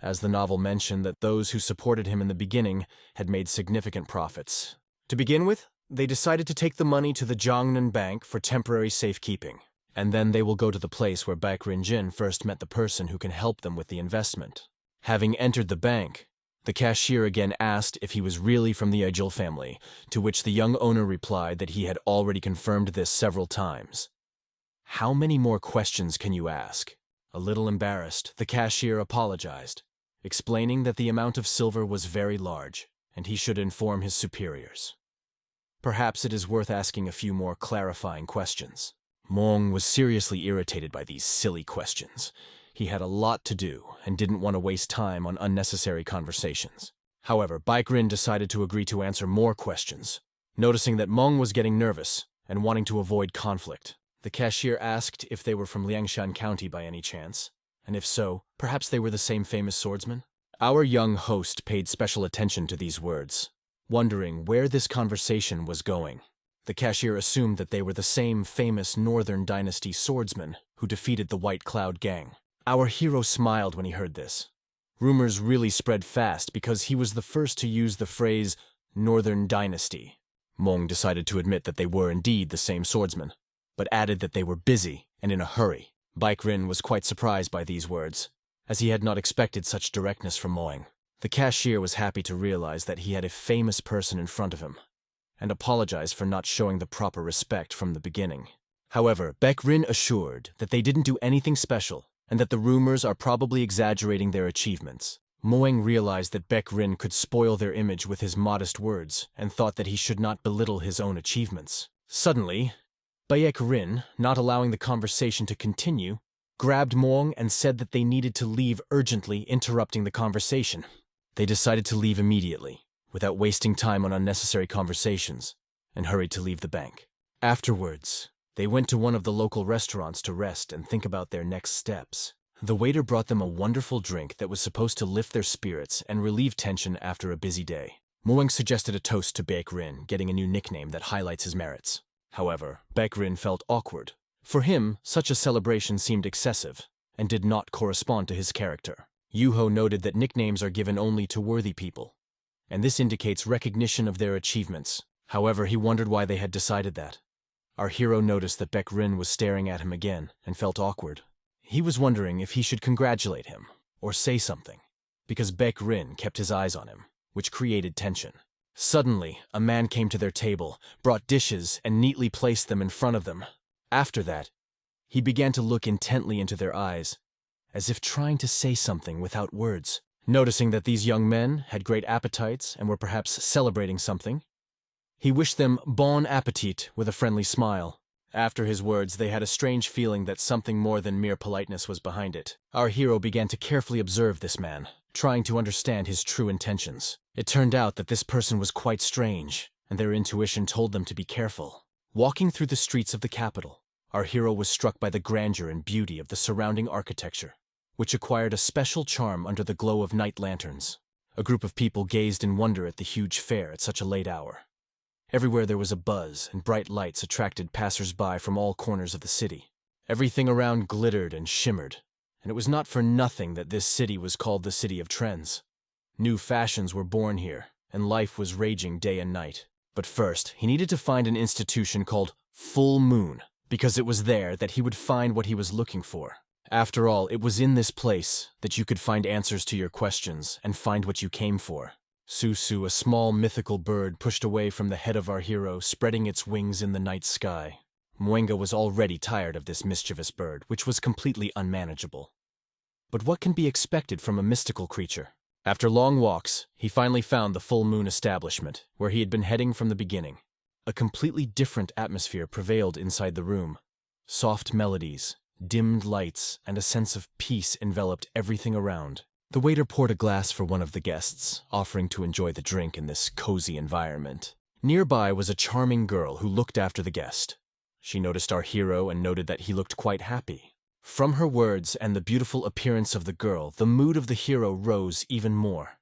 as the novel mentioned that those who supported him in the beginning had made significant profits. To begin with, they decided to take the money to the Jiangnan Bank for temporary safekeeping, and then they will go to the place where Baek Rin-jin first met the person who can help them with the investment. Having entered the bank, the cashier again asked if he was really from the Ajil family, to which the young owner replied that he had already confirmed this several times. How many more questions can you ask? A little embarrassed, the cashier apologized, explaining that the amount of silver was very large, and he should inform his superiors. Perhaps it is worth asking a few more clarifying questions. Mong was seriously irritated by these silly questions. He had a lot to do and didn't want to waste time on unnecessary conversations. However, Baek Rin decided to agree to answer more questions. Noticing that Mong was getting nervous and wanting to avoid conflict, the cashier asked if they were from Liangshan County by any chance, and if so, perhaps they were the same famous swordsman. Our young host paid special attention to these words, wondering where this conversation was going. The cashier assumed that they were the same famous Northern Dynasty swordsman who defeated the White Cloud Gang. Our hero smiled when he heard this. Rumors really spread fast because he was the first to use the phrase Northern Dynasty. Mong decided to admit that they were indeed the same swordsman, but added that they were busy and in a hurry. Baek Rin was quite surprised by these words, as he had not expected such directness from Moing. The cashier was happy to realize that he had a famous person in front of him, and apologized for not showing the proper respect from the beginning. However, Baek Rin assured that they didn't do anything special, and that the rumors are probably exaggerating their achievements. Moing realized that Baek Rin could spoil their image with his modest words, and thought that he should not belittle his own achievements. Suddenly, Baek Rin, not allowing the conversation to continue, grabbed Moing and said that they needed to leave urgently, interrupting the conversation. They decided to leave immediately, without wasting time on unnecessary conversations, and hurried to leave the bank. Afterwards, they went to one of the local restaurants to rest and think about their next steps. The waiter brought them a wonderful drink that was supposed to lift their spirits and relieve tension after a busy day. Moing suggested a toast to Baek Rin, getting a new nickname that highlights his merits. However, Baek Rin felt awkward. For him, such a celebration seemed excessive, and did not correspond to his character. Yuho noted that nicknames are given only to worthy people, and this indicates recognition of their achievements. However, he wondered why they had decided that. Our hero noticed that Baek Rin was staring at him again, and felt awkward. He was wondering if he should congratulate him, or say something, because Baek Rin kept his eyes on him, which created tension. Suddenly, a man came to their table, brought dishes, and neatly placed them in front of them. After that, he began to look intently into their eyes, as if trying to say something without words. Noticing that these young men had great appetites and were perhaps celebrating something, he wished them bon appetit with a friendly smile. After his words, they had a strange feeling that something more than mere politeness was behind it. Our hero began to carefully observe this man, trying to understand his true intentions. It turned out that this person was quite strange, and their intuition told them to be careful. Walking through the streets of the capital, our hero was struck by the grandeur and beauty of the surrounding architecture, which acquired a special charm under the glow of night lanterns. A group of people gazed in wonder at the huge fair at such a late hour. Everywhere there was a buzz, and bright lights attracted passers-by from all corners of the city. Everything around glittered and shimmered, and it was not for nothing that this city was called the City of Trends. New fashions were born here, and life was raging day and night. But first, he needed to find an institution called Full Moon, because it was there that he would find what he was looking for. After all, it was in this place that you could find answers to your questions and find what you came for. Susu, a small mythical bird, pushed away from the head of our hero, spreading its wings in the night sky. Manga was already tired of this mischievous bird, which was completely unmanageable. But what can be expected from a mystical creature? After long walks, he finally found the Full Moon establishment, where he had been heading from the beginning. A completely different atmosphere prevailed inside the room. Soft melodies, dimmed lights, and a sense of peace enveloped everything around. The waiter poured a glass for one of the guests, offering to enjoy the drink in this cozy environment. Nearby was a charming girl who looked after the guest. She noticed our hero and noted that he looked quite happy. From her words and the beautiful appearance of the girl, the mood of the hero rose even more,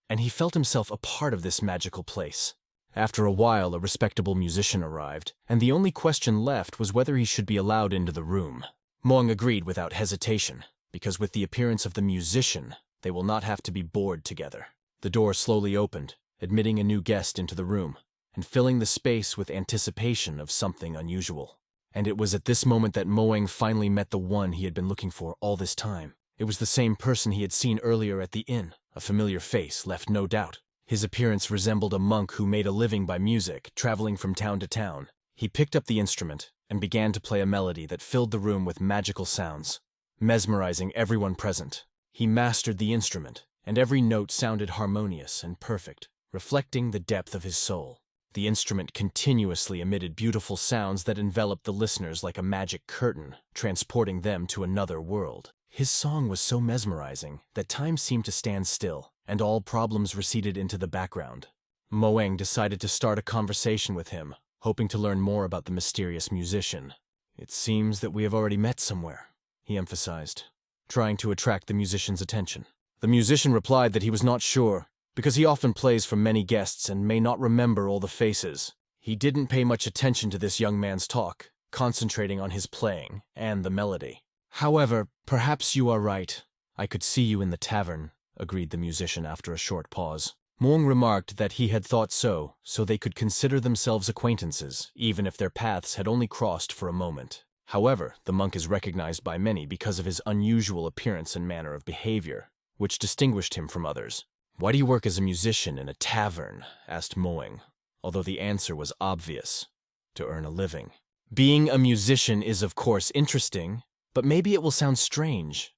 and he felt himself a part of this magical place. After a while, a respectable musician arrived, and the only question left was whether he should be allowed into the room. Moang agreed without hesitation, because with the appearance of the musician, they will not have to be bored together. The door slowly opened, admitting a new guest into the room, and filling the space with anticipation of something unusual. And it was at this moment that Moang finally met the one he had been looking for all this time. It was the same person he had seen earlier at the inn. A familiar face left no doubt. His appearance resembled a monk who made a living by music, traveling from town to town. He picked up the instrument and began to play a melody that filled the room with magical sounds, mesmerizing everyone present. He mastered the instrument, and every note sounded harmonious and perfect, reflecting the depth of his soul. The instrument continuously emitted beautiful sounds that enveloped the listeners like a magic curtain, transporting them to another world. His song was so mesmerizing that time seemed to stand still, and all problems receded into the background. Moang decided to start a conversation with him, hoping to learn more about the mysterious musician. "It seems that we have already met somewhere," he emphasized, trying to attract the musician's attention. The musician replied that he was not sure, because he often plays for many guests and may not remember all the faces. He didn't pay much attention to this young man's talk, concentrating on his playing and the melody. "However, perhaps you are right. I could see you in the tavern," agreed the musician after a short pause. Moang remarked that he had thought so they could consider themselves acquaintances, even if their paths had only crossed for a moment. However, the monk is recognized by many because of his unusual appearance and manner of behavior, which distinguished him from others. "Why do you work as a musician in a tavern?" asked Moang, although the answer was obvious: to earn a living. "Being a musician is of course interesting, but maybe it will sound strange.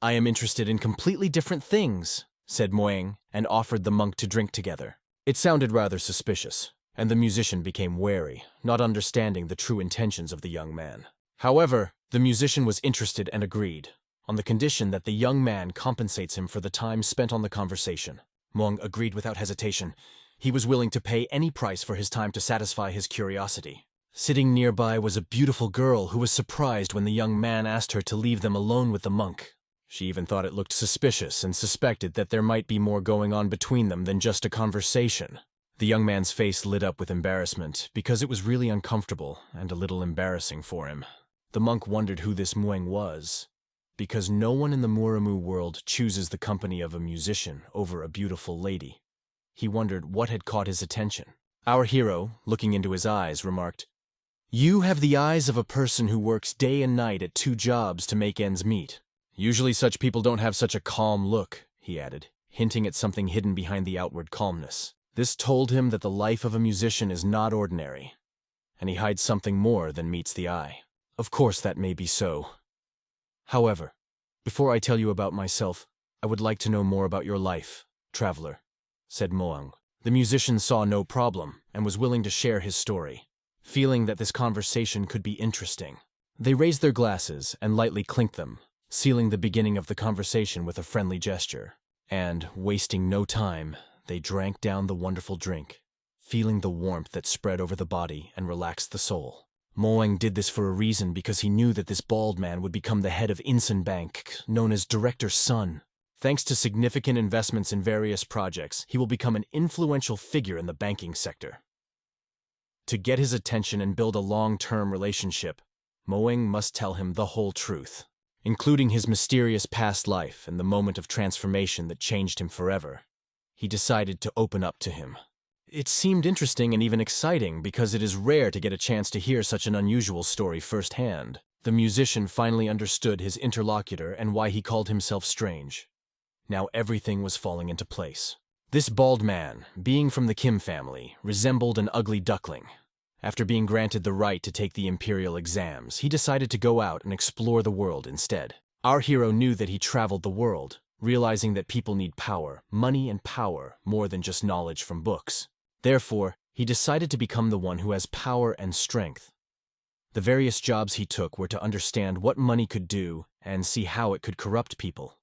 I am interested in completely different things," said Moang, and offered the monk to drink together. It sounded rather suspicious, and the musician became wary, not understanding the true intentions of the young man. However, the musician was interested and agreed, on the condition that the young man compensates him for the time spent on the conversation. Moang agreed without hesitation. He was willing to pay any price for his time to satisfy his curiosity. Sitting nearby was a beautiful girl who was surprised when the young man asked her to leave them alone with the monk. She even thought it looked suspicious and suspected that there might be more going on between them than just a conversation. The young man's face lit up with embarrassment because it was really uncomfortable and a little embarrassing for him. The monk wondered who this Moang was, because no one in the Muramu world chooses the company of a musician over a beautiful lady. He wondered what had caught his attention. Our hero, looking into his eyes, remarked, "You have the eyes of a person who works day and night at 2 jobs to make ends meet. Usually such people don't have such a calm look," he added, hinting at something hidden behind the outward calmness. This told him that the life of a musician is not ordinary, and he hides something more than meets the eye. Of course that may be so. However, before I tell you about myself, I would like to know more about your life, traveler," said Moang. The musician saw no problem and was willing to share his story. feeling that this conversation could be interesting. They raised their glasses and lightly clinked them, sealing the beginning of the conversation with a friendly gesture. And, wasting no time, they drank down the wonderful drink, feeling the warmth that spread over the body and relaxed the soul. Moeng did this for a reason because he knew that this bald man would become the head of Insun Bank, known as Director Sun. Thanks to significant investments in various projects, he will become an influential figure in the banking sector. To get his attention and build a long-term relationship, Moeng must tell him the whole truth, including his mysterious past life and the moment of transformation that changed him forever. He decided to open up to him. It seemed interesting and even exciting because it is rare to get a chance to hear such an unusual story firsthand. The musician finally understood his interlocutor and why he called himself strange. Now everything was falling into place. This bald man, being from the Kim family, resembled an ugly duckling. After being granted the right to take the imperial exams, he decided to go out and explore the world instead. Our hero knew that he traveled the world, realizing that people need power, money and power, more than just knowledge from books. Therefore, he decided to become the one who has power and strength. The various jobs he took were to understand what money could do and see how it could corrupt people.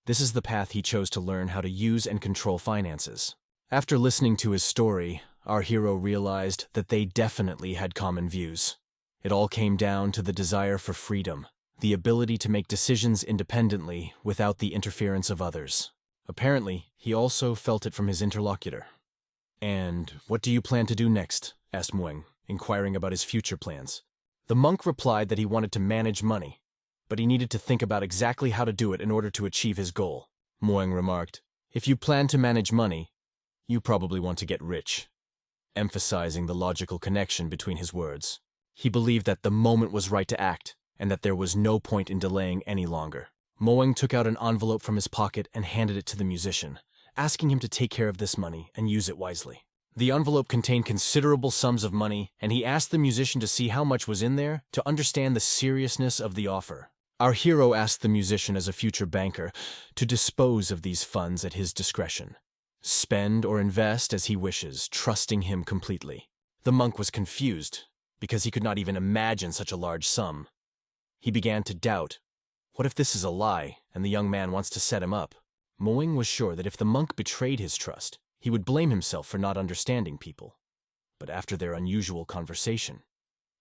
This is the path he chose to learn how to use and control finances. After listening to his story, our hero realized that they definitely had common views. It all came down to the desire for freedom, the ability to make decisions independently without the interference of others. Apparently, he also felt it from his interlocutor. "And what do you plan to do next?" asked Moeng, inquiring about his future plans. The monk replied that he wanted to manage money, but he needed to think about exactly how to do it in order to achieve his goal. Moeng remarked, "If you plan to manage money, you probably want to get rich," emphasizing the logical connection between his words. He believed that the moment was right to act, and that there was no point in delaying any longer. Moeng took out an envelope from his pocket and handed it to the musician, asking him to take care of this money and use it wisely. The envelope contained considerable sums of money, and he asked the musician to see how much was in there to understand the seriousness of the offer. Our hero asked the musician as a future banker to dispose of these funds at his discretion. Spend or invest as he wishes, trusting him completely. The monk was confused, because he could not even imagine such a large sum. He began to doubt, what if this is a lie, and the young man wants to set him up? Moeng was sure that if the monk betrayed his trust, he would blame himself for not understanding people. But after their unusual conversation,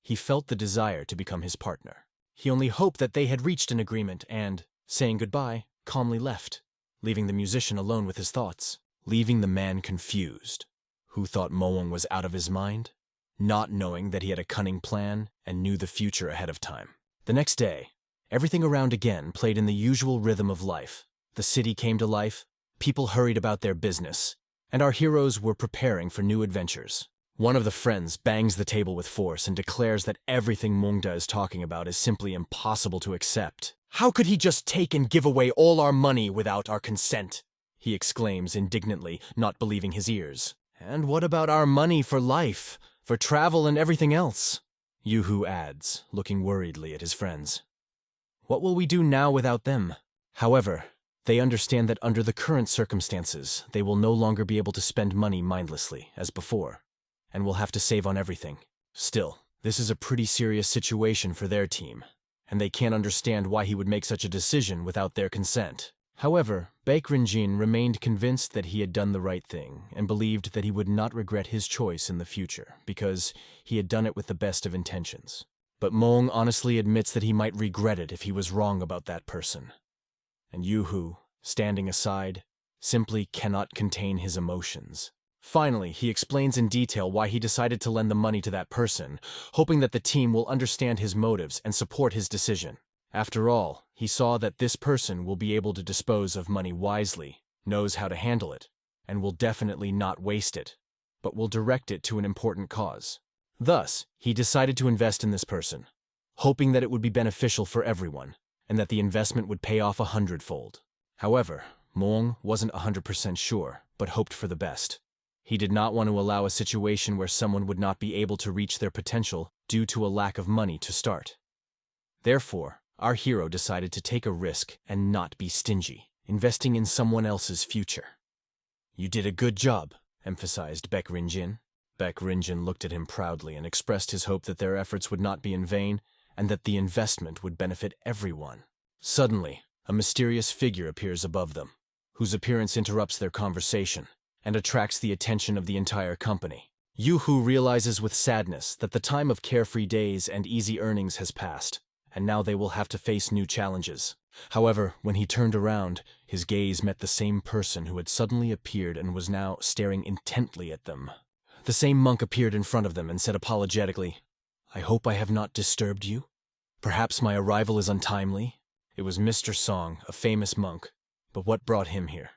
he felt the desire to become his partner. He only hoped that they had reached an agreement and, saying goodbye, calmly left, leaving the musician alone with his thoughts. Leaving the man confused, who thought Moeng was out of his mind, not knowing that he had a cunning plan and knew the future ahead of time. The next day, everything around again played in the usual rhythm of life. The city came to life, people hurried about their business, and our heroes were preparing for new adventures. One of the friends bangs the table with force and declares that everything Mungda is talking about is simply impossible to accept. "How could he just take and give away all our money without our consent?" he exclaims indignantly, not believing his ears. "And what about our money for life, for travel and everything else?" Yuhu adds, looking worriedly at his friends. "What will we do now without them?" However, they understand that under the current circumstances, they will no longer be able to spend money mindlessly, as before, and will have to save on everything. Still, this is a pretty serious situation for their team, and they can't understand why he would make such a decision without their consent. However, Baekrinjin remained convinced that he had done the right thing and believed that he would not regret his choice in the future because he had done it with the best of intentions. But Moeng honestly admits that he might regret it if he was wrong about that person. And Yuhu, standing aside, simply cannot contain his emotions. Finally, he explains in detail why he decided to lend the money to that person, hoping that the team will understand his motives and support his decision. After all, he saw that this person will be able to dispose of money wisely, knows how to handle it, and will definitely not waste it, but will direct it to an important cause. Thus, he decided to invest in this person, hoping that it would be beneficial for everyone, and that the investment would pay off 100-fold. However, Moeng wasn't 100% sure, but hoped for the best. He did not want to allow a situation where someone would not be able to reach their potential due to a lack of money to start. Therefore, our hero decided to take a risk and not be stingy, investing in someone else's future. "You did a good job," emphasized Baekrinjin. Baek Rinjin looked at him proudly and expressed his hope that their efforts would not be in vain and that the investment would benefit everyone. Suddenly, a mysterious figure appears above them, whose appearance interrupts their conversation and attracts the attention of the entire company. Yu-Hu realizes with sadness that the time of carefree days and easy earnings has passed, and now they will have to face new challenges. However, when he turned around, his gaze met the same person who had suddenly appeared and was now staring intently at them. The same monk appeared in front of them and said apologetically, "I hope I have not disturbed you. Perhaps my arrival is untimely." It was Mr. Song, a famous monk, but what brought him here?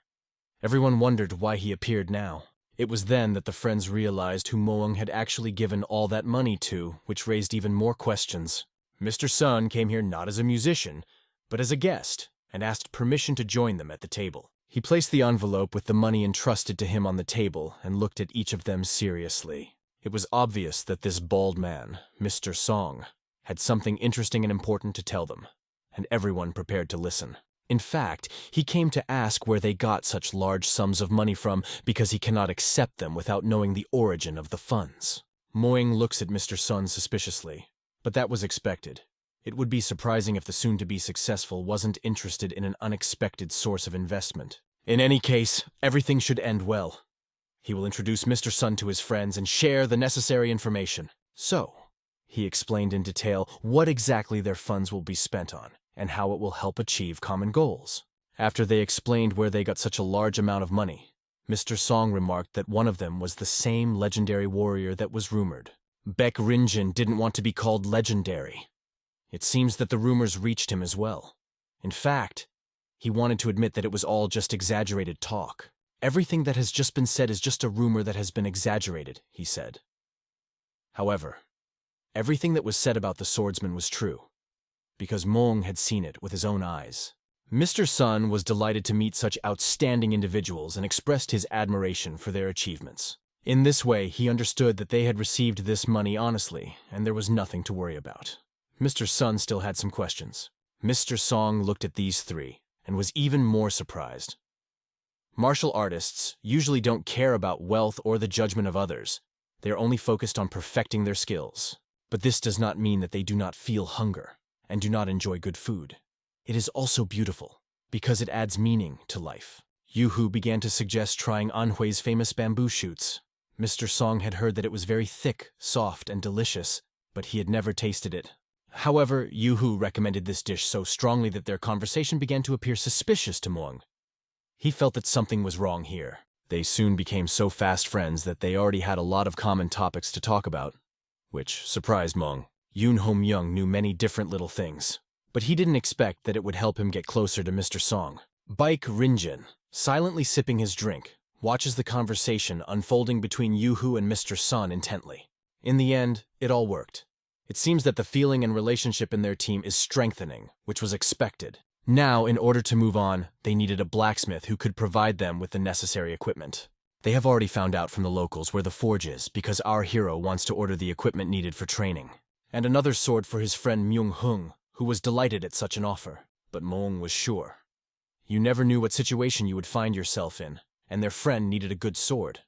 Everyone wondered why he appeared now. It was then that the friends realized who Moong had actually given all that money to, which raised even more questions. Mr. Sun came here not as a musician, but as a guest, and asked permission to join them at the table. He placed the envelope with the money entrusted to him on the table and looked at each of them seriously. It was obvious that this bald man, Mr. Song, had something interesting and important to tell them, and everyone prepared to listen. In fact, he came to ask where they got such large sums of money from because he cannot accept them without knowing the origin of the funds. Moing looks at Mr. Sun suspiciously, but that was expected. It would be surprising if the soon-to-be successful wasn't interested in an unexpected source of investment. In any case, everything should end well. He will introduce Mr. Sun to his friends and share the necessary information. So, he explained in detail what exactly their funds will be spent on and how it will help achieve common goals. After they explained where they got such a large amount of money, Mr. Song remarked that one of them was the same legendary warrior that was rumored. Baek Rinjin didn't want to be called legendary. It seems that the rumors reached him as well. In fact, he wanted to admit that it was all just exaggerated talk. Everything that has just been said is just a rumor that has been exaggerated, he said. However, everything that was said about the swordsman was true, because Moong had seen it with his own eyes. Mr. Sun was delighted to meet such outstanding individuals and expressed his admiration for their achievements. In this way, he understood that they had received this money honestly, and there was nothing to worry about. Mr. Sun still had some questions. Mr. Song looked at these three and was even more surprised. Martial artists usually don't care about wealth or the judgment of others. They are only focused on perfecting their skills. But this does not mean that they do not feel hunger and do not enjoy good food. It is also beautiful because it adds meaning to life. Yu-Hu began to suggest trying Anhui's famous bamboo shoots. Mr. Song had heard that it was very thick, soft, and delicious, but he had never tasted it. However, Yu-Hu recommended this dish so strongly that their conversation began to appear suspicious to Moong. He felt that something was wrong here. They soon became so fast friends that they already had a lot of common topics to talk about, which surprised Moong. Yoon Ho-myung knew many different little things, but he didn't expect that it would help him get closer to Mr. Song. Baek Rinjin, silently sipping his drink, watches the conversation unfolding between Yu-Hu and Mr. Sun intently. In the end, it all worked. It seems that the feeling and relationship in their team is strengthening, which was expected. Now, in order to move on, they needed a blacksmith who could provide them with the necessary equipment. They have already found out from the locals where the forge is because our hero wants to order the equipment needed for training. And another sword for his friend Myung-hung, who was delighted at such an offer. But Moong was sure. You never knew what situation you would find yourself in, and their friend needed a good sword.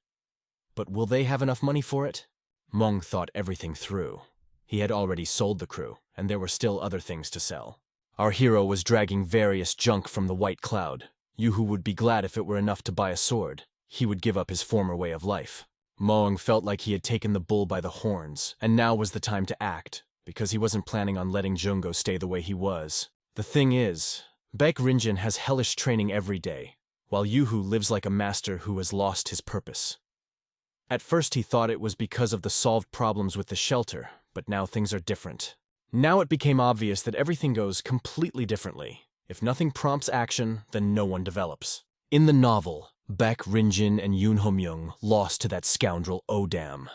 But will they have enough money for it? Moong thought everything through. He had already sold the crew, and there were still other things to sell. Our hero was dragging various junk from the White Cloud. Yu-Hu would be glad if it were enough to buy a sword. He would give up his former way of life. Moong felt like he had taken the bull by the horns, and now was the time to act, because he wasn't planning on letting Jungo stay the way he was. The thing is, Baek Rinjin has hellish training every day, while Yu-Hu lives like a master who has lost his purpose. At first he thought it was because of the solved problems with the shelter, but now things are different. Now it became obvious that everything goes completely differently. If nothing prompts action, then no one develops. In the novel, Baek Rinjin and Yoon Ho-myung lost to that scoundrel Odam.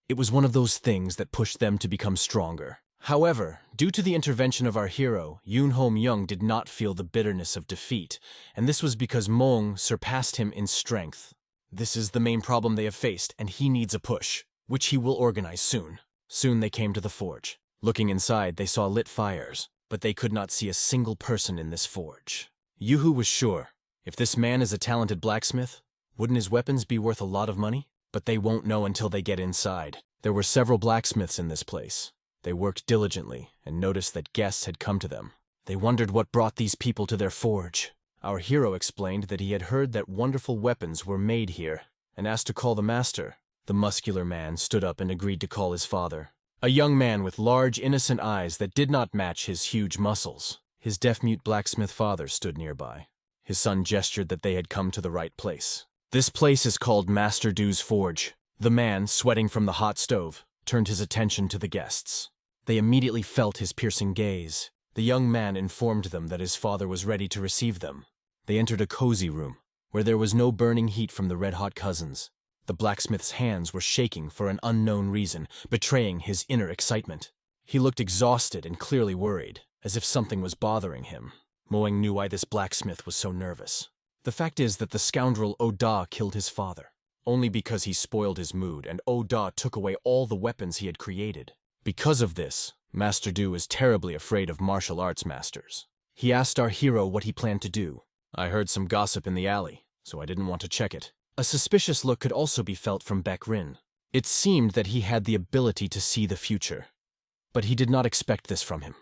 It was one of those things that pushed them to become stronger. However, due to the intervention of our hero, Yoon Ho-myung did not feel the bitterness of defeat, and this was because Moong surpassed him in strength. This is the main problem they have faced, and he needs a push, which he will organize soon. Soon they came to the forge. Looking inside, they saw lit fires, but they could not see a single person in this forge. Yu-Hu was sure, if this man is a talented blacksmith, wouldn't his weapons be worth a lot of money? but they won't know until they get inside. There were several blacksmiths in this place. They worked diligently and noticed that guests had come to them. They wondered what brought these people to their forge. Our hero explained that he had heard that wonderful weapons were made here and asked to call the master. The muscular man stood up and agreed to call his father, a young man with large, innocent eyes that did not match his huge muscles. His deaf-mute blacksmith father stood nearby. His son gestured that they had come to the right place. This place is called Master Du's Forge. The man, sweating from the hot stove, turned his attention to the guests. They immediately felt his piercing gaze. The young man informed them that his father was ready to receive them. They entered a cozy room, where there was no burning heat from the red-hot cousins. The blacksmith's hands were shaking for an unknown reason, betraying his inner excitement. He looked exhausted and clearly worried, as if something was bothering him. Moing knew why this blacksmith was so nervous. The fact is that the scoundrel Oda killed his father, only because he spoiled his mood and Oda took away all the weapons he had created. Because of this, Master Du is terribly afraid of martial arts masters. He asked our hero what he planned to do. I heard some gossip in the alley, so I didn't want to check it. A suspicious look could also be felt from Baek Rin. It seemed that he had the ability to see the future, but he did not expect this from him.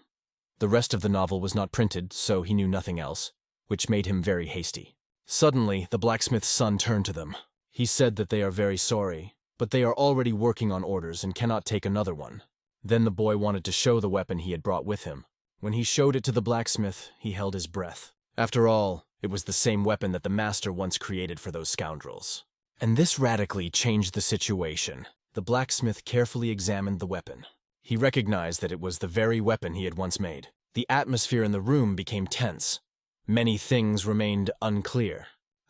The rest of the novel was not printed, so he knew nothing else, which made him very hasty. Suddenly, the blacksmith's son turned to them. He said that they are very sorry, but they are already working on orders and cannot take another one. Then the boy wanted to show the weapon he had brought with him. When he showed it to the blacksmith, he held his breath. After all, it was the same weapon that the master once created for those scoundrels. And this radically changed the situation. The blacksmith carefully examined the weapon. He recognized that it was the very weapon he had once made. The atmosphere in the room became tense. Many things remained unclear.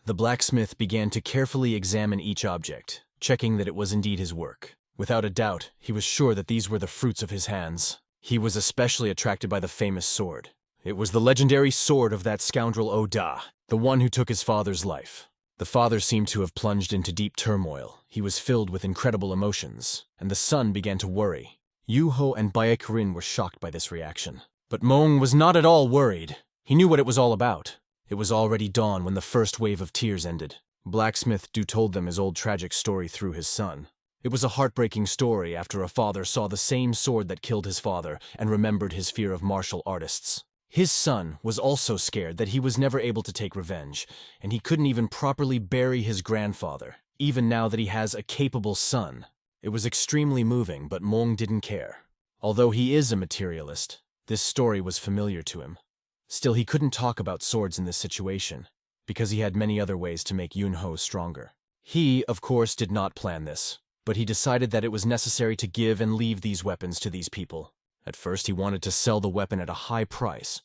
The blacksmith began to carefully examine each object, checking that it was indeed his work. Without a doubt, he was sure that these were the fruits of his hands. He was especially attracted by the famous sword. It was the legendary sword of that scoundrel Oda, the one who took his father's life. The father seemed to have plunged into deep turmoil. He was filled with incredible emotions, and the son began to worry. Yuho and Baek Rin were shocked by this reaction. But Moong was not at all worried. He knew what it was all about. It was already dawn when the first wave of tears ended. Blacksmith Du told them his old tragic story through his son. It was a heartbreaking story after a father saw the same sword that killed his father and remembered his fear of martial artists. His son was also scared that he was never able to take revenge, and he couldn't even properly bury his grandfather, even now that he has a capable son. It was extremely moving, but Moong didn't care. Although he is a materialist, this story was familiar to him. Still, he couldn't talk about swords in this situation, because he had many other ways to make Yunho stronger. He, of course, did not plan this, but he decided that it was necessary to give and leave these weapons to these people. At first, he wanted to sell the weapon at a high price,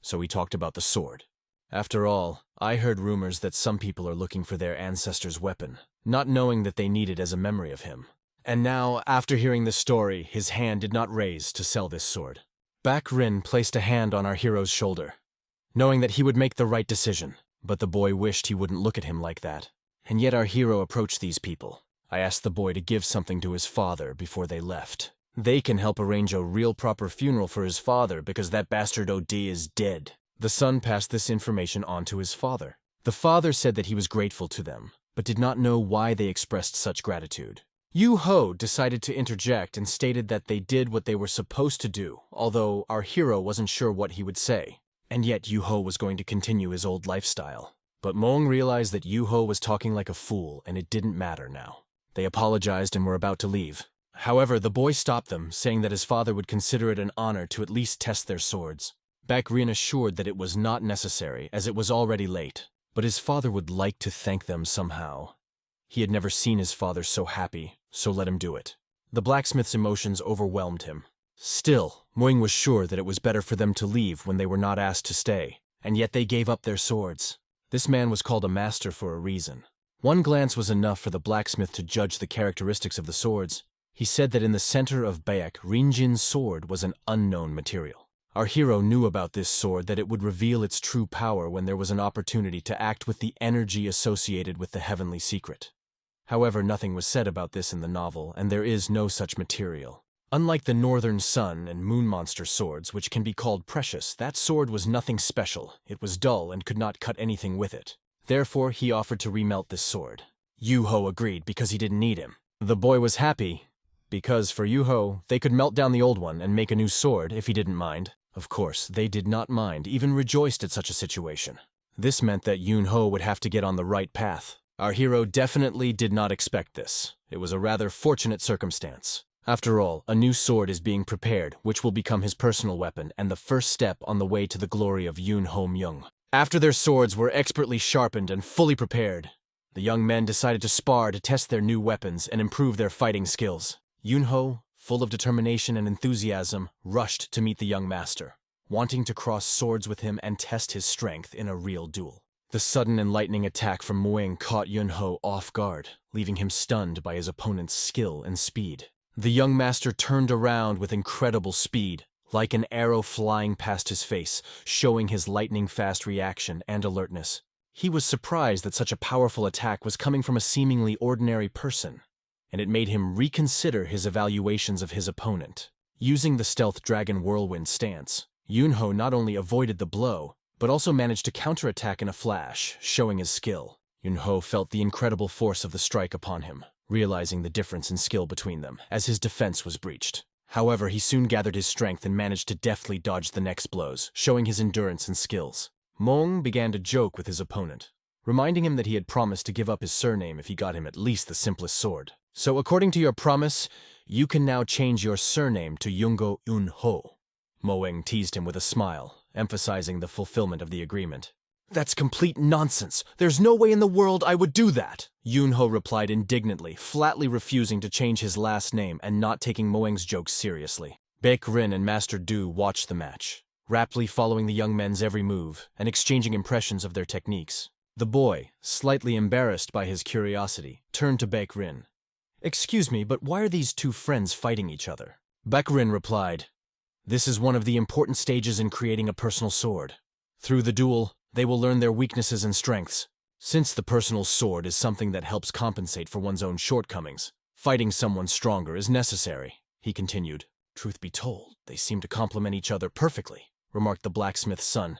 so he talked about the sword. After all, I heard rumors that some people are looking for their ancestor's weapon, not knowing that they need it as a memory of him. And now, after hearing this story, his hand did not raise to sell this sword. Baek Rin placed a hand on our hero's shoulder, knowing that he would make the right decision, but the boy wished he wouldn't look at him like that. And yet our hero approached these people. I asked the boy to give something to his father before they left. They can help arrange a real proper funeral for his father because that bastard OD is dead. The son passed this information on to his father. The father said that he was grateful to them, but did not know why they expressed such gratitude. Yu Ho decided to interject and stated that they did what they were supposed to do, although our hero wasn't sure what he would say. And yet Yu Ho was going to continue his old lifestyle. But Moong realized that Yu Ho was talking like a fool, and it didn't matter now. They apologized and were about to leave. However, the boy stopped them, saying that his father would consider it an honor to at least test their swords. Baek Rin assured that it was not necessary, as it was already late, but his father would like to thank them somehow. He had never seen his father so happy, so let him do it. The blacksmith's emotions overwhelmed him. Still, Moing was sure that it was better for them to leave when they were not asked to stay, and yet they gave up their swords. This man was called a master for a reason. One glance was enough for the blacksmith to judge the characteristics of the swords. He said that in the center of Baek Rinjin's sword was an unknown material. Our hero knew about this sword that it would reveal its true power when there was an opportunity to act with the energy associated with the heavenly secret. However, nothing was said about this in the novel, and there is no such material. Unlike the Northern Sun and Moon Monster swords, which can be called precious, that sword was nothing special. It was dull and could not cut anything with it. Therefore, he offered to remelt this sword. Yu-Ho agreed because he didn't need him. The boy was happy because for Yu-Ho, they could melt down the old one and make a new sword if he didn't mind. Of course, they did not mind, even rejoiced at such a situation. This meant that Yun-Ho would have to get on the right path. Our hero definitely did not expect this. It was a rather fortunate circumstance. After all, a new sword is being prepared, which will become his personal weapon and the first step on the way to the glory of Yun-Ho Myung. After their swords were expertly sharpened and fully prepared, the young men decided to spar to test their new weapons and improve their fighting skills. Yun-Ho, full of determination and enthusiasm, rushed to meet the young master, wanting to cross swords with him and test his strength in a real duel. The sudden and lightning attack from Mueng caught Yun-Ho off guard, leaving him stunned by his opponent's skill and speed. The young master turned around with incredible speed, like an arrow flying past his face, showing his lightning-fast reaction and alertness. He was surprised that such a powerful attack was coming from a seemingly ordinary person, and it made him reconsider his evaluations of his opponent. Using the stealth dragon whirlwind stance, Yun-Ho not only avoided the blow, but also managed to counterattack in a flash, showing his skill. Yun-Ho felt the incredible force of the strike upon him, realizing the difference in skill between them, as his defense was breached. However, he soon gathered his strength and managed to deftly dodge the next blows, showing his endurance and skills. Mong began to joke with his opponent, reminding him that he had promised to give up his surname if he got him at least the simplest sword. So according to your promise, you can now change your surname to Yungo Yun-Ho. Moeng teased him with a smile, emphasizing the fulfillment of the agreement. That's complete nonsense. There's no way in the world I would do that. Yun-Ho replied indignantly, flatly refusing to change his last name and not taking Moeng's jokes seriously. Baek-rin and Master Du watched the match, raptly following the young men's every move and exchanging impressions of their techniques. The boy, slightly embarrassed by his curiosity, turned to Baek-rin. Excuse me, but why are these two friends fighting each other? Baek-rin replied, This is one of the important stages in creating a personal sword. Through the duel, they will learn their weaknesses and strengths. Since the personal sword is something that helps compensate for one's own shortcomings, fighting someone stronger is necessary, he continued. Truth be told, they seem to complement each other perfectly, remarked the blacksmith's son,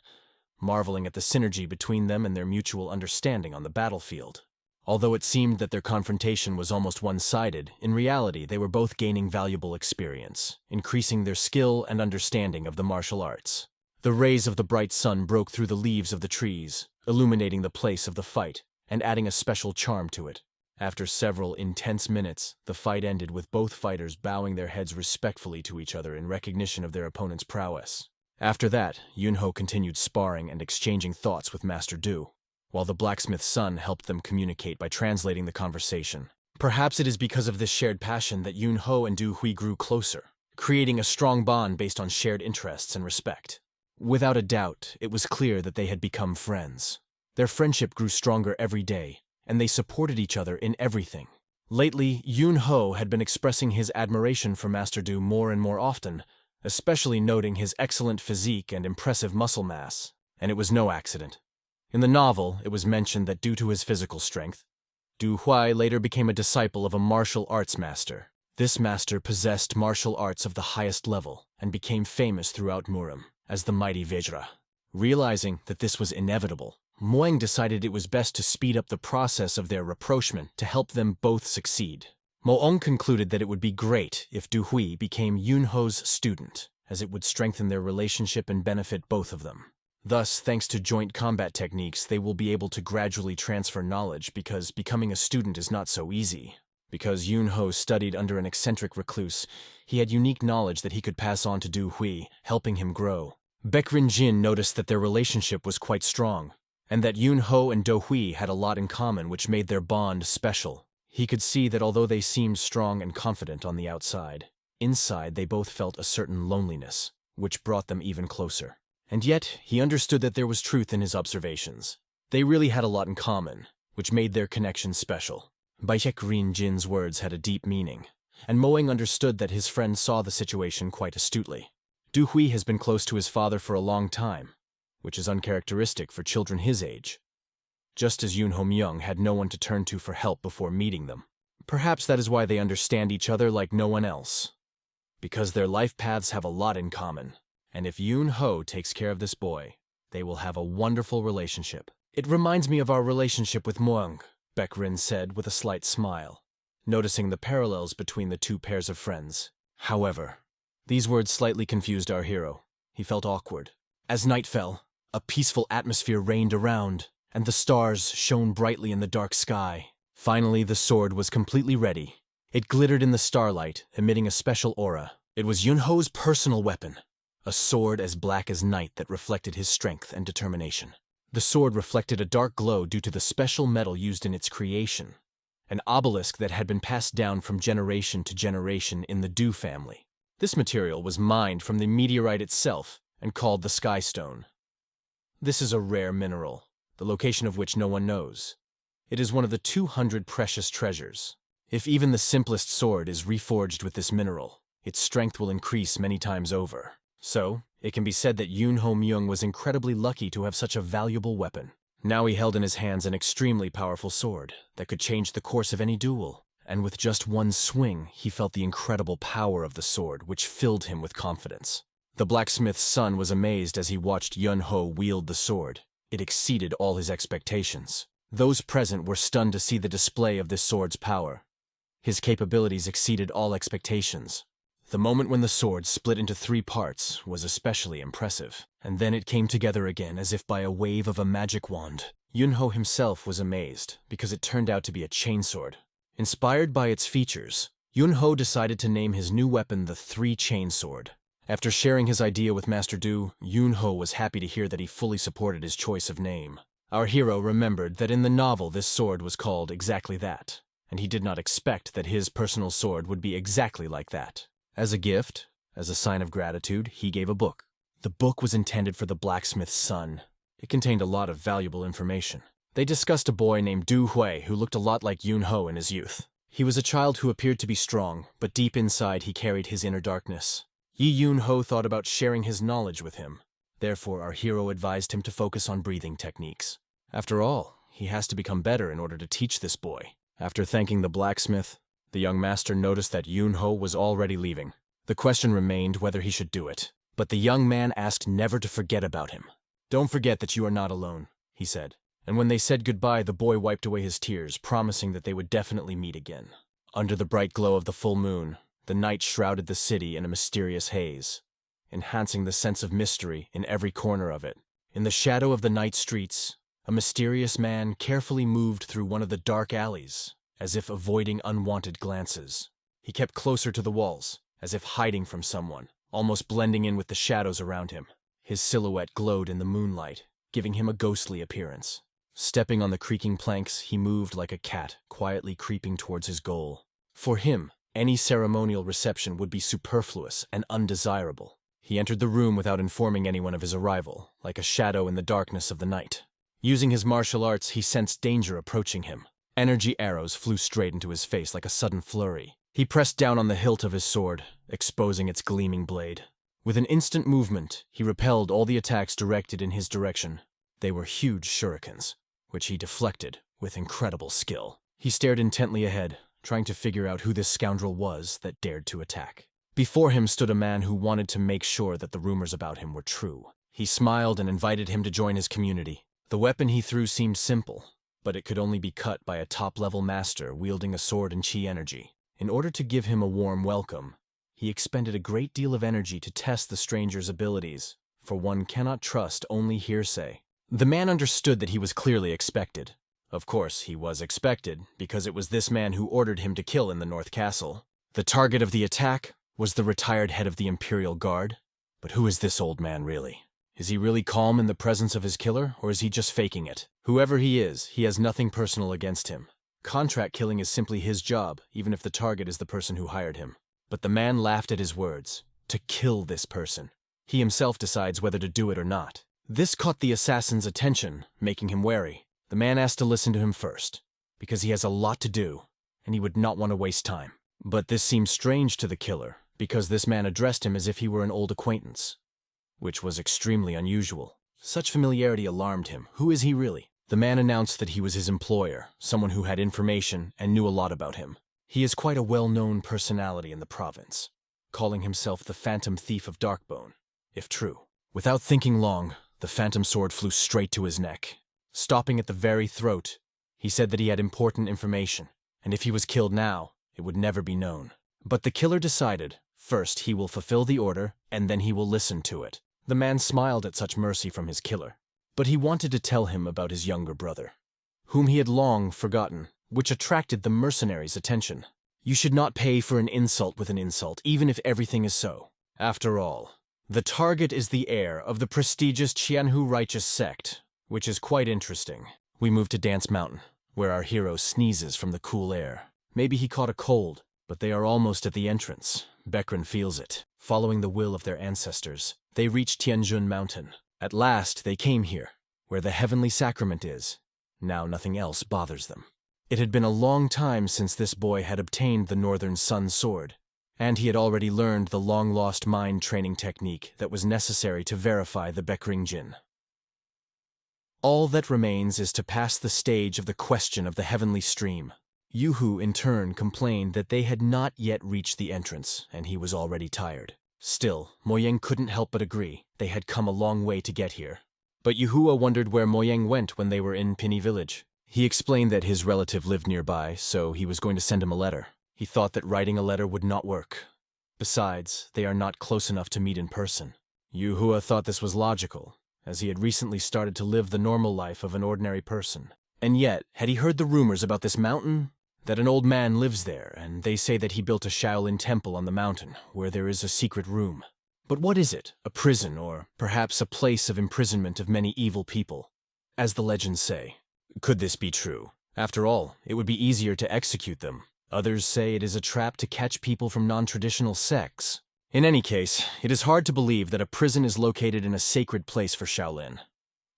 marveling at the synergy between them and their mutual understanding on the battlefield. Although it seemed that their confrontation was almost one-sided, in reality they were both gaining valuable experience, increasing their skill and understanding of the martial arts. The rays of the bright sun broke through the leaves of the trees, illuminating the place of the fight and adding a special charm to it. After several intense minutes, the fight ended with both fighters bowing their heads respectfully to each other in recognition of their opponent's prowess. After that, Yun-Ho continued sparring and exchanging thoughts with Master Du, while the blacksmith's son helped them communicate by translating the conversation. Perhaps it is because of this shared passion that Yun-Ho and Du-Hui grew closer, creating a strong bond based on shared interests and respect. Without a doubt, it was clear that they had become friends. Their friendship grew stronger every day, and they supported each other in everything. Lately, Yun-Ho had been expressing his admiration for Master Du more and more often, especially noting his excellent physique and impressive muscle mass. And it was no accident. In the novel, it was mentioned that due to his physical strength, Du-Hui later became a disciple of a martial arts master. This master possessed martial arts of the highest level and became famous throughout Murim as the mighty Vajra. Realizing that this was inevitable, Moeng decided it was best to speed up the process of their rapprochement to help them both succeed. Moong concluded that it would be great if Du-Hui became Yun-Ho's student, as it would strengthen their relationship and benefit both of them. Thus, thanks to joint combat techniques, they will be able to gradually transfer knowledge because becoming a student is not so easy. Because Yun-Ho studied under an eccentric recluse, he had unique knowledge that he could pass on to Du-Hui, helping him grow. Baek-rin Jin noticed that their relationship was quite strong, and that Yun-Ho and Du-Hui had a lot in common which made their bond special. He could see that although they seemed strong and confident on the outside, inside they both felt a certain loneliness, which brought them even closer. And yet, he understood that there was truth in his observations. They really had a lot in common, which made their connection special. Baek-rin Jin's words had a deep meaning, and Moeng understood that his friend saw the situation quite astutely. Du-Hui has been close to his father for a long time, which is uncharacteristic for children his age, just as Yun-Ho Myung had no one to turn to for help before meeting them. Perhaps that is why they understand each other like no one else, because their life paths have a lot in common, and if Yun-Ho takes care of this boy, they will have a wonderful relationship. It reminds me of our relationship with Moeng. Baekrin said with a slight smile, noticing the parallels between the two pairs of friends. However, these words slightly confused our hero. He felt awkward. As night fell, a peaceful atmosphere reigned around, and the stars shone brightly in the dark sky. Finally, the sword was completely ready. It glittered in the starlight, emitting a special aura. It was Yunho's personal weapon, a sword as black as night that reflected his strength and determination. The sword reflected a dark glow due to the special metal used in its creation, an obelisk that had been passed down from generation to generation in the Du family. This material was mined from the meteorite itself and called the Sky Stone. This is a rare mineral, the location of which no one knows. It is one of the 200 precious treasures. If even the simplest sword is reforged with this mineral, its strength will increase many times over. So, it can be said that Yunho Myung was incredibly lucky to have such a valuable weapon. Now he held in his hands an extremely powerful sword that could change the course of any duel, and with just one swing, he felt the incredible power of the sword, which filled him with confidence. The blacksmith's son was amazed as he watched Yunho wield the sword. It exceeded all his expectations. Those present were stunned to see the display of this sword's power. His capabilities exceeded all expectations. The moment when the sword split into 3 parts was especially impressive, and then it came together again as if by a wave of a magic wand. Yunho himself was amazed, because it turned out to be a chainsword. Inspired by its features, Yunho decided to name his new weapon the Three Chainsword. After sharing his idea with Master Du, Yunho was happy to hear that he fully supported his choice of name. Our hero remembered that in the novel this sword was called exactly that, and he did not expect that his personal sword would be exactly like that. As a gift, as a sign of gratitude, he gave a book. The book was intended for the blacksmith's son. It contained a lot of valuable information. They discussed a boy named Du Hui who looked a lot like Yunho in his youth. He was a child who appeared to be strong, but deep inside he carried his inner darkness. Yunho thought about sharing his knowledge with him. Therefore, our hero advised him to focus on breathing techniques. After all, he has to become better in order to teach this boy. After thanking the blacksmith, the young master noticed that Yunho was already leaving. The question remained whether he should do it, but the young man asked never to forget about him. "Don't forget that you are not alone," he said. And when they said goodbye, the boy wiped away his tears, promising that they would definitely meet again. Under the bright glow of the full moon, the night shrouded the city in a mysterious haze, enhancing the sense of mystery in every corner of it. In the shadow of the night streets, a mysterious man carefully moved through one of the dark alleys, as if avoiding unwanted glances. He kept closer to the walls, as if hiding from someone, almost blending in with the shadows around him. His silhouette glowed in the moonlight, giving him a ghostly appearance. Stepping on the creaking planks, he moved like a cat, quietly creeping towards his goal. For him, any ceremonial reception would be superfluous and undesirable. He entered the room without informing anyone of his arrival, like a shadow in the darkness of the night. Using his martial arts, he sensed danger approaching him. Energy arrows flew straight into his face like a sudden flurry. He pressed down on the hilt of his sword, exposing its gleaming blade. With an instant movement, he repelled all the attacks directed in his direction. They were huge shurikens, which he deflected with incredible skill. He stared intently ahead, trying to figure out who this scoundrel was that dared to attack. Before him stood a man who wanted to make sure that the rumors about him were true. He smiled and invited him to join his community. The weapon he threw seemed simple, but it could only be cut by a top-level master wielding a sword and chi energy. In order to give him a warm welcome, he expended a great deal of energy to test the stranger's abilities, for one cannot trust only hearsay. The man understood that he was clearly expected. Of course, he was expected, because it was this man who ordered him to kill in the North Castle. The target of the attack was the retired head of the Imperial Guard. But who is this old man really? Is he really calm in the presence of his killer, or is he just faking it? Whoever he is, he has nothing personal against him. Contract killing is simply his job, even if the target is the person who hired him. But the man laughed at his words. To kill this person. He himself decides whether to do it or not. This caught the assassin's attention, making him wary. The man asked to listen to him first, because he has a lot to do, and he would not want to waste time. But this seemed strange to the killer, because this man addressed him as if he were an old acquaintance, which was extremely unusual. Such familiarity alarmed him. Who is he really? The man announced that he was his employer, someone who had information and knew a lot about him. He is quite a well-known personality in the province, calling himself the Phantom Thief of Darkbone, if true. Without thinking long, the phantom sword flew straight to his neck. Stopping at the very throat, He said that he had important information, and if he was killed now, it would never be known. But the killer decided, first he will fulfill the order, and then he will listen to it. The man smiled at such mercy from his killer, but he wanted to tell him about his younger brother, whom he had long forgotten, which attracted the mercenary's attention. You should not pay for an insult with an insult, even if everything is so. After all, the target is the heir of the prestigious Qianhu righteous sect, which is quite interesting. We move to Dance Mountain, where our hero sneezes from the cool air. Maybe he caught a cold, but they are almost at the entrance. Bekran feels it. Following the will of their ancestors, they reach Tianjun Mountain. At last they came here, where the heavenly sacrament is. Now nothing else bothers them. It had been a long time since this boy had obtained the Northern Sun Sword, and he had already learned the long-lost mind training technique that was necessary to verify the Bekringjin. All that remains is to pass the stage of the question of the heavenly stream. Yuhu, in turn, complained that they had not yet reached the entrance, and he was already tired. Still, Moyeng couldn't help but agree. They had come a long way to get here. But Yuhua wondered where Moyeng went when they were in Pinny Village. He explained that his relative lived nearby, so he was going to send him a letter. He thought that writing a letter would not work. Besides, they are not close enough to meet in person. Yuhua thought this was logical, as he had recently started to live the normal life of an ordinary person. And yet, had he heard the rumors about this mountain? That an old man lives there, and they say that he built a Shaolin temple on the mountain, where there is a secret room. But what is it? A prison, or perhaps a place of imprisonment of many evil people, as the legends say. Could this be true? After all, it would be easier to execute them. Others say it is a trap to catch people from non-traditional sects. In any case, it is hard to believe that a prison is located in a sacred place for Shaolin.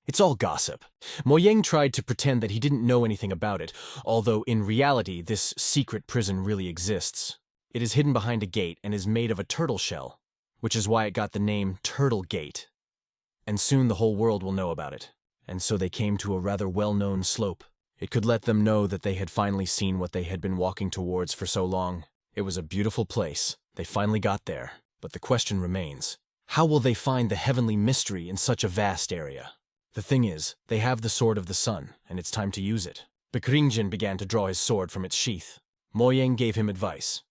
It's all gossip. Moyeng tried to pretend that he didn't know anything about it, although in reality this secret prison really exists. It is hidden behind a gate and is made of a turtle shell, which is why it got the name Turtle Gate. And soon the whole world will know about it. And so they came to a rather well-known slope. It could let them know that they had finally seen what they had been walking towards for so long. It was a beautiful place. They finally got there. But the question remains, how will they find the heavenly mystery in such a vast area? The thing is, they have the Sword of the Sun, and it's time to use it. Bekringjin began to draw his sword from its sheath. Moyeng gave him advice.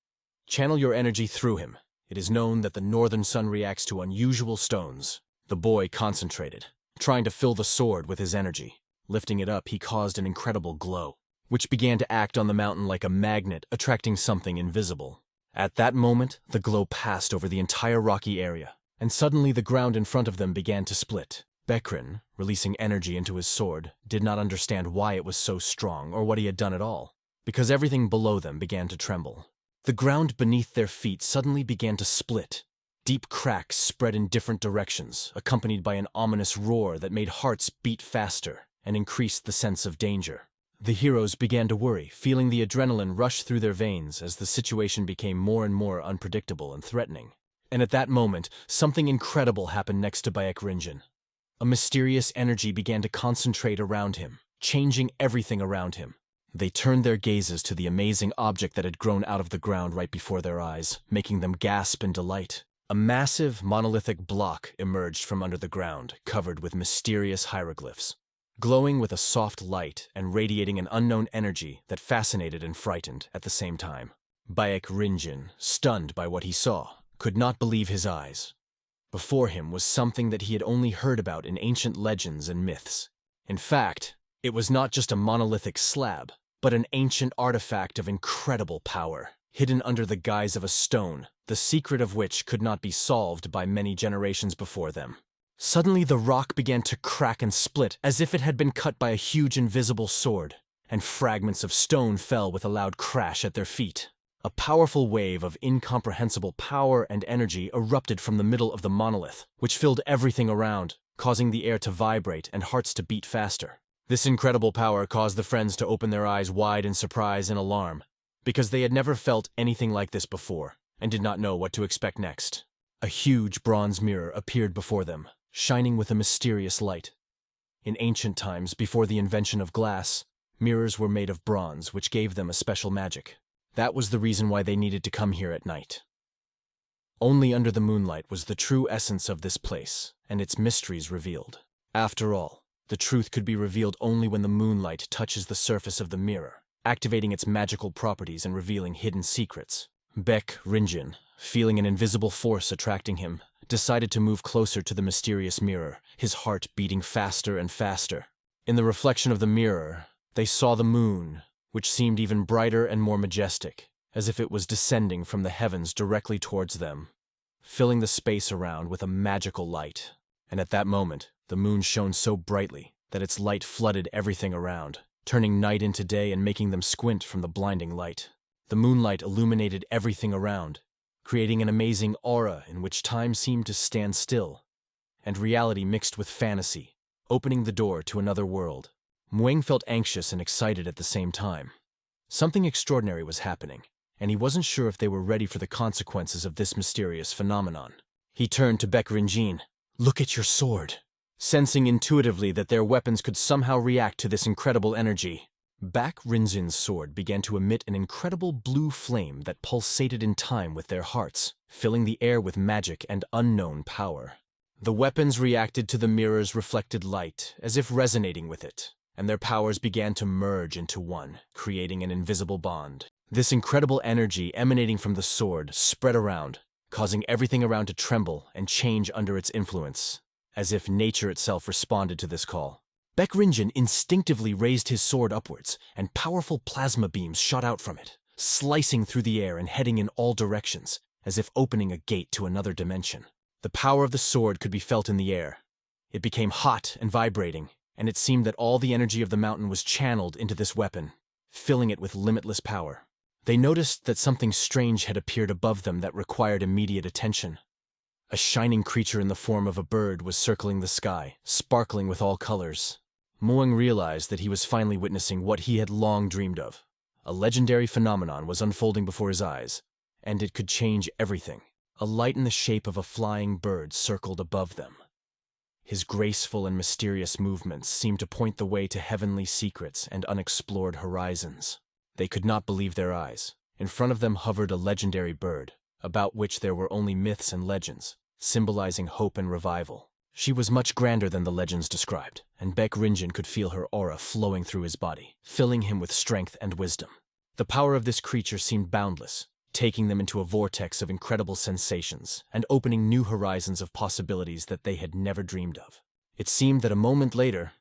Channel your energy through him. It is known that the Northern Sun reacts to unusual stones. The boy concentrated, trying to fill the sword with his energy. Lifting it up, he caused an incredible glow, which began to act on the mountain like a magnet, attracting something invisible. At that moment, the glow passed over the entire rocky area, and suddenly the ground in front of them began to split. Bekrin, releasing energy into his sword, did not understand why it was so strong or what he had done at all, because everything below them began to tremble. The ground beneath their feet suddenly began to split. Deep cracks spread in different directions, accompanied by an ominous roar that made hearts beat faster and increased the sense of danger. The heroes began to worry, feeling the adrenaline rush through their veins as the situation became more and more unpredictable and threatening. And at that moment, something incredible happened next to Bekringjin. A mysterious energy began to concentrate around him, changing everything around him. They turned their gazes to the amazing object that had grown out of the ground right before their eyes, making them gasp in delight. A massive, monolithic block emerged from under the ground, covered with mysterious hieroglyphs, glowing with a soft light and radiating an unknown energy that fascinated and frightened at the same time. Bekringjin, stunned by what he saw, could not believe his eyes. Before him was something that he had only heard about in ancient legends and myths. In fact, it was not just a monolithic slab, but an ancient artifact of incredible power, hidden under the guise of a stone, the secret of which could not be solved by many generations before them. Suddenly the rock began to crack and split as if it had been cut by a huge invisible sword, and fragments of stone fell with a loud crash at their feet. A powerful wave of incomprehensible power and energy erupted from the middle of the monolith, which filled everything around, causing the air to vibrate and hearts to beat faster. This incredible power caused the friends to open their eyes wide in surprise and alarm, because they had never felt anything like this before, and did not know what to expect next. A huge bronze mirror appeared before them, shining with a mysterious light. In ancient times, before the invention of glass, mirrors were made of bronze, which gave them a special magic. That was the reason why they needed to come here at night. Only under the moonlight was the true essence of this place, and its mysteries revealed. After all, The truth could be revealed only when the moonlight touches the surface of the mirror, activating its magical properties and revealing hidden secrets. Baek Rinjin, feeling an invisible force attracting him, decided to move closer to the mysterious mirror, his heart beating faster and faster. In the reflection of the mirror, they saw the moon, which seemed even brighter and more majestic, as if it was descending from the heavens directly towards them, filling the space around with a magical light. And at that moment, the moon shone so brightly that its light flooded everything around, turning night into day and making them squint from the blinding light. The moonlight illuminated everything around, creating an amazing aura in which time seemed to stand still, and reality mixed with fantasy, opening the door to another world. Mueng felt anxious and excited at the same time. Something extraordinary was happening, and he wasn't sure if they were ready for the consequences of this mysterious phenomenon. He turned to Baek Rinjin. "Look at your sword." Sensing intuitively that their weapons could somehow react to this incredible energy, Baek Rinjin's sword began to emit an incredible blue flame that pulsated in time with their hearts, filling the air with magic and unknown power. The weapons reacted to the mirror's reflected light, as if resonating with it, and their powers began to merge into one, creating an invisible bond. This incredible energy emanating from the sword spread around, causing everything around to tremble and change under its influence, as if nature itself responded to this call. Baek Rinjin instinctively raised his sword upwards, and powerful plasma beams shot out from it, slicing through the air and heading in all directions, as if opening a gate to another dimension. The power of the sword could be felt in the air. It became hot and vibrating, and it seemed that all the energy of the mountain was channeled into this weapon, filling it with limitless power. They noticed that something strange had appeared above them that required immediate attention. A shining creature in the form of a bird was circling the sky, sparkling with all colors. Mueng realized that he was finally witnessing what he had long dreamed of. A legendary phenomenon was unfolding before his eyes, and it could change everything. A light in the shape of a flying bird circled above them. His graceful and mysterious movements seemed to point the way to heavenly secrets and unexplored horizons. They could not believe their eyes. In front of them hovered a legendary bird, about which there were only myths and legends, symbolizing hope and revival. She was much grander than the legends described, and Baek Rinjin could feel her aura flowing through his body, filling him with strength and wisdom. The power of this creature seemed boundless, taking them into a vortex of incredible sensations and opening new horizons of possibilities that they had never dreamed of. It seemed that a moment later,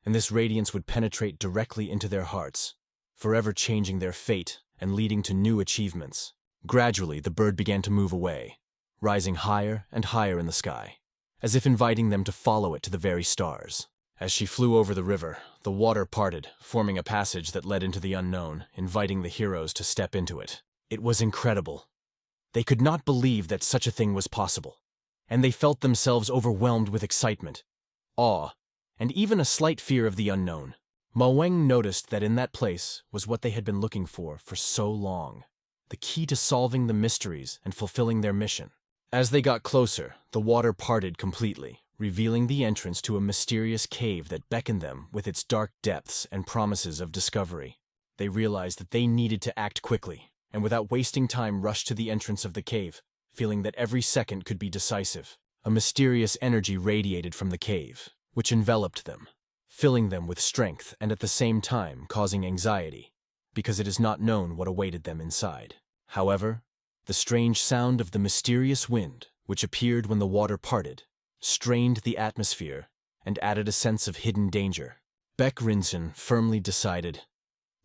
and this radiance would penetrate directly into their hearts, forever changing their fate and leading to new achievements. Gradually, the bird began to move away, rising higher and higher in the sky, as if inviting them to follow it to the very stars. As she flew over the river, the water parted, forming a passage that led into the unknown, inviting the heroes to step into it. It was incredible. They could not believe that such a thing was possible, and they felt themselves overwhelmed with excitement, awe, and even a slight fear of the unknown. Mueng noticed that in that place was what they had been looking for so long, the key to solving the mysteries and fulfilling their mission. As they got closer, the water parted completely, revealing the entrance to a mysterious cave that beckoned them with its dark depths and promises of discovery. They realized that they needed to act quickly, and without wasting time rushed to the entrance of the cave, feeling that every second could be decisive. A mysterious energy radiated from the cave, which enveloped them, filling them with strength and at the same time causing anxiety, because it is not known what awaited them inside. However, the strange sound of the mysterious wind, which appeared when the water parted, strained the atmosphere and added a sense of hidden danger. Baek Rinjin firmly decided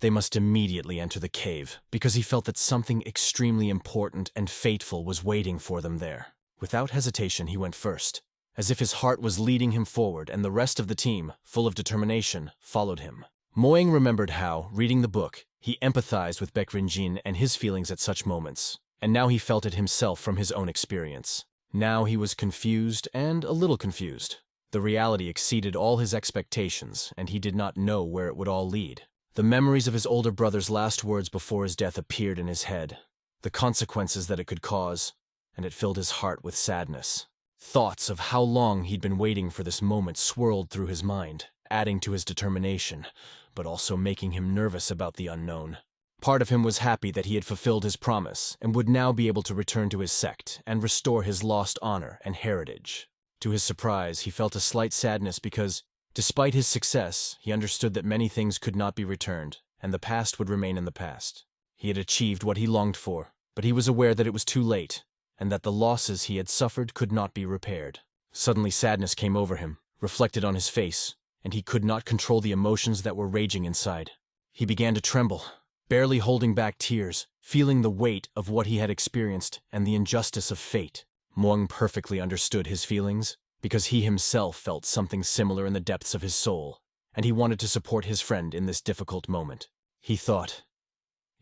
they must immediately enter the cave, because he felt that something extremely important and fateful was waiting for them there. Without hesitation, he went first, as if his heart was leading him forward, and the rest of the team, full of determination, followed him. Mueng remembered how, reading the book, he empathized with Baek Rinjin and his feelings at such moments, and now he felt it himself from his own experience. Now he was confused and a little confused. The reality exceeded all his expectations, and he did not know where it would all lead. The memories of his older brother's last words before his death appeared in his head, the consequences that it could cause, and it filled his heart with sadness. Thoughts of how long he'd been waiting for this moment swirled through his mind, adding to his determination, but also making him nervous about the unknown. Part of him was happy that he had fulfilled his promise and would now be able to return to his sect and restore his lost honor and heritage. To his surprise, he felt a slight sadness because Despite his success, he understood that many things could not be returned, and the past would remain in the past. He had achieved what he longed for, but he was aware that it was too late, and that the losses he had suffered could not be repaired. Suddenly sadness came over him, reflected on his face, and he could not control the emotions that were raging inside. He began to tremble, barely holding back tears, feeling the weight of what he had experienced and the injustice of fate. Muang perfectly understood his feelings, because he himself felt something similar in the depths of his soul, and he wanted to support his friend in this difficult moment. He thought,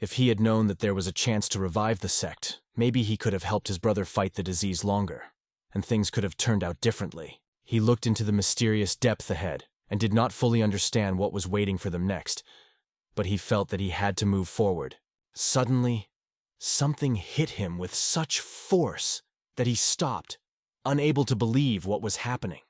if he had known that there was a chance to revive the sect, maybe he could have helped his brother fight the disease longer, and things could have turned out differently. He looked into the mysterious depth ahead, and did not fully understand what was waiting for them next, but he felt that he had to move forward. Suddenly, something hit him with such force that he stopped, unable to believe what was happening.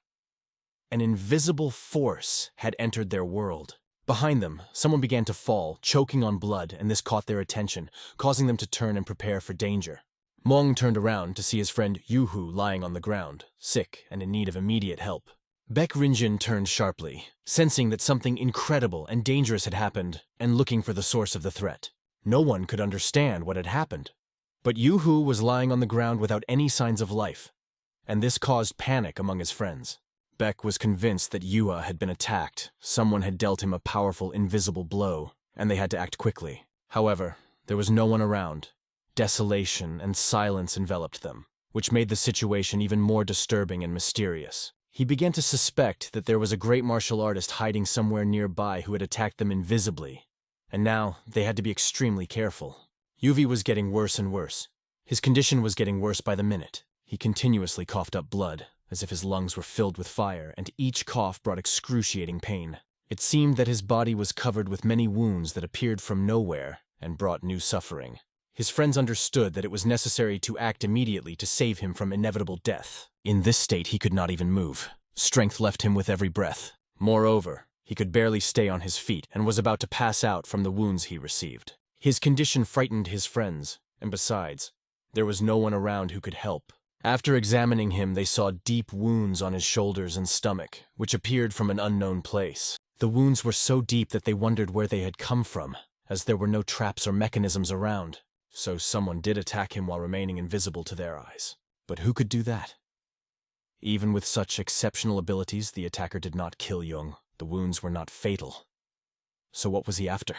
An invisible force had entered their world. Behind them, someone began to fall, choking on blood, and this caught their attention, causing them to turn and prepare for danger. Muang turned around to see his friend Yuhu lying on the ground, sick and in need of immediate help. Baek Rinjin turned sharply, sensing that something incredible and dangerous had happened, and looking for the source of the threat. No one could understand what had happened. But Yuhu was lying on the ground without any signs of life, and this caused panic among his friends. Baek was convinced that Yua had been attacked, someone had dealt him a powerful invisible blow, and they had to act quickly. However, there was no one around. Desolation and silence enveloped them, which made the situation even more disturbing and mysterious. He began to suspect that there was a great martial artist hiding somewhere nearby who had attacked them invisibly, and now they had to be extremely careful. Yuvi was getting worse and worse. His condition was getting worse by the minute. He continuously coughed up blood, as if his lungs were filled with fire, and each cough brought excruciating pain. It seemed that his body was covered with many wounds that appeared from nowhere and brought new suffering. His friends understood that it was necessary to act immediately to save him from inevitable death. In this state, he could not even move. Strength left him with every breath. Moreover, he could barely stay on his feet and was about to pass out from the wounds he received. His condition frightened his friends, and besides, there was no one around who could help. After examining him, they saw deep wounds on his shoulders and stomach, which appeared from an unknown place. The wounds were so deep that they wondered where they had come from, as there were no traps or mechanisms around. So someone did attack him while remaining invisible to their eyes. But who could do that? Even with such exceptional abilities, the attacker did not kill Jung. The wounds were not fatal. So what was he after?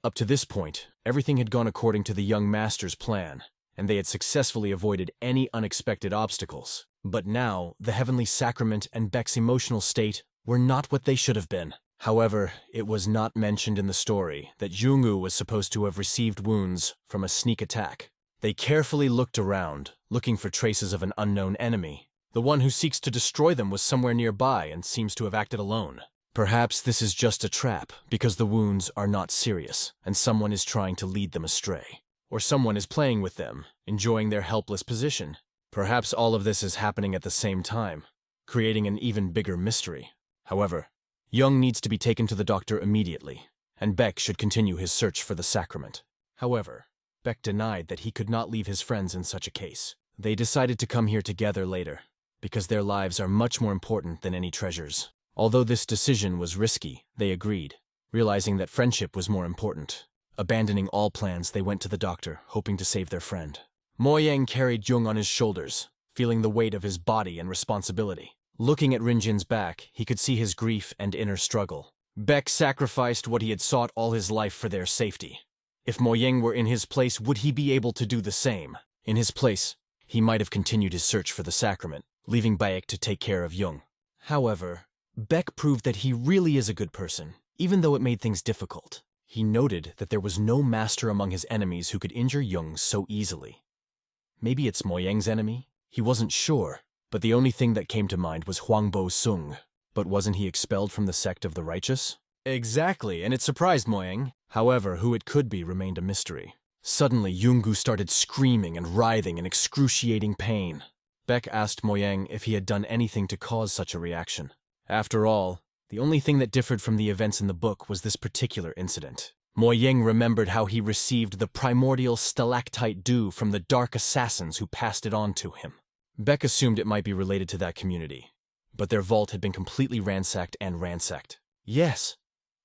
Up to this point, everything had gone according to the young master's plan, and they had successfully avoided any unexpected obstacles. But now, the heavenly sacrament and Baek's emotional state were not what they should have been. However, it was not mentioned in the story that Jungwoo was supposed to have received wounds from a sneak attack. They carefully looked around, looking for traces of an unknown enemy. The one who seeks to destroy them was somewhere nearby and seems to have acted alone. Perhaps this is just a trap, because the wounds are not serious, and someone is trying to lead them astray. Or someone is playing with them, enjoying their helpless position. Perhaps all of this is happening at the same time, creating an even bigger mystery. However, Jung needs to be taken to the doctor immediately, and Baek should continue his search for the sacrament. However, Baek denied that he could not leave his friends in such a case. They decided to come here together later, because their lives are much more important than any treasures. Although this decision was risky, they agreed, realizing that friendship was more important. Abandoning all plans, they went to the doctor, hoping to save their friend. Mo Yang carried Jung on his shoulders, feeling the weight of his body and responsibility. Looking at Rinjin's back, he could see his grief and inner struggle. Baek sacrificed what he had sought all his life for their safety. If Mo Yang were in his place, would he be able to do the same? In his place, he might have continued his search for the sacrament, leaving Baek to take care of Jung. However, Baek proved that he really is a good person, even though it made things difficult. He noted that there was no master among his enemies who could injure Jung so easily. Maybe it's Mo Yang's enemy? He wasn't sure, but the only thing that came to mind was Huangbo Sung. But wasn't he expelled from the sect of the righteous? Exactly, and it surprised Mo Yang. However, who it could be remained a mystery. Suddenly, Yungu started screaming and writhing in excruciating pain. Baek asked Mo Yang if he had done anything to cause such a reaction. After all, the only thing that differed from the events in the book was this particular incident. Mo Yang remembered how he received the primordial stalactite dew from the dark assassins who passed it on to him. Baek assumed it might be related to that community. but their vault had been completely ransacked and ransacked. Yes,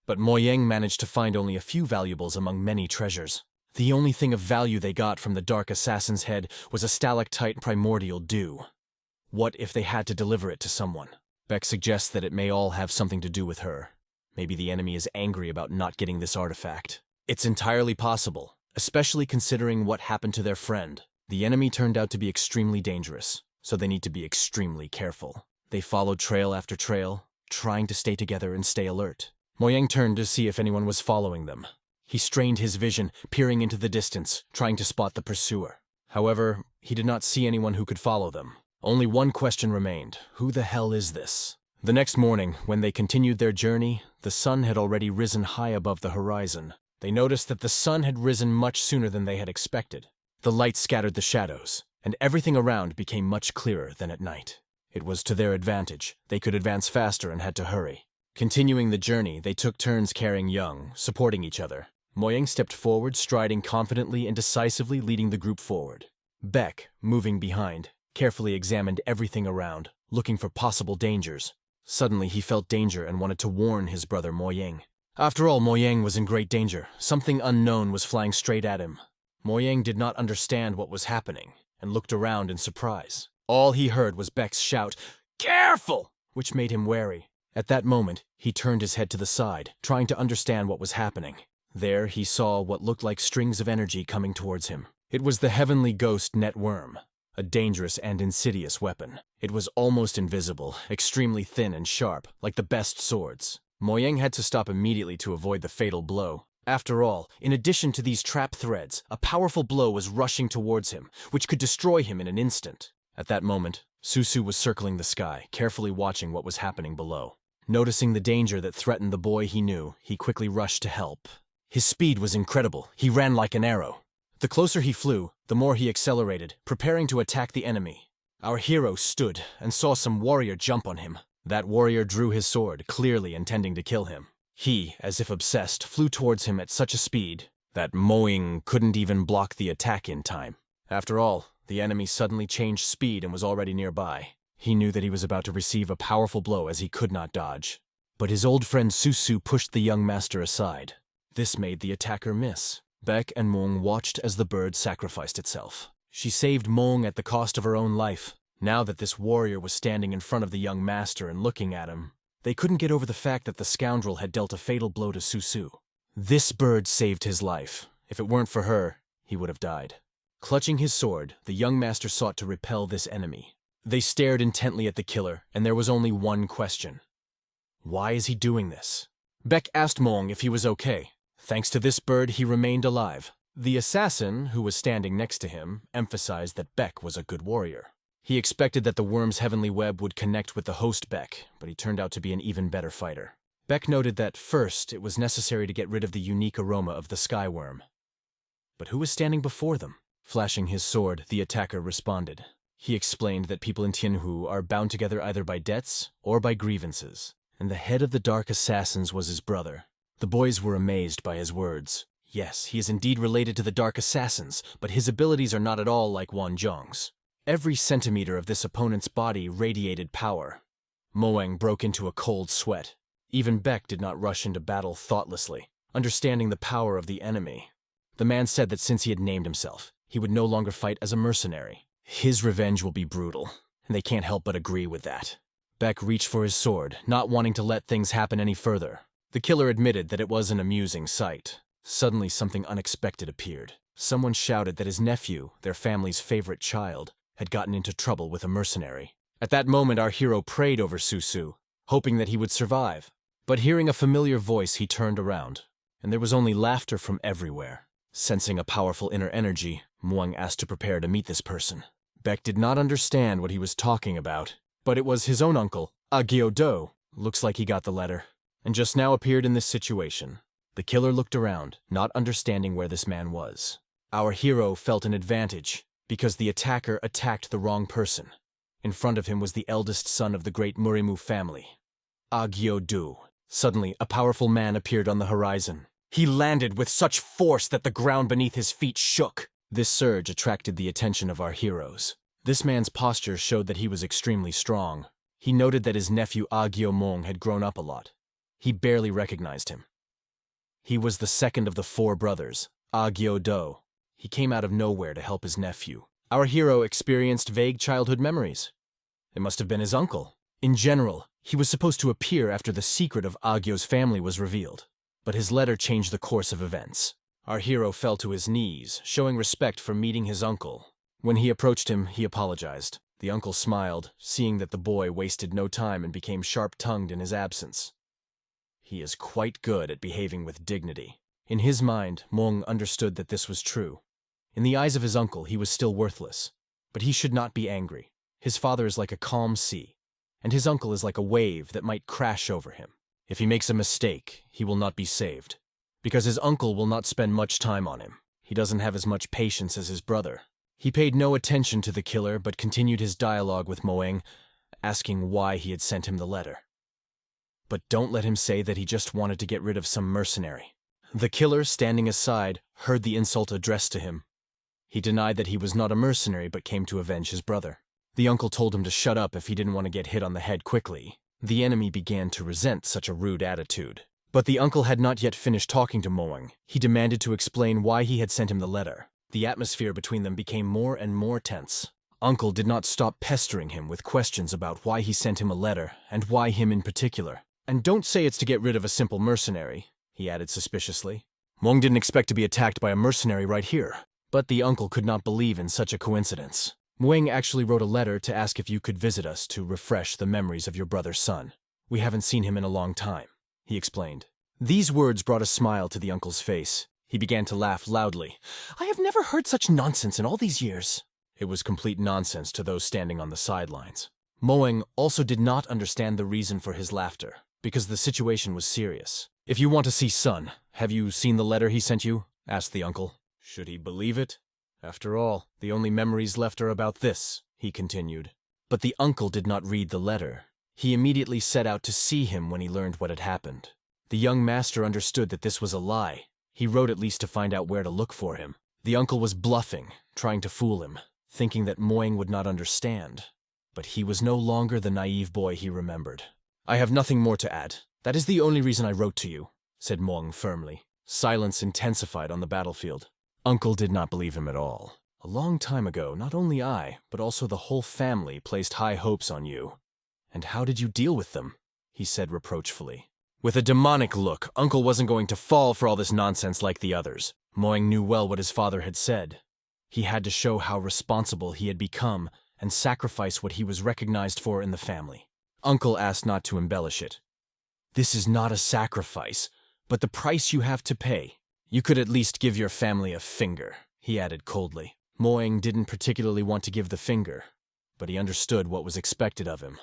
but Moyang managed to find only a few valuables among many treasures. The only thing of value they got from the dark assassin's head was a stalactite primordial dew. What if they had to deliver it to someone? Beck suggests that it may all have something to do with her. Maybe the enemy is angry about not getting this artifact. It's entirely possible, especially considering what happened to their friend. The enemy turned out to be extremely dangerous, so they need to be extremely careful. They followed trail after trail, trying to stay together and stay alert. Moyang turned to see if anyone was following them. He strained his vision, peering into the distance, trying to spot the pursuer. However, he did not see anyone who could follow them. Only one question remained: who the hell is this? The next morning, when they continued their journey, the sun had already risen high above the horizon. They noticed that the sun had risen much sooner than they had expected. The light scattered the shadows, and everything around became much clearer than at night. It was to their advantage. They could advance faster and had to hurry. Continuing the journey, they took turns carrying Young, supporting each other. Moyang stepped forward, striding confidently and decisively, leading the group forward. Beck, moving behind, carefully examined everything around, looking for possible dangers. Suddenly he felt danger and wanted to warn his brother Moyang. After all, Moyang was in great danger. Something unknown was flying straight at him. Moyang did not understand what was happening, and looked around in surprise. All he heard was Beck's shout, "Careful!" which made him wary. At that moment, he turned his head to the side, trying to understand what was happening. There he saw what looked like strings of energy coming towards him. It was the heavenly ghost Networm, a dangerous and insidious weapon. It was almost invisible, extremely thin and sharp, like the best swords. Moyang had to stop immediately to avoid the fatal blow. After all, in addition to these trap threads, a powerful blow was rushing towards him, which could destroy him in an instant. At that moment, Susu was circling the sky, carefully watching what was happening below. Noticing the danger that threatened the boy he knew, he quickly rushed to help. His speed was incredible. He ran like an arrow. The closer he flew, the more he accelerated, preparing to attack the enemy. Our hero stood and saw some warrior jump on him. That warrior drew his sword, clearly intending to kill him. He, as if obsessed, flew towards him at such a speed that Moyang couldn't even block the attack in time. After all, the enemy suddenly changed speed and was already nearby. He knew that he was about to receive a powerful blow as he could not dodge. But his old friend Susu pushed the young master aside. This made the attacker miss. Beck and Mong watched as the bird sacrificed itself. She saved Mong at the cost of her own life. Now that this warrior was standing in front of the young master and looking at him, they couldn't get over the fact that the scoundrel had dealt a fatal blow to Susu. This bird saved his life. If it weren't for her, he would have died. Clutching his sword, the young master sought to repel this enemy. They stared intently at the killer, and there was only one question. Why is he doing this? Beck asked Mong if he was okay. Thanks to this bird, he remained alive. The assassin, who was standing next to him, emphasized that Beck was a good warrior. He expected that the worm's heavenly web would connect with the host Beck, but he turned out to be an even better fighter. Beck noted that first, it was necessary to get rid of the unique aroma of the sky worm. But who was standing before them? Flashing his sword, the attacker responded. He explained that people in Tianhu are bound together either by debts or by grievances, and the head of the Dark Assassins was his brother. The boys were amazed by his words. Yes, he is indeed related to the Dark Assassins, but his abilities are not at all like Wan Zhong's. Every centimeter of this opponent's body radiated power. Moang broke into a cold sweat. Even Beck did not rush into battle thoughtlessly, understanding the power of the enemy. The man said that since he had named himself, he would no longer fight as a mercenary. His revenge will be brutal, and they can't help but agree with that. Beck reached for his sword, not wanting to let things happen any further. The killer admitted that it was an amusing sight. Suddenly something unexpected appeared. Someone shouted that his nephew, their family's favorite child, had gotten into trouble with a mercenary. At that moment our hero prayed over Susu, hoping that he would survive. But hearing a familiar voice, he turned around, and there was only laughter from everywhere. Sensing a powerful inner energy, Muang asked to prepare to meet this person. Beck did not understand what he was talking about, but it was his own uncle, Agyo-do. Looks like he got the letter, and just now appeared in this situation. The killer looked around, not understanding where this man was. Our hero felt an advantage, because the attacker attacked the wrong person. In front of him was the eldest son of the great Murimu family, Agyo-do. Suddenly, a powerful man appeared on the horizon. He landed with such force that the ground beneath his feet shook. This surge attracted the attention of our heroes. This man's posture showed that he was extremely strong. He noted that his nephew Agyo Mong had grown up a lot. He barely recognized him. He was the second of the 4 brothers, Agyo Do. He came out of nowhere to help his nephew. Our hero experienced vague childhood memories. It must have been his uncle. In general, he was supposed to appear after the secret of Agyo's family was revealed. But his letter changed the course of events. Our hero fell to his knees, showing respect for meeting his uncle. When he approached him, he apologized. The uncle smiled, seeing that the boy wasted no time and became sharp-tongued in his absence. He is quite good at behaving with dignity. In his mind, Mong understood that this was true. In the eyes of his uncle, he was still worthless. But he should not be angry. His father is like a calm sea, and his uncle is like a wave that might crash over him. If he makes a mistake, he will not be saved, because his uncle will not spend much time on him. He doesn't have as much patience as his brother. He paid no attention to the killer, but continued his dialogue with Moeng, asking why he had sent him the letter. But don't let him say that he just wanted to get rid of some mercenary. The killer, standing aside, heard the insult addressed to him. He denied that he was not a mercenary but came to avenge his brother. The uncle told him to shut up if he didn't want to get hit on the head quickly. The enemy began to resent such a rude attitude. But the uncle had not yet finished talking to Moeng. He demanded to explain why he had sent him the letter. The atmosphere between them became more and more tense. Uncle did not stop pestering him with questions about why he sent him a letter, and why him in particular. And don't say it's to get rid of a simple mercenary, he added suspiciously. Moeng didn't expect to be attacked by a mercenary right here. But the uncle could not believe in such a coincidence. Moeng actually wrote a letter to ask if you could visit us to refresh the memories of your brother's son. We haven't seen him in a long time, he explained. These words brought a smile to the uncle's face. He began to laugh loudly. I have never heard such nonsense in all these years. It was complete nonsense to those standing on the sidelines. Moeng also did not understand the reason for his laughter, because the situation was serious. If you want to see son, have you seen the letter he sent you? Asked the uncle. Should he believe it? After all, the only memories left are about this, he continued. But the uncle did not read the letter. He immediately set out to see him when he learned what had happened. The young master understood that this was a lie. He wrote at least to find out where to look for him. The uncle was bluffing, trying to fool him, thinking that Moeng would not understand. But he was no longer the naive boy he remembered. I have nothing more to add. That is the only reason I wrote to you, said Moeng firmly. Silence intensified on the battlefield. Uncle did not believe him at all. A long time ago, not only I, but also the whole family placed high hopes on you. And how did you deal with them? He said reproachfully. With a demonic look, Uncle wasn't going to fall for all this nonsense like the others. Moeng knew well what his father had said. He had to show how responsible he had become and sacrifice what he was recognized for in the family. Uncle asked not to embellish it. This is not a sacrifice, but the price you have to pay. You could at least give your family a finger, he added coldly. Moeng didn't particularly want to give the finger, but he understood what was expected of him.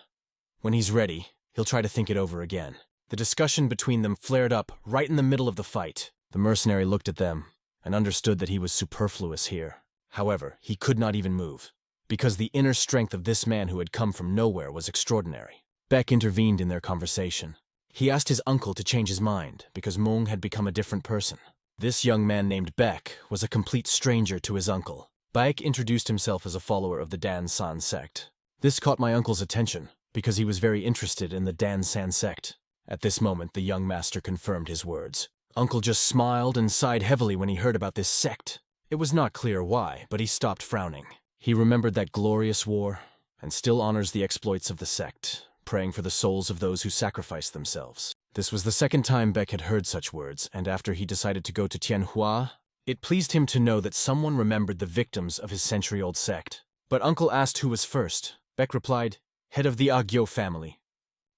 When he's ready, he'll try to think it over again. The discussion between them flared up right in the middle of the fight. The mercenary looked at them and understood that he was superfluous here. However, he could not even move, because the inner strength of this man who had come from nowhere was extraordinary. Beck intervened in their conversation. He asked his uncle to change his mind because Moeng had become a different person. This young man named Beck was a complete stranger to his uncle. Beck introduced himself as a follower of the Dan San sect. This caught my uncle's attention because he was very interested in the Dan San sect. At this moment, the young master confirmed his words. Uncle just smiled and sighed heavily when he heard about this sect. It was not clear why, but he stopped frowning. He remembered that glorious war and still honors the exploits of the sect, praying for the souls of those who sacrificed themselves. This was the second time Beck had heard such words, and after he decided to go to Tianhua, it pleased him to know that someone remembered the victims of his century-old sect. But Uncle asked who was first. Beck replied, head of the Agyo family.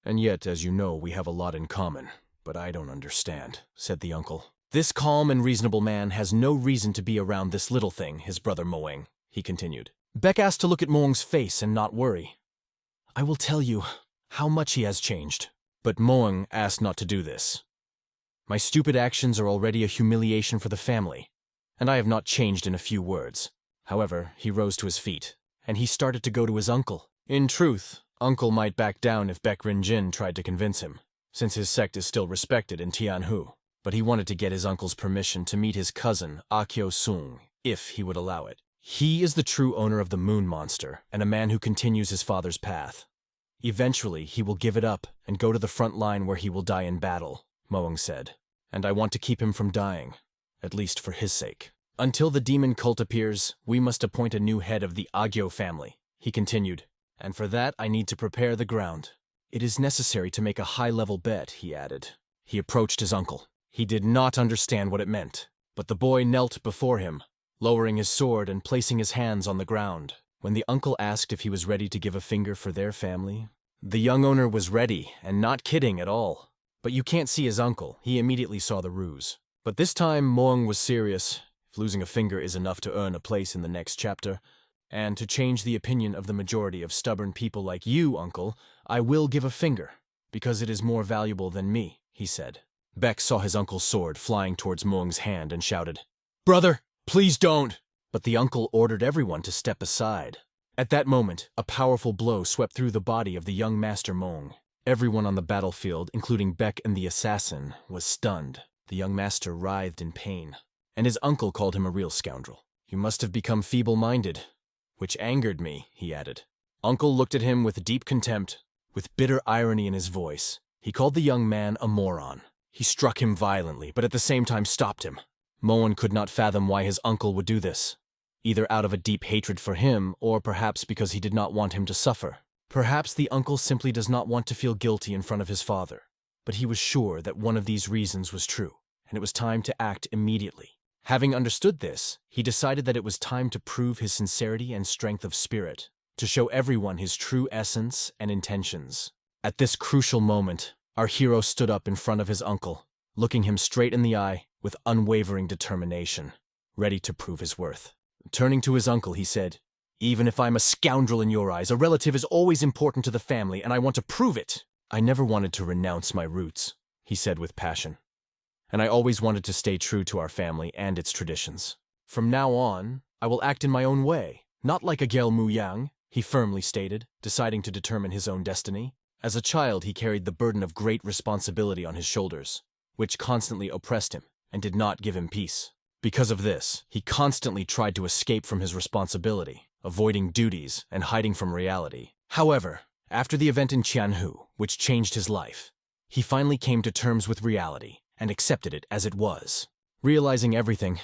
And yet, as you know, we have a lot in common. But I don't understand, said the uncle. This calm and reasonable man has no reason to be around this little thing, his brother Moeng, he continued. Beck asked to look at Moeng's face and not worry. I will tell you how much he has changed. But Moeng asked not to do this. My stupid actions are already a humiliation for the family, and I have not changed in a few words. However, he rose to his feet, and he started to go to his uncle. In truth, Uncle might back down if Beck Rinjin tried to convince him, since his sect is still respected in Tianhu. But he wanted to get his uncle's permission to meet his cousin, Akyo Sung, if he would allow it. He is the true owner of the moon monster, and a man who continues his father's path. Eventually, he will give it up and go to the front line where he will die in battle, Moang said. And I want to keep him from dying, at least for his sake. Until the demon cult appears, we must appoint a new head of the Agyo family, he continued. And for that, I need to prepare the ground. It is necessary to make a high-level bet, he added. He approached his uncle. He did not understand what it meant, but the boy knelt before him, lowering his sword and placing his hands on the ground. When the uncle asked if he was ready to give a finger for their family, the young owner was ready and not kidding at all. But you can't see his uncle. He immediately saw the ruse. But this time, Moang was serious. If losing a finger is enough to earn a place in the next chapter, and to change the opinion of the majority of stubborn people like you, uncle, I will give a finger, because it is more valuable than me, he said. Beck saw his uncle's sword flying towards Moang's hand and shouted, "Brother, please don't!" But the uncle ordered everyone to step aside. At that moment, a powerful blow swept through the body of the young Master Moang. Everyone on the battlefield, including Beck and the assassin, was stunned. The young master writhed in pain, and his uncle called him a real scoundrel. "You must have become feeble-minded," which angered me, he added. Uncle looked at him with deep contempt, with bitter irony in his voice. He called the young man a moron. He struck him violently, but at the same time stopped him. Moan could not fathom why his uncle would do this, either out of a deep hatred for him, or perhaps because he did not want him to suffer. Perhaps the uncle simply does not want to feel guilty in front of his father. But he was sure that one of these reasons was true, and it was time to act immediately. Having understood this, he decided that it was time to prove his sincerity and strength of spirit, to show everyone his true essence and intentions. At this crucial moment, our hero stood up in front of his uncle, looking him straight in the eye with unwavering determination, ready to prove his worth. Turning to his uncle, he said, "Even if I'm a scoundrel in your eyes, a relative is always important to the family, and I want to prove it." "I never wanted to renounce my roots," he said with passion. "And I always wanted to stay true to our family and its traditions. From now on, I will act in my own way, not like a Gel Mu Yang," he firmly stated, deciding to determine his own destiny. As a child, he carried the burden of great responsibility on his shoulders, which constantly oppressed him and did not give him peace. Because of this, he constantly tried to escape from his responsibility, avoiding duties and hiding from reality. However, after the event in Qianhu, which changed his life, he finally came to terms with reality and accepted it as it was. Realizing everything,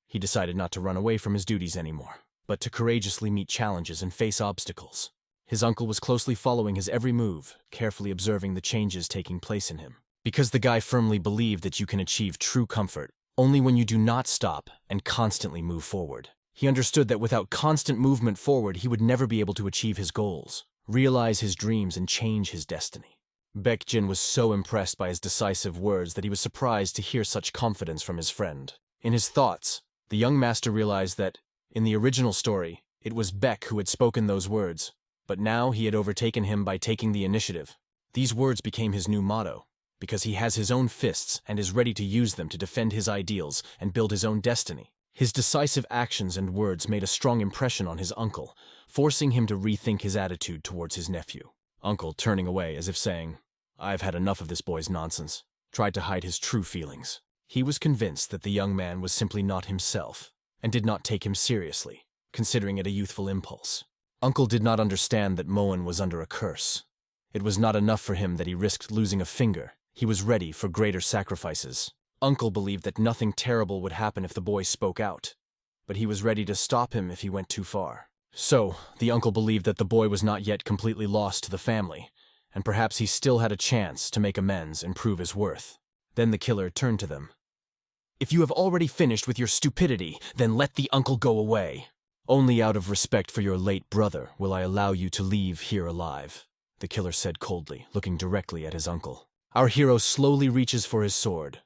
he decided not to run away from his duties anymore, but to courageously meet challenges and face obstacles. His uncle was closely following his every move, carefully observing the changes taking place in him. Because the guy firmly believed that you can achieve true comfort only when you do not stop and constantly move forward. He understood that without constant movement forward, he would never be able to achieve his goals, realize his dreams, and change his destiny. Baekjin was so impressed by his decisive words that he was surprised to hear such confidence from his friend. In his thoughts, the young master realized that, in the original story, it was Beck who had spoken those words, but now he had overtaken him by taking the initiative. These words became his new motto, because he has his own fists and is ready to use them to defend his ideals and build his own destiny. His decisive actions and words made a strong impression on his uncle, forcing him to rethink his attitude towards his nephew. Uncle, turning away as if saying, "I've had enough of this boy's nonsense," tried to hide his true feelings. He was convinced that the young man was simply not himself, and did not take him seriously, considering it a youthful impulse. Uncle did not understand that Moan was under a curse. It was not enough for him that he risked losing a finger. He was ready for greater sacrifices. Uncle believed that nothing terrible would happen if the boy spoke out, but he was ready to stop him if he went too far. So, the uncle believed that the boy was not yet completely lost to the family, and perhaps he still had a chance to make amends and prove his worth. Then the killer turned to them. "If you have already finished with your stupidity, then let the uncle go away. Only out of respect for your late brother will I allow you to leave here alive," the killer said coldly, looking directly at his uncle. Our hero slowly reaches for his sword,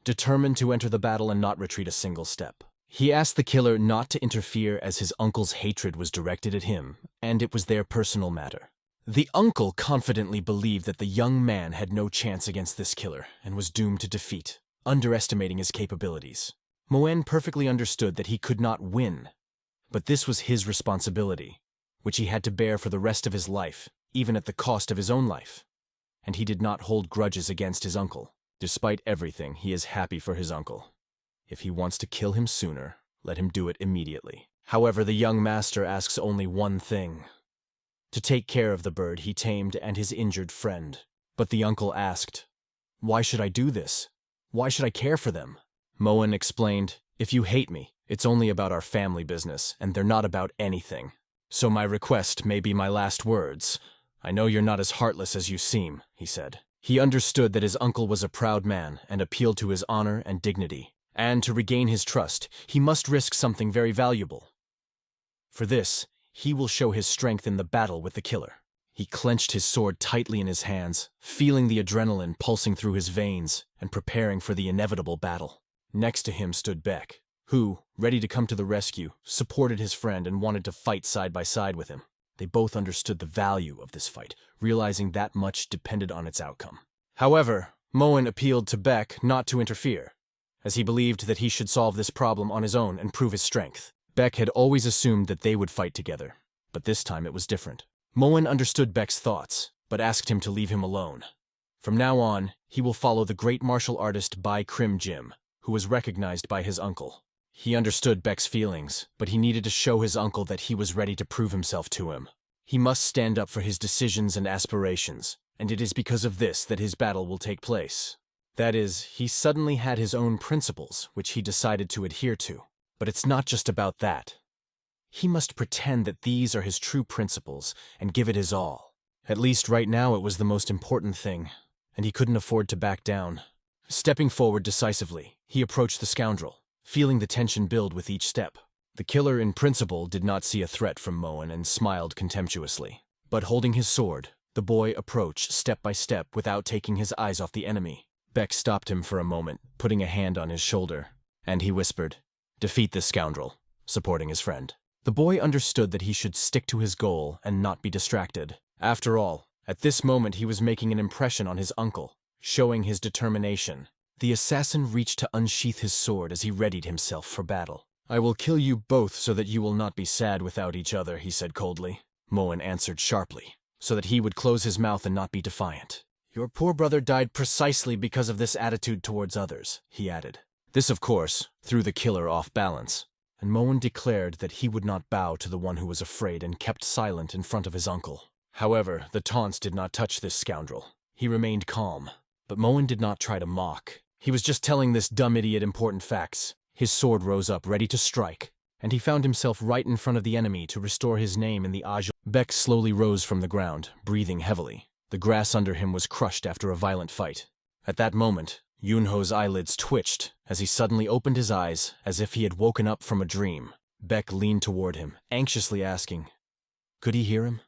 determined to enter the battle and not retreat a single step. He asked the killer not to interfere as his uncle's hatred was directed at him, and it was their personal matter. The uncle confidently believed that the young man had no chance against this killer and was doomed to defeat, underestimating his capabilities. Moen perfectly understood that he could not win, but this was his responsibility, which he had to bear for the rest of his life, even at the cost of his own life. And he did not hold grudges against his uncle. Despite everything, he is happy for his uncle. If he wants to kill him sooner, let him do it immediately. However, the young master asks only one thing: to take care of the bird he tamed and his injured friend. But the uncle asked, "Why should I do this? Why should I care for them?" Moen explained, "If you hate me, it's only about our family business, and they're not about anything. So my request may be my last words. I know you're not as heartless as you seem," he said. He understood that his uncle was a proud man and appealed to his honor and dignity. And to regain his trust, he must risk something very valuable. For this, he will show his strength in the battle with the killer. He clenched his sword tightly in his hands, feeling the adrenaline pulsing through his veins and preparing for the inevitable battle. Next to him stood Beck, who, ready to come to the rescue, supported his friend and wanted to fight side by side with him. They both understood the value of this fight, realizing that much depended on its outcome. However, Moen appealed to Beck not to interfere, as he believed that he should solve this problem on his own and prove his strength. Beck had always assumed that they would fight together, but this time it was different. Moen understood Beck's thoughts, but asked him to leave him alone. From now on, he will follow the great martial artist Bai Krim Jim, who was recognized by his uncle. He understood Beck's feelings, but he needed to show his uncle that he was ready to prove himself to him. He must stand up for his decisions and aspirations, and it is because of this that his battle will take place. That is, he suddenly had his own principles, which he decided to adhere to. But it's not just about that. He must pretend that these are his true principles and give it his all. At least right now it was the most important thing, and he couldn't afford to back down. Stepping forward decisively, he approached the scoundrel, feeling the tension build with each step. The killer in principle did not see a threat from Moen and smiled contemptuously. But holding his sword, the boy approached step by step without taking his eyes off the enemy. Beck stopped him for a moment, putting a hand on his shoulder, and he whispered, "Defeat this scoundrel," supporting his friend. The boy understood that he should stick to his goal and not be distracted. After all, at this moment he was making an impression on his uncle, showing his determination. The assassin reached to unsheath his sword as he readied himself for battle. "I will kill you both so that you will not be sad without each other," he said coldly. Moen answered sharply, so that he would close his mouth and not be defiant. "Your poor brother died precisely because of this attitude towards others," he added. This, of course, threw the killer off balance, and Moen declared that he would not bow to the one who was afraid and kept silent in front of his uncle. However, the taunts did not touch this scoundrel. He remained calm, but Moen did not try to mock. He was just telling this dumb idiot important facts. His sword rose up, ready to strike, and he found himself right in front of the enemy to restore his name in the Ajul. Beck slowly rose from the ground, breathing heavily. The grass under him was crushed after a violent fight. At that moment, Yunho's eyelids twitched as he suddenly opened his eyes as if he had woken up from a dream. Beck leaned toward him, anxiously asking, "Could he hear him?"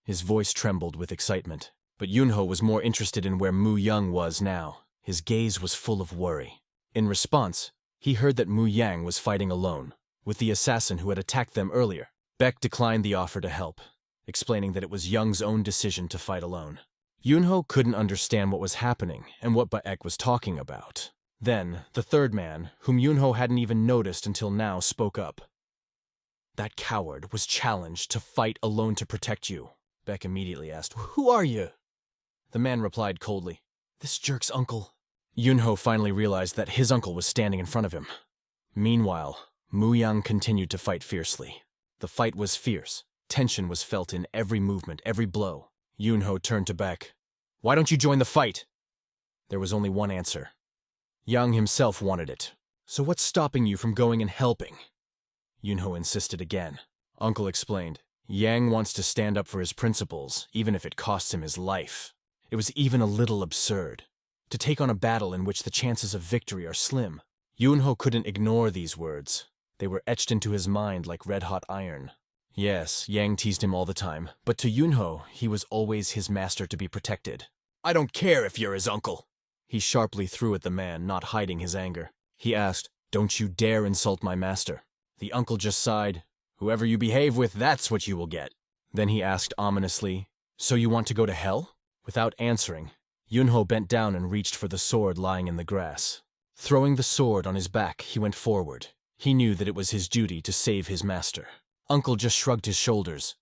His voice trembled with excitement, but Yunho was more interested in where Mu Young was now. His gaze was full of worry. In response, he heard that Mu Yang was fighting alone, with the assassin who had attacked them earlier. Beck declined the offer to help, explaining that it was Young's own decision to fight alone. Yunho couldn't understand what was happening and what Beck was talking about. Then, the third man, whom Yunho hadn't even noticed until now, spoke up. "That coward was challenged to fight alone to protect you." Beck immediately asked, "Who are you?" The man replied coldly, "This jerk's uncle." Yunho finally realized that his uncle was standing in front of him. Meanwhile, Mu Yang continued to fight fiercely. The fight was fierce. Tension was felt in every movement, every blow. Yunho turned to Beck. "Why don't you join the fight?" There was only one answer. Yang himself wanted it. "So what's stopping you from going and helping?" Yunho insisted again. Uncle explained, "Yang wants to stand up for his principles, even if it costs him his life." It was even a little absurd. To take on a battle in which the chances of victory are slim. Yunho couldn't ignore these words. They were etched into his mind like red-hot iron. Yes, Yang teased him all the time, but to Yunho, he was always his master to be protected. "I don't care if you're his uncle." He sharply threw at the man, not hiding his anger. He asked, "Don't you dare insult my master." The uncle just sighed. "Whoever you behave with, that's what you will get." Then he asked ominously, "So you want to go to hell?" Without answering, Yunho bent down and reached for the sword lying in the grass. Throwing the sword on his back, he went forward. He knew that it was his duty to save his master. Uncle just shrugged his shoulders.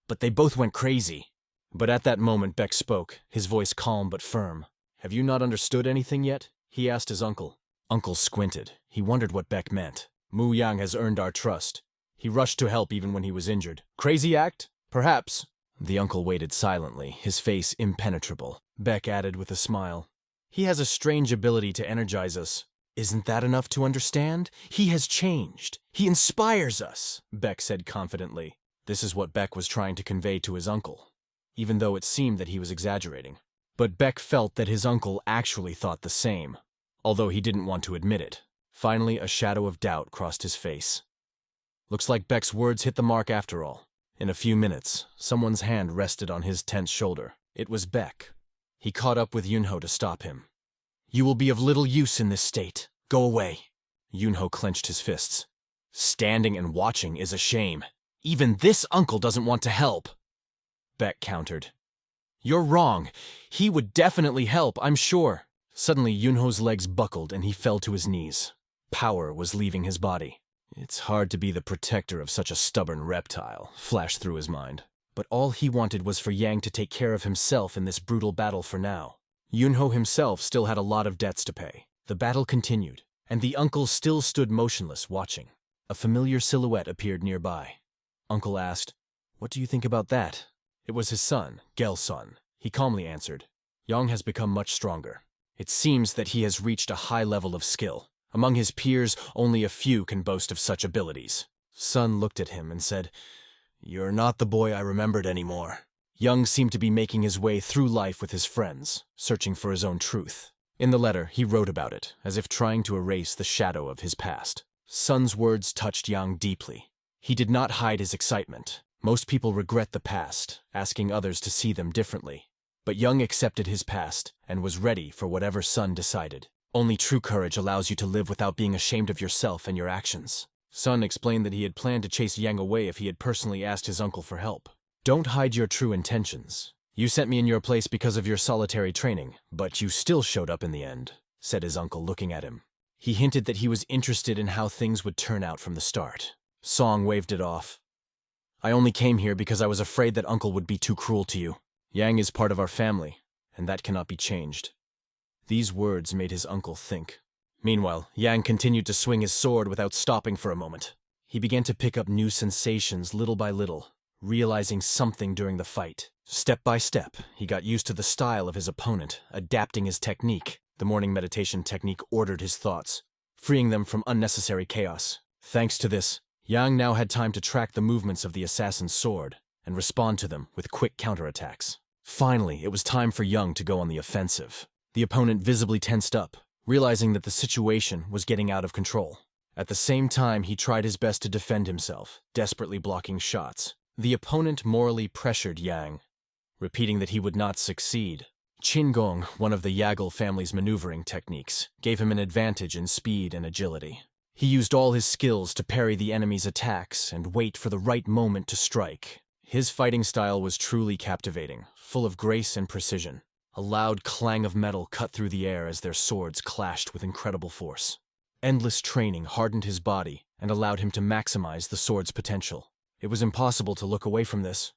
"But they both went crazy." But at that moment Beck spoke, his voice calm but firm. "Have you not understood anything yet?" he asked his uncle. Uncle squinted. He wondered what Beck meant. "Mu Yang has earned our trust. He rushed to help even when he was injured. Crazy act? Perhaps. The uncle waited silently, his face impenetrable. Beck added with a smile. He has a strange ability to energize us. Isn't that enough to understand? He has changed. He inspires us, Beck said confidently. This is what Beck was trying to convey to his uncle, even though it seemed that he was exaggerating. But Beck felt that his uncle actually thought the same, although he didn't want to admit it. Finally, a shadow of doubt crossed his face. Looks like Beck's words hit the mark after all. In a few minutes, someone's hand rested on his tense shoulder. It was Beck. He caught up with Yunho to stop him. You will be of little use in this state. Go away. Yunho clenched his fists. Standing and watching is a shame. Even this uncle doesn't want to help. Beck countered. You're wrong. He would definitely help, I'm sure. Suddenly, Yunho's legs buckled and he fell to his knees. Power was leaving his body. It's hard to be the protector of such a stubborn reptile, flashed through his mind. But all he wanted was for Yang to take care of himself in this brutal battle for now. Yunho himself still had a lot of debts to pay. The battle continued, and the uncle still stood motionless, watching. A familiar silhouette appeared nearby. Uncle asked, What do you think about that? It was his son, Gelson. He calmly answered, Yang has become much stronger. It seems that he has reached a high level of skill. Among his peers, only a few can boast of such abilities. Sun looked at him and said, You're not the boy I remembered anymore. Young seemed to be making his way through life with his friends, searching for his own truth. In the letter, he wrote about it, as if trying to erase the shadow of his past. Sun's words touched Yang deeply. He did not hide his excitement. Most people regret the past, asking others to see them differently. But Young accepted his past and was ready for whatever Sun decided. Only true courage allows you to live without being ashamed of yourself and your actions. Sun explained that he had planned to chase Yang away if he had personally asked his uncle for help. Don't hide your true intentions. You sent me in your place because of your solitary training, but you still showed up in the end, said his uncle, looking at him. He hinted that he was interested in how things would turn out from the start. Song waved it off. I only came here because I was afraid that uncle would be too cruel to you. Yang is part of our family, and that cannot be changed. These words made his uncle think. Meanwhile, Yang continued to swing his sword without stopping for a moment. He began to pick up new sensations little by little, realizing something during the fight. Step by step, he got used to the style of his opponent, adapting his technique. The morning meditation technique ordered his thoughts, freeing them from unnecessary chaos. Thanks to this, Yang now had time to track the movements of the assassin's sword and respond to them with quick counterattacks. Finally, it was time for Yang to go on the offensive. The opponent visibly tensed up, realizing that the situation was getting out of control. At the same time, he tried his best to defend himself, desperately blocking shots. The opponent morally pressured Yang, repeating that he would not succeed. Qingong, one of the Yahello family's maneuvering techniques, gave him an advantage in speed and agility. He used all his skills to parry the enemy's attacks and wait for the right moment to strike. His fighting style was truly captivating, full of grace and precision. A loud clang of metal cut through the air as their swords clashed with incredible force. Endless training hardened his body and allowed him to maximize the sword's potential. It was impossible to look away from this.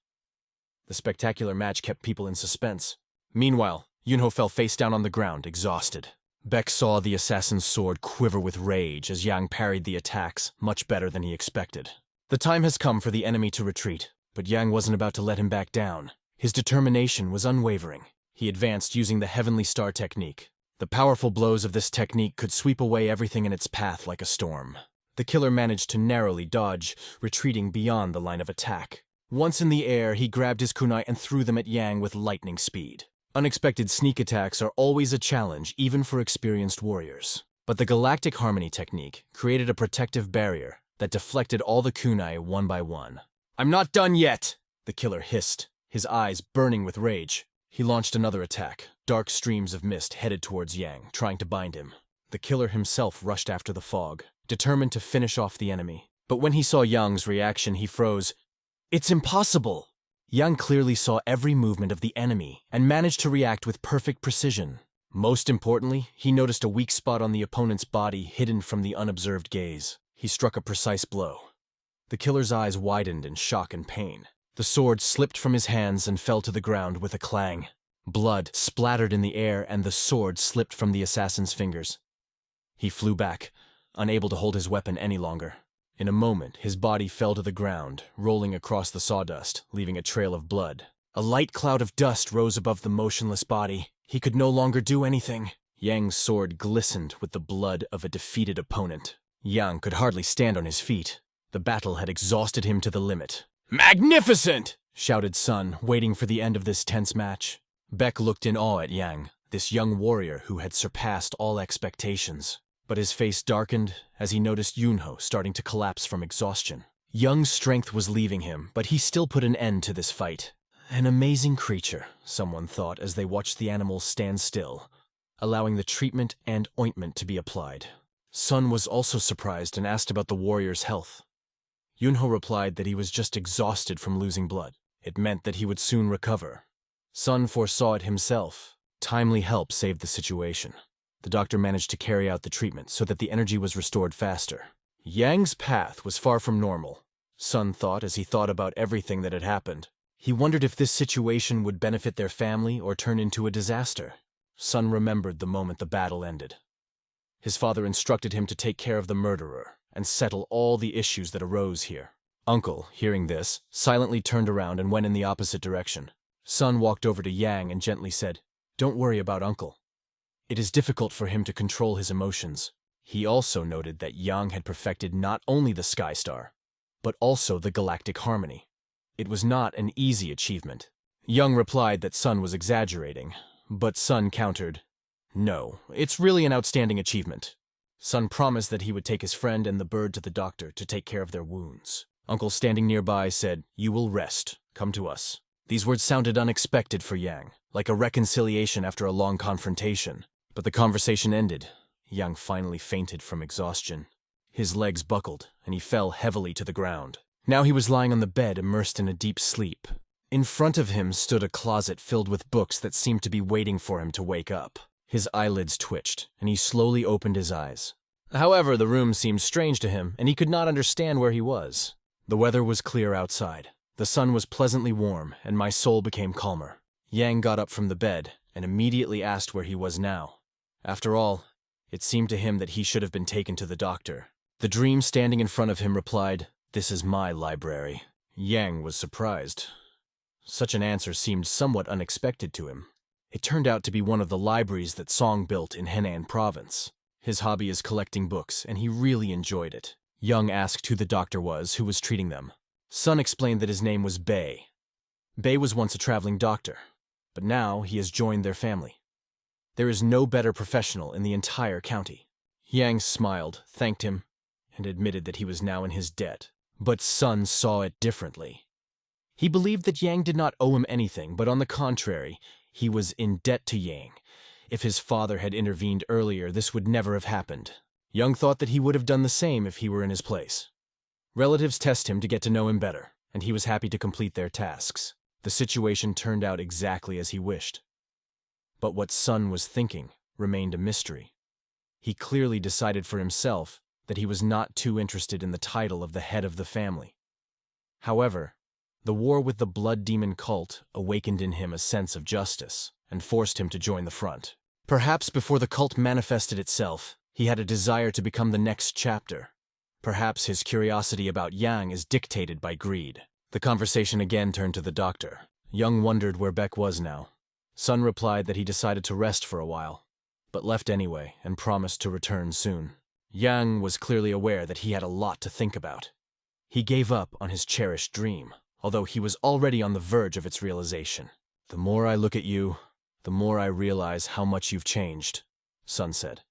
The spectacular match kept people in suspense. Meanwhile, Yunho fell face down on the ground, exhausted. Beck saw the assassin's sword quiver with rage as Yang parried the attacks much better than he expected. The time has come for the enemy to retreat, but Yang wasn't about to let him back down. His determination was unwavering. He advanced using the Heavenly Star technique. The powerful blows of this technique could sweep away everything in its path like a storm. The killer managed to narrowly dodge, retreating beyond the line of attack. Once in the air, he grabbed his kunai and threw them at Yang with lightning speed. Unexpected sneak attacks are always a challenge, even for experienced warriors. But the Galactic Harmony technique created a protective barrier that deflected all the kunai one by one. I'm not done yet, the killer hissed, his eyes burning with rage. He launched another attack. Dark streams of mist headed towards Yang, trying to bind him. The killer himself rushed after the fog, determined to finish off the enemy. But when he saw Yang's reaction, he froze. It's impossible! Yang clearly saw every movement of the enemy and managed to react with perfect precision. Most importantly, he noticed a weak spot on the opponent's body hidden from the unobserved gaze. He struck a precise blow. The killer's eyes widened in shock and pain. The sword slipped from his hands and fell to the ground with a clang. Blood splattered in the air and the sword slipped from the assassin's fingers. He flew back, unable to hold his weapon any longer. In a moment, his body fell to the ground, rolling across the sawdust, leaving a trail of blood. A light cloud of dust rose above the motionless body. He could no longer do anything. Yang's sword glistened with the blood of a defeated opponent. Yang could hardly stand on his feet. The battle had exhausted him to the limit. "Magnificent!" shouted Sun, waiting for the end of this tense match. Beck looked in awe at Yang, this young warrior who had surpassed all expectations. But his face darkened as he noticed Yunho starting to collapse from exhaustion. Young's strength was leaving him, but he still put an end to this fight. An amazing creature, someone thought as they watched the animal stand still, allowing the treatment and ointment to be applied. Sun was also surprised and asked about the warrior's health. Yunho replied that he was just exhausted from losing blood. It meant that he would soon recover. Sun foresaw it himself. Timely help saved the situation. The doctor managed to carry out the treatment so that the energy was restored faster. Yang's path was far from normal, Sun thought as he thought about everything that had happened. He wondered if this situation would benefit their family or turn into a disaster. Sun remembered the moment the battle ended. His father instructed him to take care of the murderer and settle all the issues that arose here. Uncle, hearing this, silently turned around and went in the opposite direction. Sun walked over to Yang and gently said, "Don't worry about Uncle. It is difficult for him to control his emotions." He also noted that Yang had perfected not only the Sky Star, but also the galactic harmony. It was not an easy achievement. Yang replied that Sun was exaggerating, but Sun countered, "No, it's really an outstanding achievement." Sun promised that he would take his friend and the bird to the doctor to take care of their wounds. Uncle, standing nearby, said, "You will rest. Come to us." These words sounded unexpected for Yang, like a reconciliation after a long confrontation. But the conversation ended. Yang finally fainted from exhaustion. His legs buckled, and he fell heavily to the ground. Now he was lying on the bed, immersed in a deep sleep. In front of him stood a closet filled with books that seemed to be waiting for him to wake up. His eyelids twitched, and he slowly opened his eyes. However, the room seemed strange to him, and he could not understand where he was. The weather was clear outside. The sun was pleasantly warm, and my soul became calmer. Yang got up from the bed and immediately asked where he was now. After all, it seemed to him that he should have been taken to the doctor. The dream standing in front of him replied, "This is my library." Yang was surprised. Such an answer seemed somewhat unexpected to him. It turned out to be one of the libraries that Song built in Henan province. His hobby is collecting books, and he really enjoyed it. Young asked who the doctor was who was treating them. Sun explained that his name was Bei. Bei was once a traveling doctor, but now he has joined their family. There is no better professional in the entire county. Yang smiled, thanked him, and admitted that he was now in his debt. But Sun saw it differently. He believed that Yang did not owe him anything, but on the contrary, he was in debt to Yang. If his father had intervened earlier, this would never have happened. Young thought that he would have done the same if he were in his place. Relatives test him to get to know him better, and he was happy to complete their tasks. The situation turned out exactly as he wished. But what Sun was thinking remained a mystery. He clearly decided for himself that he was not too interested in the title of the head of the family. However, the war with the blood demon cult awakened in him a sense of justice and forced him to join the front. Perhaps before the cult manifested itself, he had a desire to become the next chapter. Perhaps his curiosity about Yang is dictated by greed. The conversation again turned to the doctor. Young wondered where Beck was now. Sun replied that he decided to rest for a while, but left anyway and promised to return soon. Yang was clearly aware that he had a lot to think about. He gave up on his cherished dream, although he was already on the verge of its realization. "The more I look at you, the more I realize how much you've changed," Sun said.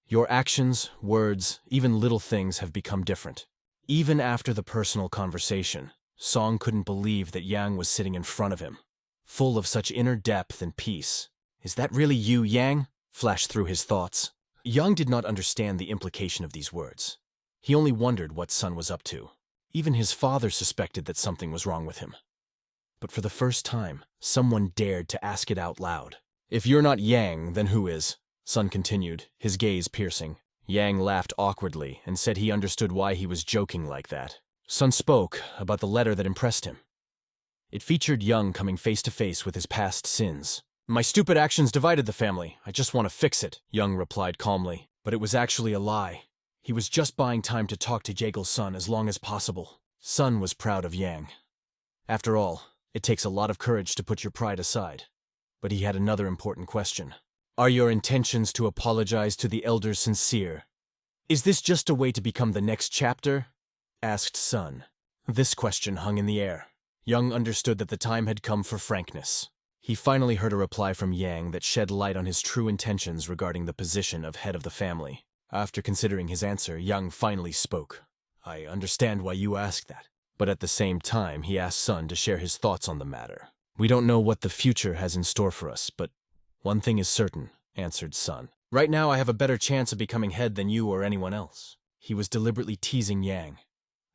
"Your actions, words, even little things have become different." Even after the personal conversation, Song couldn't believe that Yang was sitting in front of him, full of such inner depth and peace. "Is that really you, Yang?" flashed through his thoughts. Yang did not understand the implication of these words. He only wondered what Sun was up to. Even his father suspected that something was wrong with him. But for the first time, someone dared to ask it out loud. "If you're not Yang, then who is?" Sun continued, his gaze piercing. Yang laughed awkwardly and said he understood why he was joking like that. Sun spoke about the letter that impressed him. It featured Young coming face to face with his past sins. "My stupid actions divided the family. I just want to fix it," Young replied calmly. But it was actually a lie. He was just buying time to talk to Jagel's son as long as possible. Sun was proud of Yang. After all, it takes a lot of courage to put your pride aside. But he had another important question. Are your intentions to apologize to the elders sincere? Is this just a way to become the next chapter? Asked Sun. This question hung in the air. Young understood that the time had come for frankness. He finally heard a reply from Yang that shed light on his true intentions regarding the position of head of the family. After considering his answer, Young finally spoke. I understand why you asked that. But at the same time, he asked Sun to share his thoughts on the matter. We don't know what the future has in store for us, but one thing is certain, answered Sun. Right now I have a better chance of becoming head than you or anyone else. He was deliberately teasing Yang.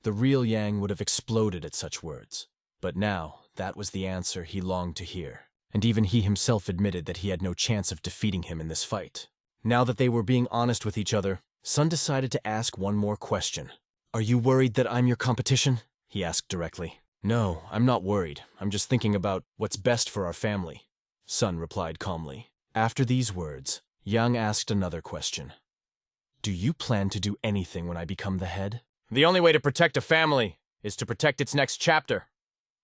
The real Yang would have exploded at such words. But now, that was the answer he longed to hear. And even he himself admitted that he had no chance of defeating him in this fight. Now that they were being honest with each other, Sun decided to ask one more question. Are you worried that I'm your competition? He asked directly. No, I'm not worried. I'm just thinking about what's best for our family. Sun replied calmly. After these words, Yang asked another question. Do you plan to do anything when I become the head? The only way to protect a family is to protect its next chapter.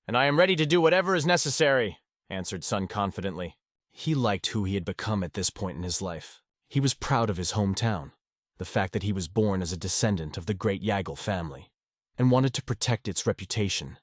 And I am ready to do whatever is necessary, answered Sun confidently. He liked who he had become at this point in his life. He was proud of his hometown, the fact that he was born as a descendant of the great Yahello family, and wanted to protect its reputation,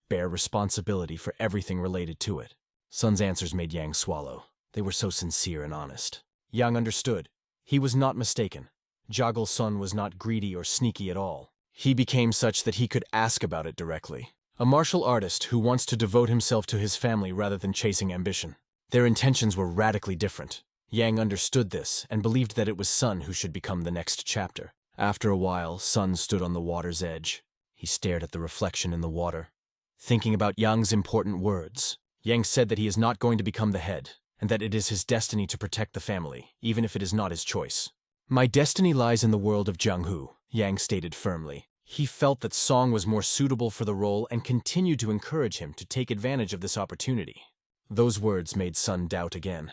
bear responsibility for everything related to it. Sun's answers made Yang swallow. They were so sincere and honest. Yang understood. He was not mistaken. Jagel's son was not greedy or sneaky at all. He became such that he could ask about it directly. A martial artist who wants to devote himself to his family rather than chasing ambition. Their intentions were radically different. Yang understood this and believed that it was Sun who should become the next chapter. After a while, Sun stood on the water's edge. He stared at the reflection in the water, thinking about Yang's important words. Yang said that he is not going to become the head, and that it is his destiny to protect the family, even if it is not his choice. My destiny lies in the world of Jianghu, Yang stated firmly. He felt that Song was more suitable for the role and continued to encourage him to take advantage of this opportunity. Those words made Sun doubt again.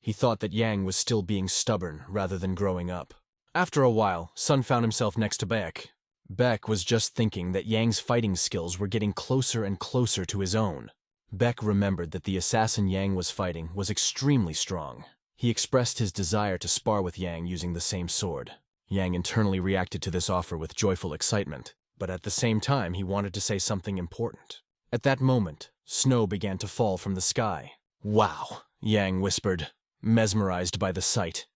He thought that Yang was still being stubborn rather than growing up. After a while, Sun found himself next to Beck. Beck was just thinking that Yang's fighting skills were getting closer and closer to his own. Beck remembered that the assassin Yang was fighting was extremely strong. He expressed his desire to spar with Yang using the same sword. Yang internally reacted to this offer with joyful excitement, but at the same time he wanted to say something important. At that moment, snow began to fall from the sky. Wow, Yang whispered, mesmerized by the sight.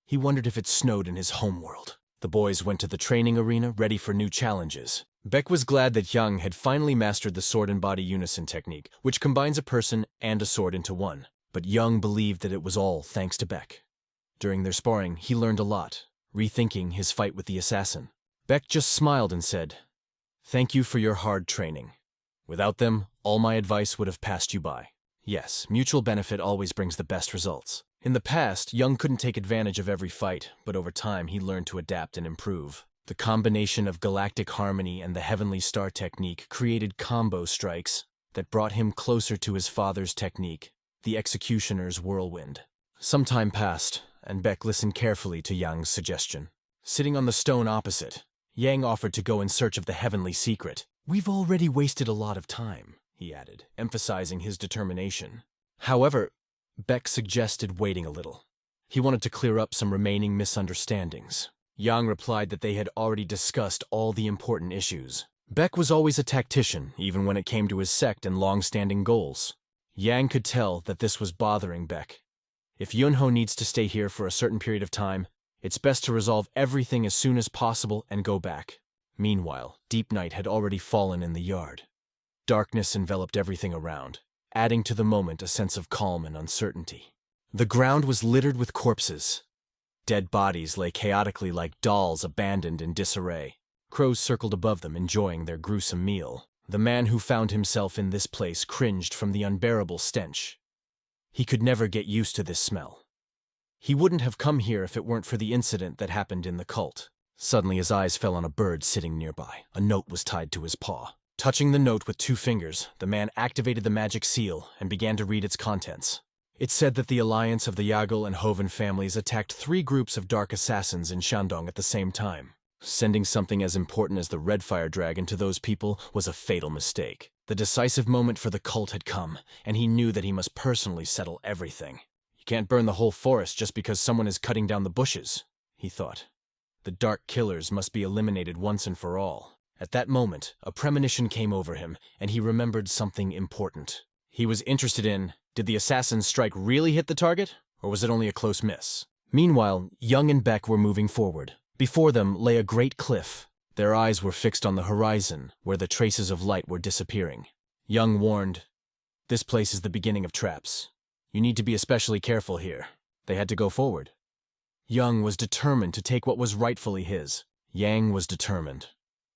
He wondered if it snowed in his homeworld. The boys went to the training arena, ready for new challenges. Beck was glad that Yang had finally mastered the sword and body unison technique, which combines a person and a sword into one. But Yang believed that it was all thanks to Beck. During their sparring, he learned a lot, rethinking his fight with the assassin. Beck just smiled and said, "Thank you for your hard training. Without them, all my advice would have passed you by." Yes, mutual benefit always brings the best results. In the past, Young couldn't take advantage of every fight, but over time he learned to adapt and improve. The combination of galactic harmony and the heavenly star technique created combo strikes that brought him closer to his father's technique, the executioner's whirlwind. Some time passed, and Beck listened carefully to Yang's suggestion. Sitting on the stone opposite, Yang offered to go in search of the heavenly secret. "We've already wasted a lot of time," he added, emphasizing his determination. However, Beck suggested waiting a little. He wanted to clear up some remaining misunderstandings. Yang replied that they had already discussed all the important issues. Beck was always a tactician, even when it came to his sect and long-standing goals. Yang could tell that this was bothering Beck. If Yunho needs to stay here for a certain period of time, it's best to resolve everything as soon as possible and go back. Meanwhile, deep night had already fallen in the yard. Darkness enveloped everything around, adding to the moment a sense of calm and uncertainty. The ground was littered with corpses. Dead bodies lay chaotically like dolls abandoned in disarray. Crows circled above them, enjoying their gruesome meal. The man who found himself in this place cringed from the unbearable stench. He could never get used to this smell. He wouldn't have come here if it weren't for the incident that happened in the cult. Suddenly his eyes fell on a bird sitting nearby. A note was tied to his paw. Touching the note with 2 fingers, the man activated the magic seal and began to read its contents. It said that the alliance of the Yagello and Hoven families attacked 3 groups of dark assassins in Shandong at the same time. Sending something as important as the red fire dragon to those people was a fatal mistake. The decisive moment for the cult had come, and he knew that he must personally settle everything. You can't burn the whole forest just because someone is cutting down the bushes, he thought. The dark killers must be eliminated once and for all. At that moment, a premonition came over him, and he remembered something important. He was interested in, did the assassin's strike really hit the target, or was it only a close miss? Meanwhile, Young and Beck were moving forward. Before them lay a great cliff. Their eyes were fixed on the horizon, where the traces of light were disappearing. Young warned, "This place is the beginning of traps. You need to be especially careful here." They had to go forward. Young was determined to take what was rightfully his. Yang was determined.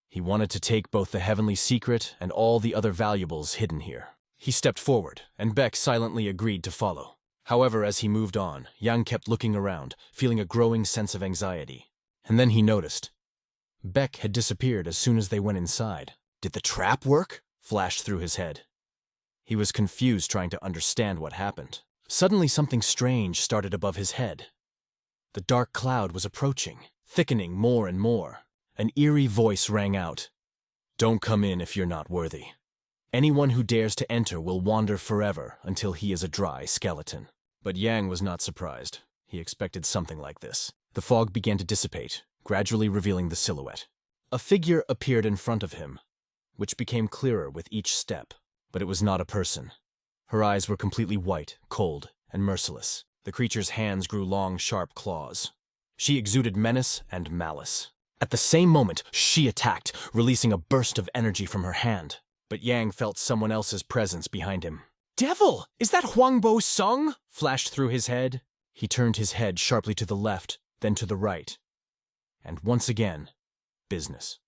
He wanted to take both the heavenly secret and all the other valuables hidden here. He stepped forward, and Beck silently agreed to follow. However, as he moved on, Yang kept looking around, feeling a growing sense of anxiety. And then he noticed. Beck had disappeared as soon as they went inside. Did the trap work? Flashed through his head. He was confused, trying to understand what happened. Suddenly something strange started above his head. The dark cloud was approaching, thickening more and more. An eerie voice rang out. "Don't come in if you're not worthy. Anyone who dares to enter will wander forever until he is a dry skeleton." But Yang was not surprised. He expected something like this. The fog began to dissipate, gradually revealing the silhouette. A figure appeared in front of him, which became clearer with each step. But it was not a person. Her eyes were completely white, cold, and merciless. The creature's hands grew long, sharp claws. She exuded menace and malice. At the same moment, she attacked, releasing a burst of energy from her hand. But Yang felt someone else's presence behind him. "Devil! Is that Huangbo Sung?" flashed through his head. He turned his head sharply to the left, then to the right. And once again, business.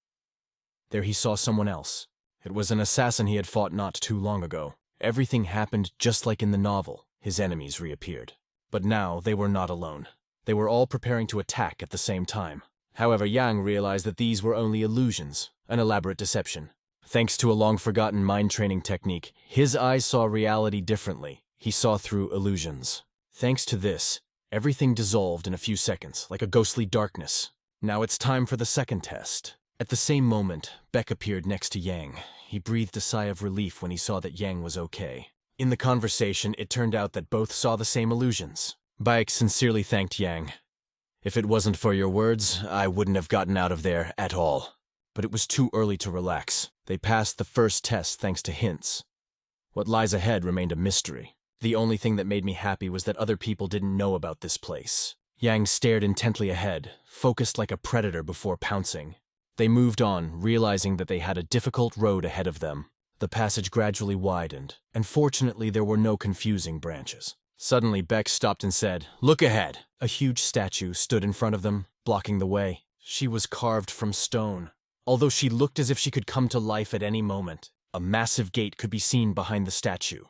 There he saw someone else. It was an assassin he had fought not too long ago. Everything happened just like in the novel. His enemies reappeared. But now they were not alone. They were all preparing to attack at the same time. However, Yang realized that these were only illusions, an elaborate deception. Thanks to a long-forgotten mind-training technique, his eyes saw reality differently. He saw through illusions. Thanks to this, everything dissolved in a few seconds, like a ghostly darkness. Now it's time for the second test. At the same moment, Beck appeared next to Yang. He breathed a sigh of relief when he saw that Yang was okay. In the conversation, it turned out that both saw the same illusions. Beck sincerely thanked Yang. "If it wasn't for your words, I wouldn't have gotten out of there at all." But it was too early to relax. They passed the first test thanks to hints. What lies ahead remained a mystery. The only thing that made me happy was that other people didn't know about this place. Yang stared intently ahead, focused like a predator before pouncing. They moved on, realizing that they had a difficult road ahead of them. The passage gradually widened, and fortunately there were no confusing branches. Suddenly Beck stopped and said, "Look ahead." A huge statue stood in front of them, blocking the way. She was carved from stone. Although she looked as if she could come to life at any moment, a massive gate could be seen behind the statue.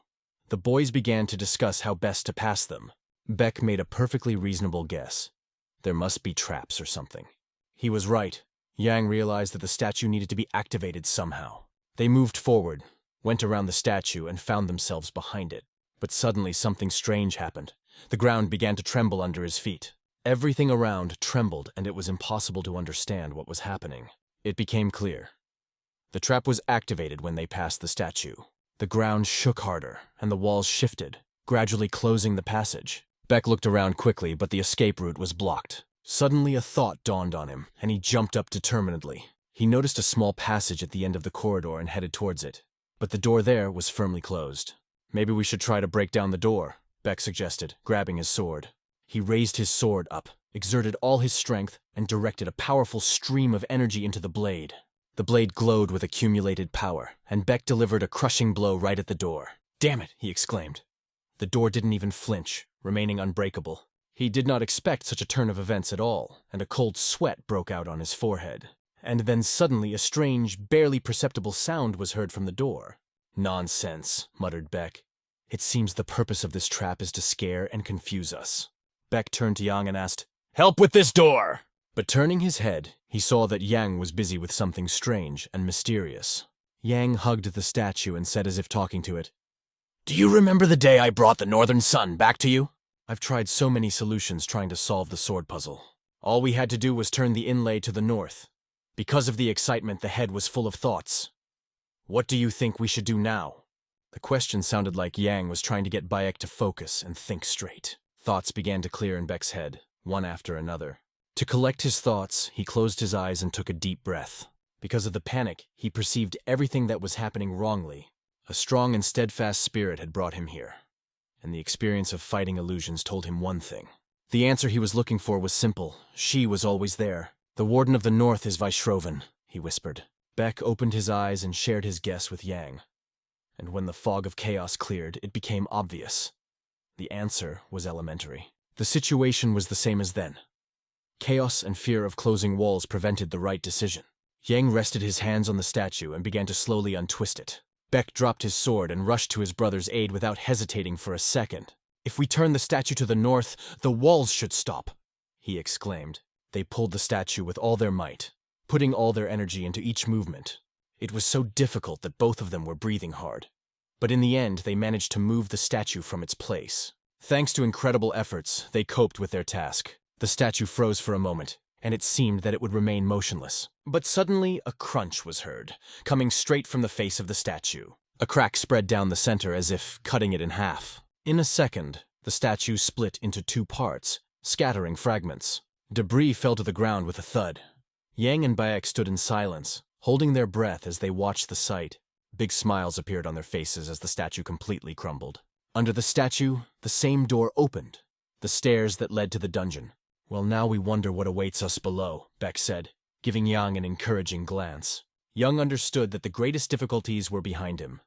The boys began to discuss how best to pass them. Beck made a perfectly reasonable guess. There must be traps or something. He was right. Yang realized that the statue needed to be activated somehow. They moved forward, went around the statue, and found themselves behind it. But suddenly something strange happened. The ground began to tremble under his feet. Everything around trembled, and it was impossible to understand what was happening. It became clear. The trap was activated when they passed the statue. The ground shook harder, and the walls shifted, gradually closing the passage. Beck looked around quickly, but the escape route was blocked. Suddenly a thought dawned on him, and he jumped up determinedly. He noticed a small passage at the end of the corridor and headed towards it. But the door there was firmly closed. "Maybe we should try to break down the door," Beck suggested, grabbing his sword. He raised his sword up, exerted all his strength, and directed a powerful stream of energy into the blade. The blade glowed with accumulated power, and Beck delivered a crushing blow right at the door. "Damn it!" he exclaimed. The door didn't even flinch, remaining unbreakable. He did not expect such a turn of events at all, and a cold sweat broke out on his forehead. And then suddenly a strange, barely perceptible sound was heard from the door. "Nonsense," muttered Beck. "It seems the purpose of this trap is to scare and confuse us." Beck turned to Yang and asked, "Help with this door!" But turning his head, he saw that Yang was busy with something strange and mysterious. Yang hugged the statue and said as if talking to it, "Do you remember the day I brought the Northern Sun back to you? I've tried so many solutions trying to solve the sword puzzle. All we had to do was turn the inlay to the north. Because of the excitement, the head was full of thoughts. What do you think we should do now? The question sounded like Yang was trying to get Bayek to focus and think straight. Thoughts began to clear in Beck's head, one after another. To collect his thoughts, he closed his eyes and took a deep breath. Because of the panic, he perceived everything that was happening wrongly. A strong and steadfast spirit had brought him here, and the experience of fighting illusions told him one thing. The answer he was looking for was simple. She was always there. The Warden of the North is Vaishrovan, he whispered. Beck opened his eyes and shared his guess with Yang. And when the fog of chaos cleared, it became obvious. The answer was elementary. The situation was the same as then. Chaos and fear of closing walls prevented the right decision. Yang rested his hands on the statue and began to slowly untwist it. Beck dropped his sword and rushed to his brother's aid without hesitating for a second. If we turn the statue to the north, the walls should stop, he exclaimed. They pulled the statue with all their might, putting all their energy into each movement. It was so difficult that both of them were breathing hard. But in the end, they managed to move the statue from its place. Thanks to incredible efforts, they coped with their task. The statue froze for a moment, and it seemed that it would remain motionless. But suddenly, a crunch was heard, coming straight from the face of the statue. A crack spread down the center as if cutting it in half. In a second, the statue split into two parts, scattering fragments. Debris fell to the ground with a thud. Yang and Bayek stood in silence, holding their breath as they watched the sight. Big smiles appeared on their faces as the statue completely crumbled. Under the statue, the same door opened, the stairs that led to the dungeon. Well, now we wonder what awaits us below, Beck said, giving Yang an encouraging glance. Yang understood that the greatest difficulties were behind him.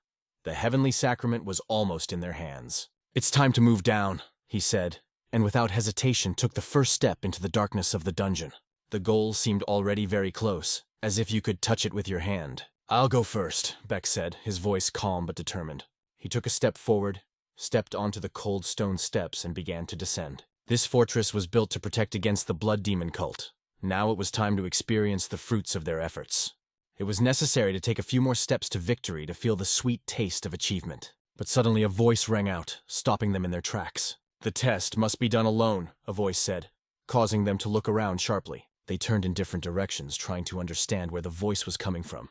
The heavenly sacrament was almost in their hands. It's time to move down, he said, and without hesitation took the first step into the darkness of the dungeon. The goal seemed already very close, as if you could touch it with your hand. I'll go first, Beck said, his voice calm but determined. He took a step forward, stepped onto the cold stone steps and began to descend. This fortress was built to protect against the blood demon cult. Now it was time to experience the fruits of their efforts. It was necessary to take a few more steps to victory to feel the sweet taste of achievement. But suddenly a voice rang out, stopping them in their tracks. The test must be done alone, a voice said, causing them to look around sharply. They turned in different directions, trying to understand where the voice was coming from.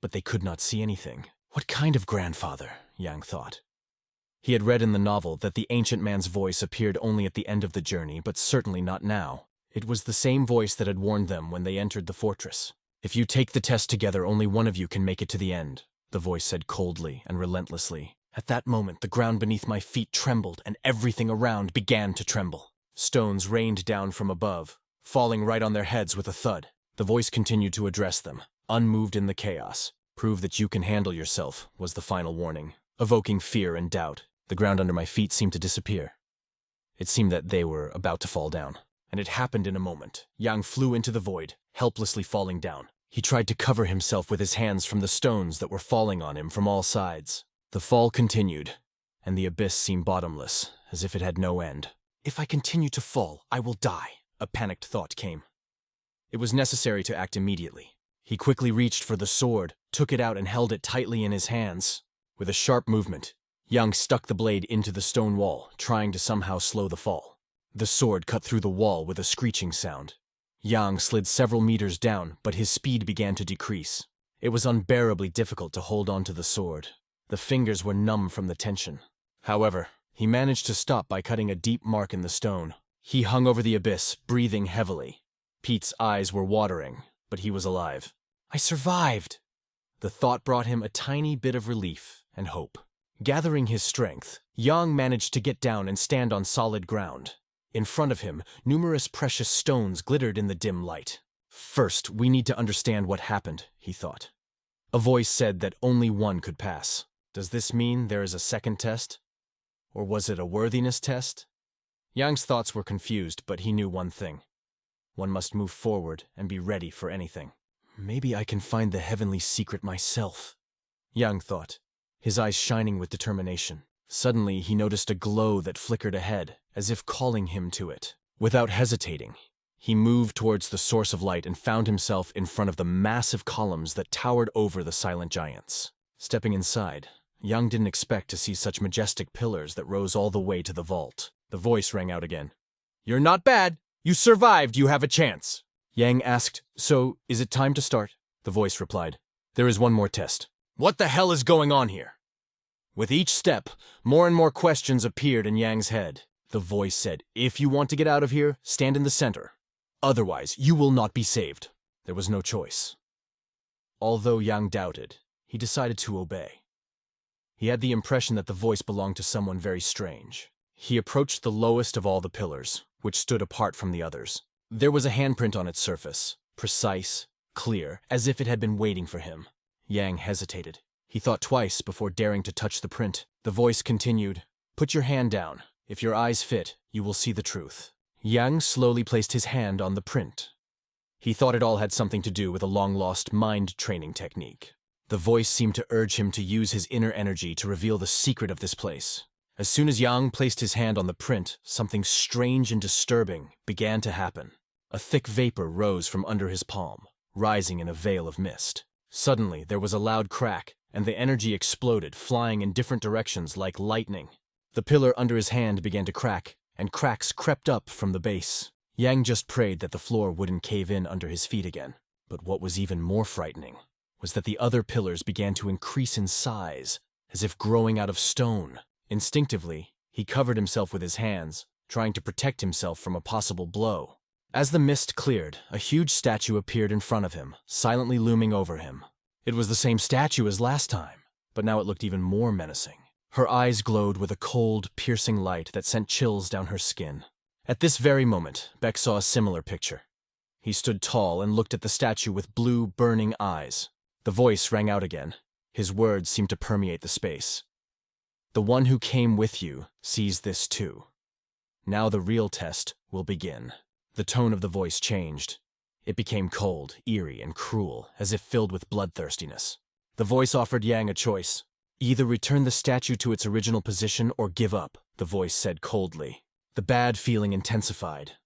But they could not see anything. What kind of grandfather? Yang thought. He had read in the novel that the ancient man's voice appeared only at the end of the journey, but certainly not now. It was the same voice that had warned them when they entered the fortress. If you take the test together, only one of you can make it to the end, the voice said coldly and relentlessly. At that moment, the ground beneath my feet trembled, and everything around began to tremble. Stones rained down from above, falling right on their heads with a thud. The voice continued to address them, unmoved in the chaos. Prove that you can handle yourself, was the final warning, evoking fear and doubt. The ground under my feet seemed to disappear. It seemed that they were about to fall down. And it happened in a moment. Yang flew into the void, helplessly falling down. He tried to cover himself with his hands from the stones that were falling on him from all sides. The fall continued, and the abyss seemed bottomless, as if it had no end. If I continue to fall, I will die, a panicked thought came. It was necessary to act immediately. He quickly reached for the sword, took it out and held it tightly in his hands. With a sharp movement, Yang stuck the blade into the stone wall, trying to somehow slow the fall. The sword cut through the wall with a screeching sound. Yang slid several meters down, but his speed began to decrease. It was unbearably difficult to hold onto the sword. The fingers were numb from the tension. However, he managed to stop by cutting a deep mark in the stone. He hung over the abyss, breathing heavily. Pete's eyes were watering, but he was alive. I survived! The thought brought him a tiny bit of relief and hope. Gathering his strength, Yang managed to get down and stand on solid ground. In front of him, numerous precious stones glittered in the dim light. First, we need to understand what happened, he thought. A voice said that only one could pass. Does this mean there is a second test? Or was it a worthiness test? Yang's thoughts were confused, but he knew one thing. One must move forward and be ready for anything. Maybe I can find the heavenly secret myself, Yang thought, his eyes shining with determination. Suddenly, he noticed a glow that flickered ahead, as if calling him to it. Without hesitating, he moved towards the source of light and found himself in front of the massive columns that towered over the silent giants. Stepping inside, Yang didn't expect to see such majestic pillars that rose all the way to the vault. The voice rang out again. You're not bad! You survived! You have a chance! Yang asked, "So, is it time to start?" The voice replied, "There is one more test." What the hell is going on here? With each step, more and more questions appeared in Yang's head. The voice said, "If you want to get out of here, stand in the center. Otherwise, you will not be saved." There was no choice. Although Yang doubted, he decided to obey. He had the impression that the voice belonged to someone very strange. He approached the lowest of all the pillars, which stood apart from the others. There was a handprint on its surface, precise, clear, as if it had been waiting for him. Yang hesitated. He thought twice before daring to touch the print. The voice continued, "Put your hand down. If your eyes fit, you will see the truth." Yang slowly placed his hand on the print. He thought it all had something to do with a long-lost mind-training technique. The voice seemed to urge him to use his inner energy to reveal the secret of this place. As soon as Yang placed his hand on the print, something strange and disturbing began to happen. A thick vapor rose from under his palm, rising in a veil of mist. Suddenly, there was a loud crack, and the energy exploded, flying in different directions like lightning. The pillar under his hand began to crack, and cracks crept up from the base. Yang just prayed that the floor wouldn't cave in under his feet again. But what was even more frightening was that the other pillars began to increase in size, as if growing out of stone. Instinctively, he covered himself with his hands, trying to protect himself from a possible blow. As the mist cleared, a huge statue appeared in front of him, silently looming over him. It was the same statue as last time, but now it looked even more menacing. Her eyes glowed with a cold, piercing light that sent chills down her skin. At this very moment, Beck saw a similar picture. He stood tall and looked at the statue with blue, burning eyes. The voice rang out again. His words seemed to permeate the space. "The one who came with you sees this too. Now the real test will begin." The tone of the voice changed. It became cold, eerie, and cruel, as if filled with bloodthirstiness. The voice offered Yang a choice. "Either return the statue to its original position or give up," the voice said coldly. The bad feeling intensified.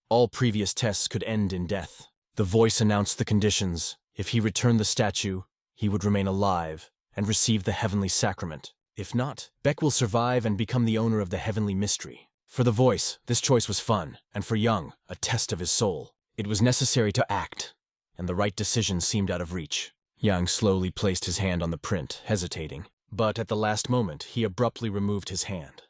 All previous tests could end in death. The voice announced the conditions. If he returned the statue, he would remain alive and receive the heavenly sacrament. If not, Beck will survive and become the owner of the heavenly mystery. For the voice, this choice was fun, and for Young, a test of his soul. It was necessary to act, and the right decision seemed out of reach. Yang slowly placed his hand on the print, hesitating. But at the last moment, he abruptly removed his hand.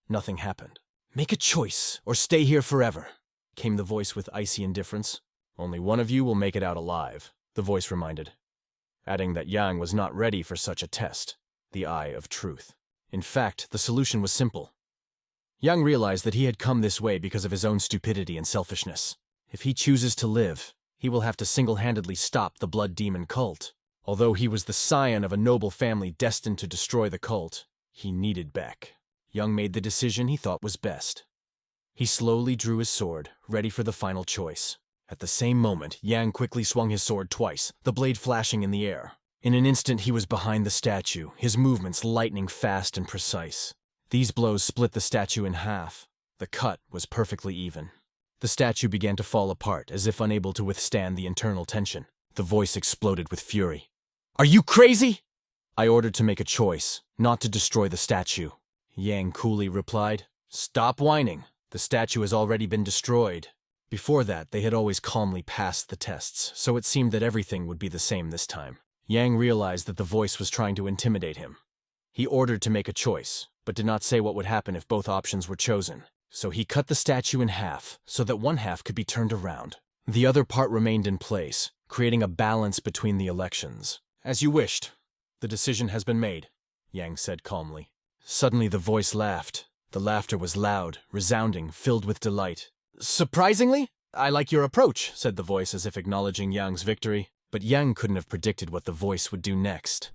Nothing happened. "Make a choice, or stay here forever," came the voice with icy indifference. "Only one of you will make it out alive," the voice reminded, adding that Yang was not ready for such a test, the eye of truth. In fact, the solution was simple. Yang realized that he had come this way because of his own stupidity and selfishness. If he chooses to live, he will have to single-handedly stop the Blood Demon cult. Although he was the scion of a noble family destined to destroy the cult, he needed Beck. Young made the decision he thought was best. He slowly drew his sword, ready for the final choice. At the same moment, Yang quickly swung his sword twice, the blade flashing in the air. In an instant, he was behind the statue, his movements lightning fast and precise. These blows split the statue in half. The cut was perfectly even. The statue began to fall apart, as if unable to withstand the internal tension. The voice exploded with fury. "Are you crazy?" "I ordered to make a choice, not to destroy the statue." Yang coolly replied, "Stop whining. The statue has already been destroyed." Before that, they had always calmly passed the tests, so it seemed that everything would be the same this time. Yang realized that the voice was trying to intimidate him. He ordered to make a choice, but did not say what would happen if both options were chosen. So he cut the statue in half, so that one half could be turned around. The other part remained in place, creating a balance between the elections. "As you wished. The decision has been made," Yang said calmly. Suddenly the voice laughed. The laughter was loud, resounding, filled with delight. "Surprisingly, I like your approach," said the voice as if acknowledging Yang's victory. But Yang couldn't have predicted what the voice would do next.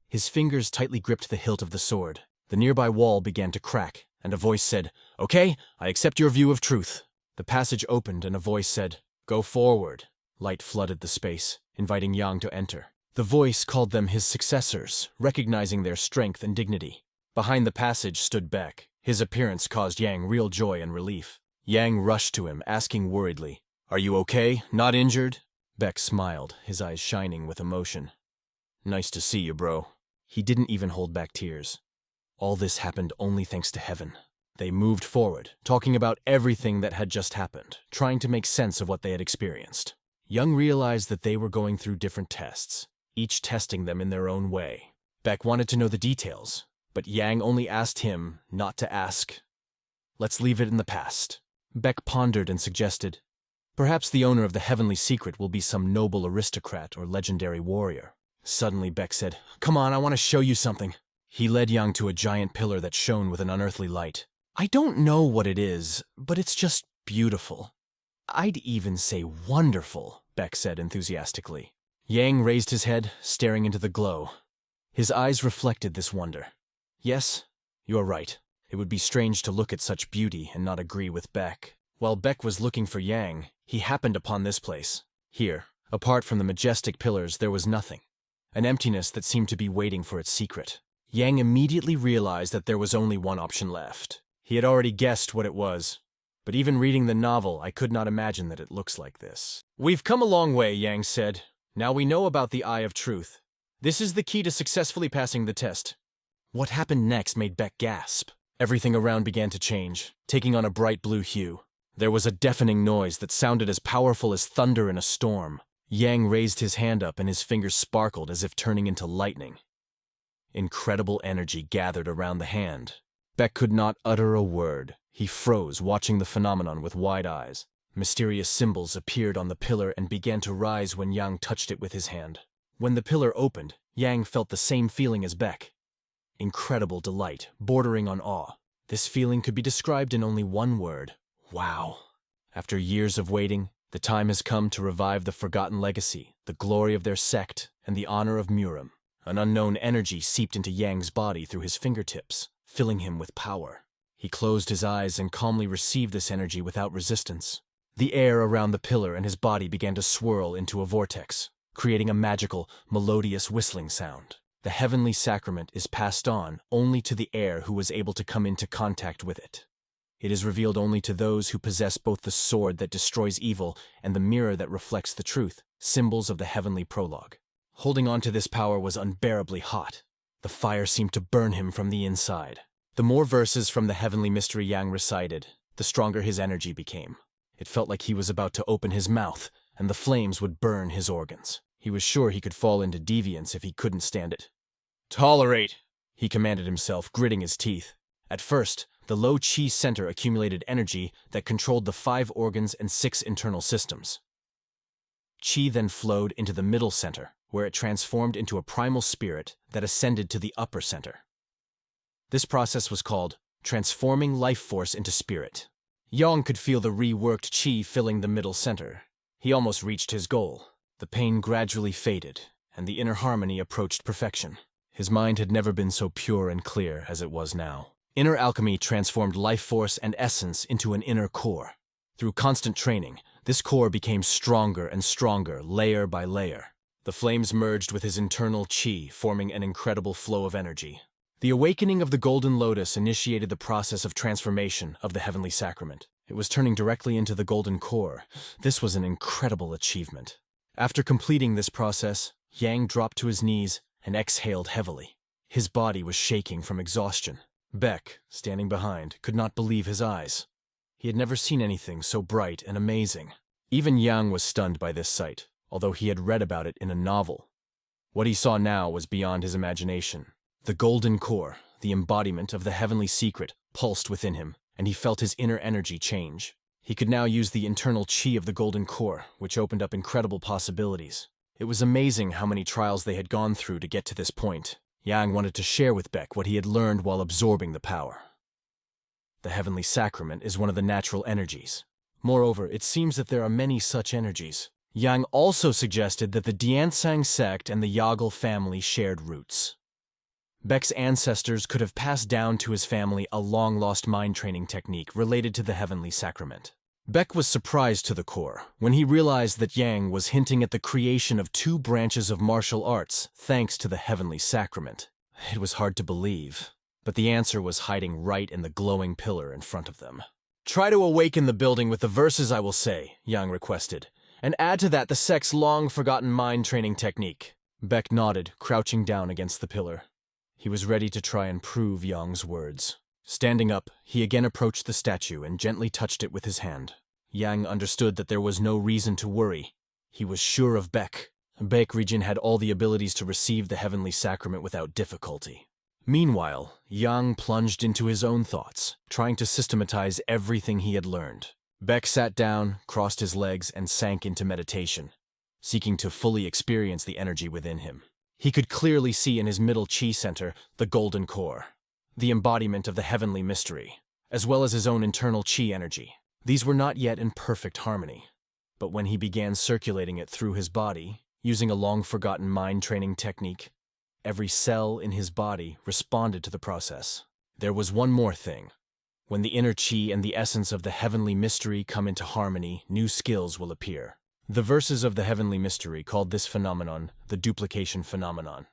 His fingers tightly gripped the hilt of the sword. The nearby wall began to crack, and a voice said, "Okay, I accept your view of truth." The passage opened and a voice said, "Go forward." Light flooded the space, inviting Yang to enter. The voice called them his successors, recognizing their strength and dignity. Behind the passage stood Beck. His appearance caused Yang real joy and relief. Yang rushed to him, asking worriedly, "Are you okay? Not injured?" Beck smiled, his eyes shining with emotion. "Nice to see you, bro." He didn't even hold back tears. All this happened only thanks to heaven. They moved forward, talking about everything that had just happened, trying to make sense of what they had experienced. Young realized that they were going through different tests, each testing them in their own way. Beck wanted to know the details, but Yang only asked him not to ask. Let's leave it in the past. Beck pondered and suggested, perhaps the owner of the heavenly secret will be some noble aristocrat or legendary warrior. Suddenly Beck said, come on, I want to show you something. He led Yang to a giant pillar that shone with an unearthly light. I don't know what it is, but it's just beautiful. I'd even say wonderful, Beck said enthusiastically. Yang raised his head, staring into the glow. His eyes reflected this wonder. Yes, you're right. It would be strange to look at such beauty and not agree with Beck. While Beck was looking for Yang, he happened upon this place. Here, apart from the majestic pillars, there was nothing. An emptiness that seemed to be waiting for its secret. Yang immediately realized that there was only one option left. He had already guessed what it was. But even reading the novel, I could not imagine that it looks like this. We've come a long way, Yang said. Now we know about the Eye of Truth. This is the key to successfully passing the test. What happened next made Beck gasp. Everything around began to change, taking on a bright blue hue. There was a deafening noise that sounded as powerful as thunder in a storm. Yang raised his hand up and his fingers sparkled as if turning into lightning. Incredible energy gathered around the hand. Beck could not utter a word. He froze, watching the phenomenon with wide eyes. Mysterious symbols appeared on the pillar and began to rise when Yang touched it with his hand. When the pillar opened, Yang felt the same feeling as Beck. Incredible delight, bordering on awe. This feeling could be described in only one word. Wow. After years of waiting, the time has come to revive the forgotten legacy, the glory of their sect, and the honor of Murim. An unknown energy seeped into Yang's body through his fingertips, filling him with power. He closed his eyes and calmly received this energy without resistance. The air around the pillar and his body began to swirl into a vortex, creating a magical, melodious whistling sound. The heavenly sacrament is passed on only to the heir who was able to come into contact with it. It is revealed only to those who possess both the sword that destroys evil and the mirror that reflects the truth, symbols of the heavenly prologue. Holding on to this power was unbearably hot. The fire seemed to burn him from the inside. The more verses from the heavenly mystery Yang recited, the stronger his energy became. It felt like he was about to open his mouth, and the flames would burn his organs. He was sure he could fall into deviance if he couldn't stand it. Tolerate, he commanded himself, gritting his teeth. At first, the low chi center accumulated energy that controlled the 5 organs and 6 internal systems. Chi then flowed into the middle center, where it transformed into a primal spirit that ascended to the upper center. This process was called transforming life force into spirit. Yang could feel the reworked chi filling the middle center. He almost reached his goal. The pain gradually faded, and the inner harmony approached perfection. His mind had never been so pure and clear as it was now. Inner alchemy transformed life force and essence into an inner core. Through constant training, this core became stronger and stronger, layer by layer. The flames merged with his internal chi, forming an incredible flow of energy. The awakening of the Golden Lotus initiated the process of transformation of the Heavenly Sacrament. It was turning directly into the Golden Core. This was an incredible achievement. After completing this process, Yang dropped to his knees and exhaled heavily. His body was shaking from exhaustion. Beck, standing behind, could not believe his eyes. He had never seen anything so bright and amazing. Even Yang was stunned by this sight, although he had read about it in a novel. What he saw now was beyond his imagination. The Golden Core, the embodiment of the heavenly secret, pulsed within him, and he felt his inner energy change. He could now use the internal chi of the Golden Core, which opened up incredible possibilities. It was amazing how many trials they had gone through to get to this point. Yang wanted to share with Beck what he had learned while absorbing the power. The Heavenly Sacrament is one of the natural energies. Moreover, it seems that there are many such energies. Yang also suggested that the Diansang sect and the Yagal family shared roots. Beck's ancestors could have passed down to his family a long-lost mind training technique related to the Heavenly Sacrament. Beck was surprised to the core when he realized that Yang was hinting at the creation of 2 branches of martial arts thanks to the Heavenly Sacrament. It was hard to believe, but the answer was hiding right in the glowing pillar in front of them. Try to awaken the building with the verses I will say, Yang requested, and add to that the sect's long-forgotten mind training technique. Beck nodded, crouching down against the pillar. He was ready to try and prove Yang's words. Standing up, he again approached the statue and gently touched it with his hand. Yang understood that there was no reason to worry. He was sure of Beck. Beck Regin had all the abilities to receive the heavenly sacrament without difficulty. Meanwhile, Yang plunged into his own thoughts, trying to systematize everything he had learned. Beck sat down, crossed his legs, and sank into meditation, seeking to fully experience the energy within him. He could clearly see in his middle chi center the golden core, the embodiment of the heavenly mystery, as well as his own internal chi energy. These were not yet in perfect harmony, but when he began circulating it through his body, using a long-forgotten mind-training technique, every cell in his body responded to the process. There was one more thing. When the inner chi and the essence of the heavenly mystery come into harmony, new skills will appear. The verses of the heavenly mystery called this phenomenon the duplication phenomenon.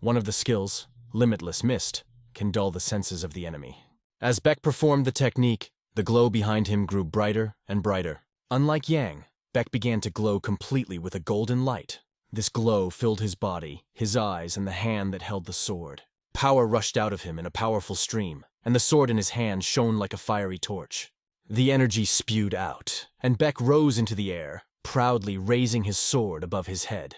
One of the skills, limitless mist, can dull the senses of the enemy. As Beck performed the technique, the glow behind him grew brighter and brighter. Unlike Yang, Beck began to glow completely with a golden light. This glow filled his body, his eyes, and the hand that held the sword. Power rushed out of him in a powerful stream, and the sword in his hand shone like a fiery torch. The energy spewed out, and Beck rose into the air, proudly raising his sword above his head.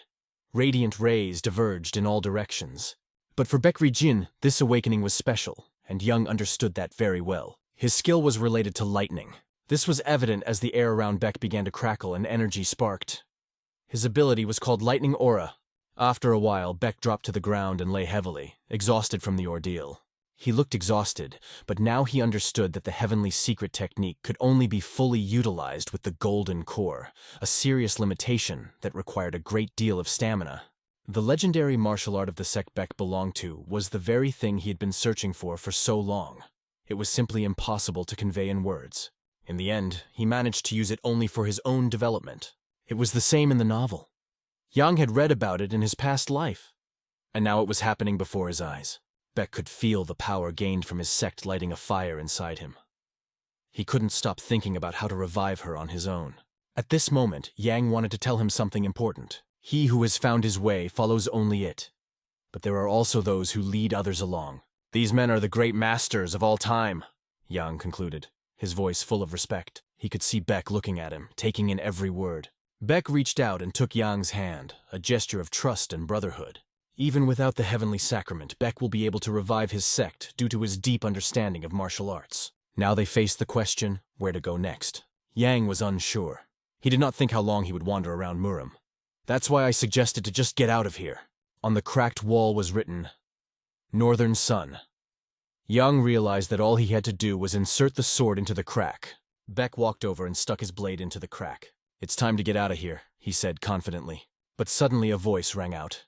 Radiant rays diverged in all directions. But for Beck Regin, this awakening was special, and Young understood that very well. His skill was related to lightning. This was evident as the air around Beck began to crackle and energy sparked. His ability was called Lightning Aura. After a while, Beck dropped to the ground and lay heavily, exhausted from the ordeal. He looked exhausted, but now he understood that the heavenly secret technique could only be fully utilized with the golden core, a serious limitation that required a great deal of stamina. The legendary martial art of the sect Beck belonged to was the very thing he had been searching for so long. It was simply impossible to convey in words. In the end, he managed to use it only for his own development. It was the same in the novel. Yang had read about it in his past life, and now it was happening before his eyes. Beck could feel the power gained from his sect lighting a fire inside him. He couldn't stop thinking about how to revive her on his own. At this moment, Yang wanted to tell him something important. He who has found his way follows only it. But there are also those who lead others along. These men are the great masters of all time, Yang concluded, his voice full of respect. He could see Beck looking at him, taking in every word. Beck reached out and took Yang's hand, a gesture of trust and brotherhood. Even without the heavenly sacrament, Beck will be able to revive his sect due to his deep understanding of martial arts. Now they faced the question, where to go next. Yang was unsure. He did not think how long he would wander around Murim. That's why I suggested to just get out of here. On the cracked wall was written, Northern Sun. Yang realized that all he had to do was insert the sword into the crack. Beck walked over and stuck his blade into the crack. It's time to get out of here, he said confidently. But suddenly a voice rang out.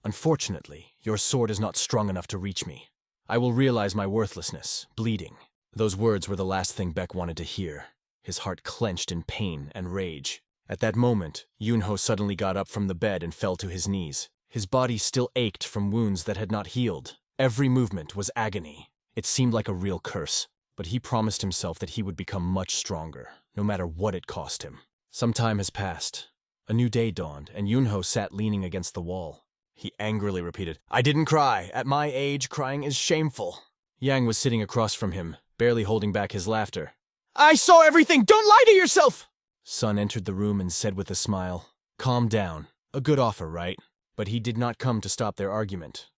Unfortunately, your sword is not strong enough to reach me. I will realize my worthlessness, bleeding. Those words were the last thing Beck wanted to hear. His heart clenched in pain and rage. At that moment, Yunho suddenly got up from the bed and fell to his knees. His body still ached from wounds that had not healed. Every movement was agony. It seemed like a real curse, but he promised himself that he would become much stronger, no matter what it cost him. Some time has passed. A new day dawned, and Yunho sat leaning against the wall. He angrily repeated, I didn't cry. At my age, crying is shameful. Yang was sitting across from him, barely holding back his laughter. I saw everything! Don't lie to yourself! Sun entered the room and said with a smile, Calm down. A good offer, right? But he did not come to stop their argument.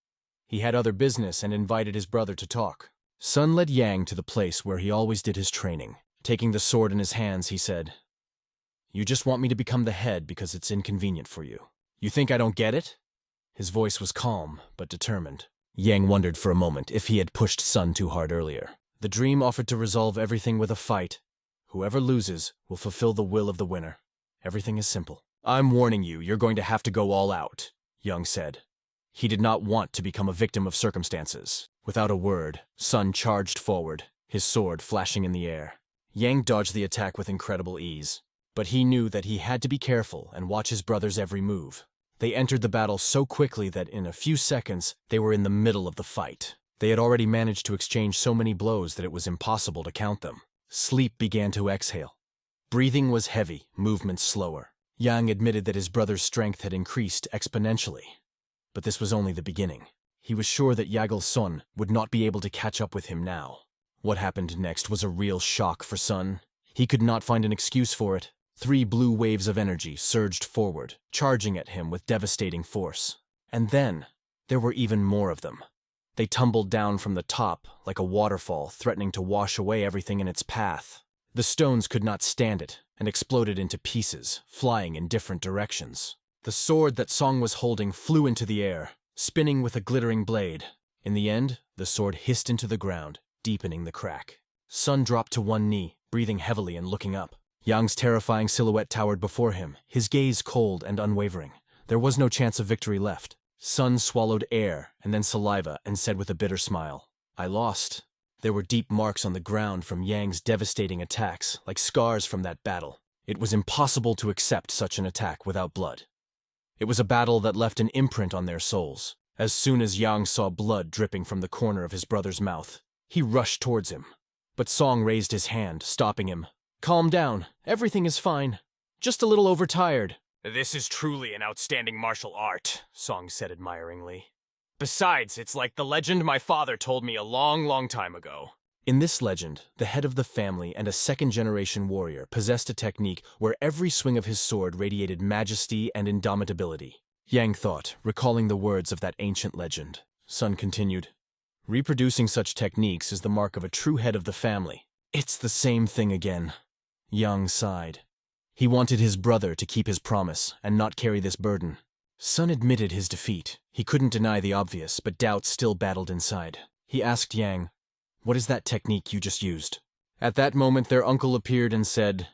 He had other business and invited his brother to talk. Sun led Yang to the place where he always did his training. Taking the sword in his hands, he said, You just want me to become the head because it's inconvenient for you. You think I don't get it? His voice was calm, but determined. Yang wondered for a moment if he had pushed Sun too hard earlier. The dream offered to resolve everything with a fight. Whoever loses will fulfill the will of the winner. Everything is simple. I'm warning you, you're going to have to go all out, Yang said. He did not want to become a victim of circumstances. Without a word, Sun charged forward, his sword flashing in the air. Yang dodged the attack with incredible ease. But he knew that he had to be careful and watch his brother's every move. They entered the battle so quickly that in a few seconds, they were in the middle of the fight. They had already managed to exchange so many blows that it was impossible to count them. Sleep began to exhale. Breathing was heavy, movements slower. Yang admitted that his brother's strength had increased exponentially. But this was only the beginning. He was sure that Yagello Sun would not be able to catch up with him now. What happened next was a real shock for Sun. He could not find an excuse for it. 3 blue waves of energy surged forward, charging at him with devastating force. And then, there were even more of them. They tumbled down from the top like a waterfall, threatening to wash away everything in its path. The stones could not stand it and exploded into pieces, flying in different directions. The sword that Song was holding flew into the air, spinning with a glittering blade. In the end, the sword hissed into the ground, deepening the crack. Sun dropped to one knee, breathing heavily and looking up. Yang's terrifying silhouette towered before him, his gaze cold and unwavering. There was no chance of victory left. Sun swallowed air and then saliva and said with a bitter smile, "I lost." There were deep marks on the ground from Yang's devastating attacks, like scars from that battle. It was impossible to accept such an attack without blood. It was a battle that left an imprint on their souls. As soon as Yang saw blood dripping from the corner of his brother's mouth, he rushed towards him. But Song raised his hand, stopping him. "Calm down. Everything is fine. Just a little overtired." "This is truly an outstanding martial art," Song said admiringly. "Besides, it's like the legend my father told me a long, long time ago." In this legend, the head of the family and a second-generation warrior possessed a technique where every swing of his sword radiated majesty and indomitability. Yang thought, recalling the words of that ancient legend. Sun continued, "Reproducing such techniques is the mark of a true head of the family." "It's the same thing again." Yang sighed. He wanted his brother to keep his promise and not carry this burden. Sun admitted his defeat. He couldn't deny the obvious, but doubt still battled inside. He asked Yang, "What is that technique you just used?" At that moment their uncle appeared and said,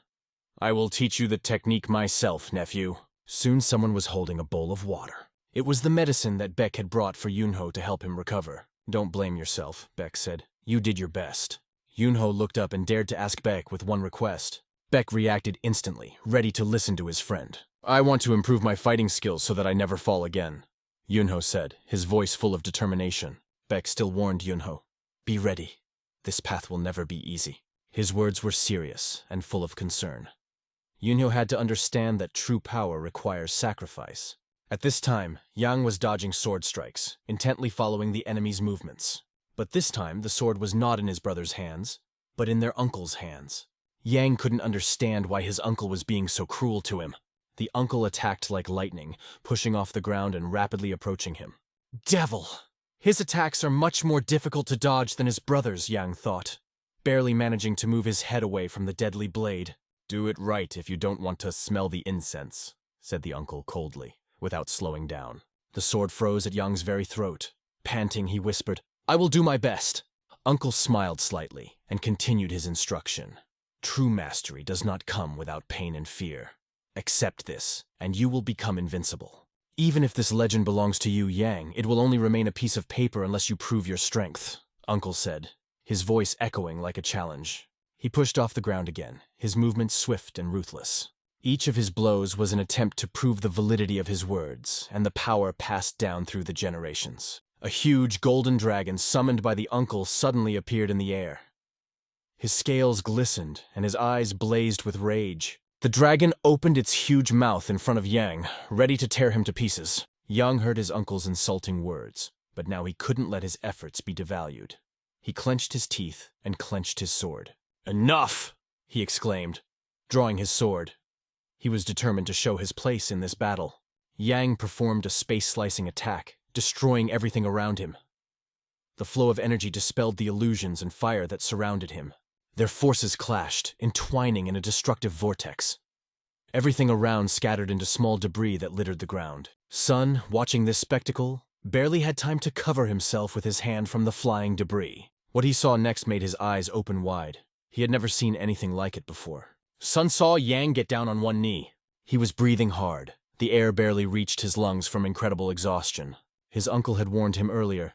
"I will teach you the technique myself, nephew." Soon someone was holding a bowl of water. It was the medicine that Beck had brought for Yunho to help him recover. "Don't blame yourself," Beck said. "You did your best." Yunho looked up and dared to ask Beck with one request. Beck reacted instantly, ready to listen to his friend. "I want to improve my fighting skills so that I never fall again," Yunho said, his voice full of determination. Beck still warned Yunho, "Be ready. This path will never be easy." His words were serious and full of concern. Yunho had to understand that true power requires sacrifice. At this time, Yang was dodging sword strikes, intently following the enemy's movements. But this time, the sword was not in his brother's hands, but in their uncle's hands. Yang couldn't understand why his uncle was being so cruel to him. The uncle attacked like lightning, pushing off the ground and rapidly approaching him. Devil! His attacks are much more difficult to dodge than his brother's, Yang thought, barely managing to move his head away from the deadly blade. "Do it right if you don't want to smell the incense," said the uncle coldly, without slowing down. The sword froze at Yang's very throat. Panting, he whispered, "I will do my best." Uncle smiled slightly and continued his instruction. "True mastery does not come without pain and fear. Accept this, and you will become invincible. Even if this legend belongs to you, Yang, it will only remain a piece of paper unless you prove your strength," Uncle said, his voice echoing like a challenge. He pushed off the ground again, his movements swift and ruthless. Each of his blows was an attempt to prove the validity of his words and the power passed down through the generations. A huge golden dragon summoned by the uncle suddenly appeared in the air. His scales glistened and his eyes blazed with rage. The dragon opened its huge mouth in front of Yang, ready to tear him to pieces. Yang heard his uncle's insulting words, but now he couldn't let his efforts be devalued. He clenched his teeth and clenched his sword. "Enough!" he exclaimed, drawing his sword. He was determined to show his place in this battle. Yang performed a space-slicing attack, destroying everything around him. The flow of energy dispelled the illusions and fire that surrounded him. Their forces clashed, entwining in a destructive vortex. Everything around scattered into small debris that littered the ground. Sun, watching this spectacle, barely had time to cover himself with his hand from the flying debris. What he saw next made his eyes open wide. He had never seen anything like it before. Sun saw Yang get down on one knee. He was breathing hard. The air barely reached his lungs from incredible exhaustion. His uncle had warned him earlier,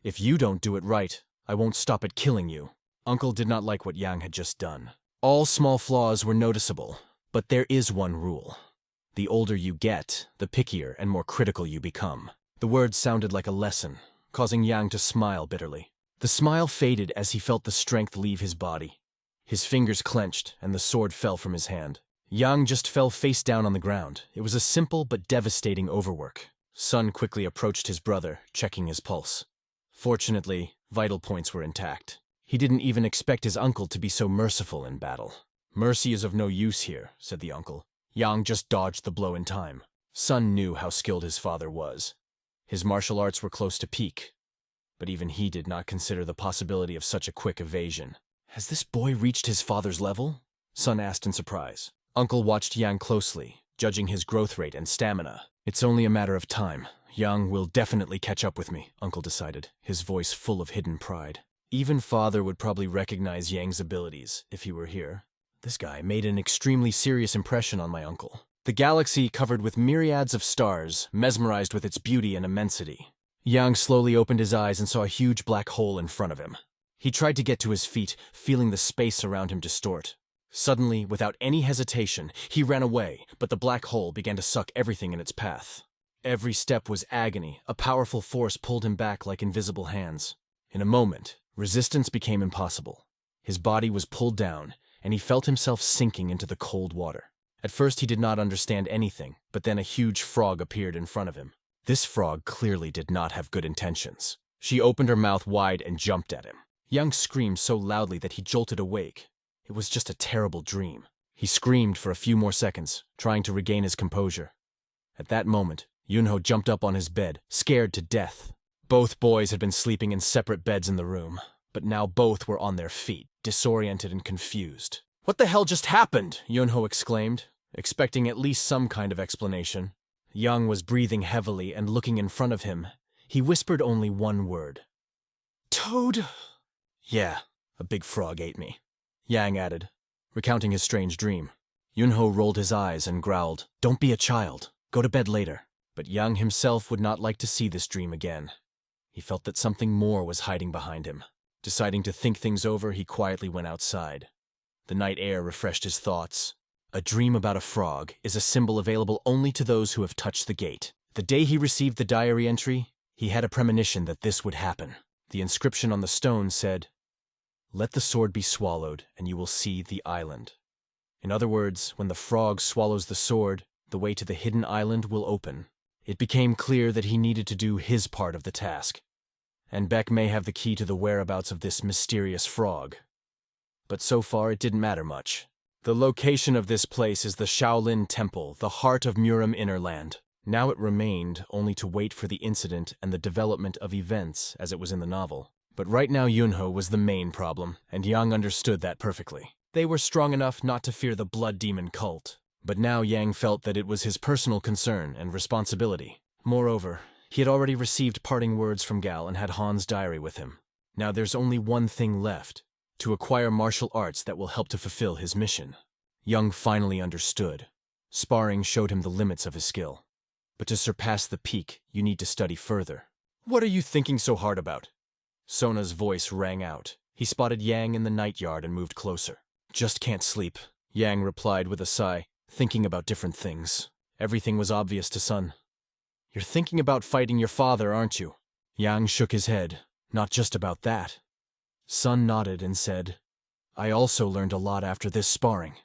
"If you don't do it right, I won't stop at killing you." Uncle did not like what Yang had just done. All small flaws were noticeable, but there is one rule. The older you get, the pickier and more critical you become. The words sounded like a lesson, causing Yang to smile bitterly. The smile faded as he felt the strength leave his body. His fingers clenched, and the sword fell from his hand. Yang just fell face down on the ground. It was a simple but devastating overwork. Sun quickly approached his brother, checking his pulse. Fortunately, vital points were intact. He didn't even expect his uncle to be so merciful in battle. Mercy is of no use here, said the uncle. Yang just dodged the blow in time. Son knew how skilled his father was. His martial arts were close to peak, but even he did not consider the possibility of such a quick evasion. Has this boy reached his father's level? Son asked in surprise. Uncle watched Yang closely, judging his growth rate and stamina. It's only a matter of time. Yang will definitely catch up with me, Uncle decided, his voice full of hidden pride. Even father would probably recognize Yang's abilities if he were here. This guy made an extremely serious impression on my uncle. The galaxy, covered with myriads of stars, mesmerized with its beauty and immensity. Yang slowly opened his eyes and saw a huge black hole in front of him. He tried to get to his feet, feeling the space around him distort. Suddenly, without any hesitation, he ran away, but the black hole began to suck everything in its path. Every step was agony. A powerful force pulled him back like invisible hands. In a moment, resistance became impossible. His body was pulled down, and he felt himself sinking into the cold water. At first he did not understand anything, but then a huge frog appeared in front of him. This frog clearly did not have good intentions. She opened her mouth wide and jumped at him. Yang screamed so loudly that he jolted awake. It was just a terrible dream. He screamed for a few more seconds, trying to regain his composure. At that moment, Yunho jumped up on his bed, scared to death. Both boys had been sleeping in separate beds in the room, but now both were on their feet, disoriented and confused. What the hell just happened? Yunho exclaimed, expecting at least some kind of explanation. Yang was breathing heavily and looking in front of him. He whispered only one word. Toad? Yeah, a big frog ate me, Yang added, recounting his strange dream. Yunho rolled his eyes and growled, Don't be a child. Go to bed later. But Yang himself would not like to see this dream again. He felt that something more was hiding behind him. Deciding to think things over, he quietly went outside. The night air refreshed his thoughts. A dream about a frog is a symbol available only to those who have touched the gate. The day he received the diary entry, he had a premonition that this would happen. The inscription on the stone said, Let the sword be swallowed, and you will see the island. In other words, when the frog swallows the sword, the way to the hidden island will open. It became clear that he needed to do his part of the task, and Beck may have the key to the whereabouts of this mysterious frog. But so far it didn't matter much. The location of this place is the Shaolin Temple, the heart of Murim Innerland. Now it remained only to wait for the incident and the development of events as it was in the novel. But right now Yunho was the main problem, and Yang understood that perfectly. They were strong enough not to fear the blood demon cult. But now Yang felt that it was his personal concern and responsibility. Moreover, he had already received parting words from Gal and had Han's diary with him. Now there's only one thing left, to acquire martial arts that will help to fulfill his mission. Yang finally understood. Sparring showed him the limits of his skill. But to surpass the peak, you need to study further. What are you thinking so hard about? Sona's voice rang out. He spotted Yang in the night yard and moved closer. Just can't sleep, Yang replied with a sigh. Thinking about different things. Everything was obvious to Sun. You're thinking about fighting your father, aren't you? Yang shook his head. Not just about that. Sun nodded and said, I also learned a lot after this sparring.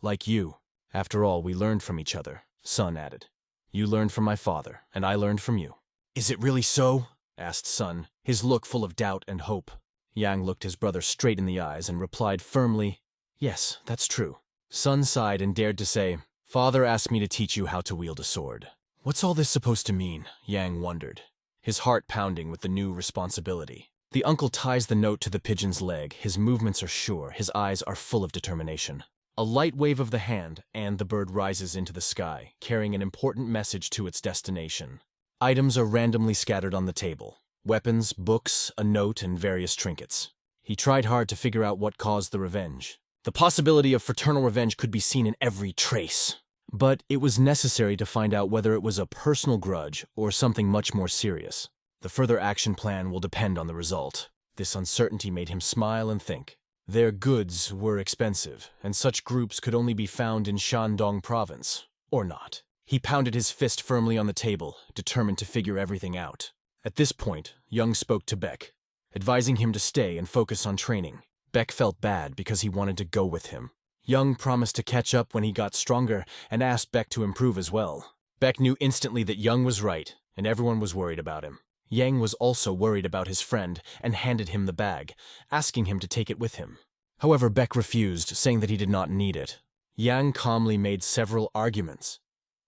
Like you. After all, we learned from each other, Sun added. You learned from my father, and I learned from you. Is it really so? Asked Sun, his look full of doubt and hope. Yang looked his brother straight in the eyes and replied firmly, Yes, that's true. Sun sighed and dared to say, Father asked me to teach you how to wield a sword. What's all this supposed to mean? Yang wondered, his heart pounding with the new responsibility. The uncle ties the note to the pigeon's leg. His movements are sure. His eyes are full of determination. A light wave of the hand, and the bird rises into the sky, carrying an important message to its destination. Items are randomly scattered on the table. Weapons, books, a note, and various trinkets. He tried hard to figure out what caused the revenge. The possibility of fraternal revenge could be seen in every trace. But it was necessary to find out whether it was a personal grudge or something much more serious. The further action plan will depend on the result. This uncertainty made him smile and think. Their goods were expensive, and such groups could only be found in Shandong province. Or not. He pounded his fist firmly on the table, determined to figure everything out. At this point, Young spoke to Beck, advising him to stay and focus on training. Beck felt bad because he wanted to go with him. Young promised to catch up when he got stronger and asked Beck to improve as well. Beck knew instantly that Young was right, and everyone was worried about him. Yang was also worried about his friend and handed him the bag, asking him to take it with him. However, Beck refused, saying that he did not need it. Yang calmly made several arguments,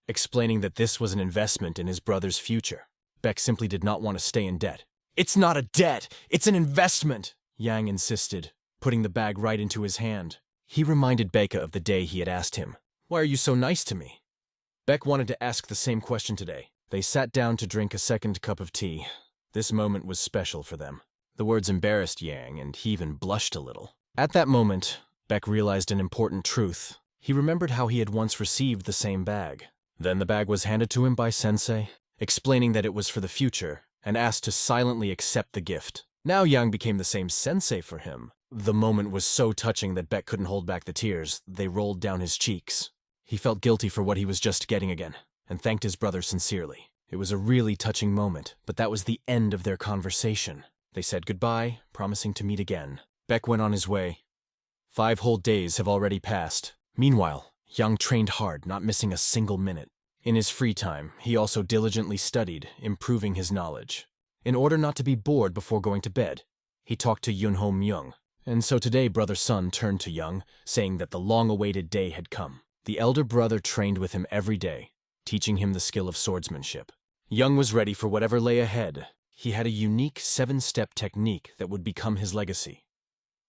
explaining that this was an investment in his brother's future. Beck simply did not want to stay in debt. "It's not a debt, it's an investment," Yang insisted, putting the bag right into his hand. He reminded Becca of the day he had asked him, "Why are you so nice to me?" Beck wanted to ask the same question today. They sat down to drink a second cup of tea. This moment was special for them. The words embarrassed Yang, and he even blushed a little. At that moment, Beck realized an important truth. He remembered how he had once received the same bag. Then the bag was handed to him by Sensei, explaining that it was for the future, and asked to silently accept the gift. Now Yang became the same Sensei for him. The moment was so touching that Beck couldn't hold back the tears. They rolled down his cheeks. He felt guilty for what he was just getting again, and thanked his brother sincerely. It was a really touching moment, but that was the end of their conversation. They said goodbye, promising to meet again. Beck went on his way. 5 whole days have already passed. Meanwhile, Yang trained hard, not missing a single minute. In his free time, he also diligently studied, improving his knowledge. In order not to be bored before going to bed, he talked to Yunho Myung. And so today Brother Sun turned to Young, saying that the long-awaited day had come. The elder brother trained with him every day, teaching him the skill of swordsmanship. Young was ready for whatever lay ahead. He had a unique 7-step technique that would become his legacy.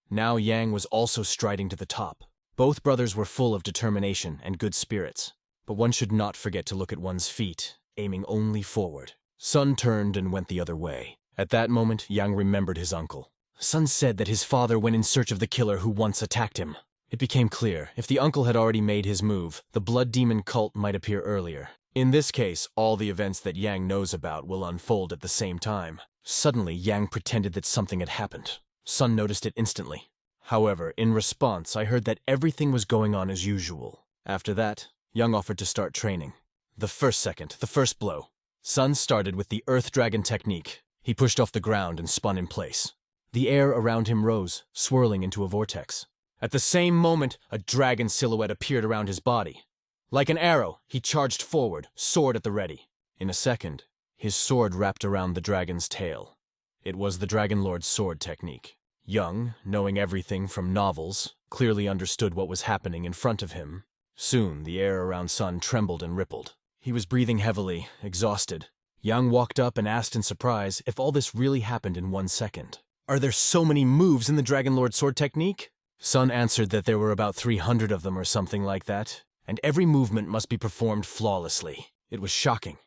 Now Yang was also striding to the top. Both brothers were full of determination and good spirits, but one should not forget to look at one's feet, aiming only forward. Sun turned and went the other way. At that moment, Yang remembered his uncle. Sun said that his father went in search of the killer who once attacked him. It became clear, if the uncle had already made his move, the blood demon cult might appear earlier. In this case, all the events that Yang knows about will unfold at the same time. Suddenly, Yang pretended that something had happened. Sun noticed it instantly. However, in response, I heard that everything was going on as usual. After that, Yang offered to start training. The first blow. Sun started with the Earth Dragon technique. He pushed off the ground and spun in place. The air around him rose, swirling into a vortex. At the same moment, a dragon silhouette appeared around his body. Like an arrow, he charged forward, sword at the ready. In a second, his sword wrapped around the dragon's tail. It was the Dragon Lord's sword technique. Young, knowing everything from novels, clearly understood what was happening in front of him. Soon, the air around Sun trembled and rippled. He was breathing heavily, exhausted. Young walked up and asked in surprise if all this really happened in 1 second. "Are there so many moves in the Dragon Lord sword technique?" Sun answered that there were about 300 of them or something like that, and every movement must be performed flawlessly. It was shocking.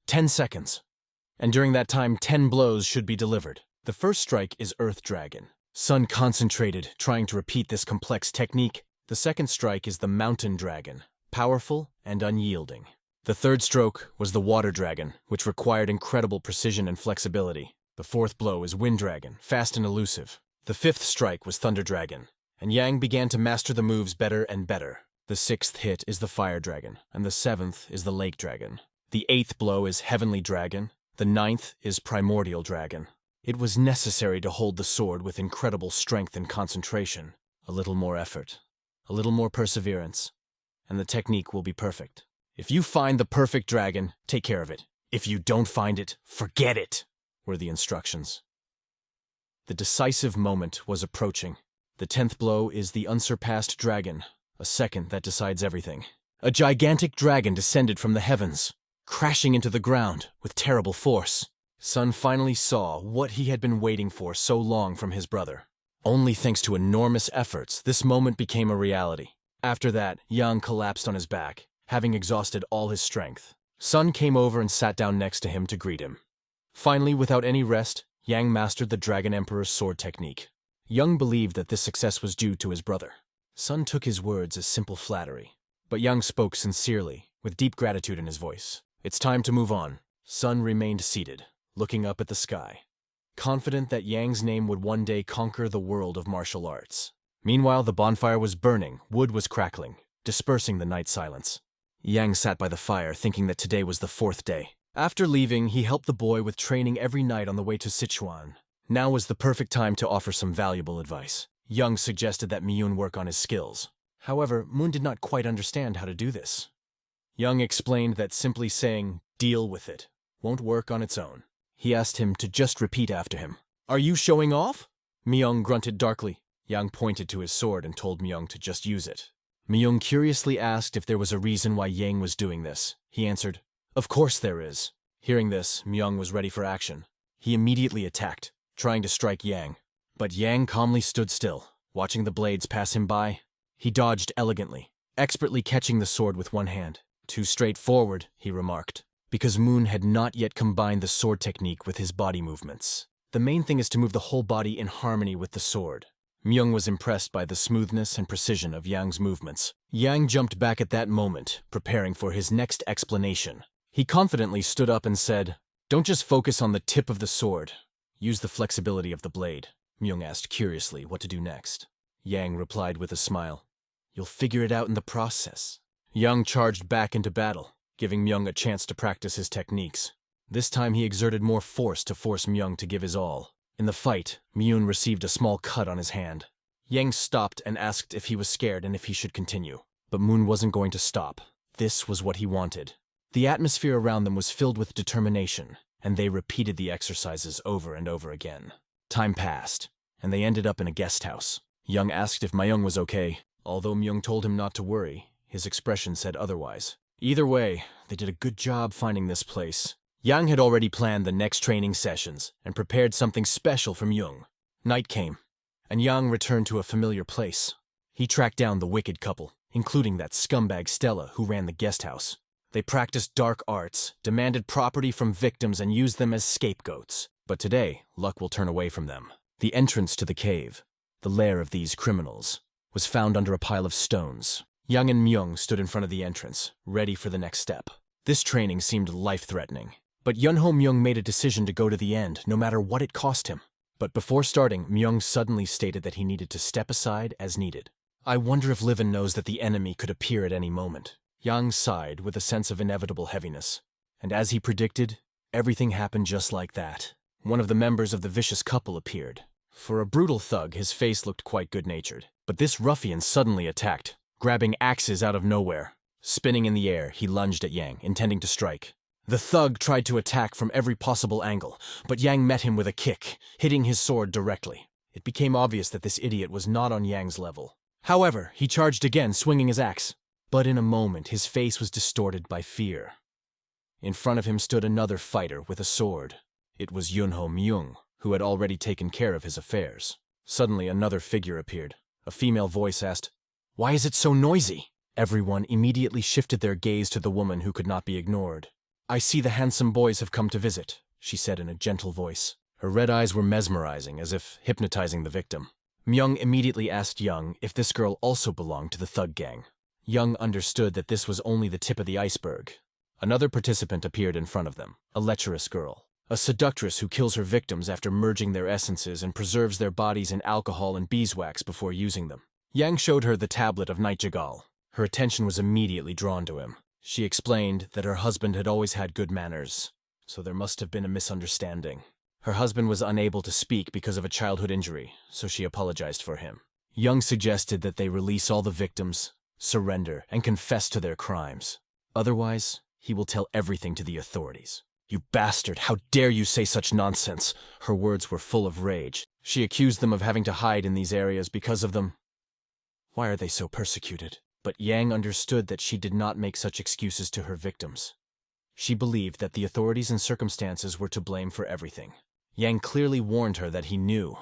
10 seconds. And during that time, 10 blows should be delivered. The first strike is Earth Dragon. Sun concentrated, trying to repeat this complex technique. The second strike is the Mountain Dragon, powerful and unyielding. The third stroke was the Water Dragon, which required incredible precision and flexibility. The fourth blow is Wind Dragon, fast and elusive. The fifth strike was Thunder Dragon, and Yang began to master the moves better and better. The sixth hit is the Fire Dragon, and the seventh is the Lake Dragon. The eighth blow is Heavenly Dragon. The ninth is Primordial Dragon. It was necessary to hold the sword with incredible strength and concentration. A little more effort, a little more perseverance, and the technique will be perfect. If you find the perfect dragon, take care of it. If you don't find it, forget it, were the instructions. The decisive moment was approaching. The 10th blow is the Unsurpassed Dragon, a second that decides everything. A gigantic dragon descended from the heavens, crashing into the ground with terrible force. Sun finally saw what he had been waiting for so long from his brother. Only thanks to enormous efforts, this moment became a reality. After that, Yang collapsed on his back, having exhausted all his strength. Sun came over and sat down next to him to greet him. Finally, without any rest, Yang mastered the Dragon Emperor's sword technique. Yang believed that this success was due to his brother. Sun took his words as simple flattery, but Yang spoke sincerely, with deep gratitude in his voice. It's time to move on. Sun remained seated, looking up at the sky, confident that Yang's name would one day conquer the world of martial arts. Meanwhile, the bonfire was burning, wood was crackling, dispersing the night silence. Yang sat by the fire, thinking that today was the 4th day. After leaving, he helped the boy with training every night on the way to Sichuan. Now was the perfect time to offer some valuable advice. Young suggested that Miyun work on his skills. However, Moon did not quite understand how to do this. Young explained that simply saying, "deal with it," won't work on its own. He asked him to just repeat after him. "Are you showing off?" Myung grunted darkly. Yang pointed to his sword and told Myung to just use it. Myung curiously asked if there was a reason why Yang was doing this. He answered, "Of course there is." Hearing this, Myung was ready for action. He immediately attacked, trying to strike Yang. But Yang calmly stood still, watching the blades pass him by. He dodged elegantly, expertly catching the sword with one hand. "Too straightforward," he remarked, because Moon had not yet combined the sword technique with his body movements. The main thing is to move the whole body in harmony with the sword. Myung was impressed by the smoothness and precision of Yang's movements. Yang jumped back at that moment, preparing for his next explanation. He confidently stood up and said, "Don't just focus on the tip of the sword. Use the flexibility of the blade." Myung asked curiously what to do next. Yang replied with a smile, "You'll figure it out in the process." Yang charged back into battle, giving Myung a chance to practice his techniques. This time he exerted more force to force Myung to give his all. In the fight, Myung received a small cut on his hand. Yang stopped and asked if he was scared and if he should continue. But Moon wasn't going to stop. This was what he wanted. The atmosphere around them was filled with determination, and they repeated the exercises over and over again. Time passed, and they ended up in a guest house. Young asked if Myung was okay. Although Myung told him not to worry, his expression said otherwise. Either way, they did a good job finding this place. Yang had already planned the next training sessions and prepared something special for Myung. Night came, and Yang returned to a familiar place. He tracked down the wicked couple, including that scumbag Stella who ran the guest house. They practiced dark arts, demanded property from victims, and used them as scapegoats. But today, luck will turn away from them. The entrance to the cave, the lair of these criminals, was found under a pile of stones. Yang and Myung stood in front of the entrance, ready for the next step. This training seemed life-threatening. But Yunho Myung made a decision to go to the end, no matter what it cost him. But before starting, Myung suddenly stated that he needed to step aside as needed. I wonder if Livin knows that the enemy could appear at any moment. Yang sighed with a sense of inevitable heaviness. And as he predicted, everything happened just like that. One of the members of the vicious couple appeared. For a brutal thug, his face looked quite good-natured. But this ruffian suddenly attacked, grabbing axes out of nowhere. Spinning in the air, he lunged at Yang, intending to strike. The thug tried to attack from every possible angle, but Yang met him with a kick, hitting his sword directly. It became obvious that this idiot was not on Yang's level. However, he charged again, swinging his axe. But in a moment, his face was distorted by fear. In front of him stood another fighter with a sword. It was Yunho Myung, who had already taken care of his affairs. Suddenly, another figure appeared. A female voice asked, "Why is it so noisy?" Everyone immediately shifted their gaze to the woman who could not be ignored. "I see the handsome boys have come to visit," she said in a gentle voice. Her red eyes were mesmerizing, as if hypnotizing the victim. Myung immediately asked Young if this girl also belonged to the thug gang. Young understood that this was only the tip of the iceberg. Another participant appeared in front of them, a lecherous girl. A seductress who kills her victims after merging their essences and preserves their bodies in alcohol and beeswax before using them. Yang showed her the tablet of Night Jagal. Her attention was immediately drawn to him. She explained that her husband had always had good manners, so there must have been a misunderstanding. Her husband was unable to speak because of a childhood injury, so she apologized for him. Young suggested that they release all the victims, surrender, and confess to their crimes. Otherwise, he will tell everything to the authorities. "You bastard, how dare you say such nonsense?" Her words were full of rage. She accused them of having to hide in these areas because of them. Why are they so persecuted? But Yang understood that she did not make such excuses to her victims. She believed that the authorities and circumstances were to blame for everything. Yang clearly warned her that he knew.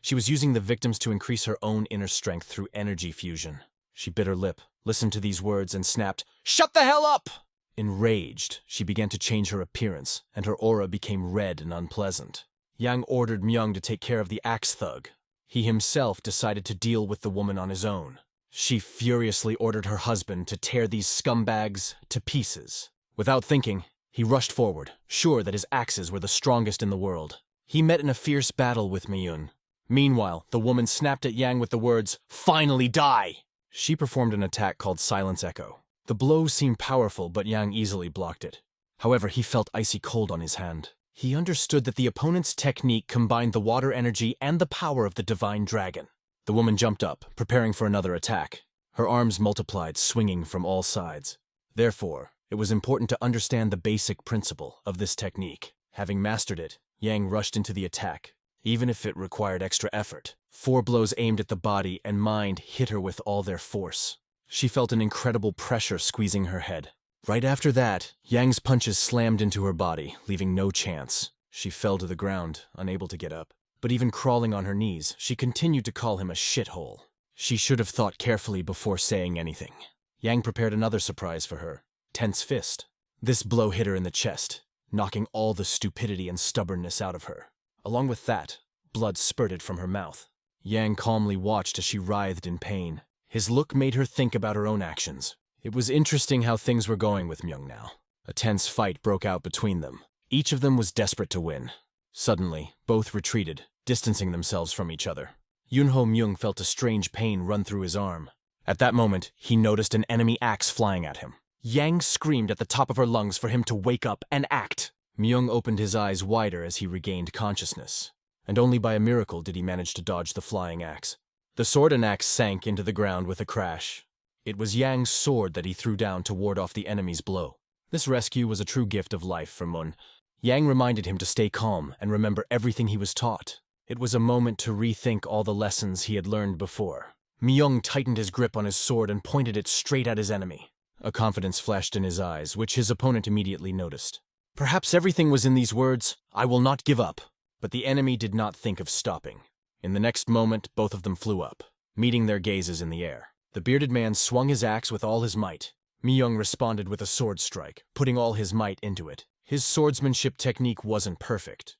She was using the victims to increase her own inner strength through energy fusion. She bit her lip, listened to these words, and snapped, "Shut the hell up!" Enraged, she began to change her appearance, and her aura became red and unpleasant. Yang ordered Myung to take care of the axe thug. He himself decided to deal with the woman on his own. She furiously ordered her husband to tear these scumbags to pieces. Without thinking, he rushed forward, sure that his axes were the strongest in the world. He met in a fierce battle with Myung. Meanwhile, the woman snapped at Yang with the words, "Finally die!" She performed an attack called Silence Echo. The blow seemed powerful, but Yang easily blocked it. However, he felt icy cold on his hand. He understood that the opponent's technique combined the water energy and the power of the divine dragon. The woman jumped up, preparing for another attack. Her arms multiplied, swinging from all sides. Therefore, it was important to understand the basic principle of this technique. Having mastered it, Yang rushed into the attack. even if it required extra effort. 4 blows aimed at the body and mind hit her with all their force. She felt an incredible pressure squeezing her head. Right after that, Yang's punches slammed into her body, leaving no chance. She fell to the ground, unable to get up. But even crawling on her knees, she continued to call him a shithole. She should have thought carefully before saying anything. Yang prepared another surprise for her. Tense fist. This blow hit her in the chest, knocking all the stupidity and stubbornness out of her. Along with that, blood spurted from her mouth. Yang calmly watched as she writhed in pain. His look made her think about her own actions. It was interesting how things were going with Myung now. A tense fight broke out between them. Each of them was desperate to win. Suddenly, both retreated, distancing themselves from each other. Yunho Myung felt a strange pain run through his arm. At that moment, he noticed an enemy axe flying at him. Yang screamed at the top of her lungs for him to wake up and act. Myung opened his eyes wider as he regained consciousness, and only by a miracle did he manage to dodge the flying axe. The sword and axe sank into the ground with a crash. It was Yang's sword that he threw down to ward off the enemy's blow. This rescue was a true gift of life for Mun. Yang reminded him to stay calm and remember everything he was taught. It was a moment to rethink all the lessons he had learned before. Myung tightened his grip on his sword and pointed it straight at his enemy. A confidence flashed in his eyes, which his opponent immediately noticed. Perhaps everything was in these words, "I will not give up." But the enemy did not think of stopping. In the next moment, both of them flew up, meeting their gazes in the air. The bearded man swung his axe with all his might. Myung responded with a sword strike, putting all his might into it. His swordsmanship technique wasn't perfect,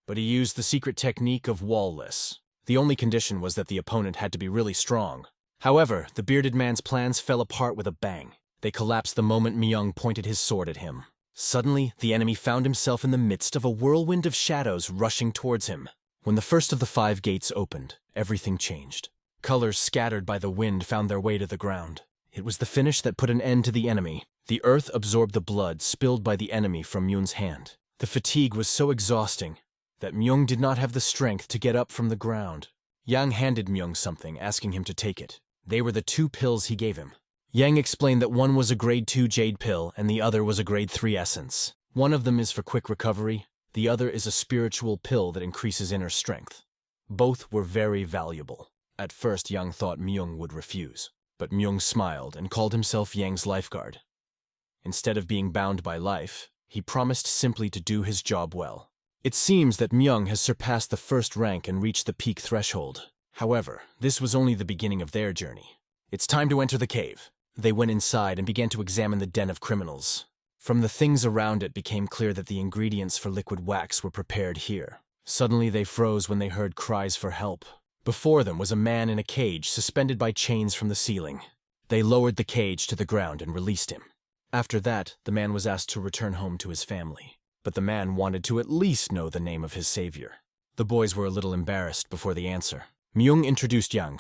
but he used the secret technique of wall-less. The only condition was that the opponent had to be really strong. However, the bearded man's plans fell apart with a bang. They collapsed the moment Myung pointed his sword at him. Suddenly, the enemy found himself in the midst of a whirlwind of shadows rushing towards him. When the first of the 5 gates opened, everything changed. Colors scattered by the wind found their way to the ground. It was the finish that put an end to the enemy. The earth absorbed the blood spilled by the enemy from Myung's hand. The fatigue was so exhausting that Myung did not have the strength to get up from the ground. Yang handed Myung something, asking him to take it. They were the 2 pills he gave him. Yang explained that one was a grade 2 jade pill and the other was a grade 3 essence. One of them is for quick recovery, the other is a spiritual pill that increases inner strength. Both were very valuable. At first, Yang thought Myung would refuse, but Myung smiled and called himself Yang's lifeguard. Instead of being bound by life, he promised simply to do his job well. It seems that Myung has surpassed the 1st rank and reached the peak threshold. However, this was only the beginning of their journey. It's time to enter the cave. They went inside and began to examine the den of criminals. From the things around it became clear that the ingredients for liquid wax were prepared here. Suddenly they froze when they heard cries for help. Before them was a man in a cage suspended by chains from the ceiling. They lowered the cage to the ground and released him. After that, the man was asked to return home to his family. But the man wanted to at least know the name of his savior. The boys were a little embarrassed before the answer. Myung introduced Yang.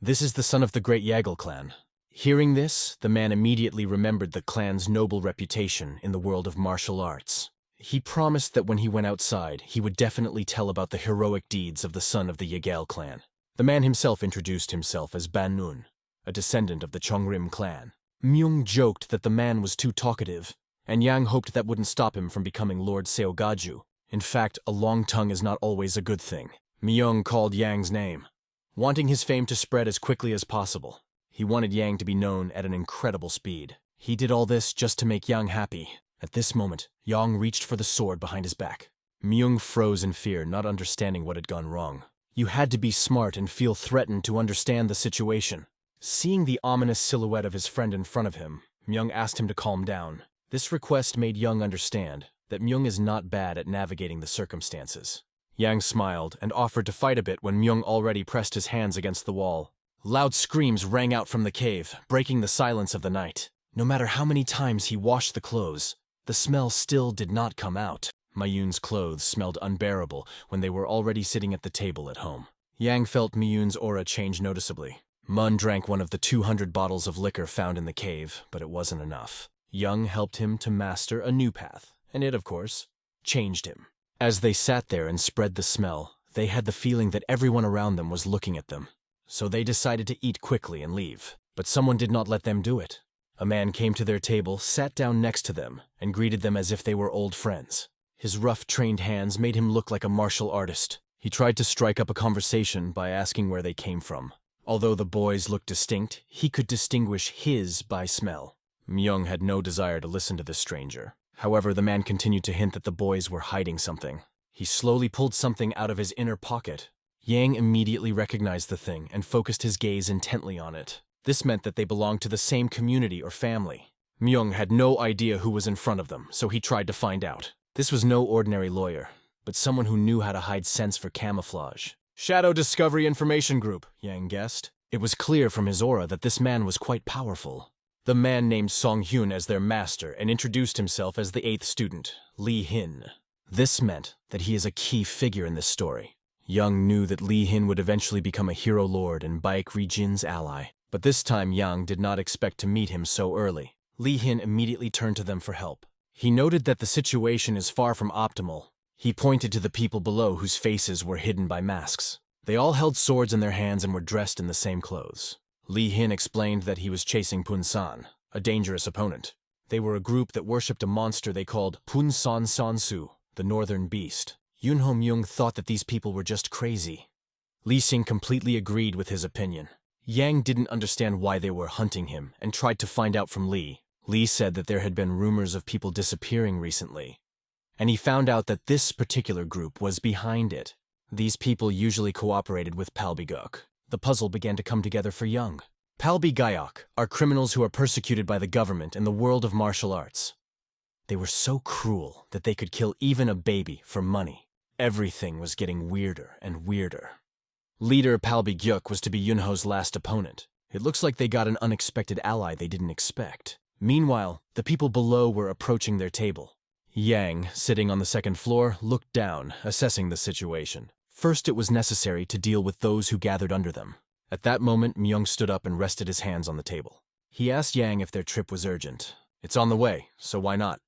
This is the son of the great Yahello clan. Hearing this, the man immediately remembered the clan's noble reputation in the world of martial arts. He promised that when he went outside, he would definitely tell about the heroic deeds of the son of the Yahello clan. The man himself introduced himself as Ban Nun, a descendant of the Chongrim clan. Myung joked that the man was too talkative, and Yang hoped that wouldn't stop him from becoming Lord Seogaju. In fact, a long tongue is not always a good thing. Myung called Yang's name, wanting his fame to spread as quickly as possible. He wanted Yang to be known at an incredible speed. He did all this just to make Yang happy. At this moment, Yang reached for the sword behind his back. Myung froze in fear, not understanding what had gone wrong. You had to be smart and feel threatened to understand the situation. Seeing the ominous silhouette of his friend in front of him, Myung asked him to calm down. This request made Yang understand that Myung is not bad at navigating the circumstances. Yang smiled and offered to fight a bit when Myung already pressed his hands against the wall. Loud screams rang out from the cave, breaking the silence of the night. No matter how many times he washed the clothes, the smell still did not come out. Myun's clothes smelled unbearable when they were already sitting at the table at home. Yang felt Myun's aura change noticeably. Mun drank one of the 200 bottles of liquor found in the cave, but it wasn't enough. Young helped him to master a new path, and it, of course, changed him. As they sat there and spread the smell, they had the feeling that everyone around them was looking at them. So they decided to eat quickly and leave. But someone did not let them do it. A man came to their table, sat down next to them, and greeted them as if they were old friends. His rough, trained hands made him look like a martial artist. He tried to strike up a conversation by asking where they came from. Although the boys looked distinct, he could distinguish his by smell. Myung had no desire to listen to this stranger. However, the man continued to hint that the boys were hiding something. He slowly pulled something out of his inner pocket. Yang immediately recognized the thing and focused his gaze intently on it. This meant that they belonged to the same community or family. Myung had no idea who was in front of them, so he tried to find out. This was no ordinary lawyer, but someone who knew how to hide sense for camouflage. Shadow Discovery Information Group, Yang guessed. It was clear from his aura that this man was quite powerful. The man named Song Hyun as their master and introduced himself as the 8th student, Lee Hin. This meant that he is a key figure in this story. Yang knew that Lee Hin would eventually become a hero lord and Baek Ri-jin's ally, but this time Yang did not expect to meet him so early. Lee Hin immediately turned to them for help. He noted that the situation is far from optimal. He pointed to the people below whose faces were hidden by masks. They all held swords in their hands and were dressed in the same clothes. Lee Hin explained that he was chasing Pun-san, a dangerous opponent. They were a group that worshipped a monster they called Pun-san Sansu, the Northern Beast. Yunho Myung thought that these people were just crazy. Lee Sing completely agreed with his opinion. Yang didn't understand why they were hunting him and tried to find out from Lee. Lee said that there had been rumors of people disappearing recently, and he found out that this particular group was behind it. These people usually cooperated with Palbigok. The puzzle began to come together for Young. Palbigayok are criminals who are persecuted by the government in the world of martial arts. They were so cruel that they could kill even a baby for money. Everything was getting weirder and weirder. Leader Palbigyuk was to be Yunho's last opponent. It looks like they got an unexpected ally they didn't expect. Meanwhile, the people below were approaching their table. Yang, sitting on the second floor, looked down, assessing the situation. First, it was necessary to deal with those who gathered under them. At that moment, Myung stood up and rested his hands on the table. He asked Yang if their trip was urgent. "It's on the way, so why not?"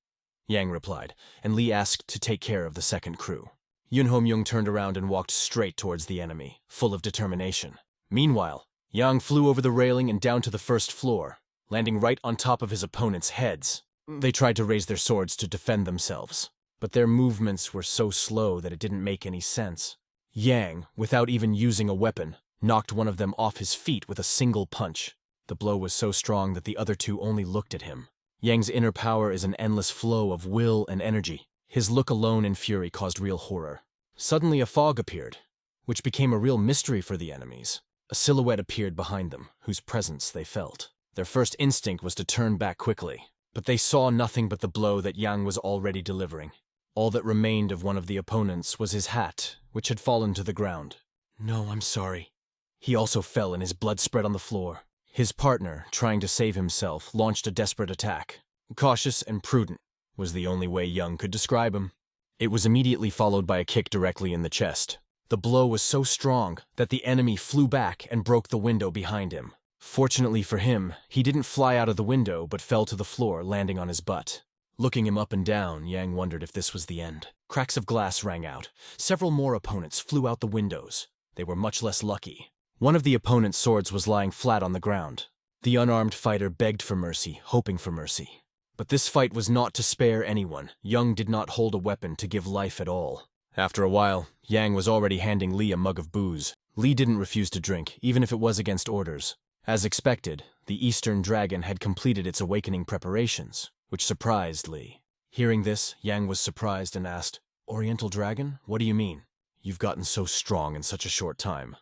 Yang replied, and Lee asked to take care of the second crew. Yunho Myung turned around and walked straight towards the enemy, full of determination. Meanwhile, Yang flew over the railing and down to the first floor, landing right on top of his opponents' heads. They tried to raise their swords to defend themselves, but their movements were so slow that it didn't make any sense. Yang, without even using a weapon, knocked one of them off his feet with a single punch. The blow was so strong that the other two only looked at him. Yang's inner power is an endless flow of will and energy. His look alone in fury caused real horror. Suddenly a fog appeared, which became a real mystery for the enemies. A silhouette appeared behind them, whose presence they felt. Their first instinct was to turn back quickly, but they saw nothing but the blow that Yang was already delivering. All that remained of one of the opponents was his hat, which had fallen to the ground. "No, I'm sorry." He also fell and his blood spread on the floor. His partner, trying to save himself, launched a desperate attack. Cautious and prudent was the only way Young could describe him. It was immediately followed by a kick directly in the chest. The blow was so strong that the enemy flew back and broke the window behind him. Fortunately for him, he didn't fly out of the window but fell to the floor, landing on his butt. Looking him up and down, Yang wondered if this was the end. Cracks of glass rang out. Several more opponents flew out the windows. They were much less lucky. One of the opponent's swords was lying flat on the ground. The unarmed fighter begged for mercy, hoping for mercy. But this fight was not to spare anyone. Young did not hold a weapon to give life at all. After a while, Yang was already handing Lee a mug of booze. Lee didn't refuse to drink, even if it was against orders. As expected, the Eastern Dragon had completed its awakening preparations, which surprised Lee. Hearing this, Yang was surprised and asked, "Oriental Dragon? What do you mean? You've gotten so strong in such a short time."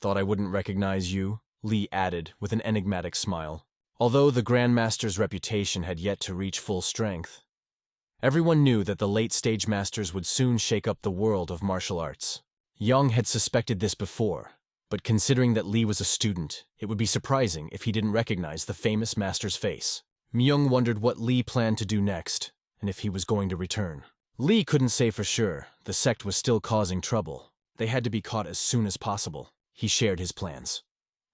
"Thought I wouldn't recognize you?" Lee added with an enigmatic smile. Although the Grandmaster's reputation had yet to reach full strength, everyone knew that the late stage masters would soon shake up the world of martial arts. Young had suspected this before, but considering that Lee was a student, it would be surprising if he didn't recognize the famous master's face. Myung wondered what Lee planned to do next, and if he was going to return. Lee couldn't say for sure. The sect was still causing trouble. They had to be caught as soon as possible. He shared his plans.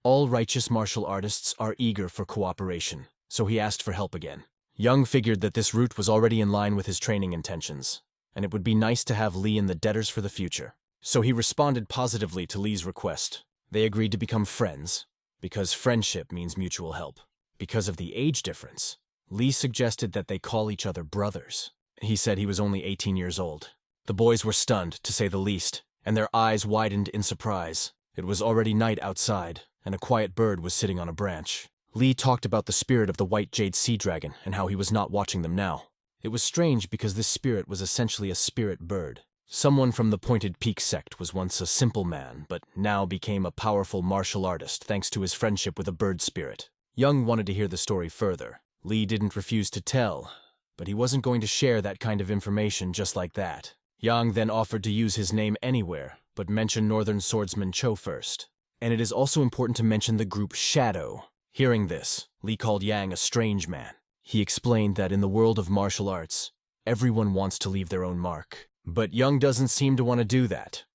All righteous martial artists are eager for cooperation, so he asked for help again. Young figured that this route was already in line with his training intentions, and it would be nice to have Lee in the debtors for the future. So he responded positively to Lee's request. They agreed to become friends, because friendship means mutual help. Because of the age difference, Lee suggested that they call each other brothers. He said he was only 18 years old. The boys were stunned, to say the least, and their eyes widened in surprise. It was already night outside, and a quiet bird was sitting on a branch. Lee talked about the spirit of the white jade sea dragon and how he was not watching them now. It was strange because this spirit was essentially a spirit bird. Someone from the Pointed Peak sect was once a simple man, but now became a powerful martial artist thanks to his friendship with a bird spirit. Young wanted to hear the story further. Lee didn't refuse to tell, but he wasn't going to share that kind of information just like that. Yang then offered to use his name anywhere, but mention Northern Swordsman Cho first. And it is also important to mention the group Shadow. Hearing this, Lee called Yang a strange man. He explained that in the world of martial arts, everyone wants to leave their own mark. But Young doesn't seem to want to do that.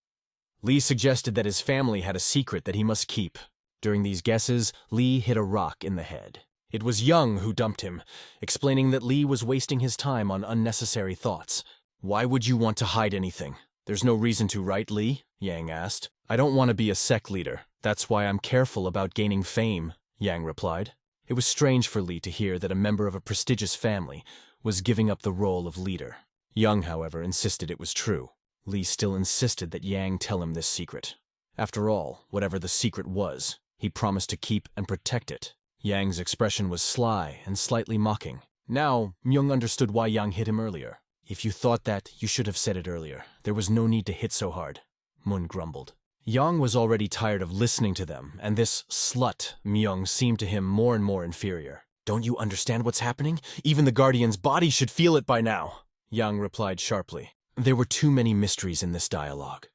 Lee suggested that his family had a secret that he must keep. During these guesses, Lee hit a rock in the head. It was Young who dumped him, explaining that Lee was wasting his time on unnecessary thoughts. Why would you want to hide anything? There's no reason to, right, Lee? Yang asked. I don't want to be a sect leader. That's why I'm careful about gaining fame, Yang replied. It was strange for Lee to hear that a member of a prestigious family was giving up the role of leader. Young, however, insisted it was true. Lee still insisted that Yang tell him this secret. After all, whatever the secret was, he promised to keep and protect it. Yang's expression was sly and slightly mocking. Now, Myung understood why Yang hit him earlier. If you thought that, you should have said it earlier. There was no need to hit so hard, Moon grumbled. Yang was already tired of listening to them, and this slut, Myung, seemed to him more and more inferior. Don't you understand what's happening? Even the Guardian's body should feel it by now, Yang replied sharply. There were too many mysteries in this dialogue.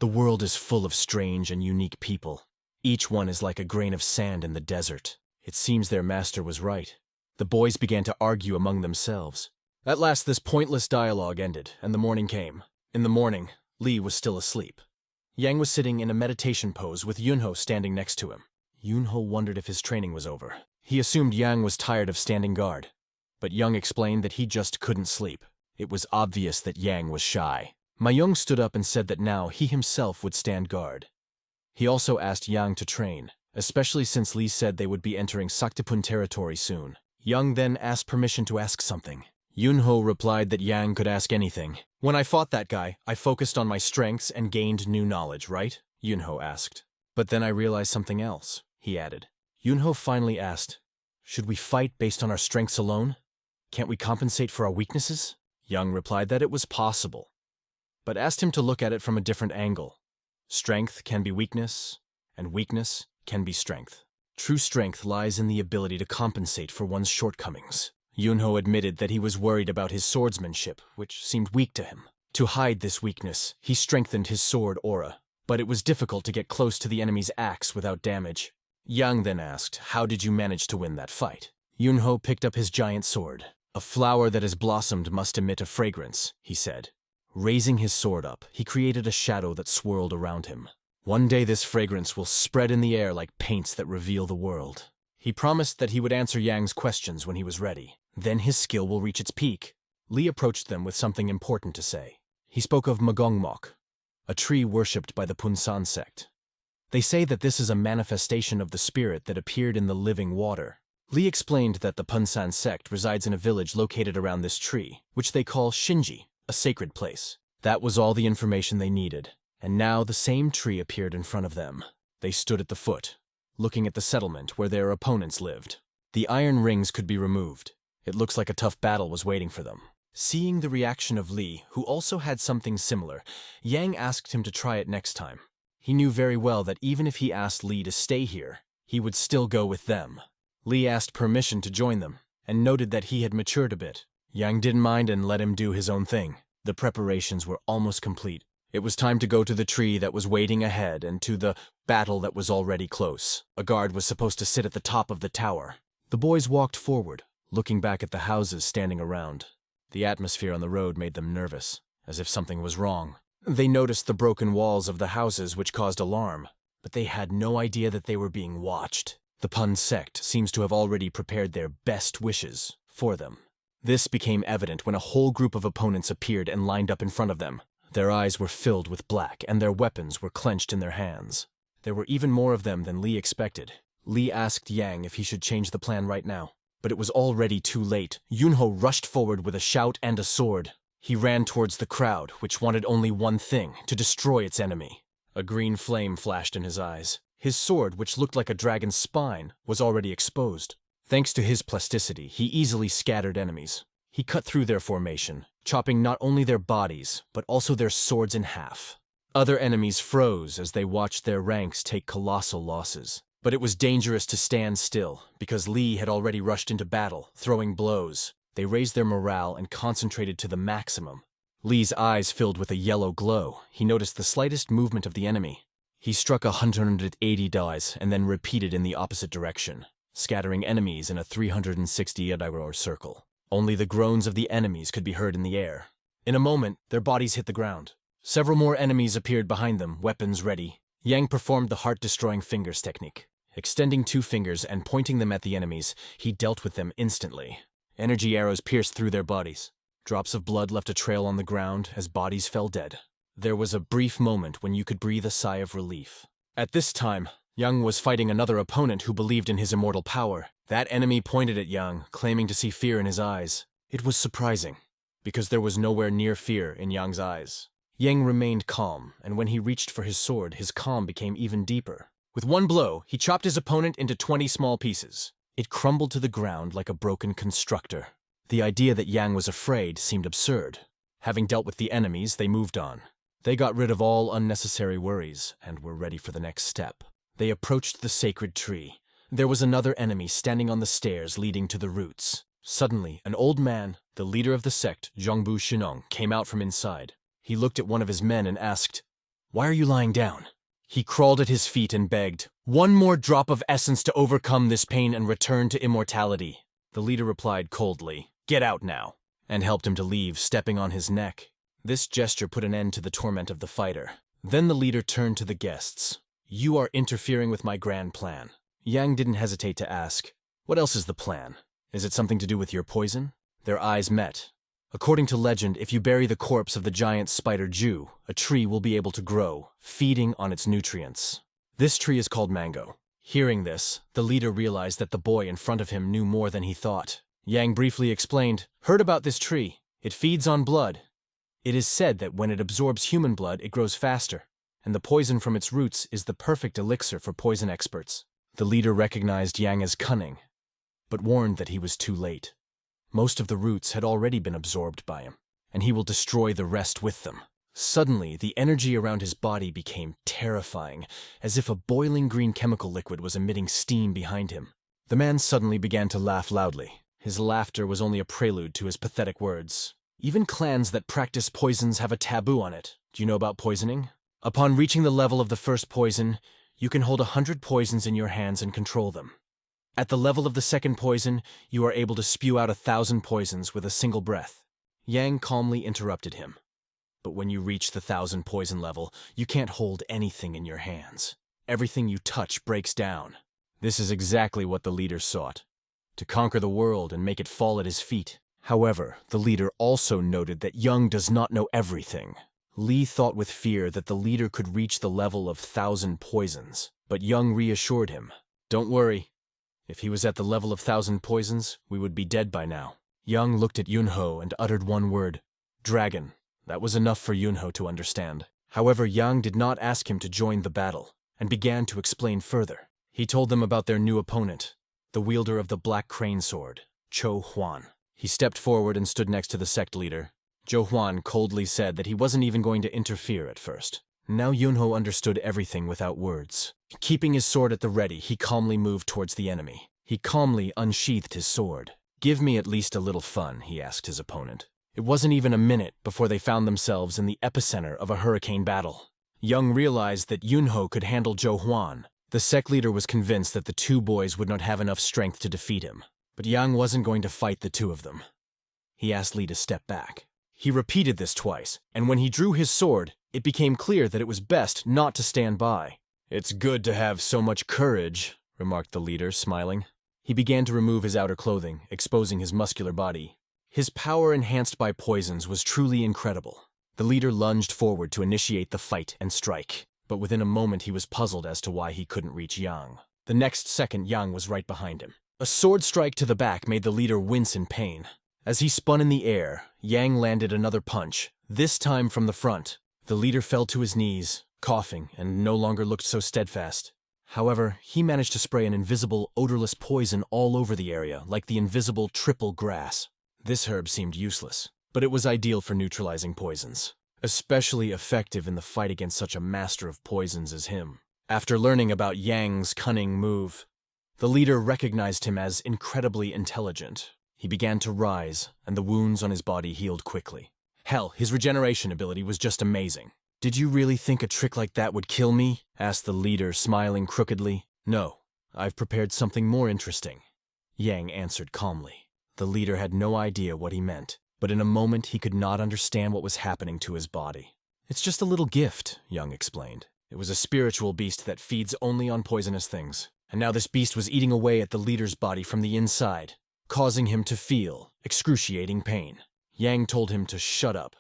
The world is full of strange and unique people. Each one is like a grain of sand in the desert. It seems their master was right. The boys began to argue among themselves. At last this pointless dialogue ended, and the morning came. In the morning, Lee was still asleep. Yang was sitting in a meditation pose with Yunho standing next to him. Yunho wondered if his training was over. He assumed Yang was tired of standing guard. But Young explained that he just couldn't sleep. It was obvious that Yang was shy. Mayung stood up and said that now he himself would stand guard. He also asked Yang to train, especially since Lee said they would be entering Saktapun territory soon. Young then asked permission to ask something. Yunho replied that Yang could ask anything. When I fought that guy, I focused on my strengths and gained new knowledge, right? Yunho asked. But then I realized something else, he added. Yunho finally asked, should we fight based on our strengths alone? Can't we compensate for our weaknesses? Young replied that it was possible, but asked him to look at it from a different angle. Strength can be weakness, and weakness can be strength. True strength lies in the ability to compensate for one's shortcomings. Yunho admitted that he was worried about his swordsmanship, which seemed weak to him. To hide this weakness, he strengthened his sword aura, but it was difficult to get close to the enemy's axe without damage. Yang then asked, how did you manage to win that fight? Yunho picked up his giant sword. A flower that has blossomed must emit a fragrance, he said. Raising his sword up, he created a shadow that swirled around him. One day this fragrance will spread in the air like paints that reveal the world. He promised that he would answer Yang's questions when he was ready. Then his skill will reach its peak. Lee approached them with something important to say. He spoke of Magongmok, a tree worshipped by the Punsan sect. They say that this is a manifestation of the spirit that appeared in the living water. Lee explained that the Punsan sect resides in a village located around this tree, which they call Shinji, a sacred place. That was all the information they needed, and now the same tree appeared in front of them. They stood at the foot, looking at the settlement where their opponents lived. The iron rings could be removed. It looks like a tough battle was waiting for them. Seeing the reaction of Lee, who also had something similar, Yang asked him to try it next time. He knew very well that even if he asked Lee to stay here, he would still go with them. Lee asked permission to join them, and noted that he had matured a bit. Yang didn't mind and let him do his own thing. The preparations were almost complete. It was time to go to the tree that was waiting ahead and to the battle that was already close. A guard was supposed to sit at the top of the tower. The boys walked forward, looking back at the houses standing around. The atmosphere on the road made them nervous, as if something was wrong. They noticed the broken walls of the houses, which caused alarm, but they had no idea that they were being watched. The Pun sect seems to have already prepared their best wishes for them. This became evident when a whole group of opponents appeared and lined up in front of them. Their eyes were filled with black, and their weapons were clenched in their hands. There were even more of them than Lee expected. Lee asked Yang if he should change the plan right now. But it was already too late. Yunho rushed forward with a shout and a sword. He ran towards the crowd, which wanted only one thing, to destroy its enemy. A green flame flashed in his eyes. His sword, which looked like a dragon's spine, was already exposed. Thanks to his plasticity, he easily scattered enemies. He cut through their formation, chopping not only their bodies, but also their swords in half. Other enemies froze as they watched their ranks take colossal losses. But it was dangerous to stand still, because Lee had already rushed into battle, throwing blows. They raised their morale and concentrated to the maximum. Lee's eyes filled with a yellow glow. He noticed the slightest movement of the enemy. He struck 180 dice and then repeated in the opposite direction, scattering enemies in a 360° circle. Only the groans of the enemies could be heard in the air. In a moment, their bodies hit the ground. Several more enemies appeared behind them, weapons ready. Yang performed the heart-destroying fingers technique. Extending 2 fingers and pointing them at the enemies, he dealt with them instantly. Energy arrows pierced through their bodies. Drops of blood left a trail on the ground as bodies fell dead. There was a brief moment when you could breathe a sigh of relief. At this time, Yang was fighting another opponent who believed in his immortal power. That enemy pointed at Yang, claiming to see fear in his eyes. It was surprising, because there was nowhere near fear in Yang's eyes. Yang remained calm, and when he reached for his sword, his calm became even deeper. With one blow, he chopped his opponent into 20 small pieces. It crumbled to the ground like a broken constructor. The idea that Yang was afraid seemed absurd. Having dealt with the enemies, they moved on. They got rid of all unnecessary worries and were ready for the next step. They approached the sacred tree. There was another enemy standing on the stairs leading to the roots. Suddenly, an old man, the leader of the sect, Zhongbu Shinong, came out from inside. He looked at one of his men and asked, "Why are you lying down?" He crawled at his feet and begged, "One more drop of essence to overcome this pain and return to immortality." The leader replied coldly, "Get out now," and helped him to leave, stepping on his neck. This gesture put an end to the torment of the fighter. Then the leader turned to the guests. "You are interfering with my grand plan." Yang didn't hesitate to ask, "What else is the plan? Is it something to do with your poison?" Their eyes met. According to legend, if you bury the corpse of the giant spider Jew, a tree will be able to grow, feeding on its nutrients. This tree is called Mango. Hearing this, the leader realized that the boy in front of him knew more than he thought. Yang briefly explained, "Heard about this tree. It feeds on blood. It is said that when it absorbs human blood, it grows faster, and the poison from its roots is the perfect elixir for poison experts." The leader recognized Yang as cunning, but warned that he was too late. Most of the roots had already been absorbed by him, and he will destroy the rest with them. Suddenly, the energy around his body became terrifying, as if a boiling green chemical liquid was emitting steam behind him. The man suddenly began to laugh loudly. His laughter was only a prelude to his pathetic words. "Even clans that practice poisons have a taboo on it. Do you know about poisoning? Upon reaching the level of the first poison, you can hold 100 poisons in your hands and control them. At the level of the second poison, you are able to spew out 1,000 poisons with a single breath." Yang calmly interrupted him. "But when you reach the 1,000 poison level, you can't hold anything in your hands. Everything you touch breaks down." This is exactly what the leader sought, to conquer the world and make it fall at his feet. However, the leader also noted that Yang does not know everything. Lee thought with fear that the leader could reach the level of 1,000 poisons, but Yang reassured him, "Don't worry. If he was at the level of 1,000 poisons, we would be dead by now." Yang looked at Yunho and uttered one word, "Dragon." That was enough for Yunho to understand. However, Yang did not ask him to join the battle, and began to explain further. He told them about their new opponent, the wielder of the Black Crane Sword, Cho Huan. He stepped forward and stood next to the sect leader. Cho Huan coldly said that he wasn't even going to interfere at first. Now Yunho understood everything without words. Keeping his sword at the ready, he calmly moved towards the enemy. He calmly unsheathed his sword. "Give me at least a little fun," he asked his opponent. It wasn't even a minute before they found themselves in the epicenter of a hurricane battle. Young realized that Yunho could handle Cho Huan. The sect leader was convinced that the two boys would not have enough strength to defeat him. But Yang wasn't going to fight the two of them. He asked Lee to step back. He repeated this twice, and when he drew his sword, it became clear that it was best not to stand by. "It's good to have so much courage," remarked the leader, smiling. He began to remove his outer clothing, exposing his muscular body. His power enhanced by poisons was truly incredible. The leader lunged forward to initiate the fight and strike, but within a moment he was puzzled as to why he couldn't reach Yang. The next second, Yang was right behind him. A sword strike to the back made the leader wince in pain. As he spun in the air, Yang landed another punch, this time from the front. The leader fell to his knees, coughing, and no longer looked so steadfast. However, he managed to spray an invisible, odorless poison all over the area, like the invisible triple grass. This herb seemed useless, but it was ideal for neutralizing poisons, especially effective in the fight against such a master of poisons as him. After learning about Yang's cunning move, the leader recognized him as incredibly intelligent. He began to rise, and the wounds on his body healed quickly. Hell, his regeneration ability was just amazing. "Did you really think a trick like that would kill me?" asked the leader, smiling crookedly. "No, I've prepared something more interesting," Yang answered calmly. The leader had no idea what he meant, but in a moment he could not understand what was happening to his body. "It's just a little gift," Yang explained. "It was a spiritual beast that feeds only on poisonous things. And now this beast was eating away at the leader's body from the inside, causing him to feel excruciating pain." Yang told him to shut up.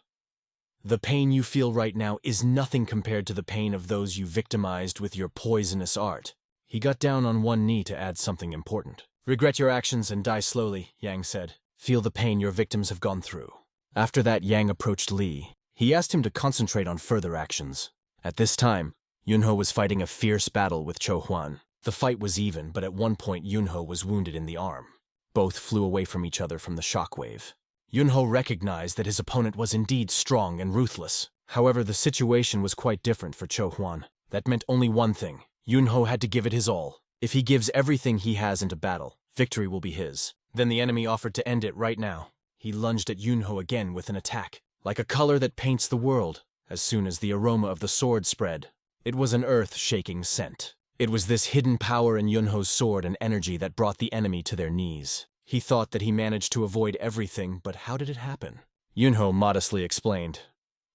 "The pain you feel right now is nothing compared to the pain of those you victimized with your poisonous art." He got down on one knee to add something important. "Regret your actions and die slowly," Yang said. "Feel the pain your victims have gone through." After that, Yang approached Li. He asked him to concentrate on further actions. At this time, Yunho was fighting a fierce battle with Cho Huan. The fight was even, but at one point Yunho was wounded in the arm. Both flew away from each other from the shockwave. Yunho recognized that his opponent was indeed strong and ruthless. However, the situation was quite different for Cho Huan. That meant only one thing. Yunho had to give it his all. If he gives everything he has into battle, victory will be his. Then the enemy offered to end it right now. He lunged at Yunho again with an attack, like a color that paints the world. As soon as the aroma of the sword spread, it was an earth-shaking scent. It was this hidden power in Yunho's sword and energy that brought the enemy to their knees. He thought that he managed to avoid everything, but how did it happen? Yunho modestly explained,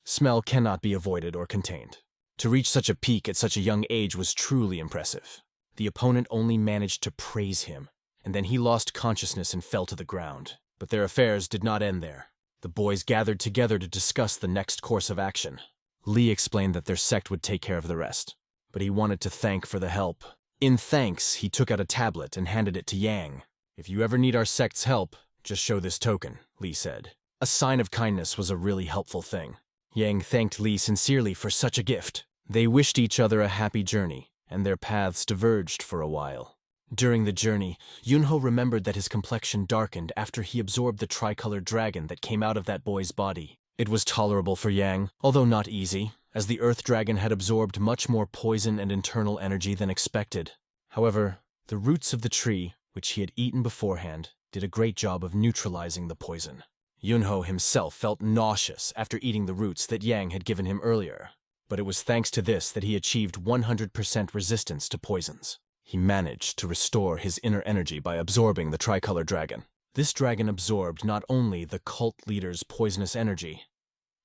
"Smell cannot be avoided or contained. To reach such a peak at such a young age was truly impressive." The opponent only managed to praise him, and then he lost consciousness and fell to the ground. But their affairs did not end there. The boys gathered together to discuss the next course of action. Li explained that their sect would take care of the rest, but he wanted to thank for the help. In thanks, he took out a tablet and handed it to Yang. "If you ever need our sect's help, just show this token," Li said. A sign of kindness was a really helpful thing. Yang thanked Li sincerely for such a gift. They wished each other a happy journey, and their paths diverged for a while. During the journey, Yunho remembered that his complexion darkened after he absorbed the tricolored dragon that came out of that boy's body. It was tolerable for Yang, although not easy, as the earth dragon had absorbed much more poison and internal energy than expected. However, the roots of the tree, which he had eaten beforehand, did a great job of neutralizing the poison. Yunho himself felt nauseous after eating the roots that Yang had given him earlier, but it was thanks to this that he achieved 100% resistance to poisons. He managed to restore his inner energy by absorbing the tricolor dragon. This dragon absorbed not only the cult leader's poisonous energy,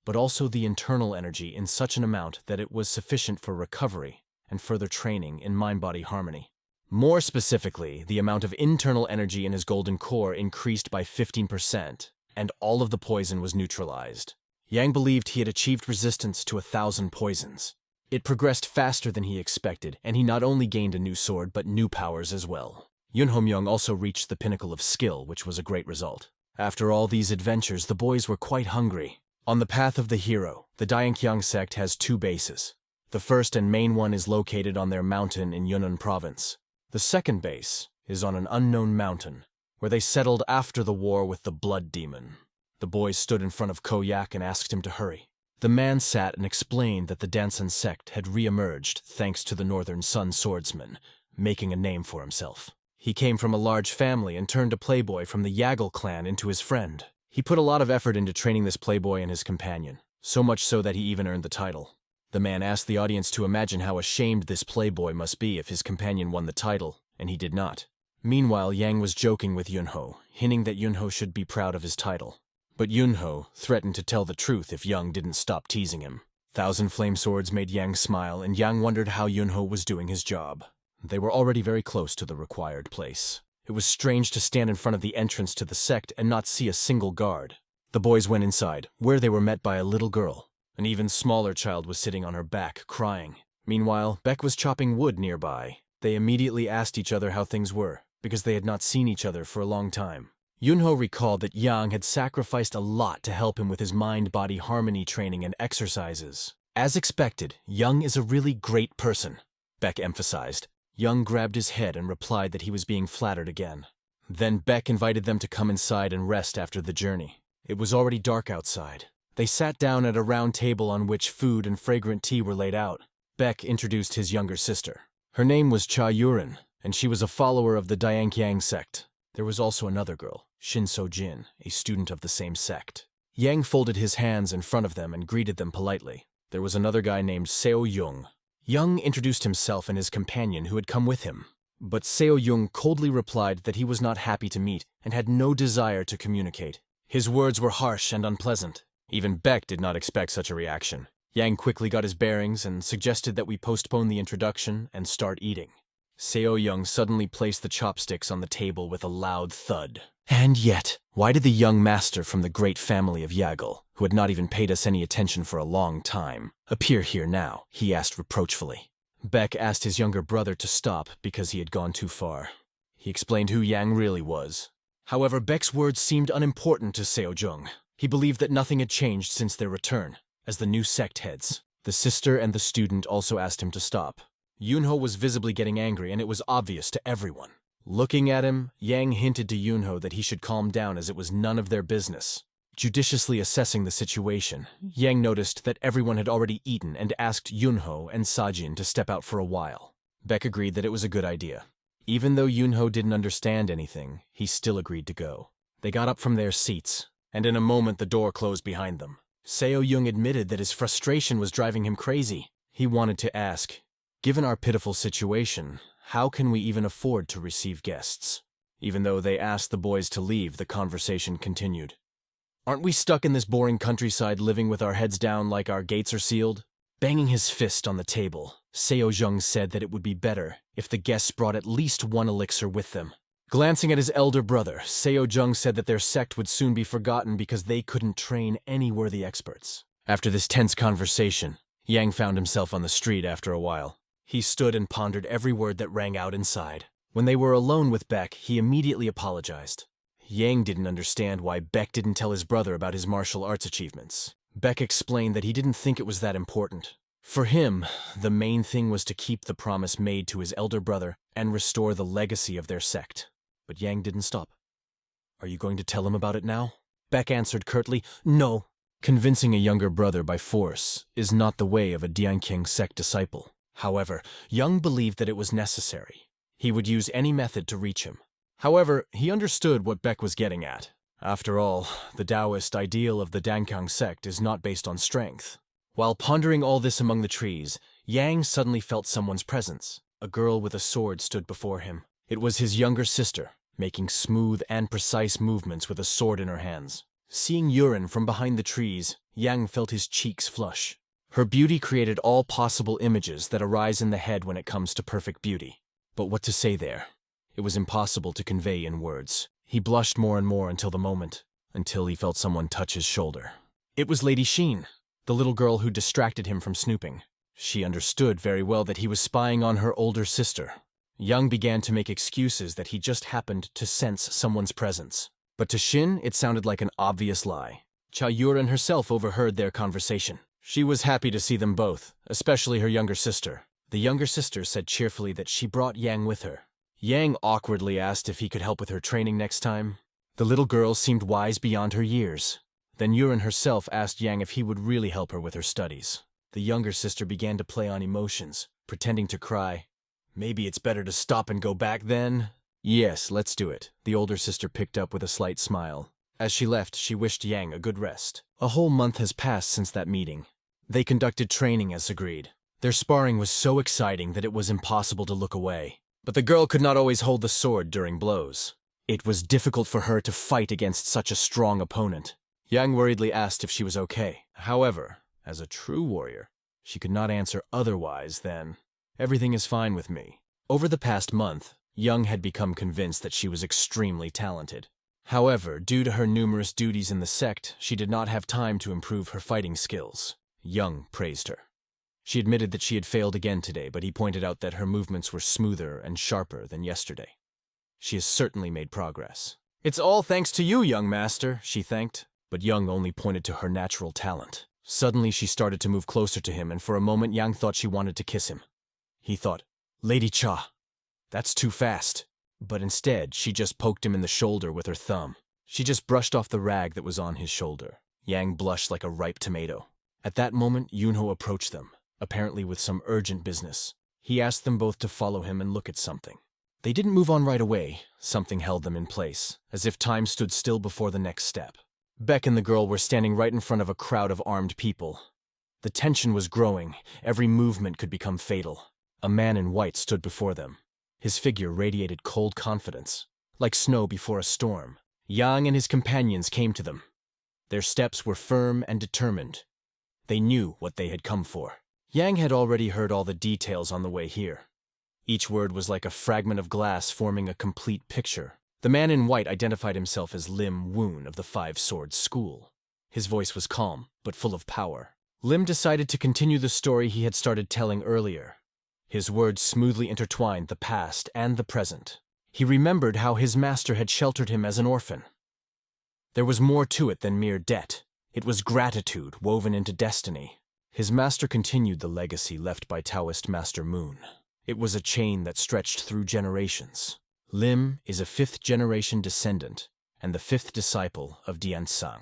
but also the internal energy in such an amount that it was sufficient for recovery and further training in mind-body harmony. More specifically, the amount of internal energy in his golden core increased by 15%, and all of the poison was neutralized. Yang believed he had achieved resistance to 1,000 poisons. It progressed faster than he expected, and he not only gained a new sword, but new powers as well. Yunho also reached the pinnacle of skill, which was a great result. After all these adventures, the boys were quite hungry. On the path of the hero, the Dianqiang sect has 2 bases. The first and main one is located on their mountain in Yunnan province. The second base is on an unknown mountain, where they settled after the war with the Blood Demon. The boys stood in front of Koyak and asked him to hurry. The man sat and explained that the Dansan sect had re-emerged thanks to the Northern Sun Swordsman, making a name for himself. He came from a large family and turned a playboy from the Yahello clan into his friend. He put a lot of effort into training this playboy and his companion, so much so that he even earned the title. The man asked the audience to imagine how ashamed this playboy must be if his companion won the title, and he did not. Meanwhile, Yang was joking with Yunho, hinting that Yunho should be proud of his title. But Yunho threatened to tell the truth if Yang didn't stop teasing him. 1,000 flame swords made Yang smile, and Yang wondered how Yunho was doing his job. They were already very close to the required place. It was strange to stand in front of the entrance to the sect and not see a single guard. The boys went inside, where they were met by a little girl. An even smaller child was sitting on her back, crying. Meanwhile, Beck was chopping wood nearby. They immediately asked each other how things were, because they had not seen each other for a long time. Yunho recalled that Yang had sacrificed a lot to help him with his mind-body harmony training and exercises. As expected, Young is a really great person, Beck emphasized. Young grabbed his head and replied that he was being flattered again. Then Beck invited them to come inside and rest after the journey. It was already dark outside. They sat down at a round table on which food and fragrant tea were laid out. Beck introduced his younger sister. Her name was Cha Yurin, and she was a follower of the Dianqiang sect. There was also another girl, Shin So-jin, a student of the same sect. Yang folded his hands in front of them and greeted them politely. There was another guy named Seo Young. Young introduced himself and his companion who had come with him. But Seo Young coldly replied that he was not happy to meet and had no desire to communicate. His words were harsh and unpleasant. Even Beck did not expect such a reaction. Yang quickly got his bearings and suggested that we postpone the introduction and start eating. Seo Young suddenly placed the chopsticks on the table with a loud thud. And yet, why did the young master from the great family of Yahello, who had not even paid us any attention for a long time, appear here now? He asked reproachfully. Beck asked his younger brother to stop because he had gone too far. He explained who Yang really was. However, Beck's words seemed unimportant to Seo Jung. He believed that nothing had changed since their return. As the new sect heads, the sister and the student also asked him to stop. Yunho was visibly getting angry, and it was obvious to everyone. Looking at him, Yang hinted to Yunho that he should calm down as it was none of their business. Judiciously assessing the situation, Yang noticed that everyone had already eaten and asked Yunho and Sajin to step out for a while. Beck agreed that it was a good idea. Even though Yunho didn't understand anything, he still agreed to go. They got up from their seats, and in a moment the door closed behind them. Seo Young admitted that his frustration was driving him crazy. He wanted to ask, given our pitiful situation, how can we even afford to receive guests? Even though they asked the boys to leave, the conversation continued. Aren't we stuck in this boring countryside living with our heads down like our gates are sealed? Banging his fist on the table, Seo Jung said that it would be better if the guests brought at least one elixir with them. Glancing at his elder brother, Seo Jung said that their sect would soon be forgotten because they couldn't train any worthy experts. After this tense conversation, Yang found himself on the street after a while. He stood and pondered every word that rang out inside. When they were alone with Beck, he immediately apologized. Yang didn't understand why Beck didn't tell his brother about his martial arts achievements. Beck explained that he didn't think it was that important. For him, the main thing was to keep the promise made to his elder brother and restore the legacy of their sect. But Yang didn't stop. Are you going to tell him about it now? Beck answered curtly, no. Convincing a younger brother by force is not the way of a Dianqiang sect disciple. However, Yang believed that it was necessary. He would use any method to reach him. However, he understood what Beck was getting at. After all, the Taoist ideal of the Dianqiang sect is not based on strength. While pondering all this among the trees, Yang suddenly felt someone's presence. A girl with a sword stood before him. It was his younger sister, making smooth and precise movements with a sword in her hands. Seeing Yurin from behind the trees, Yang felt his cheeks flush. Her beauty created all possible images that arise in the head when it comes to perfect beauty. But what to say there? It was impossible to convey in words. He blushed more and more until he felt someone touch his shoulder. It was Lady Sheen, the little girl who distracted him from snooping. She understood very well that he was spying on her older sister. Young began to make excuses that he just happened to sense someone's presence. But to Shin, it sounded like an obvious lie. Cha Yurin herself overheard their conversation. She was happy to see them both, especially her younger sister. The younger sister said cheerfully that she brought Yang with her. Yang awkwardly asked if he could help with her training next time. The little girl seemed wise beyond her years. Then Yurin herself asked Yang if he would really help her with her studies. The younger sister began to play on emotions, pretending to cry. Maybe it's better to stop and go back then? Yes, let's do it, the older sister picked up with a slight smile. As she left, she wished Yang a good rest. A whole month has passed since that meeting. They conducted training as agreed. Their sparring was so exciting that it was impossible to look away. But the girl could not always hold the sword during blows. It was difficult for her to fight against such a strong opponent. Yang worriedly asked if she was okay. However, as a true warrior, she could not answer otherwise than, "Everything is fine with me." Over the past month, Young had become convinced that she was extremely talented. However, due to her numerous duties in the sect, she did not have time to improve her fighting skills. Young praised her. She admitted that she had failed again today, but he pointed out that her movements were smoother and sharper than yesterday. She has certainly made progress. It's all thanks to you, young master, she thanked, but Young only pointed to her natural talent. Suddenly she started to move closer to him, and for a moment Yang thought she wanted to kiss him. He thought, Lady Cha, that's too fast. But instead, she just poked him in the shoulder with her thumb. She just brushed off the rag that was on his shoulder. Yang blushed like a ripe tomato. At that moment, Yunho approached them, apparently with some urgent business. He asked them both to follow him and look at something. They didn't move on right away. Something held them in place, as if time stood still before the next step. Beck and the girl were standing right in front of a crowd of armed people. The tension was growing. Every movement could become fatal. A man in white stood before them. His figure radiated cold confidence, like snow before a storm. Yang and his companions came to them. Their steps were firm and determined. They knew what they had come for. Yang had already heard all the details on the way here. Each word was like a fragment of glass forming a complete picture. The man in white identified himself as Lim Woon of the Five Swords School. His voice was calm, but full of power. Lim decided to continue the story he had started telling earlier. His words smoothly intertwined the past and the present. He remembered how his master had sheltered him as an orphan. There was more to it than mere debt. It was gratitude woven into destiny. His master continued the legacy left by Taoist Master Moon. It was a chain that stretched through generations. Lim is a fifth-generation descendant and the fifth disciple of Diansang.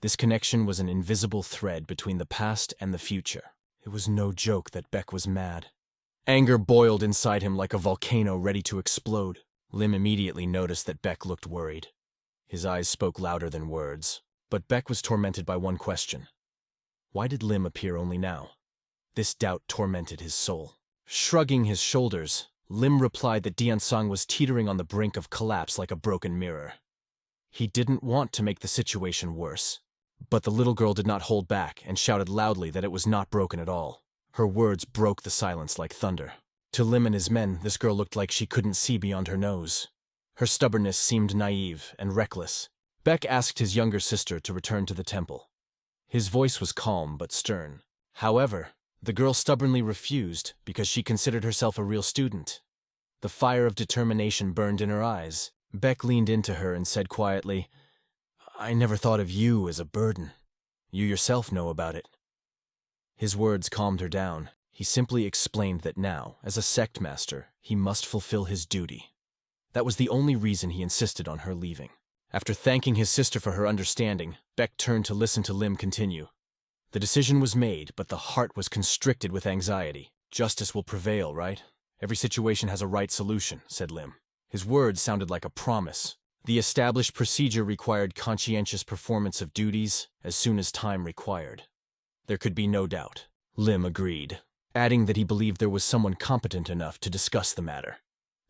This connection was an invisible thread between the past and the future. It was no joke that Beck was mad. Anger boiled inside him like a volcano ready to explode. Lim immediately noticed that Beck looked worried. His eyes spoke louder than words. But Beck was tormented by one question. Why did Lim appear only now? This doubt tormented his soul. Shrugging his shoulders, Lim replied that Diansang was teetering on the brink of collapse like a broken mirror. He didn't want to make the situation worse. But the little girl did not hold back and shouted loudly that it was not broken at all. Her words broke the silence like thunder. To Lim and his men, this girl looked like she couldn't see beyond her nose. Her stubbornness seemed naive and reckless. Beck asked his younger sister to return to the temple. His voice was calm but stern. However, the girl stubbornly refused because she considered herself a real student. The fire of determination burned in her eyes. Beck leaned into her and said quietly, I never thought of you as a burden. You yourself know about it. His words calmed her down. He simply explained that now, as a sect master, he must fulfill his duty. That was the only reason he insisted on her leaving. After thanking his sister for her understanding, Beck turned to listen to Lim continue. The decision was made, but the heart was constricted with anxiety. Justice will prevail, right? Every situation has a right solution, said Lim. His words sounded like a promise. The established procedure required conscientious performance of duties as soon as time required. There could be no doubt. Lim agreed, adding that he believed there was someone competent enough to discuss the matter.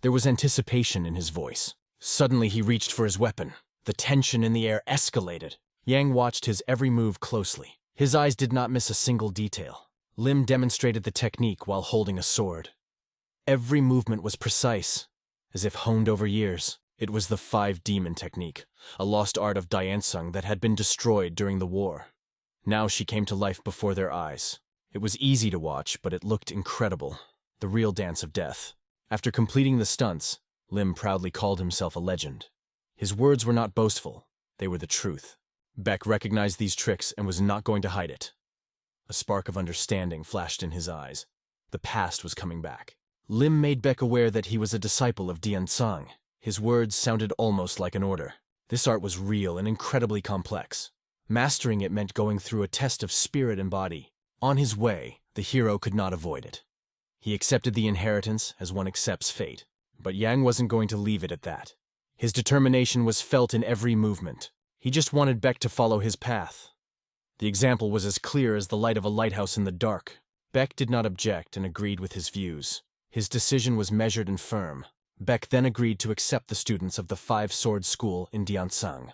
There was anticipation in his voice. Suddenly he reached for his weapon. The tension in the air escalated. Yang watched his every move closely. His eyes did not miss a single detail. Lim demonstrated the technique while holding a sword. Every movement was precise, as if honed over years. It was the five-demon technique, a lost art of Diansung that had been destroyed during the war. Now she came to life before their eyes. It was easy to watch, but it looked incredible. The real dance of death. After completing the stunts, Lim proudly called himself a legend. His words were not boastful. They were the truth. Beck recognized these tricks and was not going to hide it. A spark of understanding flashed in his eyes. The past was coming back. Lim made Beck aware that he was a disciple of Diansang. His words sounded almost like an order. This art was real and incredibly complex. Mastering it meant going through a test of spirit and body. On his way, the hero could not avoid it. He accepted the inheritance as one accepts fate. But Yang wasn't going to leave it at that. His determination was felt in every movement. He just wanted Beck to follow his path. The example was as clear as the light of a lighthouse in the dark. Beck did not object and agreed with his views. His decision was measured and firm. Beck then agreed to accept the students of the Five Swords School in Diansang.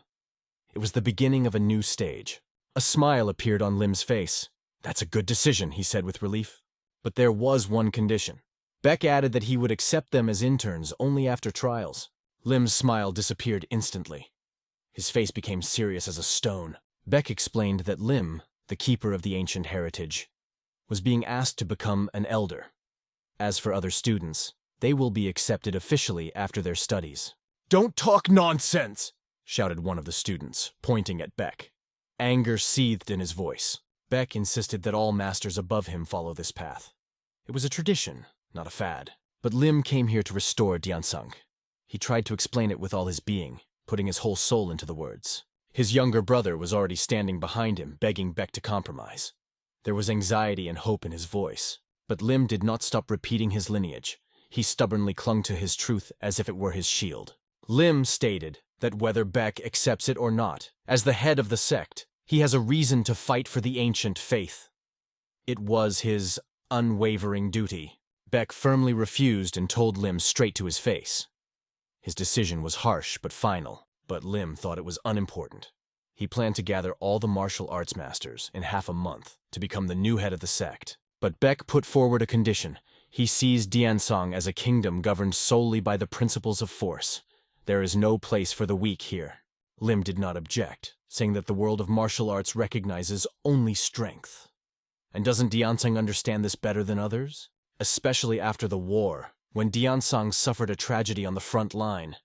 It was the beginning of a new stage. A smile appeared on Lim's face. That's a good decision, he said with relief. But there was one condition. Beck added that he would accept them as interns only after trials. Lim's smile disappeared instantly. His face became serious as a stone. Beck explained that Lim, the keeper of the ancient heritage, was being asked to become an elder. As for other students, they will be accepted officially after their studies. Don't talk nonsense, shouted one of the students, pointing at Beck. Anger seethed in his voice. Beck insisted that all masters above him follow this path. It was a tradition, not a fad. But Lim came here to restore Diansung. He tried to explain it with all his being, putting his whole soul into the words. His younger brother was already standing behind him, begging Beck to compromise. There was anxiety and hope in his voice, but Lim did not stop repeating his lineage. He stubbornly clung to his truth as if it were his shield. Lim stated that whether Beck accepts it or not, as the head of the sect, he has a reason to fight for the ancient faith. It was his unwavering duty. Beck firmly refused and told Lim straight to his face. His decision was harsh but final, but Lim thought it was unimportant. He planned to gather all the martial arts masters in half a month to become the new head of the sect. But Beck put forward a condition. He sees Diansong as a kingdom governed solely by the principles of force. There is no place for the weak here. Lim did not object, saying that the world of martial arts recognizes only strength. And doesn't Diansong understand this better than others? Especially after the war, when Diansong suffered a tragedy on the front line.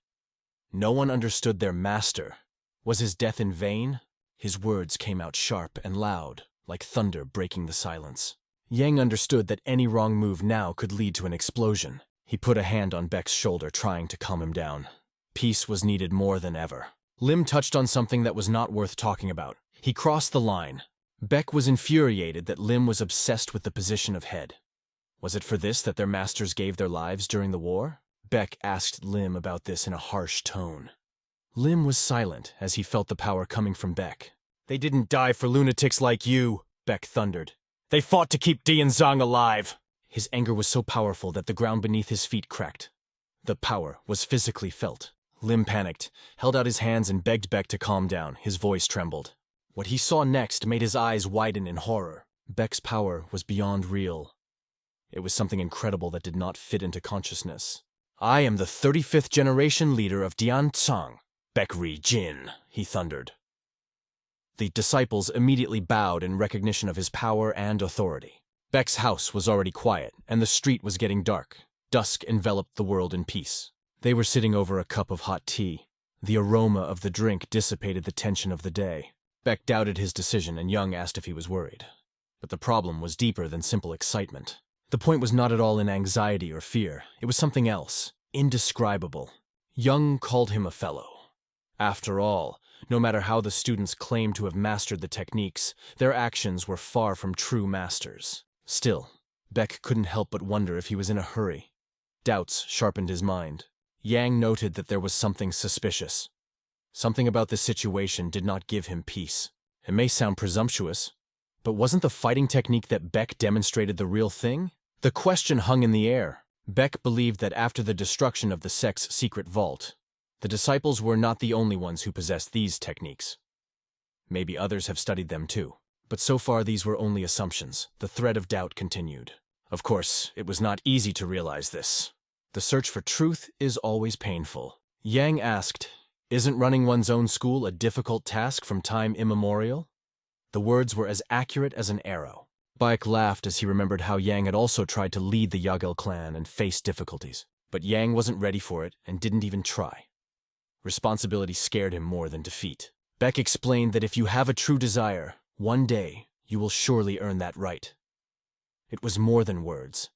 No one understood their master. Was his death in vain? His words came out sharp and loud, like thunder breaking the silence. Yang understood that any wrong move now could lead to an explosion. He put a hand on Beck's shoulder, trying to calm him down. Peace was needed more than ever. Lim touched on something that was not worth talking about. He crossed the line. Beck was infuriated that Lim was obsessed with the position of head. Was it for this that their masters gave their lives during the war? Beck asked Lim about this in a harsh tone. Lim was silent as he felt the power coming from Beck. They didn't die for lunatics like you, Beck thundered. They fought to keep Diansong alive. His anger was so powerful that the ground beneath his feet cracked. The power was physically felt. Lim panicked, held out his hands and begged Beck to calm down. His voice trembled. What he saw next made his eyes widen in horror. Beck's power was beyond real. It was something incredible that did not fit into consciousness. I am the 35th generation leader of Diansong, Beck-ri Jin, he thundered. The disciples immediately bowed in recognition of his power and authority. Beck's house was already quiet, and the street was getting dark. Dusk enveloped the world in peace. They were sitting over a cup of hot tea. The aroma of the drink dissipated the tension of the day. Beck doubted his decision, and Young asked if he was worried. But the problem was deeper than simple excitement. The point was not at all in anxiety or fear. It was something else, indescribable. Young called him a fellow. After all, no matter how the students claimed to have mastered the techniques, their actions were far from true masters. Still, Beck couldn't help but wonder if he was in a hurry. Doubts sharpened his mind. Yang noted that there was something suspicious. Something about this situation did not give him peace. It may sound presumptuous, but wasn't the fighting technique that Beck demonstrated the real thing? The question hung in the air. Beck believed that after the destruction of the sect's secret vault, the disciples were not the only ones who possessed these techniques. Maybe others have studied them too. But so far these were only assumptions. The thread of doubt continued. Of course, it was not easy to realize this. The search for truth is always painful. Yang asked, "Isn't running one's own school a difficult task from time immemorial?" The words were as accurate as an arrow. Baek laughed as he remembered how Yang had also tried to lead the Yahello clan and face difficulties. But Yang wasn't ready for it and didn't even try. Responsibility scared him more than defeat. Beck explained that if you have a true desire, one day you will surely earn that right. It was more than words.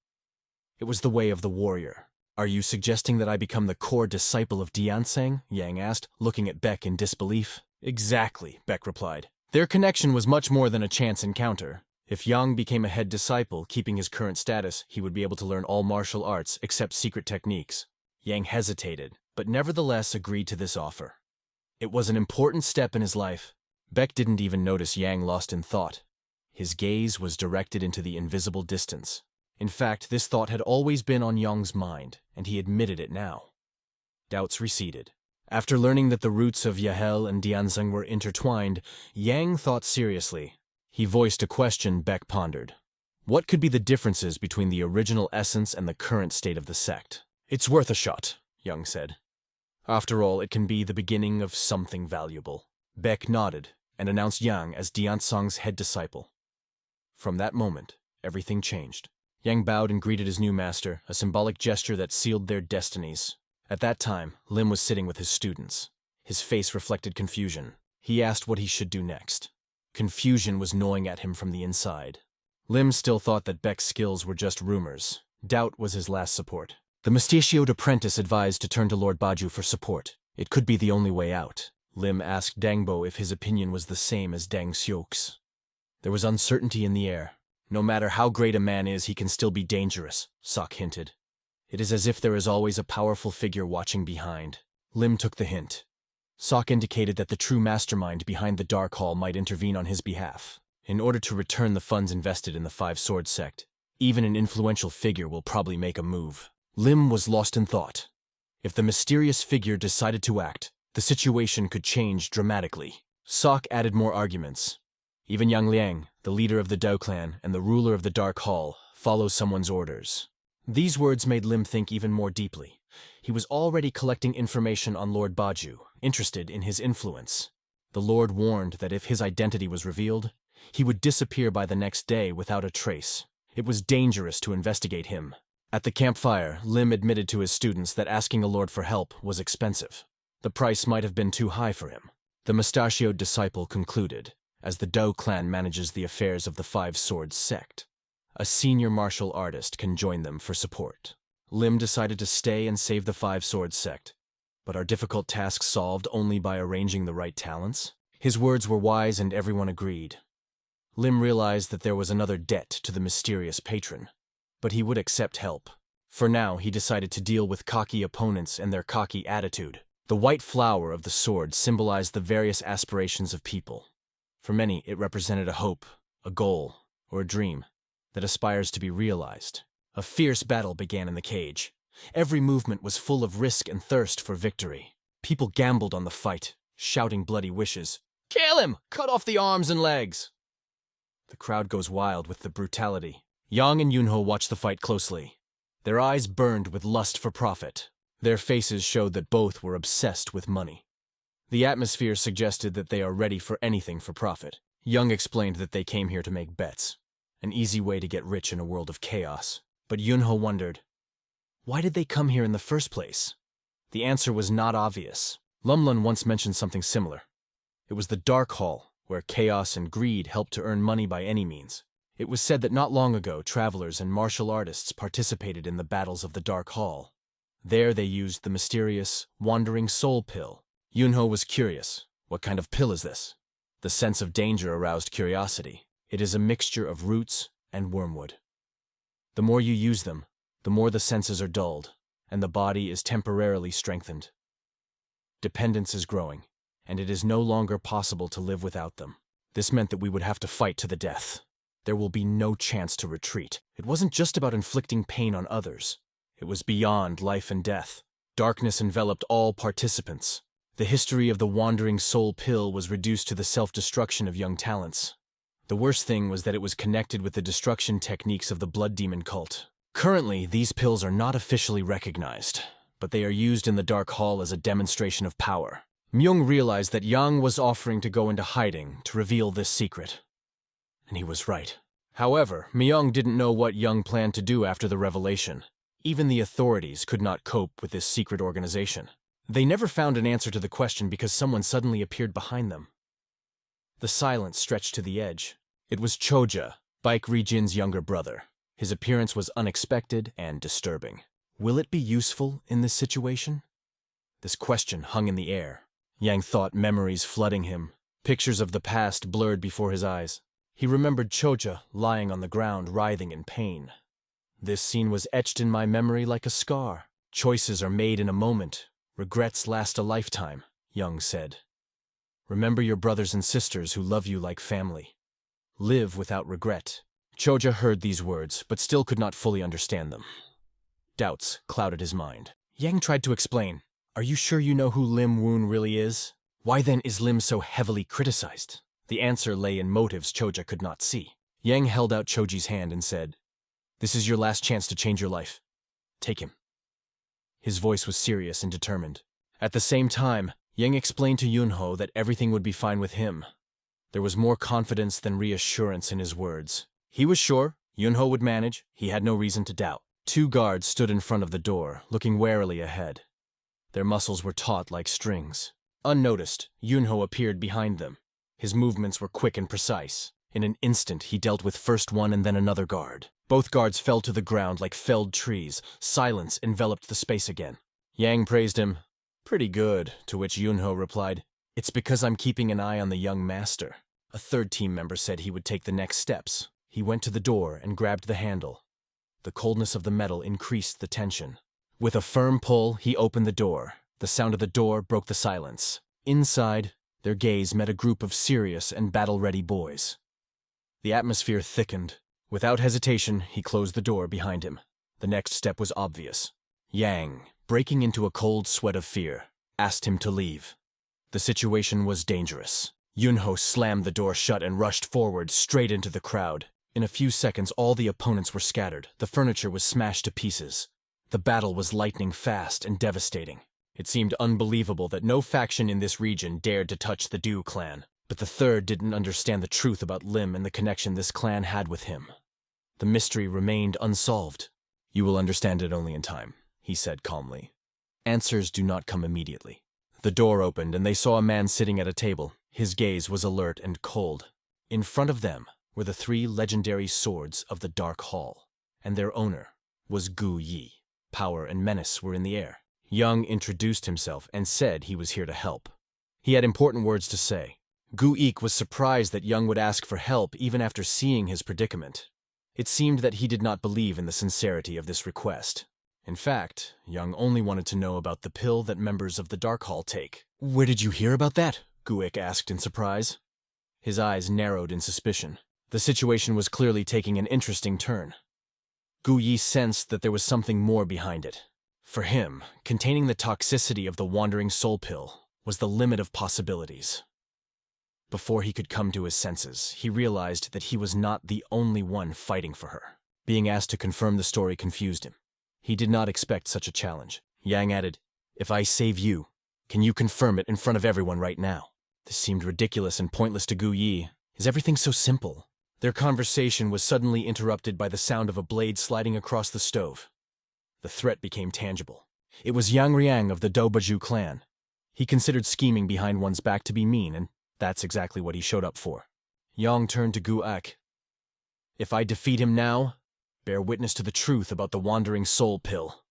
It was the way of the warrior. Are you suggesting that I become the core disciple of Diansong? Yang asked, looking at Beck in disbelief. Exactly, Beck replied. Their connection was much more than a chance encounter. If Yang became a head disciple, keeping his current status, he would be able to learn all martial arts except secret techniques. Yang hesitated, but nevertheless agreed to this offer. It was an important step in his life. Beck didn't even notice Yang lost in thought. His gaze was directed into the invisible distance. In fact, this thought had always been on Yang's mind, and he admitted it now. Doubts receded. After learning that the roots of Yahello and Diansong were intertwined, Yang thought seriously. He voiced a question Beck pondered. What could be the differences between the original essence and the current state of the sect? It's worth a shot, Yang said. After all, it can be the beginning of something valuable. Beck nodded and announced Yang as Diansong's head disciple. From that moment, everything changed. Yang bowed and greeted his new master, a symbolic gesture that sealed their destinies. At that time, Lim was sitting with his students. His face reflected confusion. He asked what he should do next. Confusion was gnawing at him from the inside. Lim still thought that Beck's skills were just rumors. Doubt was his last support. The mustachioed apprentice advised to turn to Lord Baju for support. It could be the only way out. Lim asked Dangbo if his opinion was the same as Dang Xiok's. There was uncertainty in the air. No matter how great a man is, he can still be dangerous, Sok hinted. It is as if there is always a powerful figure watching behind. Lim took the hint. Sok indicated that the true mastermind behind the Dark Hall might intervene on his behalf. In order to return the funds invested in the Five Swords sect, even an influential figure will probably make a move. Lim was lost in thought. If the mysterious figure decided to act, the situation could change dramatically. Sok added more arguments. Even Yang Liang, the leader of the Dao clan and the ruler of the Dark Hall, follow someone's orders. These words made Lim think even more deeply. He was already collecting information on Lord Baju, interested in his influence. The Lord warned that if his identity was revealed, he would disappear by the next day without a trace. It was dangerous to investigate him. At the campfire, Lim admitted to his students that asking a lord for help was expensive. The price might have been too high for him. The mustachioed disciple concluded, as the Dao clan manages the affairs of the Five Swords sect. A senior martial artist can join them for support. Lim decided to stay and save the Five Swords sect. But are difficult tasks solved only by arranging the right talents? His words were wise and everyone agreed. Lim realized that there was another debt to the mysterious patron, but he would accept help. For now, he decided to deal with cocky opponents and their cocky attitude. The white flower of the sword symbolized the various aspirations of people. For many, it represented a hope, a goal, or a dream that aspires to be realized. A fierce battle began in the cage. Every movement was full of risk and thirst for victory. People gambled on the fight, shouting bloody wishes. "Kill him! Cut off the arms and legs!" The crowd goes wild with the brutality. Yang and Yunho watched the fight closely. Their eyes burned with lust for profit. Their faces showed that both were obsessed with money. The atmosphere suggested that they are ready for anything for profit. Yang explained that they came here to make bets, an easy way to get rich in a world of chaos. But Yunho wondered, why did they come here in the first place? The answer was not obvious. Lumlun once mentioned something similar. It was the Dark Hall, where chaos and greed helped to earn money by any means. It was said that not long ago, travelers and martial artists participated in the battles of the Dark Hall. There they used the mysterious, wandering soul pill. Yunho was curious. What kind of pill is this? The sense of danger aroused curiosity. It is a mixture of roots and wormwood. The more you use them, the more the senses are dulled, and the body is temporarily strengthened. Dependence is growing, and it is no longer possible to live without them. This meant that we would have to fight to the death. There will be no chance to retreat. It wasn't just about inflicting pain on others. It was beyond life and death. Darkness enveloped all participants. The history of the wandering soul pill was reduced to the self-destruction of young talents. The worst thing was that it was connected with the destruction techniques of the blood demon cult. Currently, these pills are not officially recognized, but they are used in the Dark Hall as a demonstration of power. Myung realized that Yang was offering to go into hiding to reveal this secret. And he was right. However, Myung didn't know what Yang planned to do after the revelation. Even the authorities could not cope with this secret organization. They never found an answer to the question because someone suddenly appeared behind them. The silence stretched to the edge. It was Choja, Baek Rijin's younger brother. His appearance was unexpected and disturbing. Will it be useful in this situation? This question hung in the air. Yang thought, memories flooding him. Pictures of the past blurred before his eyes. He remembered Choja lying on the ground, writhing in pain. This scene was etched in my memory like a scar. Choices are made in a moment. Regrets last a lifetime, Young said. Remember your brothers and sisters who love you like family. Live without regret. Choja heard these words, but still could not fully understand them. Doubts clouded his mind. Yang tried to explain. Are you sure you know who Lim Woon really is? Why then is Lim so heavily criticized? The answer lay in motives Choja could not see. Yang held out Choji's hand and said, "This is your last chance to change your life. Take him." His voice was serious and determined. At the same time, Yang explained to Yunho that everything would be fine with him. There was more confidence than reassurance in his words. He was sure Yunho would manage. He had no reason to doubt. Two guards stood in front of the door, looking warily ahead. Their muscles were taut like strings. Unnoticed, Yunho appeared behind them. His movements were quick and precise. In an instant, he dealt with first one and then another guard. Both guards fell to the ground like felled trees. Silence enveloped the space again. Yang praised him. "Pretty good," to which Yunho replied, "It's because I'm keeping an eye on the young master." A third team member said he would take the next steps. He went to the door and grabbed the handle. The coldness of the metal increased the tension. With a firm pull, he opened the door. The sound of the door broke the silence. Inside, their gaze met a group of serious and battle-ready boys. The atmosphere thickened. Without hesitation, he closed the door behind him. The next step was obvious. Yang, breaking into a cold sweat of fear, asked him to leave. The situation was dangerous. Yunho slammed the door shut and rushed forward, straight into the crowd. In a few seconds, all the opponents were scattered. The furniture was smashed to pieces. The battle was lightning fast and devastating. It seemed unbelievable that no faction in this region dared to touch the Du clan. But the third didn't understand the truth about Lim and the connection this clan had with him. The mystery remained unsolved. "You will understand it only in time," he said calmly. "Answers do not come immediately." The door opened and they saw a man sitting at a table. His gaze was alert and cold. In front of them were the 3 legendary swords of the Dark Hall, and their owner was Gu Yi. Power and menace were in the air. Young introduced himself and said he was here to help. He had important words to say. Gu Ik was surprised that Young would ask for help even after seeing his predicament. It seemed that he did not believe in the sincerity of this request. In fact, Young only wanted to know about the pill that members of the Dark Hall take. "Where did you hear about that?" Gu Ik asked in surprise. His eyes narrowed in suspicion. The situation was clearly taking an interesting turn. Gu Yi sensed that there was something more behind it. For him, containing the toxicity of the Wandering Soul Pill was the limit of possibilities. Before he could come to his senses, he realized that he was not the only one fighting for her. Being asked to confirm the story confused him. He did not expect such a challenge. Yang added, "If I save you, can you confirm it in front of everyone right now?" This seemed ridiculous and pointless to Gu Yi. Is everything so simple? Their conversation was suddenly interrupted by the sound of a blade sliding across the stove. The threat became tangible. It was Yang Riang of the Dobaju clan. He considered scheming behind one's back to be mean, and that's exactly what he showed up for. Yang turned to Gu Ak. "If I defeat him now, bear witness to the truth about the Wandering Soul Pill."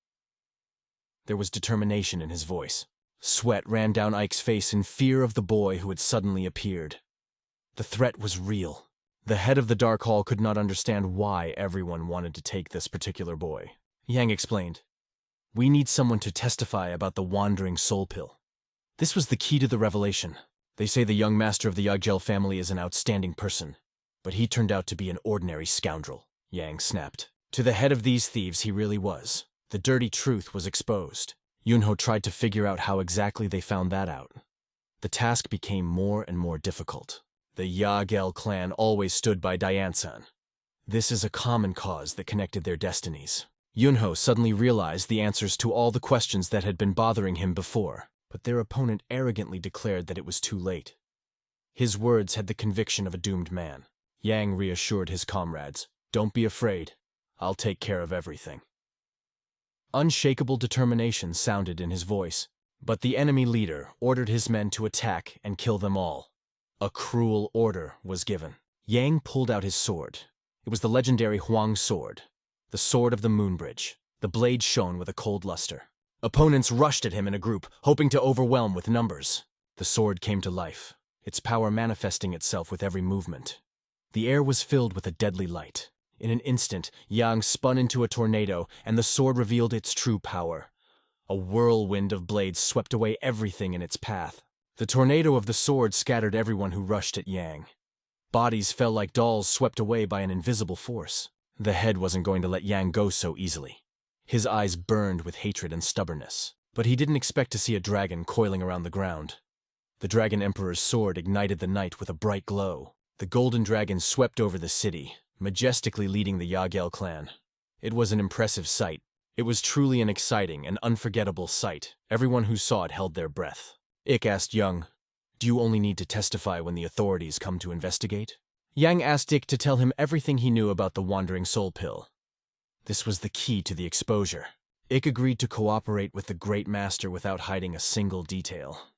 There was determination in his voice. Sweat ran down Ike's face in fear of the boy who had suddenly appeared. The threat was real. The head of the Dark Hall could not understand why everyone wanted to take this particular boy. Yang explained, "We need someone to testify about the Wandering Soul Pill." This was the key to the revelation. They say the young master of the Yagello family is an outstanding person, but he turned out to be an ordinary scoundrel, Yang snapped. To the head of these thieves he really was. The dirty truth was exposed. Yunho tried to figure out how exactly they found that out. The task became more and more difficult. The Yagello clan always stood by Diane-san. This is a common cause that connected their destinies. Yunho suddenly realized the answers to all the questions that had been bothering him before, but their opponent arrogantly declared that it was too late. His words had the conviction of a doomed man. Yang reassured his comrades, "Don't be afraid. I'll take care of everything." Unshakable determination sounded in his voice, but the enemy leader ordered his men to attack and kill them all. A cruel order was given. Yang pulled out his sword. It was the legendary Huang sword, the sword of the Moonbridge. The blade shone with a cold luster. Opponents rushed at him in a group, hoping to overwhelm with numbers. The sword came to life, its power manifesting itself with every movement. The air was filled with a deadly light. In an instant, Yang spun into a tornado, and the sword revealed its true power. A whirlwind of blades swept away everything in its path. The tornado of the sword scattered everyone who rushed at Yang. Bodies fell like dolls swept away by an invisible force. The head wasn't going to let Yang go so easily. His eyes burned with hatred and stubbornness, but he didn't expect to see a dragon coiling around the ground. The Dragon Emperor's sword ignited the night with a bright glow. The golden dragon swept over the city, majestically leading the Yagello clan. It was an impressive sight. It was truly an exciting and unforgettable sight. Everyone who saw it held their breath. Ik asked Young, "Do you only need to testify when the authorities come to investigate?" Yang asked Ik to tell him everything he knew about the Wandering Soul Pill. This was the key to the exposure. Ik agreed to cooperate with the Great Master without hiding a single detail.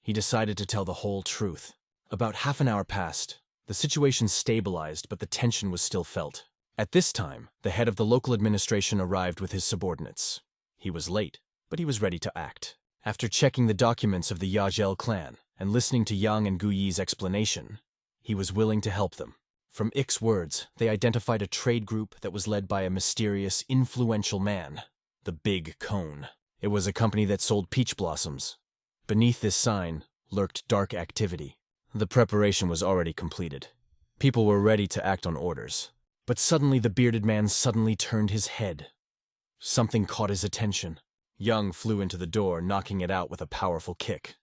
He decided to tell the whole truth. About half an hour passed. The situation stabilized, but the tension was still felt. At this time, the head of the local administration arrived with his subordinates. He was late, but he was ready to act. After checking the documents of the Yahello clan and listening to Yang and Guyi's explanation, he was willing to help them. From Ik's words, they identified a trade group that was led by a mysterious, influential man, the Big Cone. It was a company that sold peach blossoms. Beneath this sign lurked dark activity. The preparation was already completed. People were ready to act on orders. But suddenly the bearded man suddenly turned his head. Something caught his attention. Yang flew into the door, knocking it out with a powerful kick.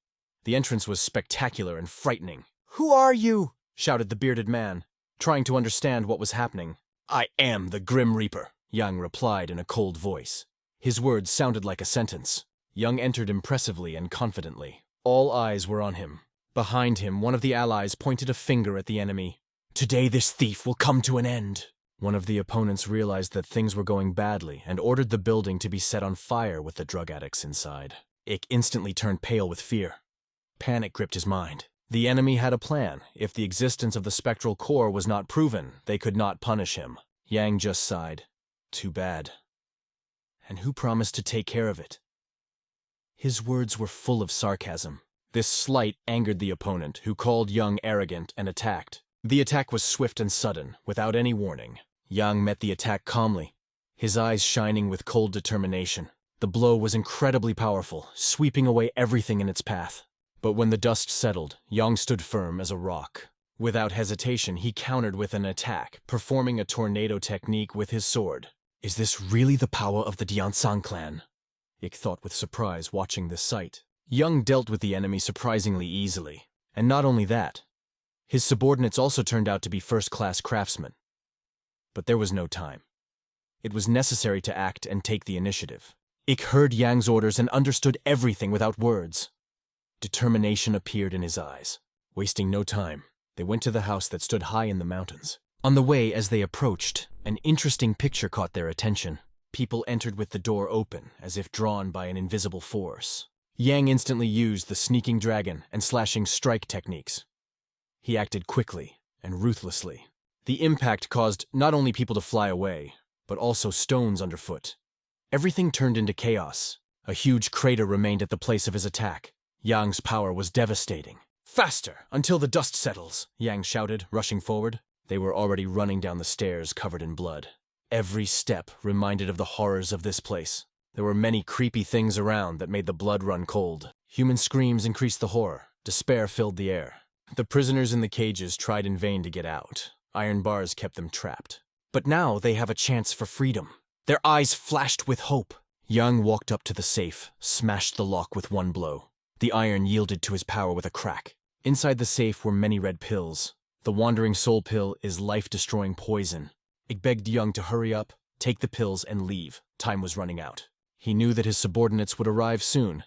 The entrance was spectacular and frightening. "Who are you?" shouted the bearded man, trying to understand what was happening. "I am the Grim Reaper," Yang replied in a cold voice. His words sounded like a sentence. Yang entered impressively and confidently. All eyes were on him. Behind him, one of the allies pointed a finger at the enemy. "Today this thief will come to an end." One of the opponents realized that things were going badly and ordered the building to be set on fire with the drug addicts inside. Ik instantly turned pale with fear. Panic gripped his mind. The enemy had a plan. If the existence of the spectral core was not proven, they could not punish him. Yang just sighed. Too bad. And who promised to take care of it? His words were full of sarcasm. This slight angered the opponent, who called Yang arrogant and attacked. The attack was swift and sudden, without any warning. Yang met the attack calmly, his eyes shining with cold determination. The blow was incredibly powerful, sweeping away everything in its path. But when the dust settled, Yang stood firm as a rock. Without hesitation, he countered with an attack, performing a tornado technique with his sword. Is this really the power of the Diansang clan? Ik thought with surprise watching this sight. Yang dealt with the enemy surprisingly easily. And not only that, his subordinates also turned out to be first-class craftsmen. But there was no time. It was necessary to act and take the initiative. Ik heard Yang's orders and understood everything without words. Determination appeared in his eyes. Wasting no time, they went to the house that stood high in the mountains. On the way, as they approached, an interesting picture caught their attention. People entered with the door open, as if drawn by an invisible force. Yang instantly used the sneaking dragon and slashing strike techniques. He acted quickly and ruthlessly. The impact caused not only people to fly away, but also stones underfoot. Everything turned into chaos. A huge crater remained at the place of his attack. Yang's power was devastating. "Faster, until the dust settles," Yang shouted, rushing forward. They were already running down the stairs covered in blood. Every step reminded of the horrors of this place. There were many creepy things around that made the blood run cold. Human screams increased the horror. Despair filled the air. The prisoners in the cages tried in vain to get out. Iron bars kept them trapped. But now they have a chance for freedom. Their eyes flashed with hope. Yang walked up to the safe, smashed the lock with one blow. The iron yielded to his power with a crack. Inside the safe were many red pills. The wandering soul pill is life-destroying poison. Ik begged Yang to hurry up, take the pills, and leave. Time was running out. He knew that his subordinates would arrive soon,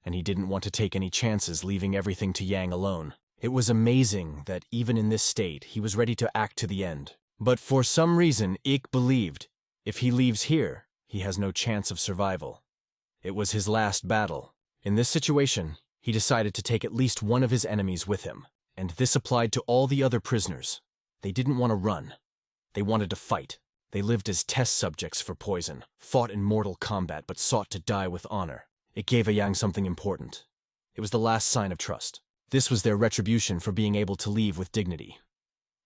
and he didn't want to take any chances leaving everything to Yang alone. It was amazing that even in this state, he was ready to act to the end. But for some reason, Ik believed, if he leaves here, he has no chance of survival. It was his last battle. In this situation, he decided to take at least one of his enemies with him, and this applied to all the other prisoners. They didn't want to run. They wanted to fight. They lived as test subjects for poison, fought in mortal combat, but sought to die with honor. It gave Yang something important. It was the last sign of trust. This was their retribution for being able to leave with dignity.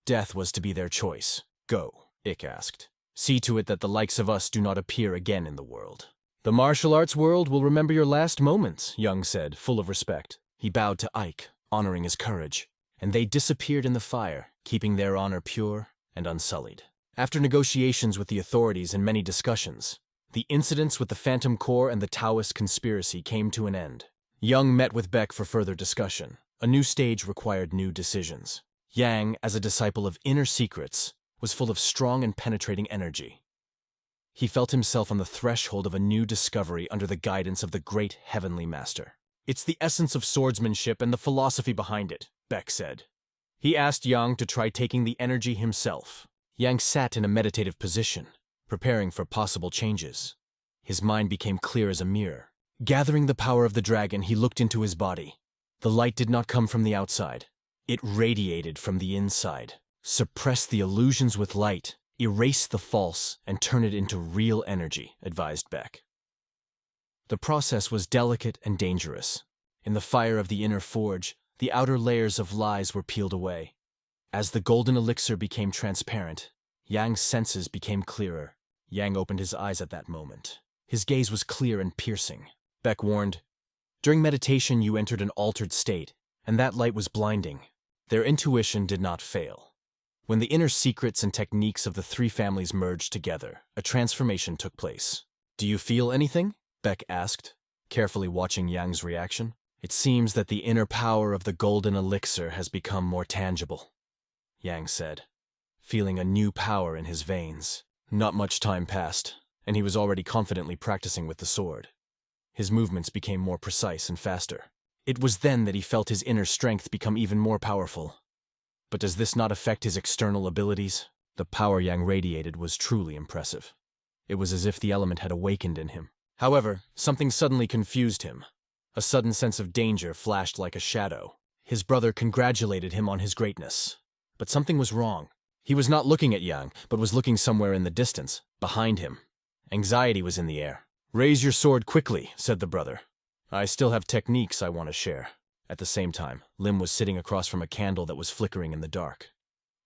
Death was to be their choice. Go, Ik asked. See to it that the likes of us do not appear again in the world. The martial arts world will remember your last moments, Yang said, full of respect. He bowed to Ike, honoring his courage, and they disappeared in the fire, keeping their honor pure and unsullied. After negotiations with the authorities and many discussions, the incidents with the Phantom Corps and the Taoist conspiracy came to an end. Yang met with Beck for further discussion. A new stage required new decisions. Yang, as a disciple of inner secrets, was full of strong and penetrating energy. He felt himself on the threshold of a new discovery under the guidance of the great heavenly master. It's the essence of swordsmanship and the philosophy behind it, Beck said. He asked Yang to try taking the energy himself. Yang sat in a meditative position, preparing for possible changes. His mind became clear as a mirror. Gathering the power of the dragon, he looked into his body. The light did not come from the outside. It radiated from the inside. Suppress the illusions with light, erase the false, and turn it into real energy, advised Beck. The process was delicate and dangerous. In the fire of the inner forge, the outer layers of lies were peeled away. As the golden elixir became transparent, Yang's senses became clearer. Yang opened his eyes at that moment. His gaze was clear and piercing. Beck warned, "During meditation you entered an altered state, and that light was blinding." Their intuition did not fail. When the inner secrets and techniques of the three families merged together, a transformation took place. "Do you feel anything?" Beck asked, carefully watching Yang's reaction. "It seems that the inner power of the golden elixir has become more tangible," Yang said, feeling a new power in his veins. Not much time passed, and he was already confidently practicing with the sword. His movements became more precise and faster. It was then that he felt his inner strength become even more powerful. But does this not affect his external abilities? The power Yang radiated was truly impressive. It was as if the element had awakened in him. However, something suddenly confused him. A sudden sense of danger flashed like a shadow. His brother congratulated him on his greatness. But something was wrong. He was not looking at Yang, but was looking somewhere in the distance, behind him. Anxiety was in the air. "Raise your sword quickly," said the brother. "I still have techniques I want to share." At the same time, Lim was sitting across from a candle that was flickering in the dark.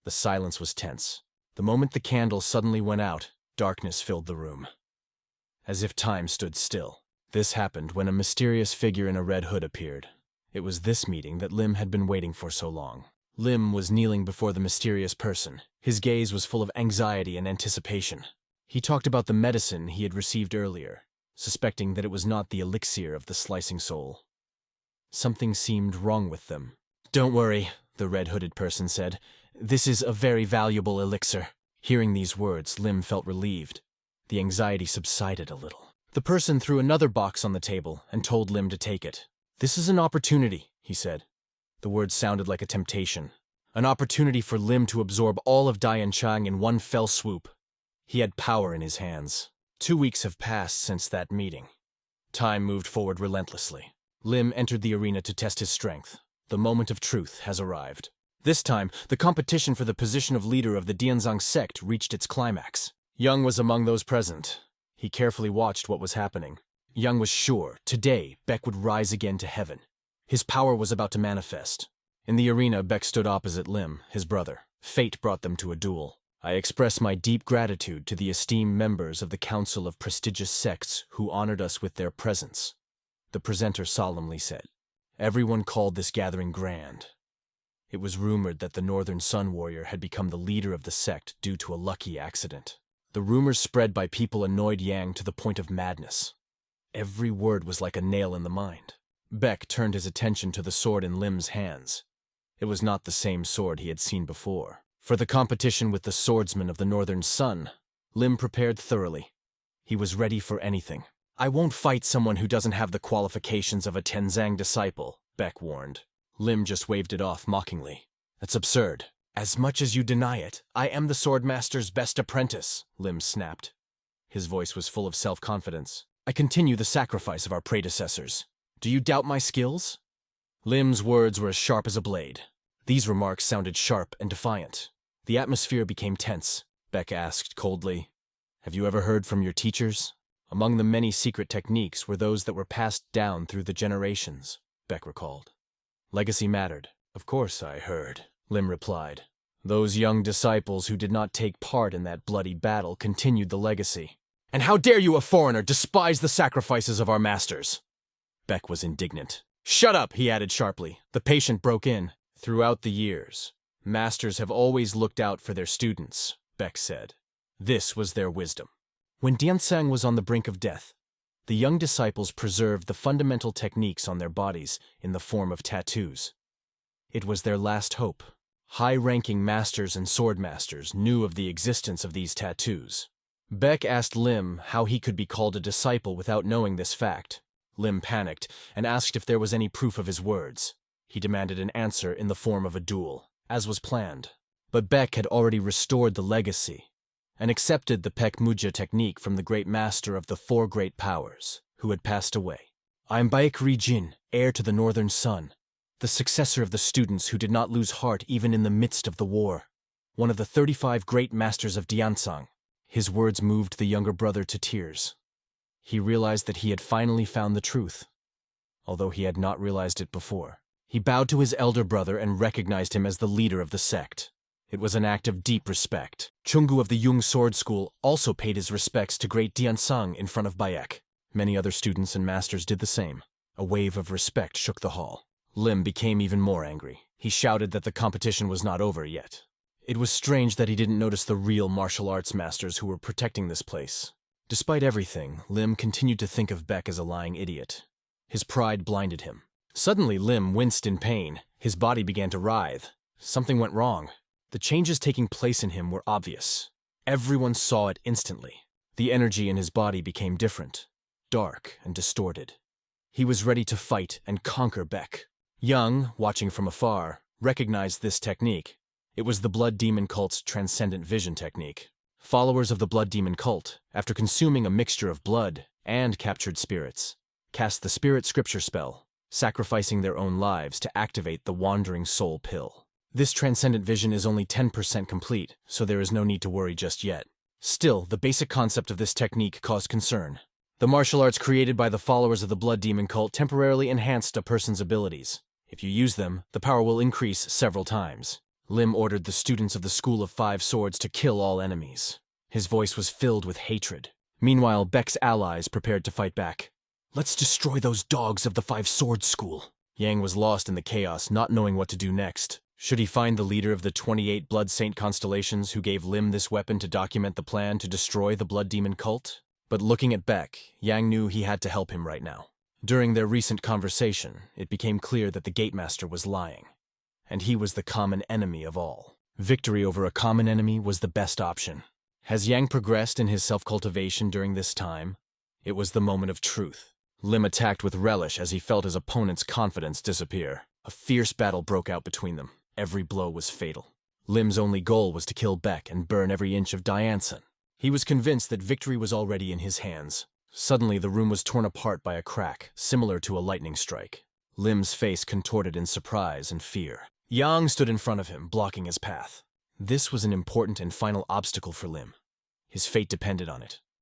The silence was tense. The moment the candle suddenly went out, darkness filled the room. As if time stood still. This happened when a mysterious figure in a red hood appeared. It was this meeting that Lim had been waiting for so long. Lim was kneeling before the mysterious person. His gaze was full of anxiety and anticipation. He talked about the medicine he had received earlier, suspecting that it was not the elixir of the slicing soul. Something seemed wrong with them. "Don't worry," the red-hooded person said. "This is a very valuable elixir." Hearing these words, Lim felt relieved. The anxiety subsided a little. The person threw another box on the table and told Lim to take it. "This is an opportunity," he said. The words sounded like a temptation. An opportunity for Lim to absorb all of Dianchang in one fell swoop. He had power in his hands. 2 weeks have passed since that meeting. Time moved forward relentlessly. Lim entered the arena to test his strength. The moment of truth has arrived. This time, the competition for the position of leader of the Dianzang sect reached its climax. Young was among those present. He carefully watched what was happening. Young was sure, today, Beck would rise again to heaven. His power was about to manifest. In the arena, Beck stood opposite Lim, his brother. Fate brought them to a duel. "I express my deep gratitude to the esteemed members of the Council of Prestigious Sects who honored us with their presence," the presenter solemnly said. Everyone called this gathering grand. It was rumored that the Northern Sun Warrior had become the leader of the sect due to a lucky accident. The rumors spread by people annoyed Yang to the point of madness. Every word was like a nail in the mind. Beck turned his attention to the sword in Lim's hands. It was not the same sword he had seen before. For the competition with the Swordsman of the Northern Sun, Lim prepared thoroughly. He was ready for anything. "I won't fight someone who doesn't have the qualifications of a Tenzang disciple," Beck warned. Lim just waved it off mockingly. "That's absurd. As much as you deny it, I am the Swordmaster's best apprentice," Lim snapped. His voice was full of self-confidence. "I continue the sacrifice of our predecessors. Do you doubt my skills?" Lim's words were as sharp as a blade. These remarks sounded sharp and defiant. The atmosphere became tense. Beck asked coldly, "Have you ever heard from your teachers?" "Among the many secret techniques were those that were passed down through the generations," Beck recalled. "Legacy mattered." "Of course I heard," Lim replied. "Those young disciples who did not take part in that bloody battle continued the legacy." "And how dare you, a foreigner, despise the sacrifices of our masters?" Beck was indignant. "Shut up," he added sharply. The patient broke in. "Throughout the years, masters have always looked out for their students," Beck said. This was their wisdom. When Dianzang was on the brink of death, the young disciples preserved the fundamental techniques on their bodies in the form of tattoos. It was their last hope. High-ranking masters and swordmasters knew of the existence of these tattoos. Beck asked Lim how he could be called a disciple without knowing this fact. Lim panicked and asked if there was any proof of his words. He demanded an answer in the form of a duel, as was planned. But Beck had already restored the legacy, and accepted the Pek Muja technique from the great master of the four great powers, who had passed away. I am Baek Ri-jin, heir to the Northern Sun, the successor of the students who did not lose heart even in the midst of the war. One of the 35 great masters of Diansang. His words moved the younger brother to tears. He realized that he had finally found the truth, although he had not realized it before. He bowed to his elder brother and recognized him as the leader of the sect. It was an act of deep respect. Chungu of the Jung Sword School also paid his respects to great Diansang in front of Baek. Many other students and masters did the same. A wave of respect shook the hall. Lim became even more angry. He shouted that the competition was not over yet. It was strange that he didn't notice the real martial arts masters who were protecting this place. Despite everything, Lim continued to think of Beck as a lying idiot. His pride blinded him. Suddenly, Lim winced in pain. His body began to writhe. Something went wrong. The changes taking place in him were obvious. Everyone saw it instantly. The energy in his body became different, dark and distorted. He was ready to fight and conquer Beck. Young, watching from afar, recognized this technique. It was the Blood Demon cult's transcendent vision technique. Followers of the Blood Demon cult, after consuming a mixture of blood and captured spirits, cast the Spirit Scripture spell, sacrificing their own lives to activate the Wandering Soul Pill. This transcendent vision is only 10% complete, so there is no need to worry just yet. Still, the basic concept of this technique caused concern. The martial arts created by the followers of the Blood Demon cult temporarily enhanced a person's abilities. If you use them, the power will increase several times. Lim ordered the students of the School of Five Swords to kill all enemies. His voice was filled with hatred. Meanwhile, Beck's allies prepared to fight back. Let's destroy those dogs of the Five Swords School. Yang was lost in the chaos, not knowing what to do next. Should he find the leader of the 28 Blood Saint constellations who gave Lim this weapon to document the plan to destroy the Blood Demon cult? But looking at Beck, Yang knew he had to help him right now. During their recent conversation, it became clear that the Gatemaster was lying. And he was the common enemy of all. Victory over a common enemy was the best option. Has Yang progressed in his self-cultivation during this time? It was the moment of truth. Lim attacked with relish as he felt his opponent's confidence disappear. A fierce battle broke out between them. Every blow was fatal. Lim's only goal was to kill Beck and burn every inch of Diansan. He was convinced that victory was already in his hands. Suddenly, the room was torn apart by a crack, similar to a lightning strike. Lim's face contorted in surprise and fear. Yang stood in front of him, blocking his path. This was an important and final obstacle for Lim. His fate depended on it.